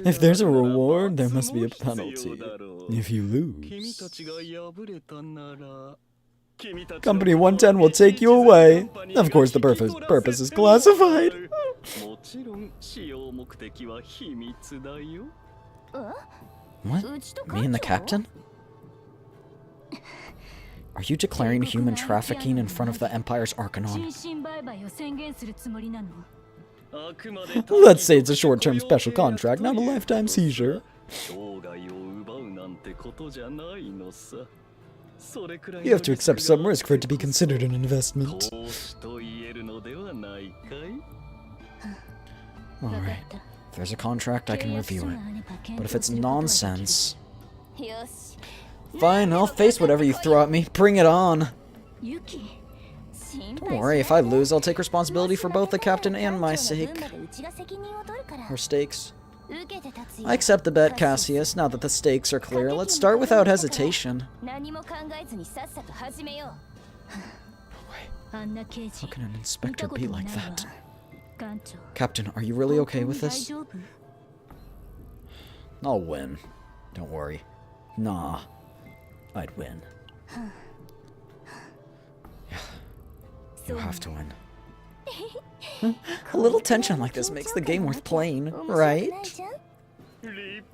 If there's a reward, there must be a penalty. If you lose, Company 110 will take you away. Of course, the purpose is classified. What? Me and the captain? Are you declaring human trafficking in front of the Empire's Arcanon? Let's say it's a short-term special contract, not a lifetime seizure. You have to accept some risk for it to be considered an investment. Alright. If there's a contract, I can review it. But if it's nonsense... Fine, I'll face whatever you throw at me. Bring it on. Don't worry, if I lose, I'll take responsibility for both the captain and my sake. Or stakes. I accept the bet, Cassius. Now that the stakes are clear, let's start without hesitation. How can an inspector be like that? Captain, are you really okay with this? I'll win. Don't worry. Nah. I'd win. You have to win. A little tension like this makes the game worth playing, right?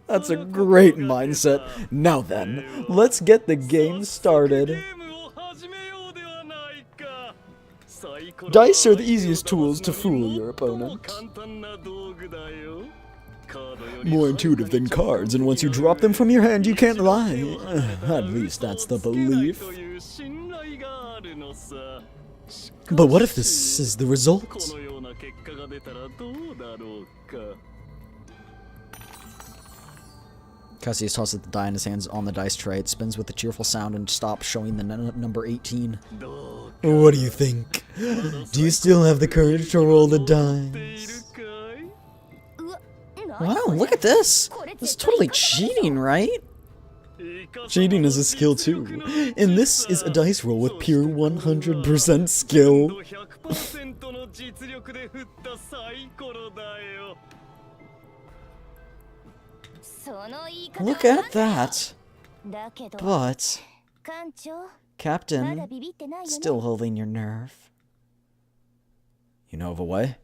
That's a great mindset. Now then, let's get the game started. Dice are the easiest tools to fool your opponent. More intuitive than cards, and once you drop them from your hand, you can't lie. At least that's the belief. But what if this is the result? Cassius tosses the die in his hands on the dice tray. It spins with a cheerful sound and stops, showing the number 18. What do you think? Do you still have the courage to roll the dice? Wow, look at this! This is totally cheating, right? Cheating is a skill too, and this is a dice roll with pure 100% skill. Look at that! But 艦長、まだ Captain, ビビってないよね。 still holding your nerve. You know of a way?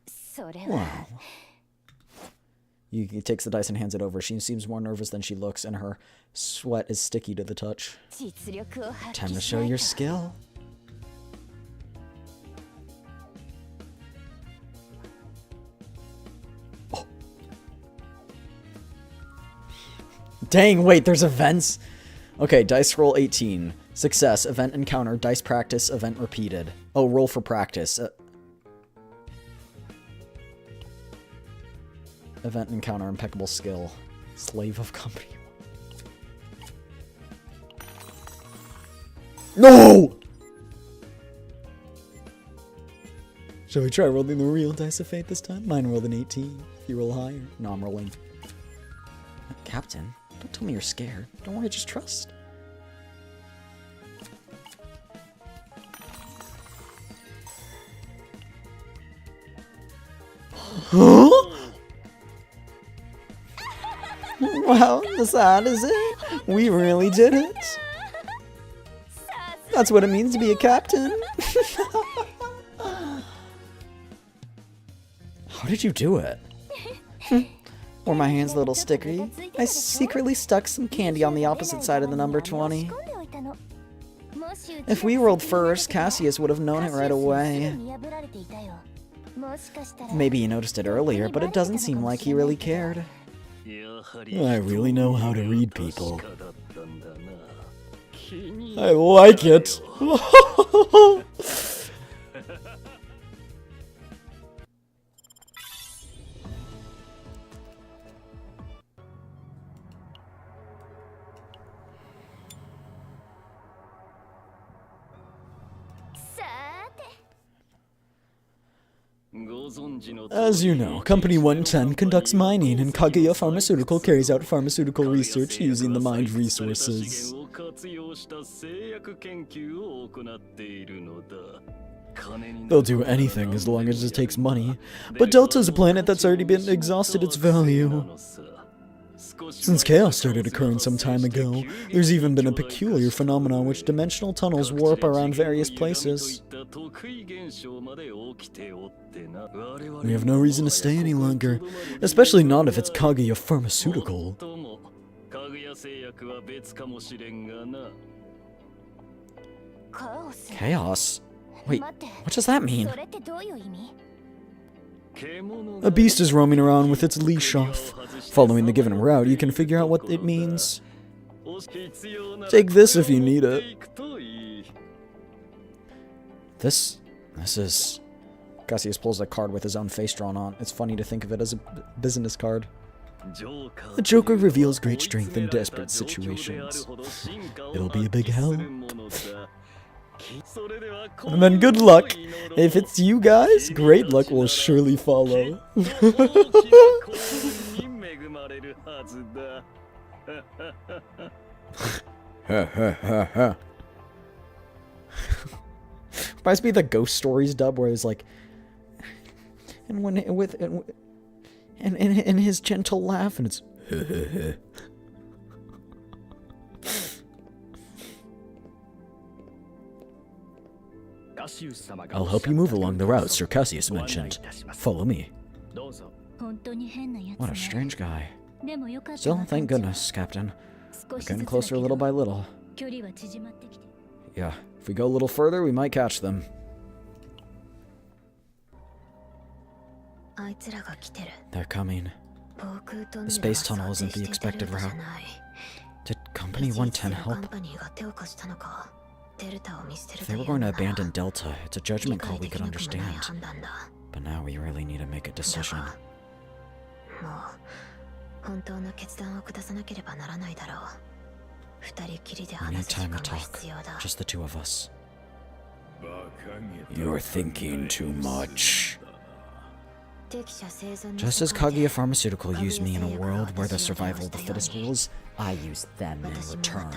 それ Wow. は He takes the dice and hands it over. She seems more nervous than she looks, and her sweat is sticky to the touch. 実力を発 Time 揮 to し show ない your と。 skill. Oh. Dang, wait, there's events? Okay, dice roll 18. Success, event encounter, dice practice, event repeated. Oh, roll for practice. Event encounter, impeccable skill. Slave of company. No! Shall we try rolling the real dice of fate this time? Mine rolled an 18. If you roll higher. No, I'm rolling. Captain, don't tell me you're scared. Don't worry, just trust. Well, sad is it? We really did it. That's what it means to be a captain. How did you do it? Were my hands a little stickery? I secretly stuck some candy on the opposite side of the number 20. If we rolled first, Cassius would have known it right away. Maybe he noticed it earlier, but it doesn't seem like he really cared. I really know how to read people. I like it. As you know, Company 110 conducts mining, and Kaguya Pharmaceutical carries out pharmaceutical research using the mined resources. They'll do anything as long as it takes money, but Delta's a planet that's already been exhausted its value. Since chaos started occurring some time ago, there's even been a peculiar phenomenon which dimensional tunnels warp around various places. We have no reason to stay any longer, especially not if it's Kaguya Pharmaceutical. Chaos? Wait, what does that mean? A beast is roaming around with its leash off. Following the given route, you can figure out what it means. Take this if you need it. This is... Cassius pulls a card with his own face drawn on. It's funny to think of it as a business card. The Joker reveals great strength in desperate situations. It'll be a big help. And then good luck. If it's you guys, great luck will surely follow. Reminds me of the Ghost Stories dub where it's like, and when and his gentle laugh, and it's. I'll help you move along the route Sir Cassius mentioned. Follow me. What a strange guy. Still, thank goodness, Captain. We're getting closer little by little. Yeah, if we go a little further, we might catch them. They're coming. The space tunnel isn't the expected route. Did Company 110 help? If they were going to abandon Delta, it's a judgment call we could understand. But now we really need to make a decision. We need time to talk. Just the two of us. You're thinking too much. Just as Kaguya Pharmaceutical used me in a world where the survival of the fittest rules, I used them in return.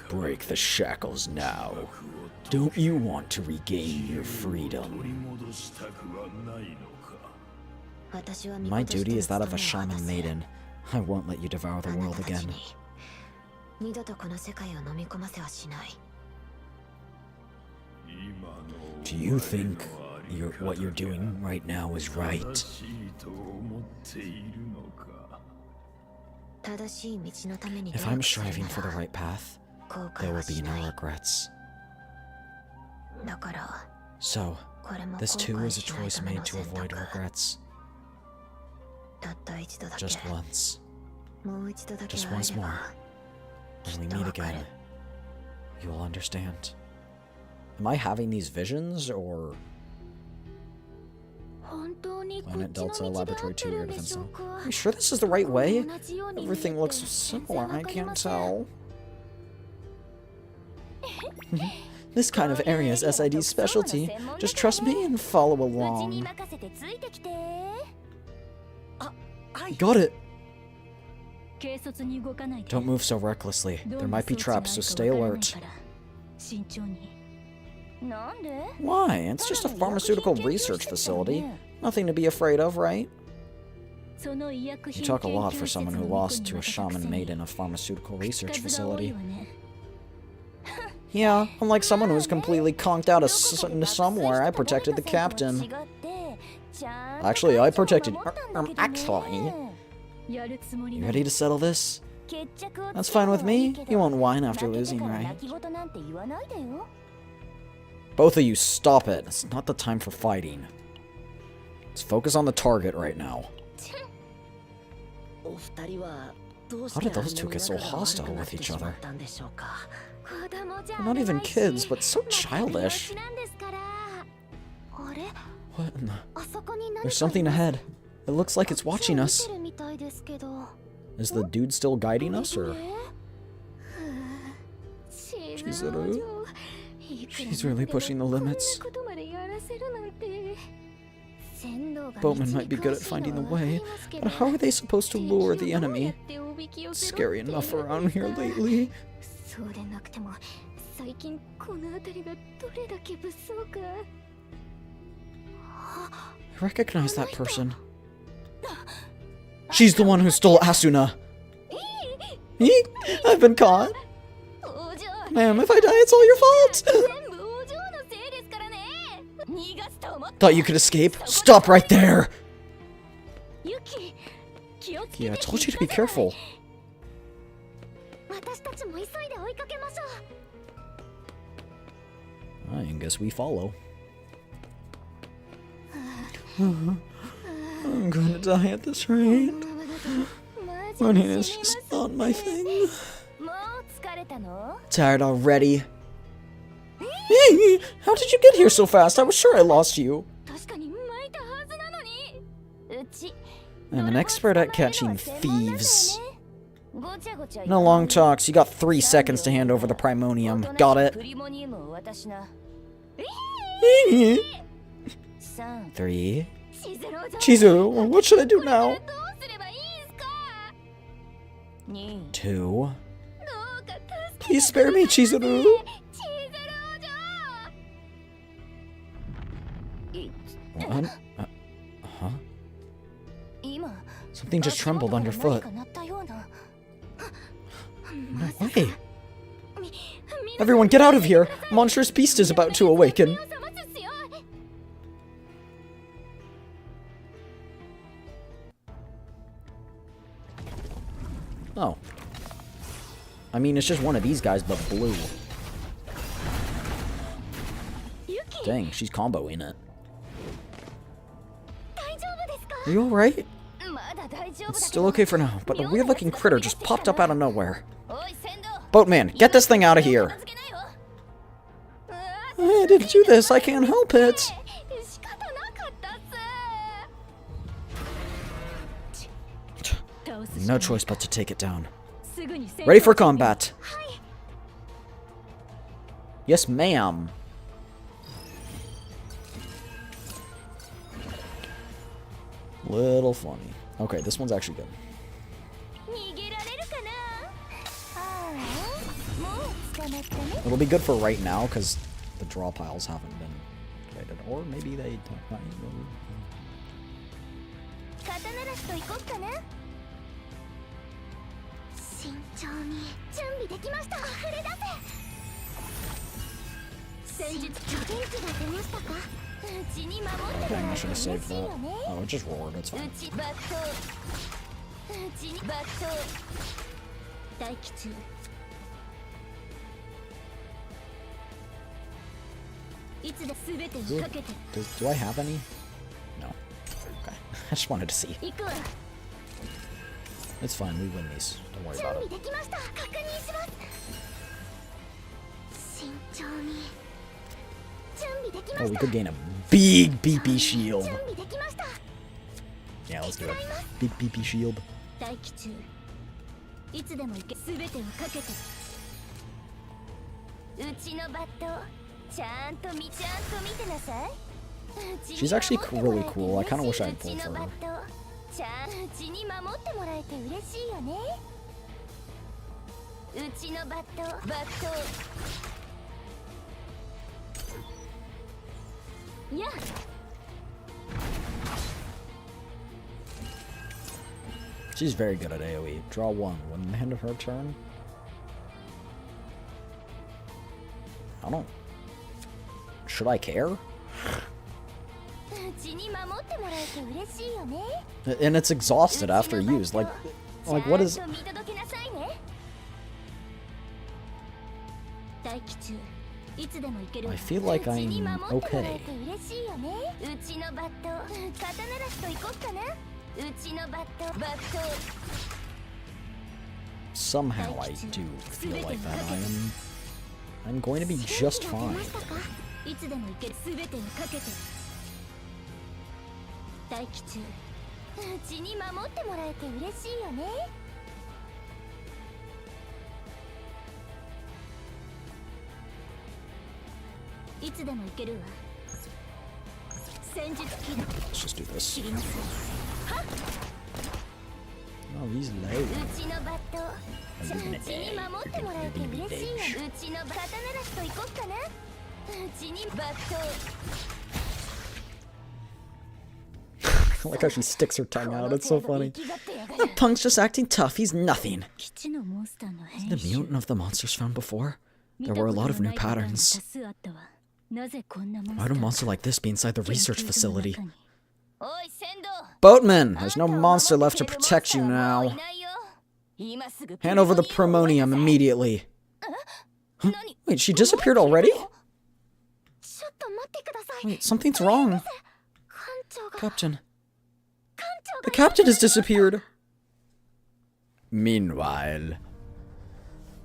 Break the shackles now. Don't you want to regain your freedom? My duty is that of a shaman maiden. I won't let you devour the world again. Do you think what you're doing right now is right? If I'm striving for the right path, there will be no regrets. So, this too is a choice made to avoid regrets. Just once. Just once more. When we meet again, you will understand. Am I having these visions, or... Planet Delta, Laboratory 2, Air Defense Zone. Are you sure this is the right way? Everything looks similar, I can't tell. This kind of area is SID's specialty. Just trust me and follow along. Got it! Don't move so recklessly. There might be traps, so stay alert. Why? It's just a pharmaceutical research facility. Nothing to be afraid of, right? You talk a lot for someone who lost to a shaman maiden, a pharmaceutical research facility. Yeah, unlike someone who was completely conked out of somewhere, I protected the captain. Actually, I protected... actually... You ready to settle this? That's fine with me. You won't whine after losing, right? Both of you, stop it. It's not the time for fighting. Let's focus on the target right now. How did those two get so hostile with each other? They're not even kids, but so childish. What in the... There's something ahead. It looks like it's watching us. Is the dude still guiding us, or...? Chizuru? She's really pushing the limits. Boatmen might be good at finding the way, but how are they supposed to lure the enemy? It's scary enough around here lately. I recognize that person. She's the one who stole Asuna. I've been caught. Ma'am, if I die, it's all your fault. Thought you could escape? Stop right there! Yeah, I told you to be careful. I guess we follow. I'm going to die at this rate. Running is just not my thing. Tired already? How did you get here so fast? I was sure I lost you. I'm an expert at catching thieves. No long talks. You got 3 seconds to hand over the primonium. Got it? 3. Chizuru, what should I do now? 2. Please spare me, Chizuru. 1. Huh? Something just trembled underfoot. No way. Everyone, get out of here! A monstrous beast is about to awaken. Oh. I mean, it's just one of these guys, but blue. Dang, she's comboing it. Are you alright? It's still okay for now, but a weird-looking critter just popped up out of nowhere. Boatman, get this thing out of here! I didn't do this, I can't help it! No choice but to take it down. Ready for combat! Yes, ma'am. Little funny. Okay, this one's actually good. It'll be good for right now, because the draw piles haven't been created. Or maybe they don't. 慎重に準備できました。溢れ出せ。戦術元気が出ましたか。うちに守っても Dang, ら I えて should have 嬉し saved いよ that. ね。 Oh, it just roared. It's う fine. ち抜刀。うちに抜刀。待機中。いつで全てをかけて。 Do I have any? No. Okay. I just wanted to see. 行くわ。 It's fine. We win these. Don't worry 準 about 備 it. できました。確認します。慎重に。準備できま Oh, し we た。 could gain a big BP shield. 準備できました。 Yeah, let's do it. Big BP shield. 待機中。いつでも行け。全てをかけて。うちのバット。ちゃんと見てなさい。 She's actually really cool. I kind of wish I had pulled for her. ちゃんうちに守ってもらえて嬉しいよね。うちのバット。やあ。 She's very good at AoE. Draw one. When the end of her turn. I don't. Should I care? And it's exhausted after used. Like what is? I feel like I'm okay. Somehow I do feel like that I'm going to be just fine. いつでも行ける。全てをかけて。待機中。うちに守ってもらえて嬉しいよね。いつでも行けるわ。戦術起動。 Let's just do this. 切ります。はっ。 Oh, he's low. うちのバット。うちに守ってもらえて嬉しいよ。うちのバットならしと行こっかな。 I like how she sticks her tongue out. It's so funny. The punk's just acting tough. He's nothing. Is the mutant of the monsters found before? There were a lot of new patterns. Why'd a monster like this be inside the research facility? Boatman! There's no monster left to protect you now. Hand over the promonium immediately. Huh? Wait, she disappeared already? Wait, something's wrong. Captain. The captain has disappeared. Meanwhile.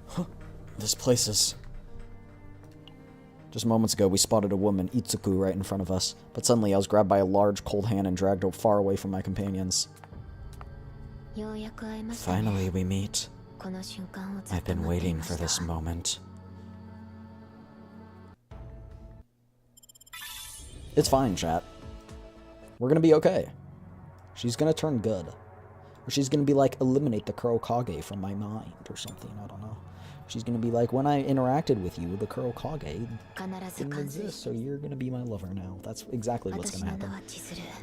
Huh, this place is... Just moments ago, we spotted a woman, Itsuku, right in front of us. But suddenly, I was grabbed by a large, cold hand and dragged far away from my companions. Finally, we meet. I've been waiting for this moment. It's fine, chat. We're gonna be okay. She's gonna turn good. Or she's gonna be like, eliminate the Kurokage from my mind or something, I don't know. She's gonna be like, when I interacted with you, the Kurokage didn't exist, so you're gonna be my lover now. That's exactly what's gonna happen.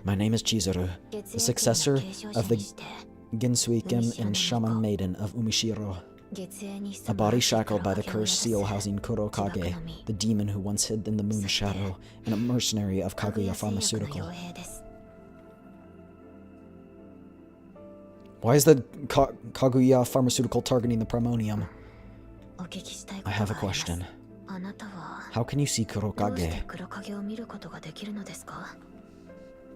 My name is Chizuru, the successor of the Ginsuiken and Shaman Maiden of Umishiro. A body shackled by the cursed seal housing Kurokage, the demon who once hid in the moon's shadow, and a mercenary of Kaguya Pharmaceutical. Why is the Kaguya Pharmaceutical targeting the Promonium? I have a question. How can you see Kurokage?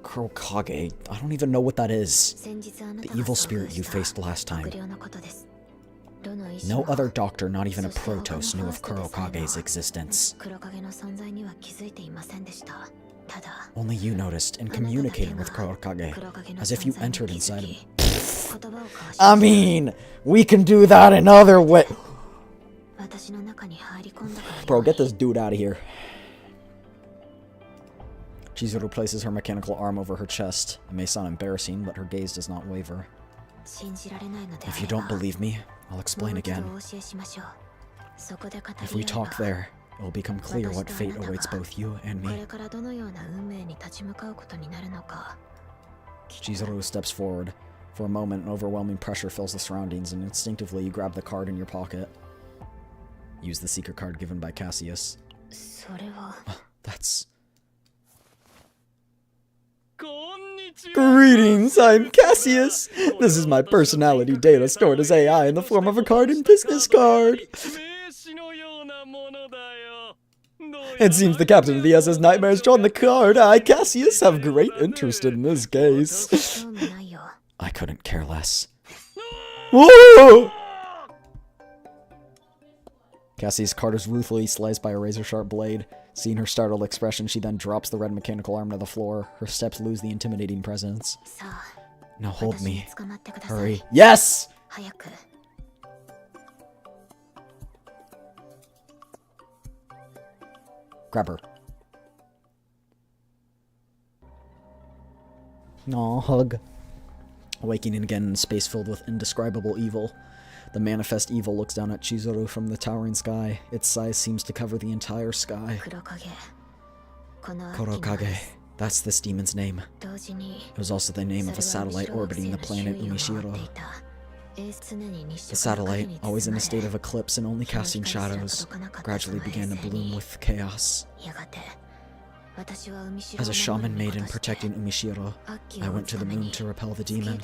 Kurokage? I don't even know what that is. The evil spirit you faced last time. No other doctor, not even a Protoss, knew of Kurokage's existence. Only you noticed and communicated with Kurokage, as if you entered inside him. I mean, we can do that another way. Bro, get this dude out of here. Chizuru places her mechanical arm over her chest. It may sound embarrassing, but her gaze does not waver. If you don't believe me, I'll explain again. If we talk there, it will become clear what fate awaits both you and me. Chizuru steps forward, For a moment, an overwhelming pressure fills the surroundings, and instinctively you grab the card in your pocket. Use the secret card given by Cassius. That's... Greetings, I'm Cassius! This is my personality data stored as AI in the form of a card and business card. It seems the captain of the SS Nightmare has drawn the card. I, Cassius, have great interest in this case. I couldn't care less. Whoa! Cassie's card is ruthlessly sliced by a razor-sharp blade. Seeing her startled expression, she then drops the red mechanical arm to the floor. Her steps lose the intimidating presence. Now hold me. Hurry. Yes! Grab her. Aw, hug. Awakening again in a space filled with indescribable evil. The manifest evil looks down at Chizuru from the towering sky. Its size seems to cover the entire sky. Kurokage. That's this demon's name. It was also the name of a satellite orbiting the planet Umishiro. The satellite, always in a state of eclipse and only casting shadows, gradually began to bloom with chaos. As a shaman maiden protecting Umishiro, I went to the moon to repel the demon.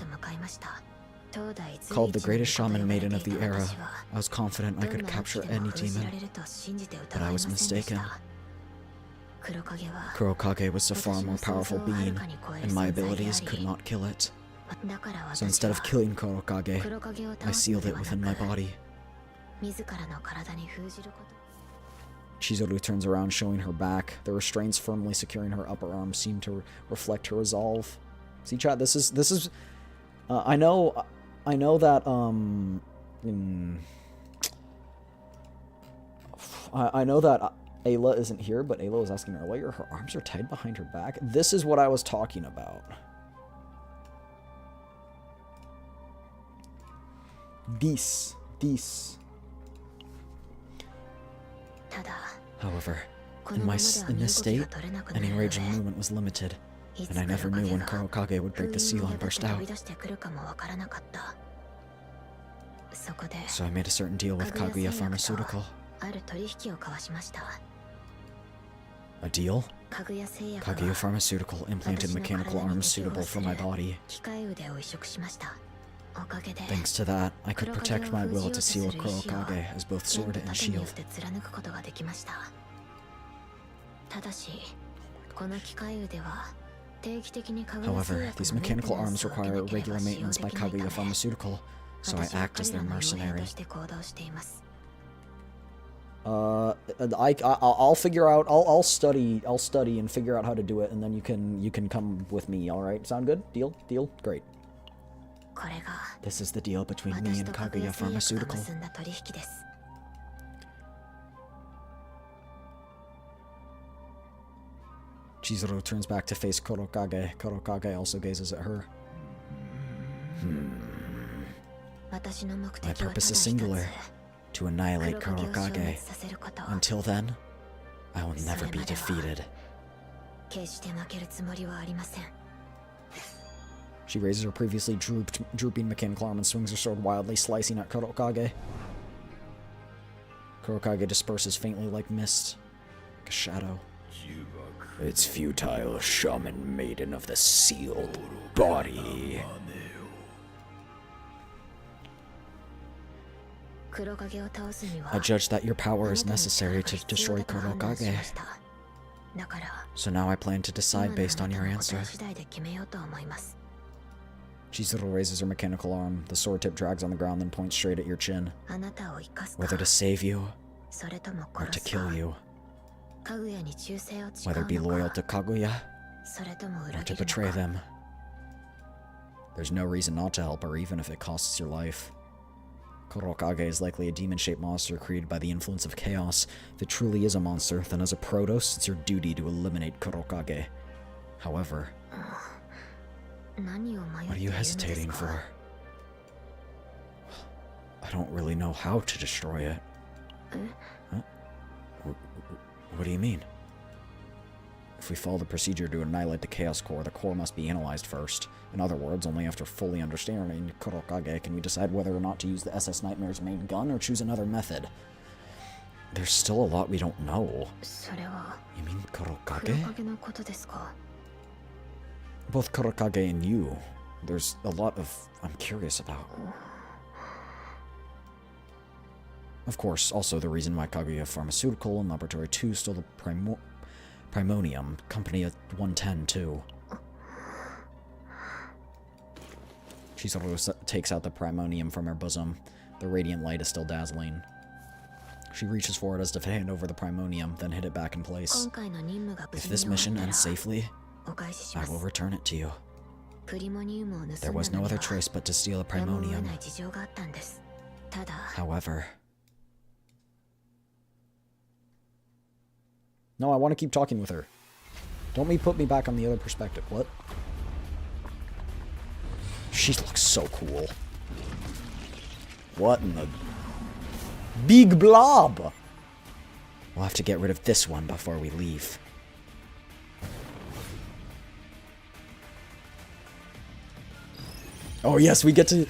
Called the greatest shaman maiden of the era, I was confident I could capture any demon, but I was mistaken. Kurokage was a far more powerful being, and my abilities could not kill it. So instead of killing Kurokage, I sealed it within my body. Chizuru turns around, showing her back. The restraints firmly securing her upper arm seem to reflect her resolve. See, chat, this is I know that I know that Ayla isn't here, but Ayla was asking earlier. Her arms are tied behind her back. This is what I was talking about. This. However, in this state, any range of movement was limited, and I never knew when Kurokage would break the seal and burst out. So I made a certain deal with Kaguya Pharmaceutical. A deal? Kaguya Pharmaceutical implanted mechanical arms suitable for my body. Thanks to that, I could protect my will to seal Kurokage as both sword and shield. However, these mechanical arms require regular maintenance by Kaguya Pharmaceutical, so I act as their mercenary. I'll figure out. I'll study and figure out how to do it, and then you can come with me. All right? Sound good? Deal? Great. This is the deal between me and Kaguya Pharmaceutical. Chizuru turns back to face Kurokage. Kurokage also gazes at her. My purpose is singular. To annihilate Kurokage. Until then, I will never be defeated. She raises her previously drooping mechanical arm and swings her sword wildly, slicing at Kurokage. Kurokage disperses faintly like mist, like a shadow. It's futile, shaman maiden of the sealed body. I judge that your power is necessary to destroy Kurokage. So now I plan to decide based on your answer. Chizuru raises her mechanical arm. The sword tip drags on the ground, then points straight at your chin. Whether to save you, or to kill you. Whether be loyal to Kaguya, or to betray them. There's no reason not to help her, even if it costs your life. Kurokage is likely a demon-shaped monster created by the influence of chaos. If it truly is a monster, then as a Protoss, it's your duty to eliminate Kurokage. However, what are you hesitating for? I don't really know how to destroy it. Huh? What do you mean? If we follow the procedure to annihilate the Chaos Core, the core must be analyzed first. In other words, only after fully understanding Kurokage can we decide whether or not to use the SS Nightmare's main gun or choose another method. There's still a lot we don't know. You mean Kurokage? Both Kurokage and you. There's a lot I'm curious about. Of course, also the reason why Kaguya Pharmaceutical and Laboratory 2 stole the Primonium, Company at 110 too. Chizuru takes out the Primonium from her bosom. The radiant light is still dazzling. She reaches for it as if to hand over the Primonium, then hit it back in place. If this mission ends safely, I will return it to you. There was no other choice but to steal a Primonium. However... No, I want to keep talking with her. Don't put me back on the other perspective. What? She looks so cool. What in the... Big blob! We'll have to get rid of this one before we leave. Oh yes, we get to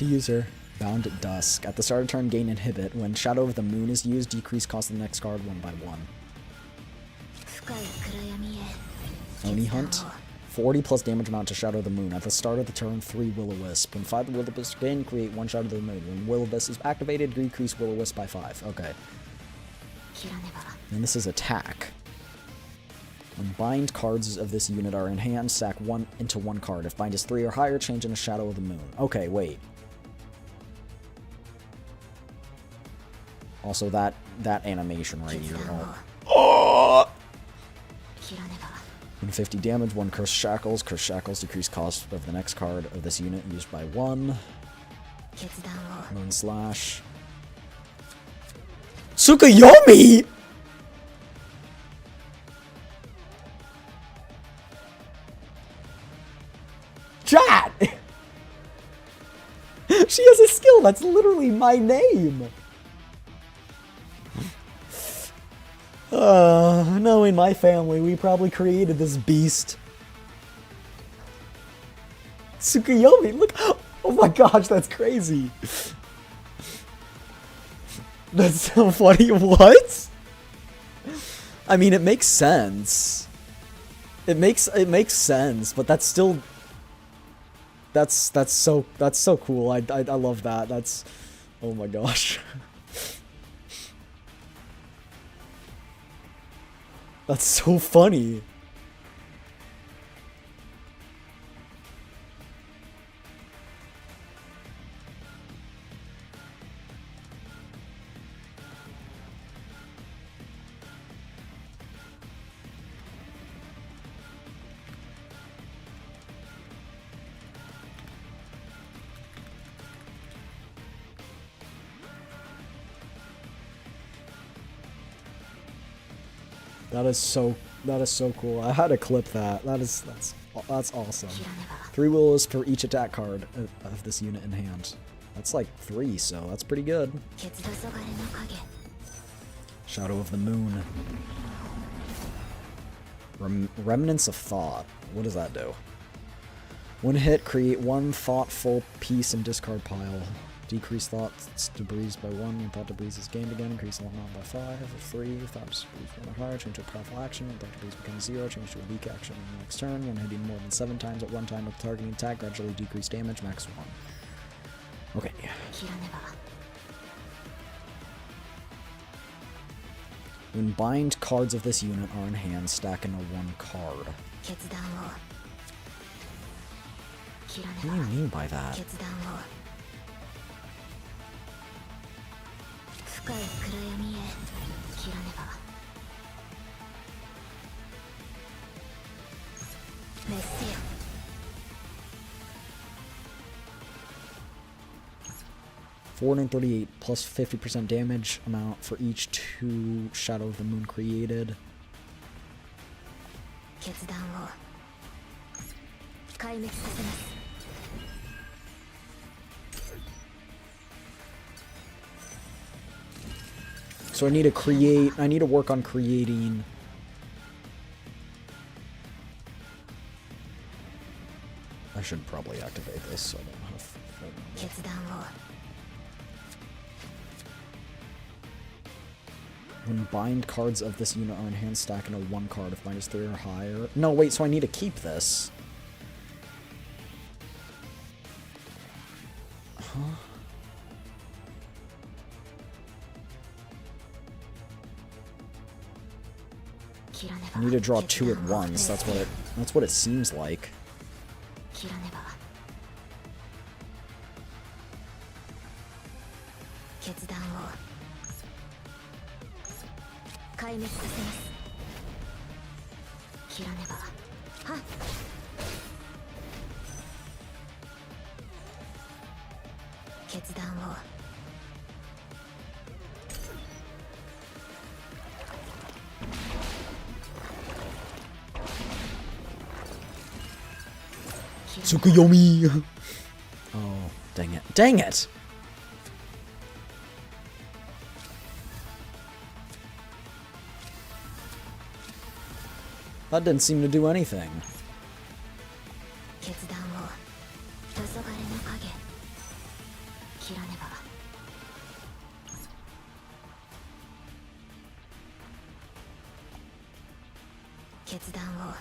use her. Bound at Dusk. At the start of turn, gain inhibit. When Shadow of the Moon is used, decrease cost of the next card 1 by 1. Oni Hunt. 40 plus damage amount to Shadow of the Moon. At the start of the turn, 3 Will-O-Wisp. When 5 Will-O-Wisp again, create 1 Shadow of the Moon. When Will-O-Wisp is activated, decrease Will-O-Wisp by 5. Okay. And this is attack. When bind cards of this unit are in hand, stack 1 into 1 card. If bind is 3 or higher, change into Shadow of the Moon. Okay, wait. Also, that animation right here. Oh! 150 damage, 1 Cursed Shackles. Cursed Shackles decrease cost of the next card of this unit used by 1. Moon Slash. Tsukuyomi! Chat! She has a skill that's literally my name! Knowing my family, we probably created this beast. Tsukuyomi, look! Oh my gosh, that's crazy! That's so funny, what? I mean, it makes sense. It makes sense, but that's still... That's so cool. I love that. That's... Oh my gosh. That's so funny. That is so cool. I had to clip that. That's awesome. 3 willows for each attack card of this unit in hand. That's like 3, so that's pretty good. Shadow of the Moon. Remnants of Thought. What does that do? When hit, create 1 thoughtful piece and discard pile. Decrease thoughts debris by 1 when thought debris is gained again. Increase the amount by 5 or 3. Thought debris 1 or higher. Change to a powerful action. When thought debris becomes 0, change to a weak action in the next turn. When hitting more than 7 times at one time with targeting attack, gradually decrease damage, max 1. Okay. When bind cards of this unit are in hand, stack into 1 card. What do you mean by that? 深い暗闇へ切らねば滅せよ 438 plus 50% damage amount for each 2 Shadow of the Moon created. 決断を壊滅させます So I need to work on creating should probably activate this so I don't have... 決断を When bind cards of this unit are in hand, stack into one card if -3 or higher. No, wait, so I need to keep this. Huh? I need to draw 2 at once. That's what it seems like. 切らねば決断を壊滅させます切らねばはっ決断を Tsukuyomi! Oh, dang it. Dang it! That didn't seem to do anything. 決断を黄昏の影切らねば決断を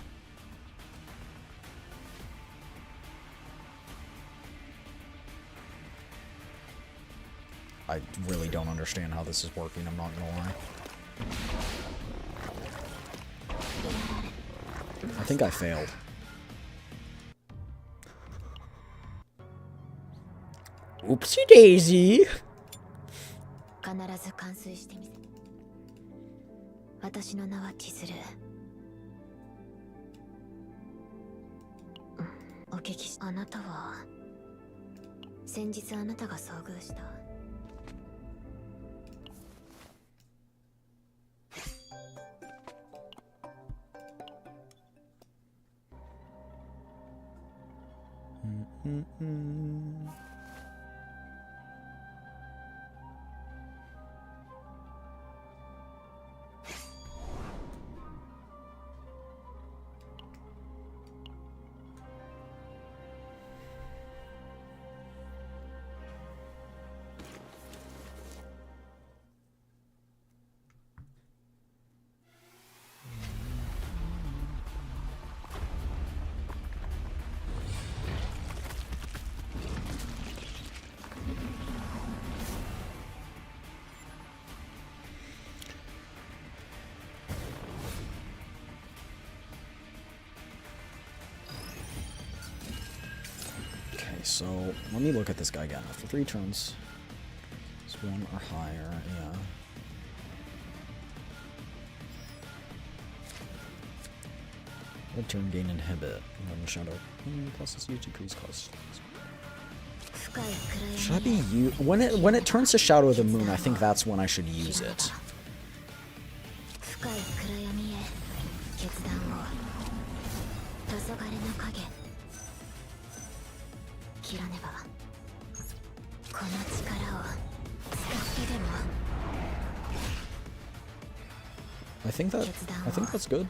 I really don't understand how this is working, I'm not gonna lie. I think I failed. Oopsie daisy! 必ず完遂してみせ私の名は千鶴お聞きしあなたは先日あなたが遭遇した So, let me look at this guy again. After 3 turns, it's 1 or higher, yeah. Red turn, gain inhibit. When shadow plus this use decrease cost. Should I be when it turns to Shadow of the Moon? I think that's when I should use it. I think that's good.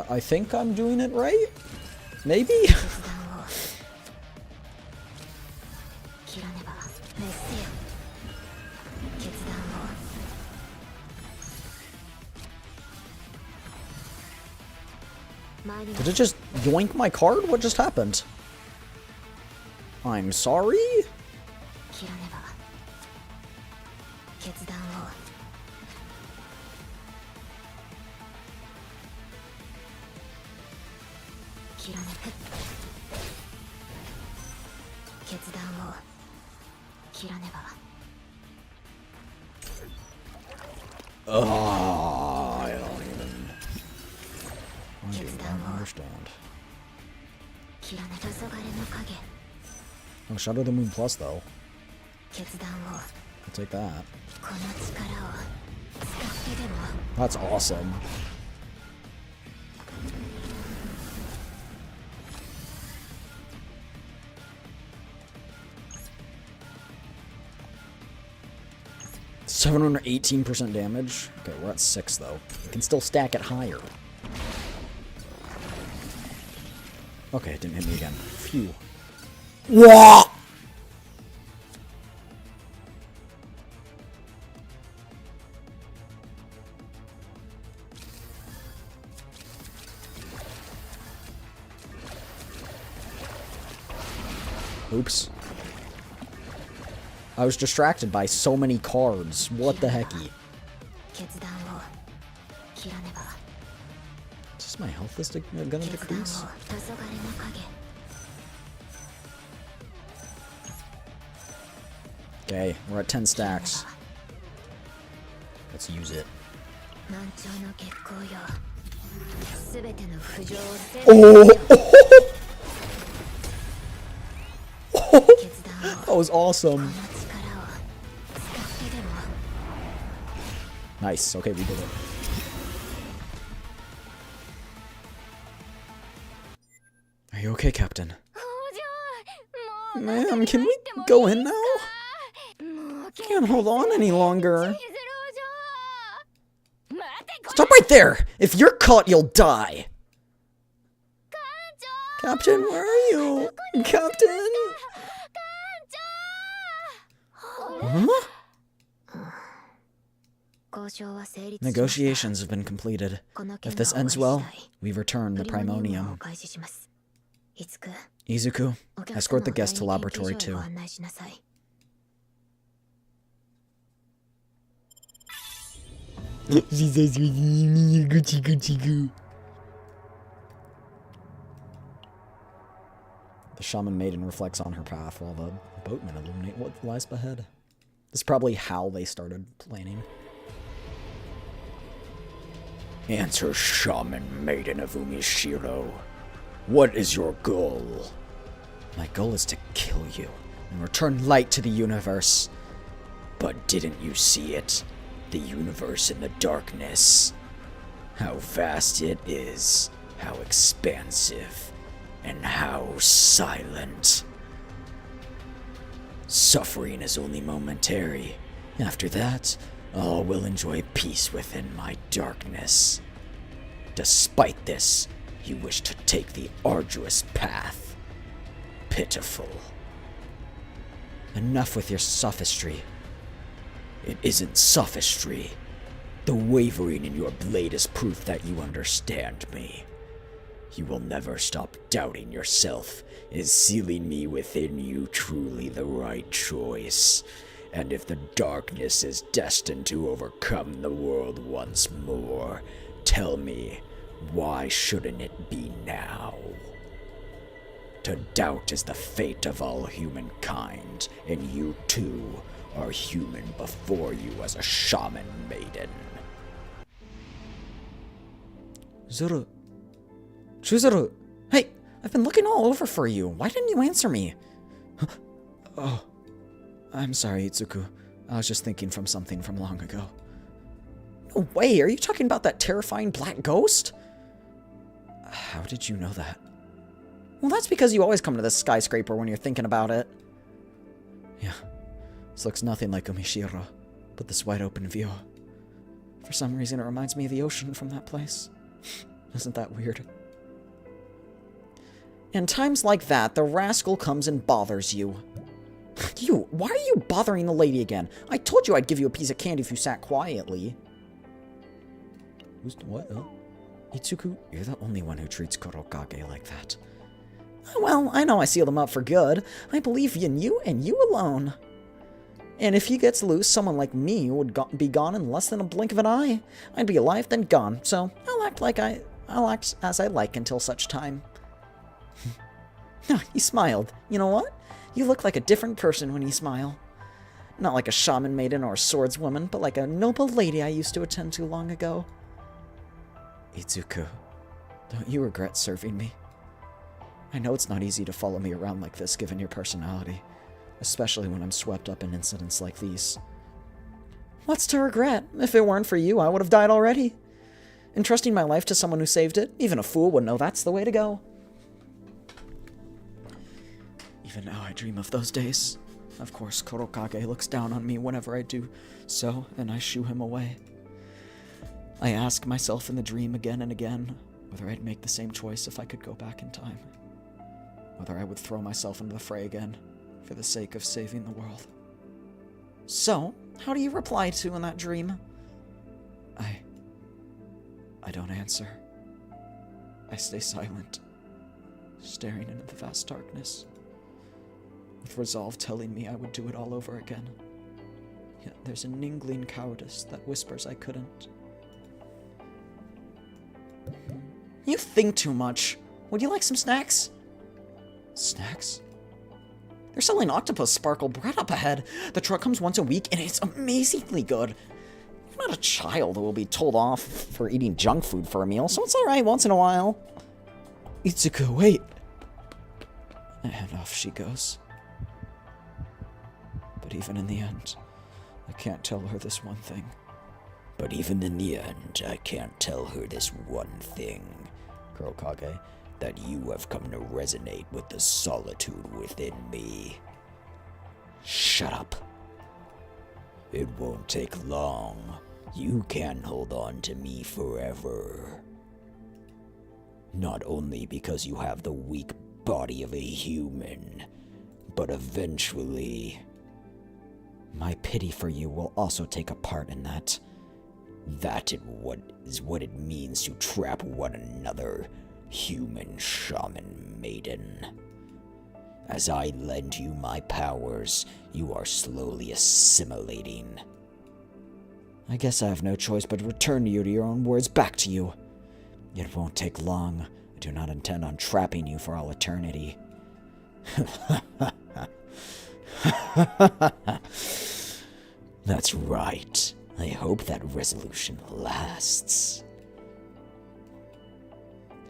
I think I'm doing it right? Maybe? Did it just yoink my card? What just happened? I'm sorry? I don't understand. Oh, Shadow of the Moon Plus, though. I'll take that. That's awesome. 718% damage. Okay, we're at 6 though. We can still stack it higher. Okay, it didn't hit me again. Phew. Wah! Oops. I was distracted by so many cards. What the hecky? Is my health is gonna decrease? Okay, we're at 10 stacks. Let's use it. Oh! That was awesome. Nice. Okay, we did it. Are you okay, Captain? Ma'am, can we go in now? Can't hold on any longer. Stop right there! If you're caught, you'll die. Captain, where are you? Captain? Huh? Negotiations have been completed. If this ends well, we return the Primonium. Izuku, escort the guest to Laboratory 2. She says, Gucci Gucci Goo. The shaman maiden reflects on her path while the boatmen illuminate what lies ahead. This is probably how they started planning. Answer, shaman maiden of Umishiro. What is your goal? My goal is to kill you and return light to the universe. But didn't you see it? The universe in the darkness. How vast it is, how expansive, and how silent. Suffering is only momentary. After that, all will enjoy peace within my darkness. Despite this, you wish to take the arduous path. Pitiful. Enough with your sophistry. It isn't sophistry. The wavering in your blade is proof that you understand me. You will never stop doubting yourself. Is sealing me within you truly the right choice? And if the darkness is destined to overcome the world once more, tell me, why shouldn't it be now? To doubt is the fate of all humankind, and you too are human before you as a shaman maiden. Zuru. Chuzuru! Hey, I've been looking all over for you. Why didn't you answer me? Oh, I'm sorry, Itsuku. I was just thinking from something from long ago. No way! Are you talking about that terrifying black ghost? How did you know that? Well, that's because you always come to this skyscraper when you're thinking about it. Yeah. This looks nothing like Umishiro, but this wide open view. For some reason, it reminds me of the ocean from that place. Isn't that weird? In times like that, the rascal comes and bothers you. You, why are you bothering the lady again? I told you I'd give you a piece of candy if you sat quietly. Who's what? Oh. Itsuku, you're the only one who treats Kurokage like that. Well, I know I sealed him up for good. I believe in you and you alone. And if he gets loose, someone like me would be gone in less than a blink of an eye. I'd be alive, then gone. So I'll act as I like until such time. He smiled. You know what? You look like a different person when you smile. Not like a shaman maiden or a swordswoman, but like a noble lady I used to attend to long ago. Itsuku, don't you regret serving me? I know it's not easy to follow me around like this given your personality, especially when I'm swept up in incidents like these. What's to regret? If it weren't for you, I would have died already. Entrusting my life to someone who saved it, even a fool would know that's the way to go. Even now I dream of those days. Of course, Kurokage looks down on me whenever I do so, and I shoo him away. I ask myself in the dream again and again whether I'd make the same choice if I could go back in time. Whether I would throw myself into the fray again for the sake of saving the world. So, how do you reply to in that dream? I don't answer. I stay silent, staring into the vast darkness, with resolve telling me I would do it all over again. Yet there's a niggling cowardice that whispers I couldn't. You think too much. Would you like some snacks? Snacks? They're selling octopus sparkle bread up ahead. The truck comes once a week, and it's amazingly good. I'm not a child who will be told off for eating junk food for a meal, so it's alright once in a while. Itsuko, wait. And off she goes. But even in the end, I can't tell her this one thing. But even in the end, I can't tell her this one thing, Kurokage, that you have come to resonate with the solitude within me. Shut up. It won't take long. You can hold on to me forever. Not only because you have the weak body of a human, but eventually... My pity for you will also take a part in that. That is what it means to trap one another, human shaman maiden. As I lend you my powers, you are slowly assimilating. I guess I have no choice but to return you to your own words back to you. It won't take long. I do not intend on trapping you for all eternity. That's right. I hope that resolution lasts.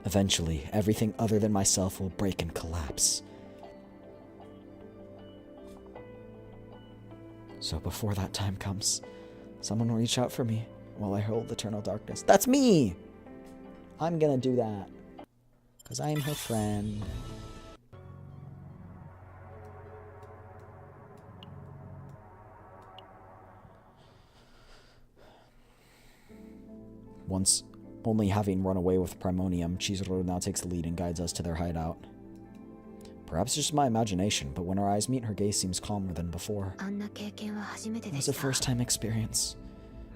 Eventually, everything other than myself will break and collapse. So before that time comes, someone will reach out for me while I hold eternal darkness. That's me! I'm gonna do that. Because I am her friend. Once only having run away with Primonium, Chizuru now takes the lead and guides us to their hideout. Perhaps it's just my imagination, but when our eyes meet, her gaze seems calmer than before. It was a first-time experience.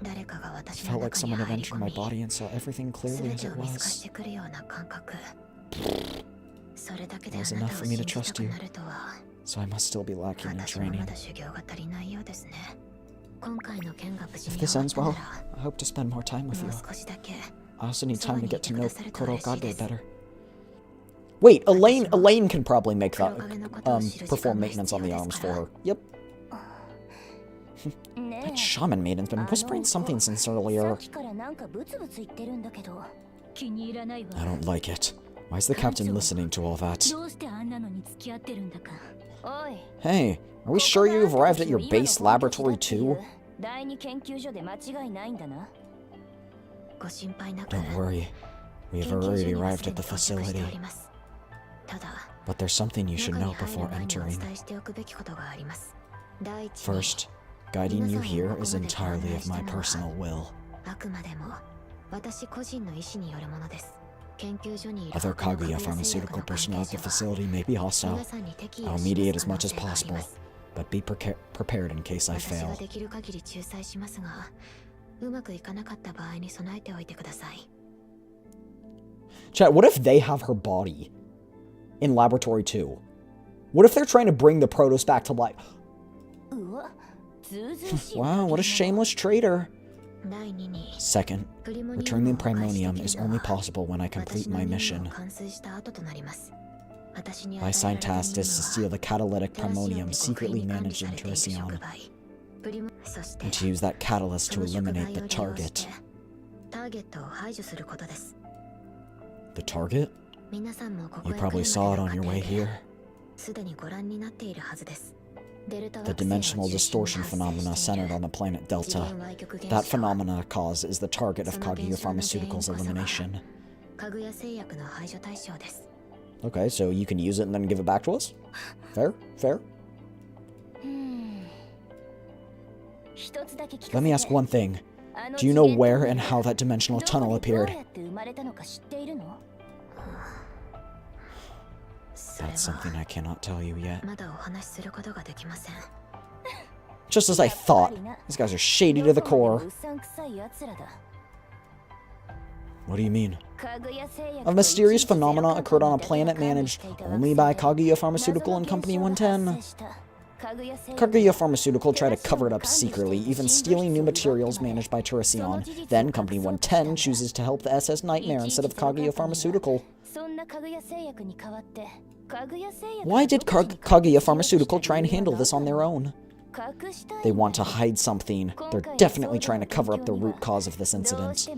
It felt like someone had entered my body and saw everything clearly as it was. It was enough for me to trust you, so I must still be lacking in training. If this ends well, I hope to spend more time with you. I also need time to get to know Kurokage better. Wait, Elaine can probably make that, perform maintenance on the arms for her. Yep. That shaman maiden's been whispering something since earlier. I don't like it. Why is the captain listening to all that? Hey, are we sure you've arrived at your base laboratory too? Don't worry. We have already arrived at the facility. But there's something you should know before entering. First, guiding you here is entirely of my personal will. Other Kaguya pharmaceutical personnel at the facility may be hostile. I'll mediate as much as possible, but be prepared in case I fail. Chat, what if they have her body in Laboratory 2? What if they're trying to bring the Protos back to life? Wow, what a shameless traitor. Second, returning Primonium is only possible when I complete my mission. My assigned task is to steal the catalytic Primonium secretly managed in Teresian, and to use that catalyst to eliminate the target. The target? You probably saw it on your way here. The dimensional distortion phenomena centered on the planet Delta. That phenomena cause is the target of Kaguya Pharmaceuticals' elimination. Okay, so you can use it and then give it back to us? Fair? Fair? Let me ask one thing. Do you know where and how that dimensional tunnel appeared? That's something I cannot tell you yet. Just as I thought. These guys are shady to the core. What do you mean? A mysterious phenomena occurred on a planet managed only by Kaguya Pharmaceutical and Company 110. Kaguya Pharmaceutical tried to cover it up secretly, even stealing new materials managed by Terracion. Then Company 110 chooses to help the SS Nightmare instead of Kaguya Pharmaceutical. Why did Kaguya Pharmaceutical try and handle this on their own? They want to hide something. They're definitely trying to cover up the root cause of this incident.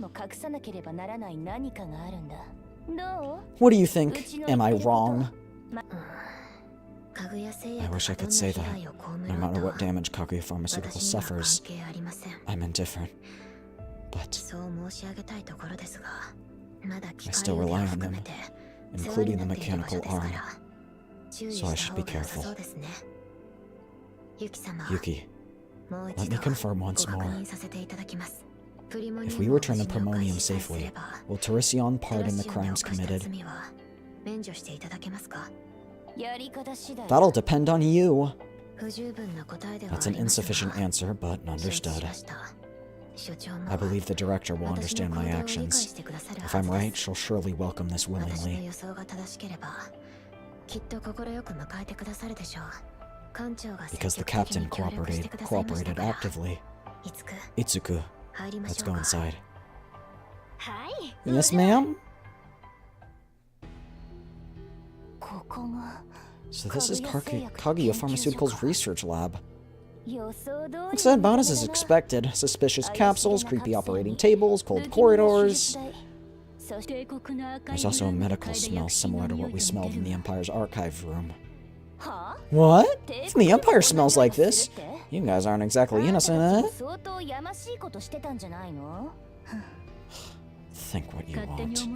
What do you think? Am I wrong? I wish I could say that. No matter what damage Kaguya Pharmaceutical suffers, I'm indifferent. But I still rely on them, including the mechanical arm. So I should be careful. Yuki, let me confirm once more. If we return the Primonium safely, will Terracion pardon the crimes committed? That'll depend on you. That's an insufficient answer, but understood. I believe the director will understand my actions. If I'm right, she'll surely welcome this willingly. Because the captain cooperated actively. Itsuku, let's go inside. Yes, ma'am? So this is Kaguya Pharmaceutical's research lab. Looks about as expected. Suspicious capsules, creepy operating tables, cold corridors. There's also a medical smell similar to what we smelled in the Empire's archive room. What? If the Empire smells like this, you guys aren't exactly innocent, eh? Think what you want.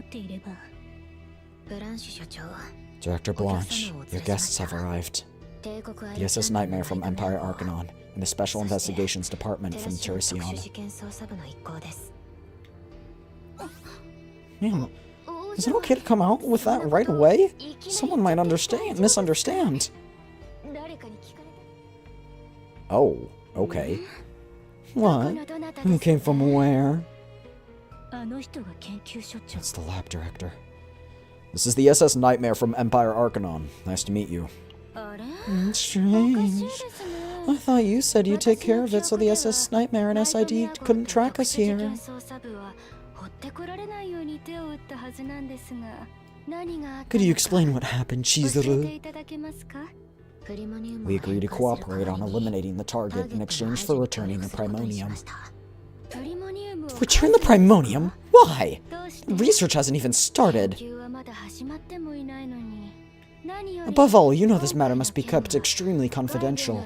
Director Blanche, your guests have arrived. The SS Nightmare from Empire Arcanon and the Special Investigations Department from Terracion. Man, is it okay to come out with that right away? Someone might misunderstand. Oh, okay. What? Who came from where? It's the lab director. This is the SS Nightmare from Empire Arcanon. Nice to meet you. Strange. I thought you said you'd take care of it so the SS Nightmare and SID couldn't track us here. Could you explain what happened, Chizuru? We agreed to cooperate on eliminating the target in exchange for returning the Primonium. Return the Primonium? Why? Research hasn't even started. Above all, you know this matter must be kept extremely confidential.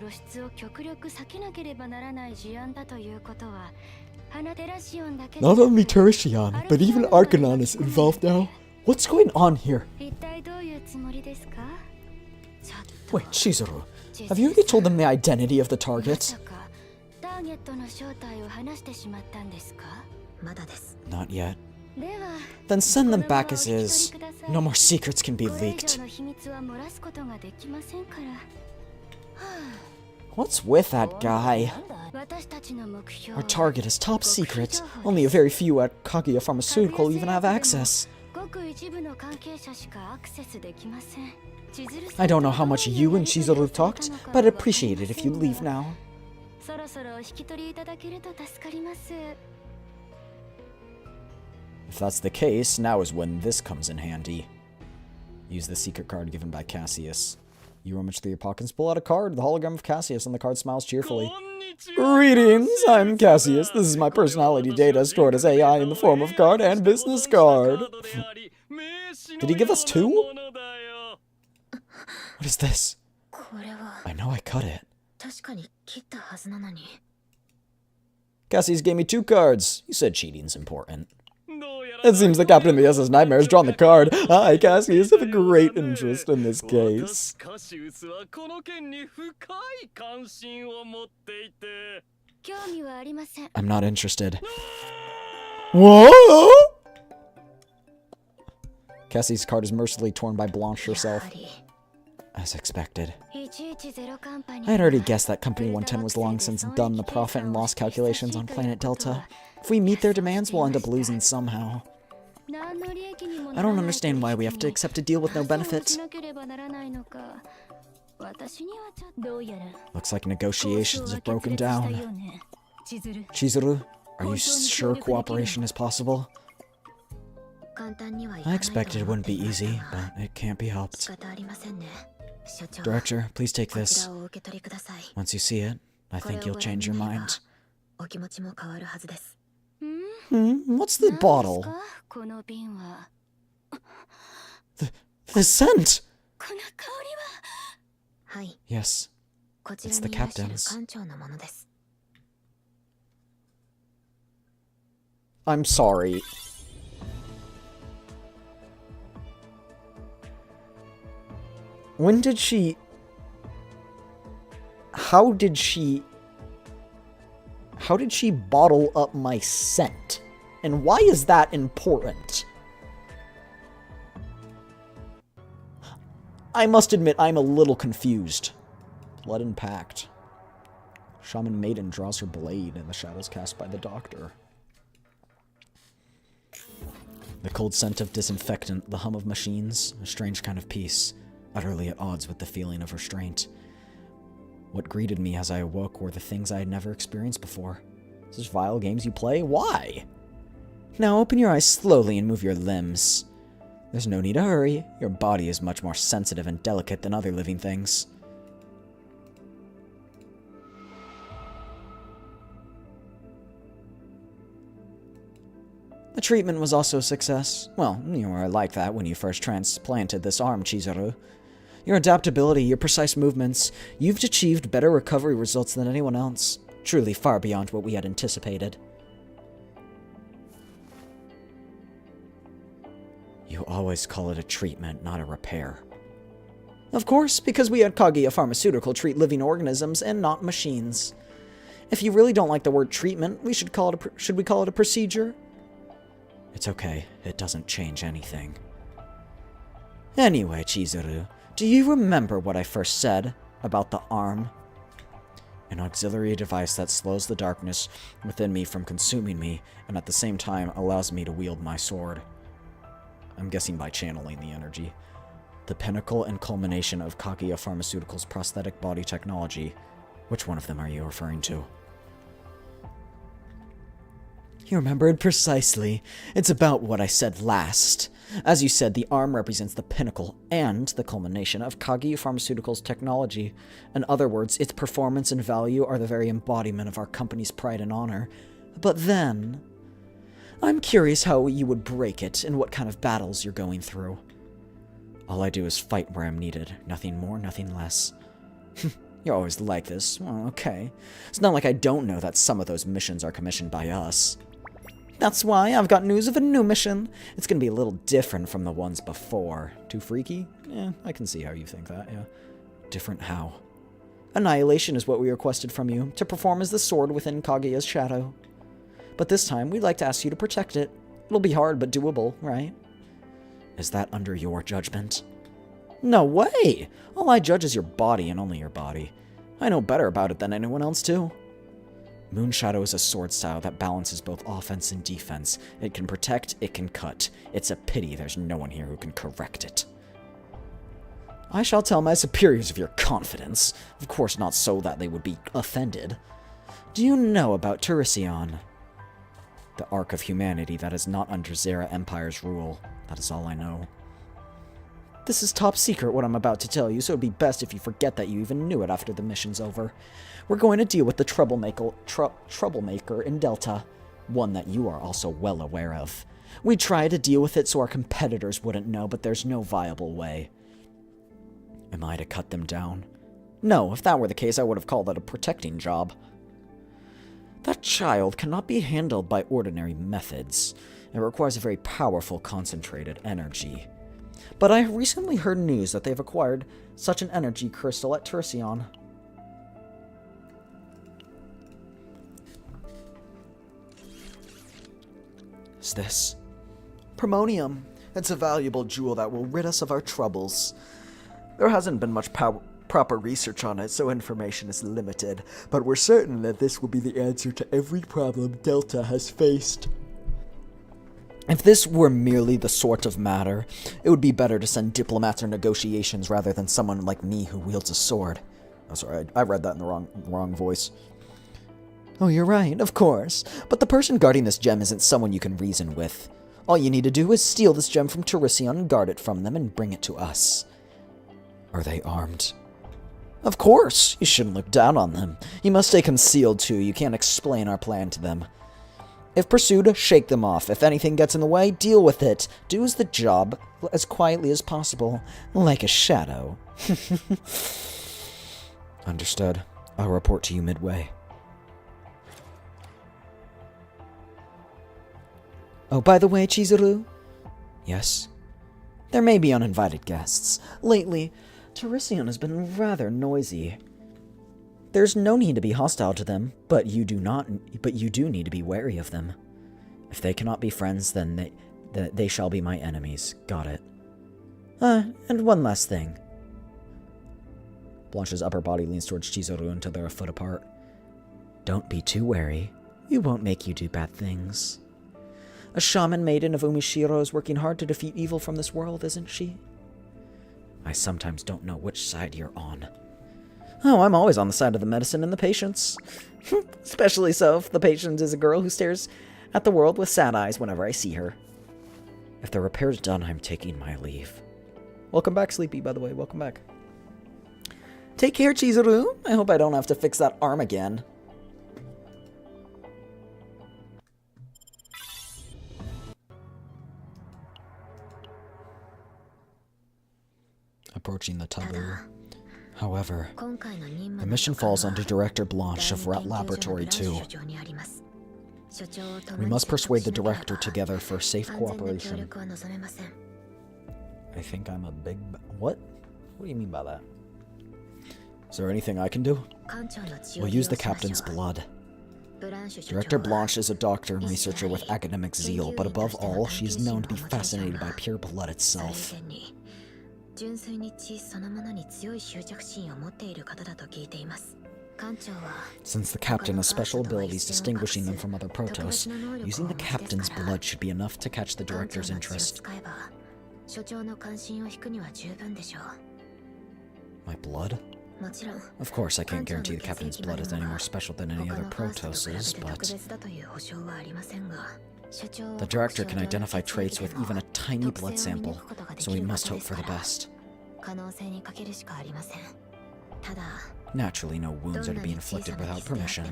Not only Terracion, but even Arcanon is involved now. What's going on here? Wait, Chizuru, have you already told them the identity of the target? Not yet. Then send them back as is. No more secrets can be leaked. What's with that guy? Our target is top secret. Only a very few at Kaguya Pharmaceutical even have access. I don't know how much you and Chizuru talked, but I'd appreciate it if you'd leave now. If that's the case, now is when this comes in handy. Use the secret card given by Cassius. You rummage through your pockets, pull out a card, the hologram of Cassius, and the card smiles cheerfully. Greetings, I'm Cassius. This is my personality data stored as AI in the form of card and business card. Did he give us two? What is this? I know I cut it. Cassius gave me two cards. He said cheating's important. It seems the captain of the SS Nightmare has drawn the card. I, Cassius, have a great interest in this case. I'm not interested. Whoa! Cassie's card is mercilessly torn by Blanche herself. As expected. I had already guessed that Company 110 was long since done the profit and loss calculations on Planet Delta. If we meet their demands, we'll end up losing somehow. I don't understand why we have to accept a deal with no benefit. Looks like negotiations have broken down. Chizuru, are you sure cooperation is possible? I expected it wouldn't be easy, but it can't be helped. Director, please take this. Once you see it, I think you'll change your mind. What's the bottle? The scent! Yes, it's the captain's. I'm sorry. When did she... How did she bottle up my scent? And why is that important? I must admit, I'm a little confused. Blood and Pact. Shaman Maiden draws her blade in the shadows cast by the doctor. The cold scent of disinfectant, the hum of machines, a strange kind of peace, utterly at odds with the feeling of restraint. What greeted me as I awoke were the things I had never experienced before. Is this vile games you play? Why? Now open your eyes slowly and move your limbs. There's no need to hurry. Your body is much more sensitive and delicate than other living things. The treatment was also a success. Well, you were like that when you first transplanted this arm, Chizuru. Your adaptability, your precise movements, you've achieved better recovery results than anyone else. Truly far beyond what we had anticipated. You always call it a treatment, not a repair. Of course, because we at Kaguya Pharmaceutical treat living organisms and not machines. If you really don't like the word treatment, should we call it a procedure? It's okay, it doesn't change anything. Anyway, Chizuru, do you remember what I first said about the arm? An auxiliary device that slows the darkness within me from consuming me, and at the same time allows me to wield my sword. I'm guessing by channeling the energy. The pinnacle and culmination of Kaguya Pharmaceutical's prosthetic body technology. Which one of them are you referring to? You remembered precisely. It's about what I said last. As you said, the arm represents the pinnacle and the culmination of Kaguya Pharmaceutical's technology. In other words, its performance and value are the very embodiment of our company's pride and honor. But then, I'm curious how you would break it and what kind of battles you're going through. All I do is fight where I'm needed. Nothing more, nothing less. You're always like this. Well, okay. It's not like I don't know that some of those missions are commissioned by us. That's why I've got news of a new mission. It's gonna be a little different from the ones before. Too freaky? Yeah, I can see how you think that, yeah. Different how? Annihilation is what we requested from you, to perform as the sword within Kaguya's shadow. But this time, we'd like to ask you to protect it. It'll be hard, but doable, right? Is that under your judgment? No way! All I judge is your body and only your body. I know better about it than anyone else, too. Moonshadow is a sword style that balances both offense and defense. It can protect, it can cut. It's a pity there's no one here who can correct it. I shall tell my superiors of your confidence. Of course not so that they would be offended. Do you know about Teresian? The arc of humanity that is not under Zera Empire's rule. That is all I know. This is top secret what I'm about to tell you, so it'd be best if you forget that you even knew it after the mission's over. We're going to deal with the troublemaker in Delta, one that you are also well aware of. We try to deal with it so our competitors wouldn't know, but there's no viable way. Am I to cut them down? No, if that were the case, I would have called that a protecting job. That child cannot be handled by ordinary methods. It requires a very powerful, concentrated energy. But I have recently heard news that they've acquired such an energy crystal at Teresian. this? Promonium. It's a valuable jewel that will rid us of our troubles. There hasn't been much proper research on it, so information is limited, but we're certain that this will be the answer to every problem Delta has faced. If this were merely the sort of matter, it would be better to send diplomats or negotiations rather than someone like me who wields a sword. Oh, sorry, I read that in the wrong voice. Oh, you're right, of course. But the person guarding this gem isn't someone you can reason with. All you need to do is steal this gem from Teresion, guard it from them, and bring it to us. Are they armed? Of course! You shouldn't look down on them. You must stay concealed, too. You can't explain our plan to them. If pursued, shake them off. If anything gets in the way, deal with it. Do the job as quietly as possible, like a shadow. Understood. I'll report to you midway. Oh, by the way, Chizuru? Yes? There may be uninvited guests. Lately, Teresion has been rather noisy. There's no need to be hostile to them, but you do need to be wary of them. If they cannot be friends, then they shall be my enemies. Got it. And one last thing. Blanche's upper body leans towards Chizuru until they're a foot apart. Don't be too wary. We won't make you do bad things. A shaman maiden of Umishiro is working hard to defeat evil from this world, isn't she? I sometimes don't know which side you're on. Oh, I'm always on the side of the medicine and the patients. Especially so if the patient is a girl who stares at the world with sad eyes whenever I see her. If the repair's done, I'm taking my leave. Welcome back, Sleepy, by the way. Welcome back. Take care, Chizuru. I hope I don't have to fix that arm again. Approaching the taboo. However, the mission falls under Director Blanche of Laboratory 2. We must persuade the director together for safe cooperation. I think I'm a big... What? What do you mean by that? Is there anything I can do? We'll use the captain's blood. Director Blanche is a doctor and researcher with academic zeal, but above all, she is known to be fascinated by pure blood itself. Since the captain has special abilities distinguishing them from other Protoss, using the captain's blood should be enough to catch the director's interest. My blood? Of course, I can't guarantee the captain's blood is any more special than any other Protoss's, but... The director can identify traits with even a tiny blood sample, so we must hope for the best. Naturally, no wounds are to be inflicted without permission.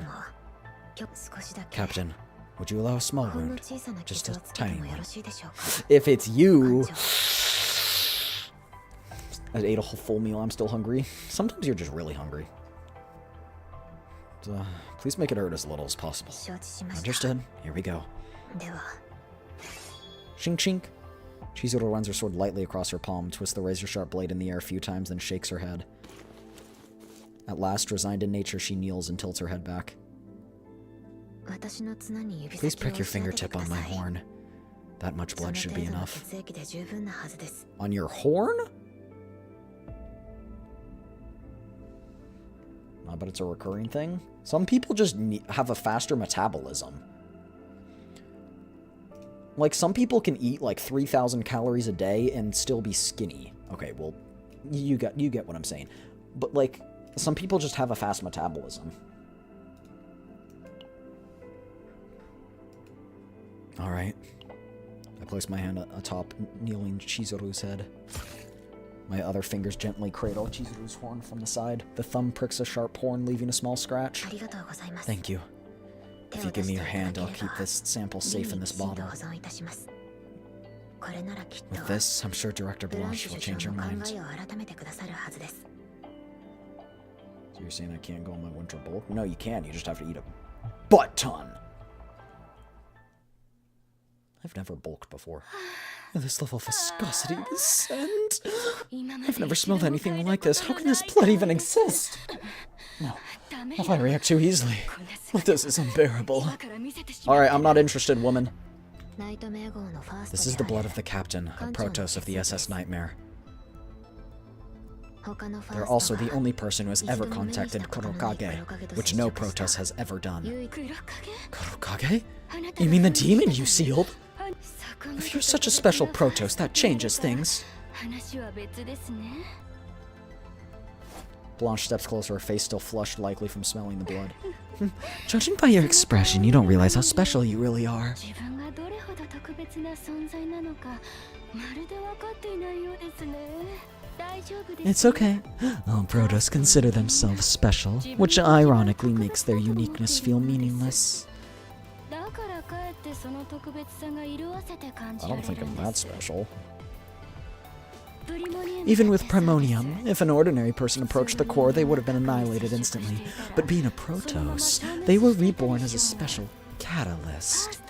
Captain, would you allow a small wound? Just a tiny one. If it's you... I ate a whole full meal, I'm still hungry. Sometimes you're just really hungry. Please make it hurt as little as possible. Understood. Here we go. Shink shink. Chizuru runs her sword lightly across her palm, twists the razor-sharp blade in the air a few times, then shakes her head. At last, resigned in nature, she kneels and tilts her head back. Please prick your fingertip on my horn. That much blood should be enough. On your horn? I bet it's a recurring thing. Some people just have a faster metabolism. Like, some people can eat like 3,000 calories a day and still be skinny. Okay, well, you get what I'm saying. But like, some people just have a fast metabolism. Alright. I place my hand atop kneeling Chizuru's head. My other fingers gently cradle Chizuru's horn from the side. The thumb pricks a sharp horn, leaving a small scratch. Thank you. If you give me your hand, I'll keep this sample safe in this bottle. With this, I'm sure Director Blanche will change her mind. So you're saying I can't go on my winter bulk? No, you can. You just have to eat a butt ton. I've never bulked before. This level of viscosity, this scent. I've never smelled anything like this. How can this blood even exist? No. If I react too easily, this is unbearable. Alright, I'm not interested, woman. This is the blood of the captain, a Protoss of the SS Nightmare. They're also the only person who has ever contacted Kurokage, which no Protoss has ever done. Kurokage? You mean the demon you sealed? If you're such a special Protoss, that changes things. Blanche steps closer, her face still flushed, likely from smelling the blood. Judging by your expression, you don't realize how special you really are. It's okay. All Protoss consider themselves special, which ironically makes their uniqueness feel meaningless. I don't think I'm that special. Even with Primonium, if an ordinary person approached the core, they would have been annihilated instantly. But being a Protoss, they were reborn as a special catalyst.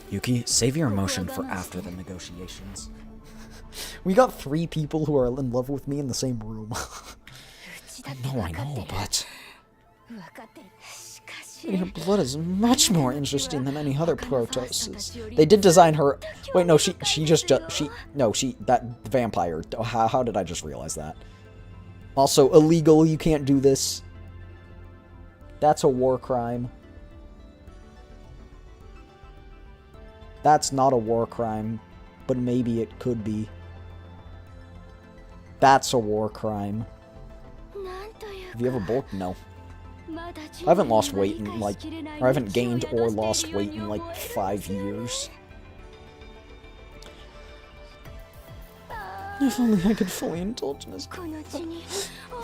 Yuki, save your emotion for after the negotiations. We got 3 people who are in love with me in the same room. I know, but... Your blood is much more interesting than any other Protoss. They did design her... Wait, no, that vampire. How did I just realize that? Also, illegal, you can't do this. That's a war crime. That's not a war crime, but maybe it could be. That's a war crime. Have you ever bulked? No. I haven't lost weight in, like, or I haven't gained or lost weight in, like, 5 years. If only I could fully indulge in this.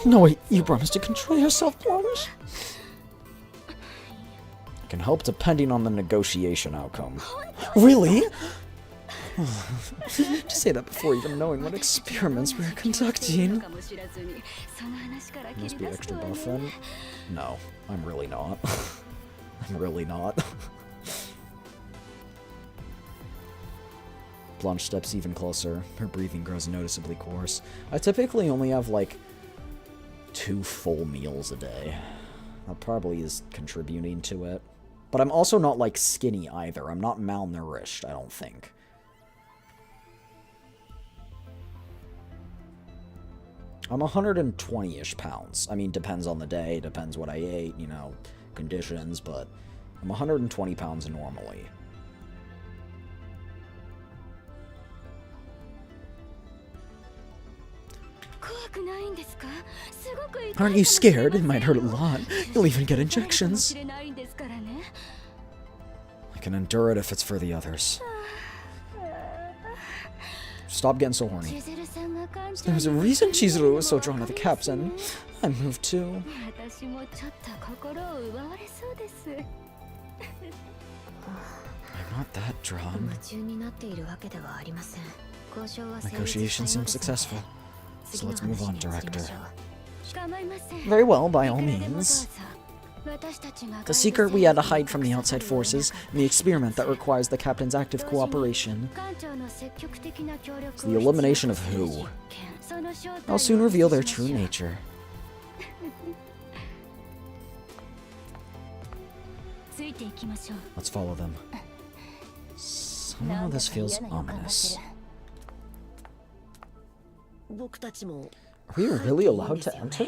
No, wait, you promised to control yourself, Blanche. It can help depending on the negotiation outcome. Really? To say that before even knowing what experiments we were conducting. Must be extra buff then? No, I'm really not. I'm really not. Blanche steps even closer. Her breathing grows noticeably coarse. I typically only have like 2 full meals a day. That probably is contributing to it. But I'm also not like skinny either. I'm not malnourished, I don't think. I'm 120-ish pounds. I mean, depends on the day, depends what I ate, you know, conditions, but I'm 120 pounds normally. Aren't you scared? It might hurt a lot. You'll even get injections. I can endure it if it's for the others. Stop getting so horny. There's a reason Chizuru was so drawn to the captain. I'm moved too. I'm not that drawn. Negotiation seems successful. So let's move on, Director. Very well, by all means. The secret we had to hide from the outside forces, and the experiment that requires the captain's active cooperation. It's the elimination of who? I'll soon reveal their true nature. Let's follow them. Somehow this feels ominous. Are we really allowed to enter?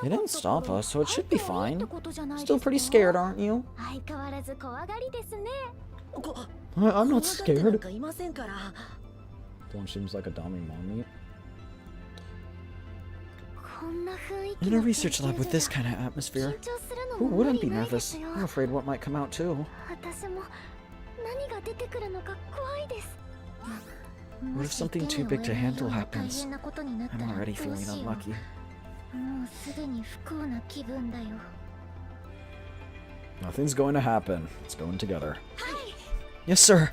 They didn't stop us, so it should be fine. Still pretty scared, aren't you? I'm not scared. Blanche seems like a dummy mommy. In a research lab with this kind of atmosphere, who wouldn't be nervous? I'm afraid what might come out too. What if something too big to handle happens? I'm already feeling unlucky. Nothing's going to happen. It's going together. Yes, sir.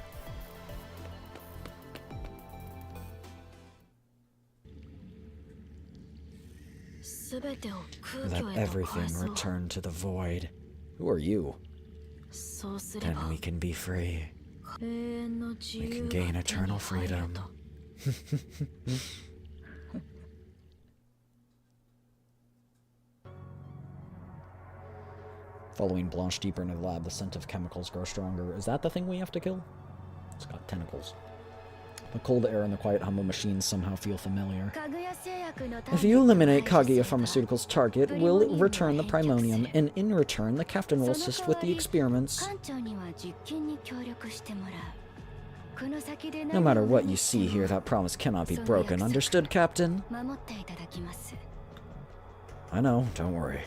Let everything return to the void. Who are you? Then we can be free. We can gain eternal freedom. Following Blanche deeper into the lab, the scent of chemicals grows stronger. Is that the thing we have to kill? It's got tentacles. The cold air and the quiet hum of machines somehow feel familiar. If you eliminate Kaguya Pharmaceuticals' target, we'll return the primonium, and in return, the captain will assist with the experiments. No matter what you see here, that promise cannot be broken. Understood, Captain? I know, don't worry.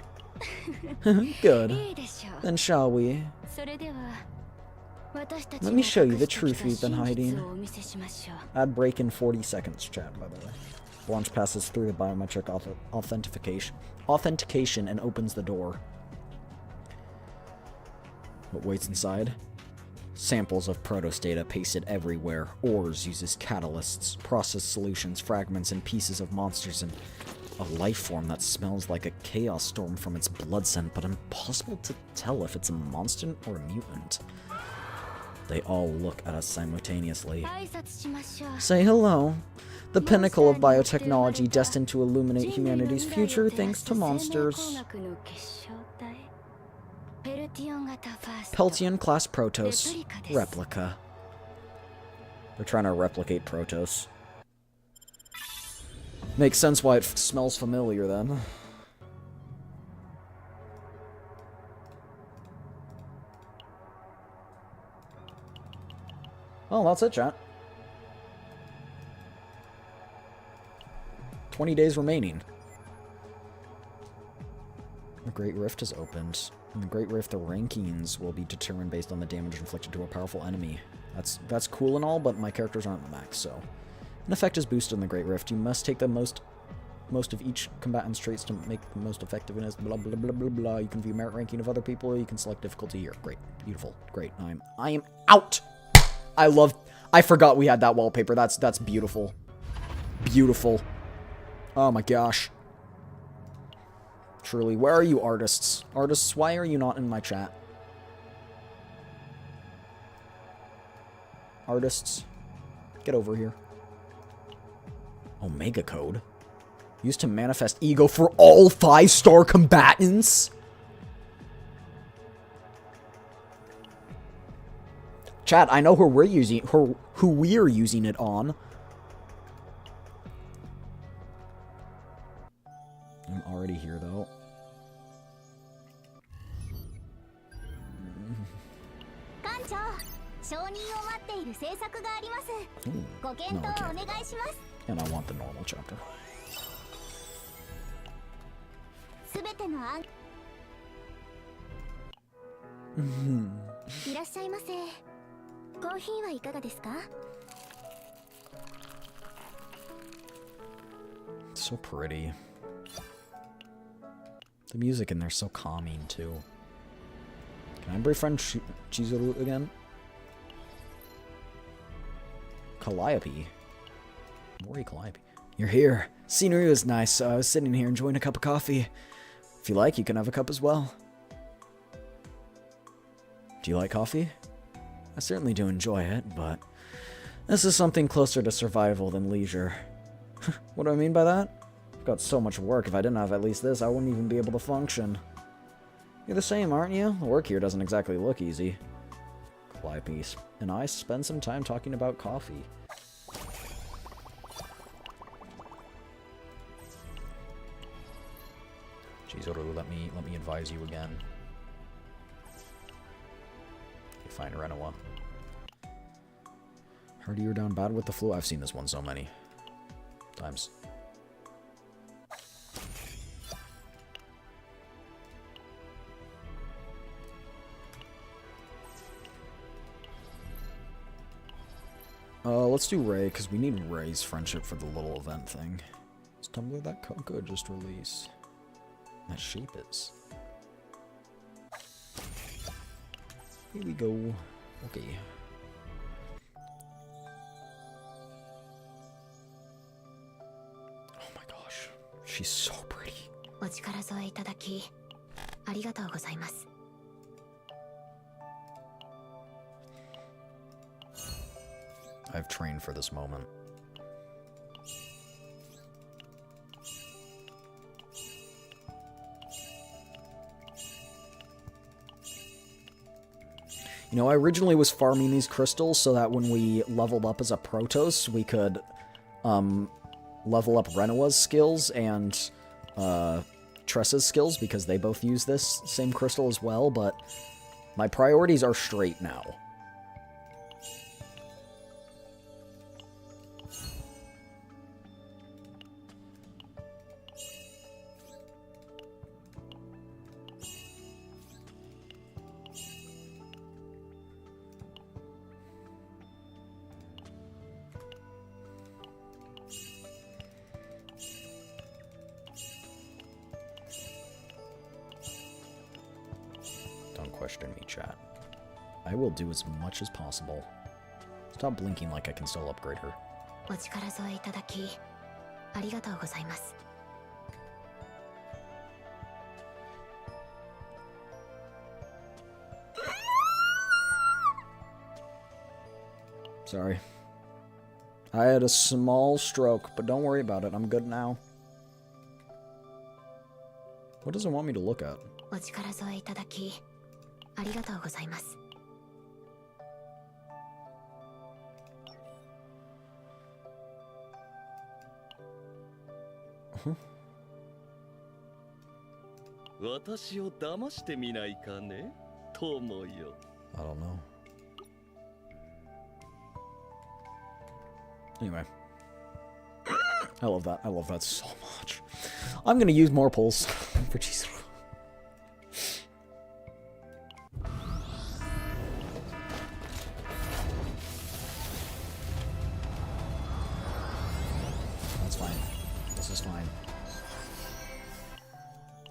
Good. Then shall we? Let me show you the truth we've been hiding. Ad break in 40 seconds, chat, by the way. Blanche passes through the biometric authentication and opens the door. What waits inside? Samples of Protos data pasted everywhere. Ores uses catalysts, process solutions, fragments, and pieces of monsters, and a life form that smells like a chaos storm from its blood scent, but impossible to tell if it's a monster or a mutant. They all look at us simultaneously. Say hello. The pinnacle of biotechnology destined to illuminate humanity's future thanks to monsters. Peltion class Protos. Replica. They're trying to replicate Protos. Makes sense why it smells familiar then. Oh, that's it, chat. 20 days remaining. The Great Rift is opened. In the Great Rift, the rankings will be determined based on the damage inflicted to a powerful enemy. That's cool and all, but my characters aren't max, so... An effect is boosted in the Great Rift. You must take the most of each combatant's traits to make the most effectiveness, blah blah blah blah blah. You can view merit ranking of other people, or you can select difficulty here. Great. Beautiful. Great. I am out! I forgot we had that wallpaper. That's beautiful. Beautiful. Oh my gosh. Truly. Where are you, artists? Artists, why are you not in my chat? Artists, get over here. Omega code. Used to manifest ego for all 5-star combatants? Chat, I know who we're using it on. I'm already here though. And I want the normal chapter. So pretty. The music in there's so calming too. Can I befriend Chizuru again? Calliope. Mori Calliope. You're here. Scenery was nice, so I was sitting here enjoying a cup of coffee. If you like, you can have a cup as well. Do you like coffee? I certainly do enjoy it, but this is something closer to survival than leisure. What do I mean by that? I've got so much work. If I didn't have at least this, I wouldn't even be able to function. You're the same, aren't you? The work here doesn't exactly look easy. Calliope and I spend some time talking about coffee. Chizuru, let me advise you again. Okay, fine, Renoa. Heard you were down bad with the flu. I've seen this one so many times. Let's do Ray, because we need Ray's friendship for the little event thing. Is Tumblr that Coco just release? That shape is. Here we go. Okay. Oh my gosh. She's so pretty. I've trained for this moment. You know, I originally was farming these crystals so that when we leveled up as a Protoss, we could level up Renoa's skills and Tressa's skills, because they both use this same crystal as well, but my priorities are straight now. Question me, chat. I will do as much as possible. Stop blinking like I can still upgrade her. Sorry. I had a small stroke, but don't worry about it. I'm good now. What does it want me to look at? Huh? I don't know. Anyway. I love that. I love that so much. I'm gonna use more pulls for Jesus. That's fine. This is fine.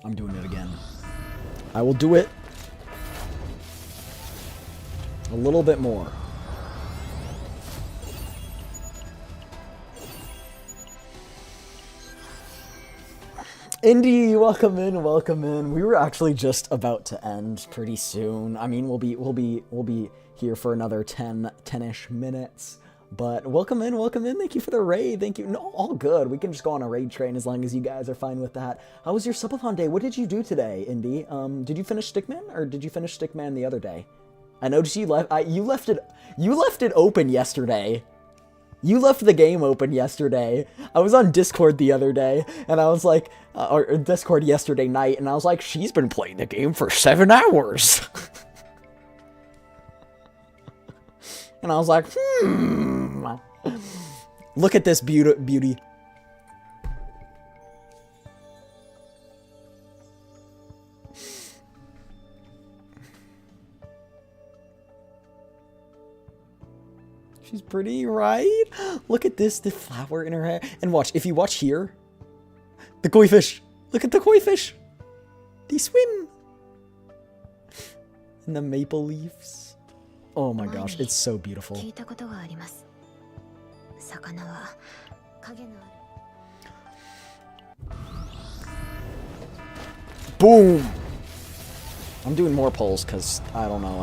I'm doing it again. I will do it a little bit more. Indy, welcome in, welcome in. We were actually just about to end pretty soon. I mean, we'll be here for another 10-ish minutes. But welcome in, welcome in. Thank you for the raid. Thank you. No, all good. We can just go on a raid train as long as you guys are fine with that. How was your subathon day? What did you do today, Indy? Did you finish Stickman, or did you finish Stickman the other day? I noticed you left. You left it open yesterday. You left the game open yesterday. I was on Discord the other day, and I was like, or Discord yesterday night, and I was like, she's been playing the game for 7 hours. And I was like, look at this beauty. She's pretty, right? Look at this, the flower in her hair. And watch, if you watch here, the koi fish. Look at the koi fish. They swim. And the maple leaves. Oh my gosh, it's so beautiful. Boom! I'm doing more polls because, I don't know,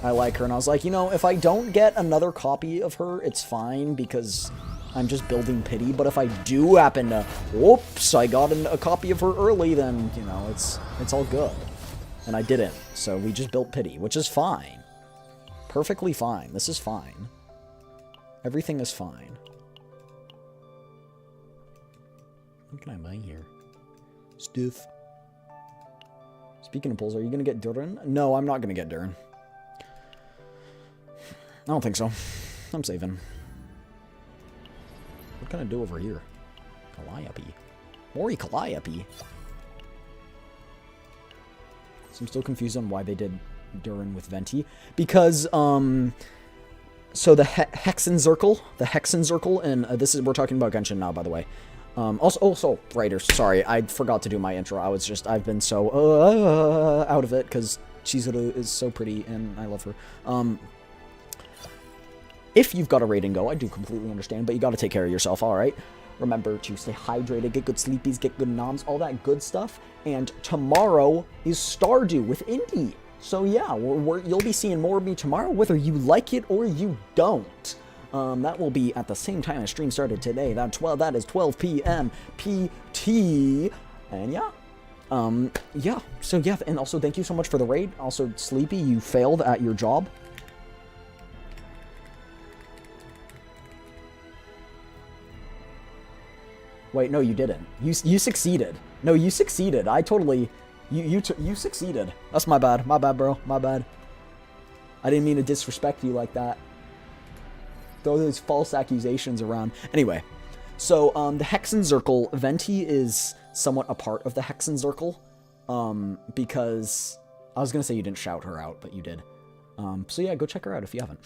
I like her, and I was like, you know, if I don't get another copy of her, it's fine, because I'm just building pity, but if I do happen to, whoops, I got a copy of her early, then, you know, it's all good. And I didn't, so we just built pity, which is fine. Perfectly fine. This is fine. Everything is fine. What can I buy here? Stuff. Speaking of pulls, are you going to get Durin? No, I'm not going to get Durin. I don't think so. I'm saving. What can I do over here? Calliope. Mori Calliope. So I'm still confused on why they did Durin with Venti. Because, so the Hexen Circle, and this is, we're talking about Genshin now, by the way. Also, writers, sorry, I forgot to do my intro. I've been so, out of it, because Chizuru is so pretty, and I love her. If you've got a raid and go, I do completely understand, but you gotta take care of yourself, alright? Remember to stay hydrated, get good sleepies, get good noms, all that good stuff. And tomorrow is Stardew with Indy. So yeah, you'll be seeing more of me tomorrow, whether you like it or you don't. That will be at the same time as stream started today. That is 12 p.m. PT. And yeah. Yeah. So yeah, and also thank you so much for the raid. Also, Sleepy, you failed at your job. Wait, no, you didn't. You succeeded. No, you succeeded. I totally... You succeeded. That's my bad. My bad, bro. My bad. I didn't mean to disrespect you like that. Throw those false accusations around. Anyway, so, the Hexen Circle, Venti is somewhat a part of the Hexen Circle, because... I was gonna say you didn't shout her out, but you did. So yeah, go check her out if you haven't.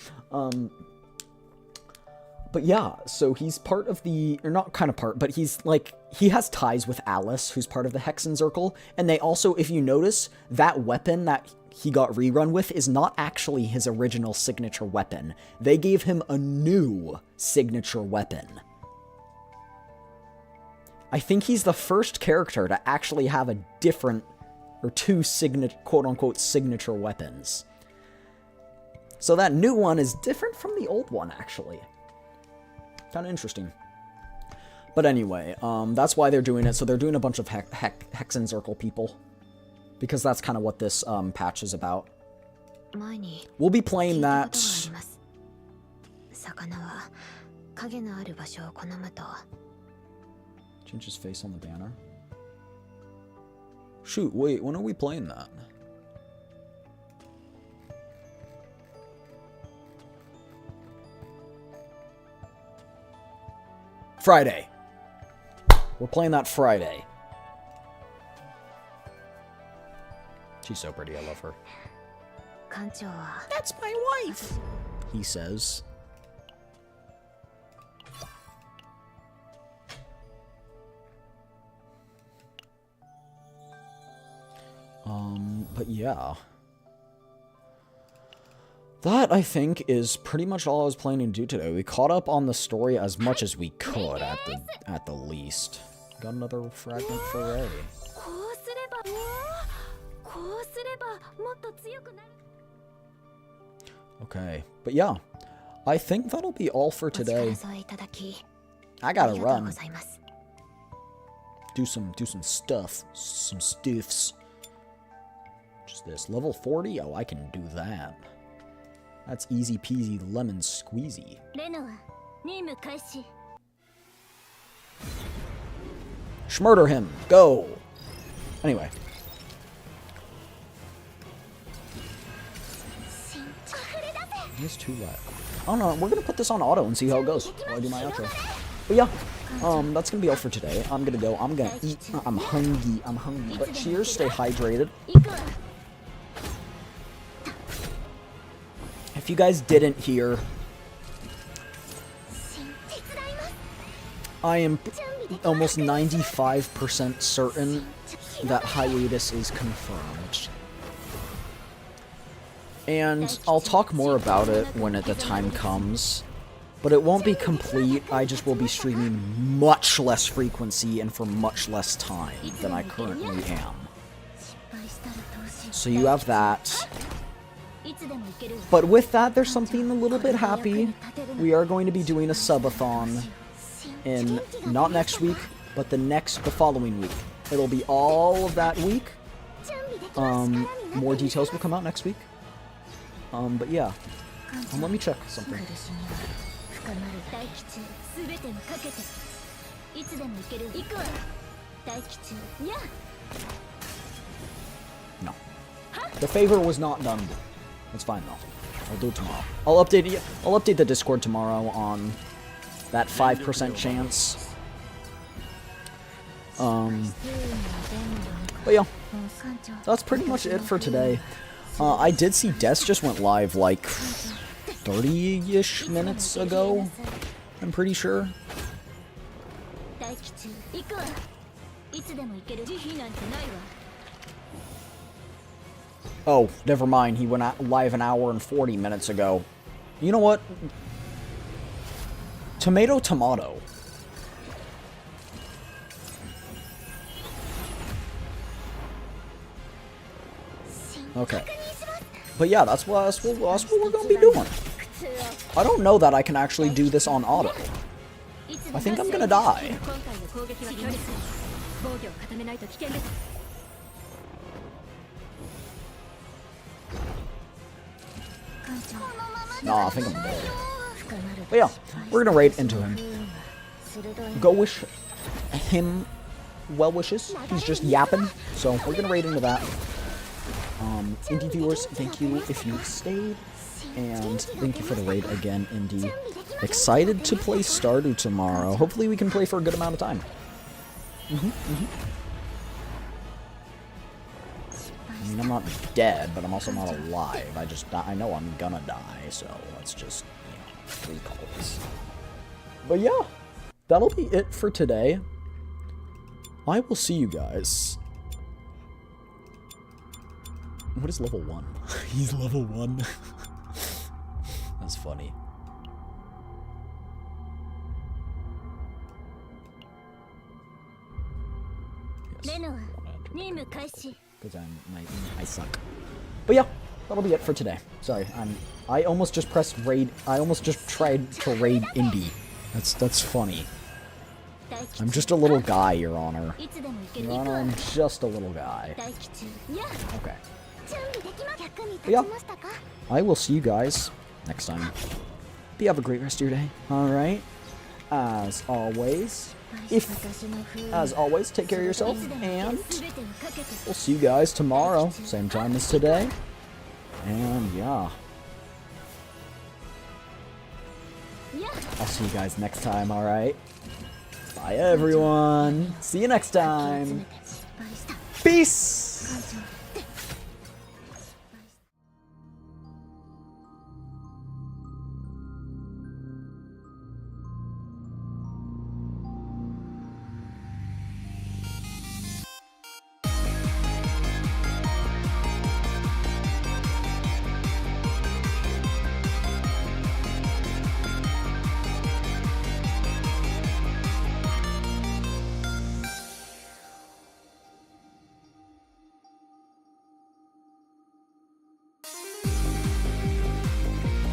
But yeah, so he's part of the, or not kind of part, but he's like, he has ties with Alice, who's part of the Hexen Circle, and they also, if you notice, that weapon that he got rerun with is not actually his original signature weapon. They gave him a new signature weapon. I think he's the first character to actually have a different, or two quote-unquote signature weapons. So that new one is different from the old one, actually. Kind of interesting. But anyway, that's why they're doing it. So they're doing a bunch of Hexen Circle people. Because that's kind of what this patch is about. We'll be playing that... Change his face on the banner. Shoot, wait, when are we playing that? Friday. We're playing that Friday. She's so pretty, I love her. That's my wife, he says. But yeah. That, I think, is pretty much all I was planning to do today. We caught up on the story as much as we could, at the least. Got another fragment for Ray. Okay, but yeah. I think that'll be all for today. I gotta run. Do some stuff. Some stuffs. Just this. Level 40? Oh, I can do that. That's easy peasy lemon squeezy. Schmurder him. Go. Anyway. It's too loud. I don't know. We're gonna put this on auto and see how it goes while I do my outro. But yeah. That's gonna be all for today. I'm gonna go. I'm gonna eat. I'm hungry. But cheers. Stay hydrated. If you guys didn't hear, I am almost 95% certain that hiatus is confirmed. And I'll talk more about it when the time comes, but it won't be complete. I just will be streaming much less frequency and for much less time than I currently am. So you have that. But with that, there's something a little bit happy. We are going to be doing a subathon in, not next week, but the following week. It'll be all of that week. More details will come out next week. But yeah. Let me check something. No. The favor was not done. It's fine though. I'll do it tomorrow. I'll update the Discord tomorrow on that 5% chance. But yeah. That's pretty much it for today. I did see Des just went live like 30-ish minutes ago. I'm pretty sure. Oh, never mind. He went live an hour and 40 minutes ago. You know what? Tomato. Okay. But yeah, that's what we're gonna be doing. I don't know that I can actually do this on auto. I think I'm gonna die. Nah, I think I'm dead. But yeah, we're gonna raid into him. Go wish him well wishes. He's just yapping, so we're gonna raid into that. Indie viewers, thank you if you stayed, and thank you for the raid again, Indie. Excited to play Stardew tomorrow. Hopefully we can play for a good amount of time. I mean, I'm not dead, but I'm also not alive. I know I'm gonna die, so let's just, you know, recall this. But yeah, that'll be it for today. I will see you guys. What is level 1? He's level 1. That's funny. Yes. Because I suck. But yeah, that'll be it for today. Sorry, I almost just pressed raid. I almost just tried to raid Indie. That's funny. I'm just a little guy, Your Honor. Your Honor, I'm just a little guy. Okay. But yeah, I will see you guys next time. But you have a great rest of your day. Alright. As always, take care of yourself, and we'll see you guys tomorrow, same time as today. And yeah. I'll see you guys next time, alright? Bye everyone. See you next time. Peace!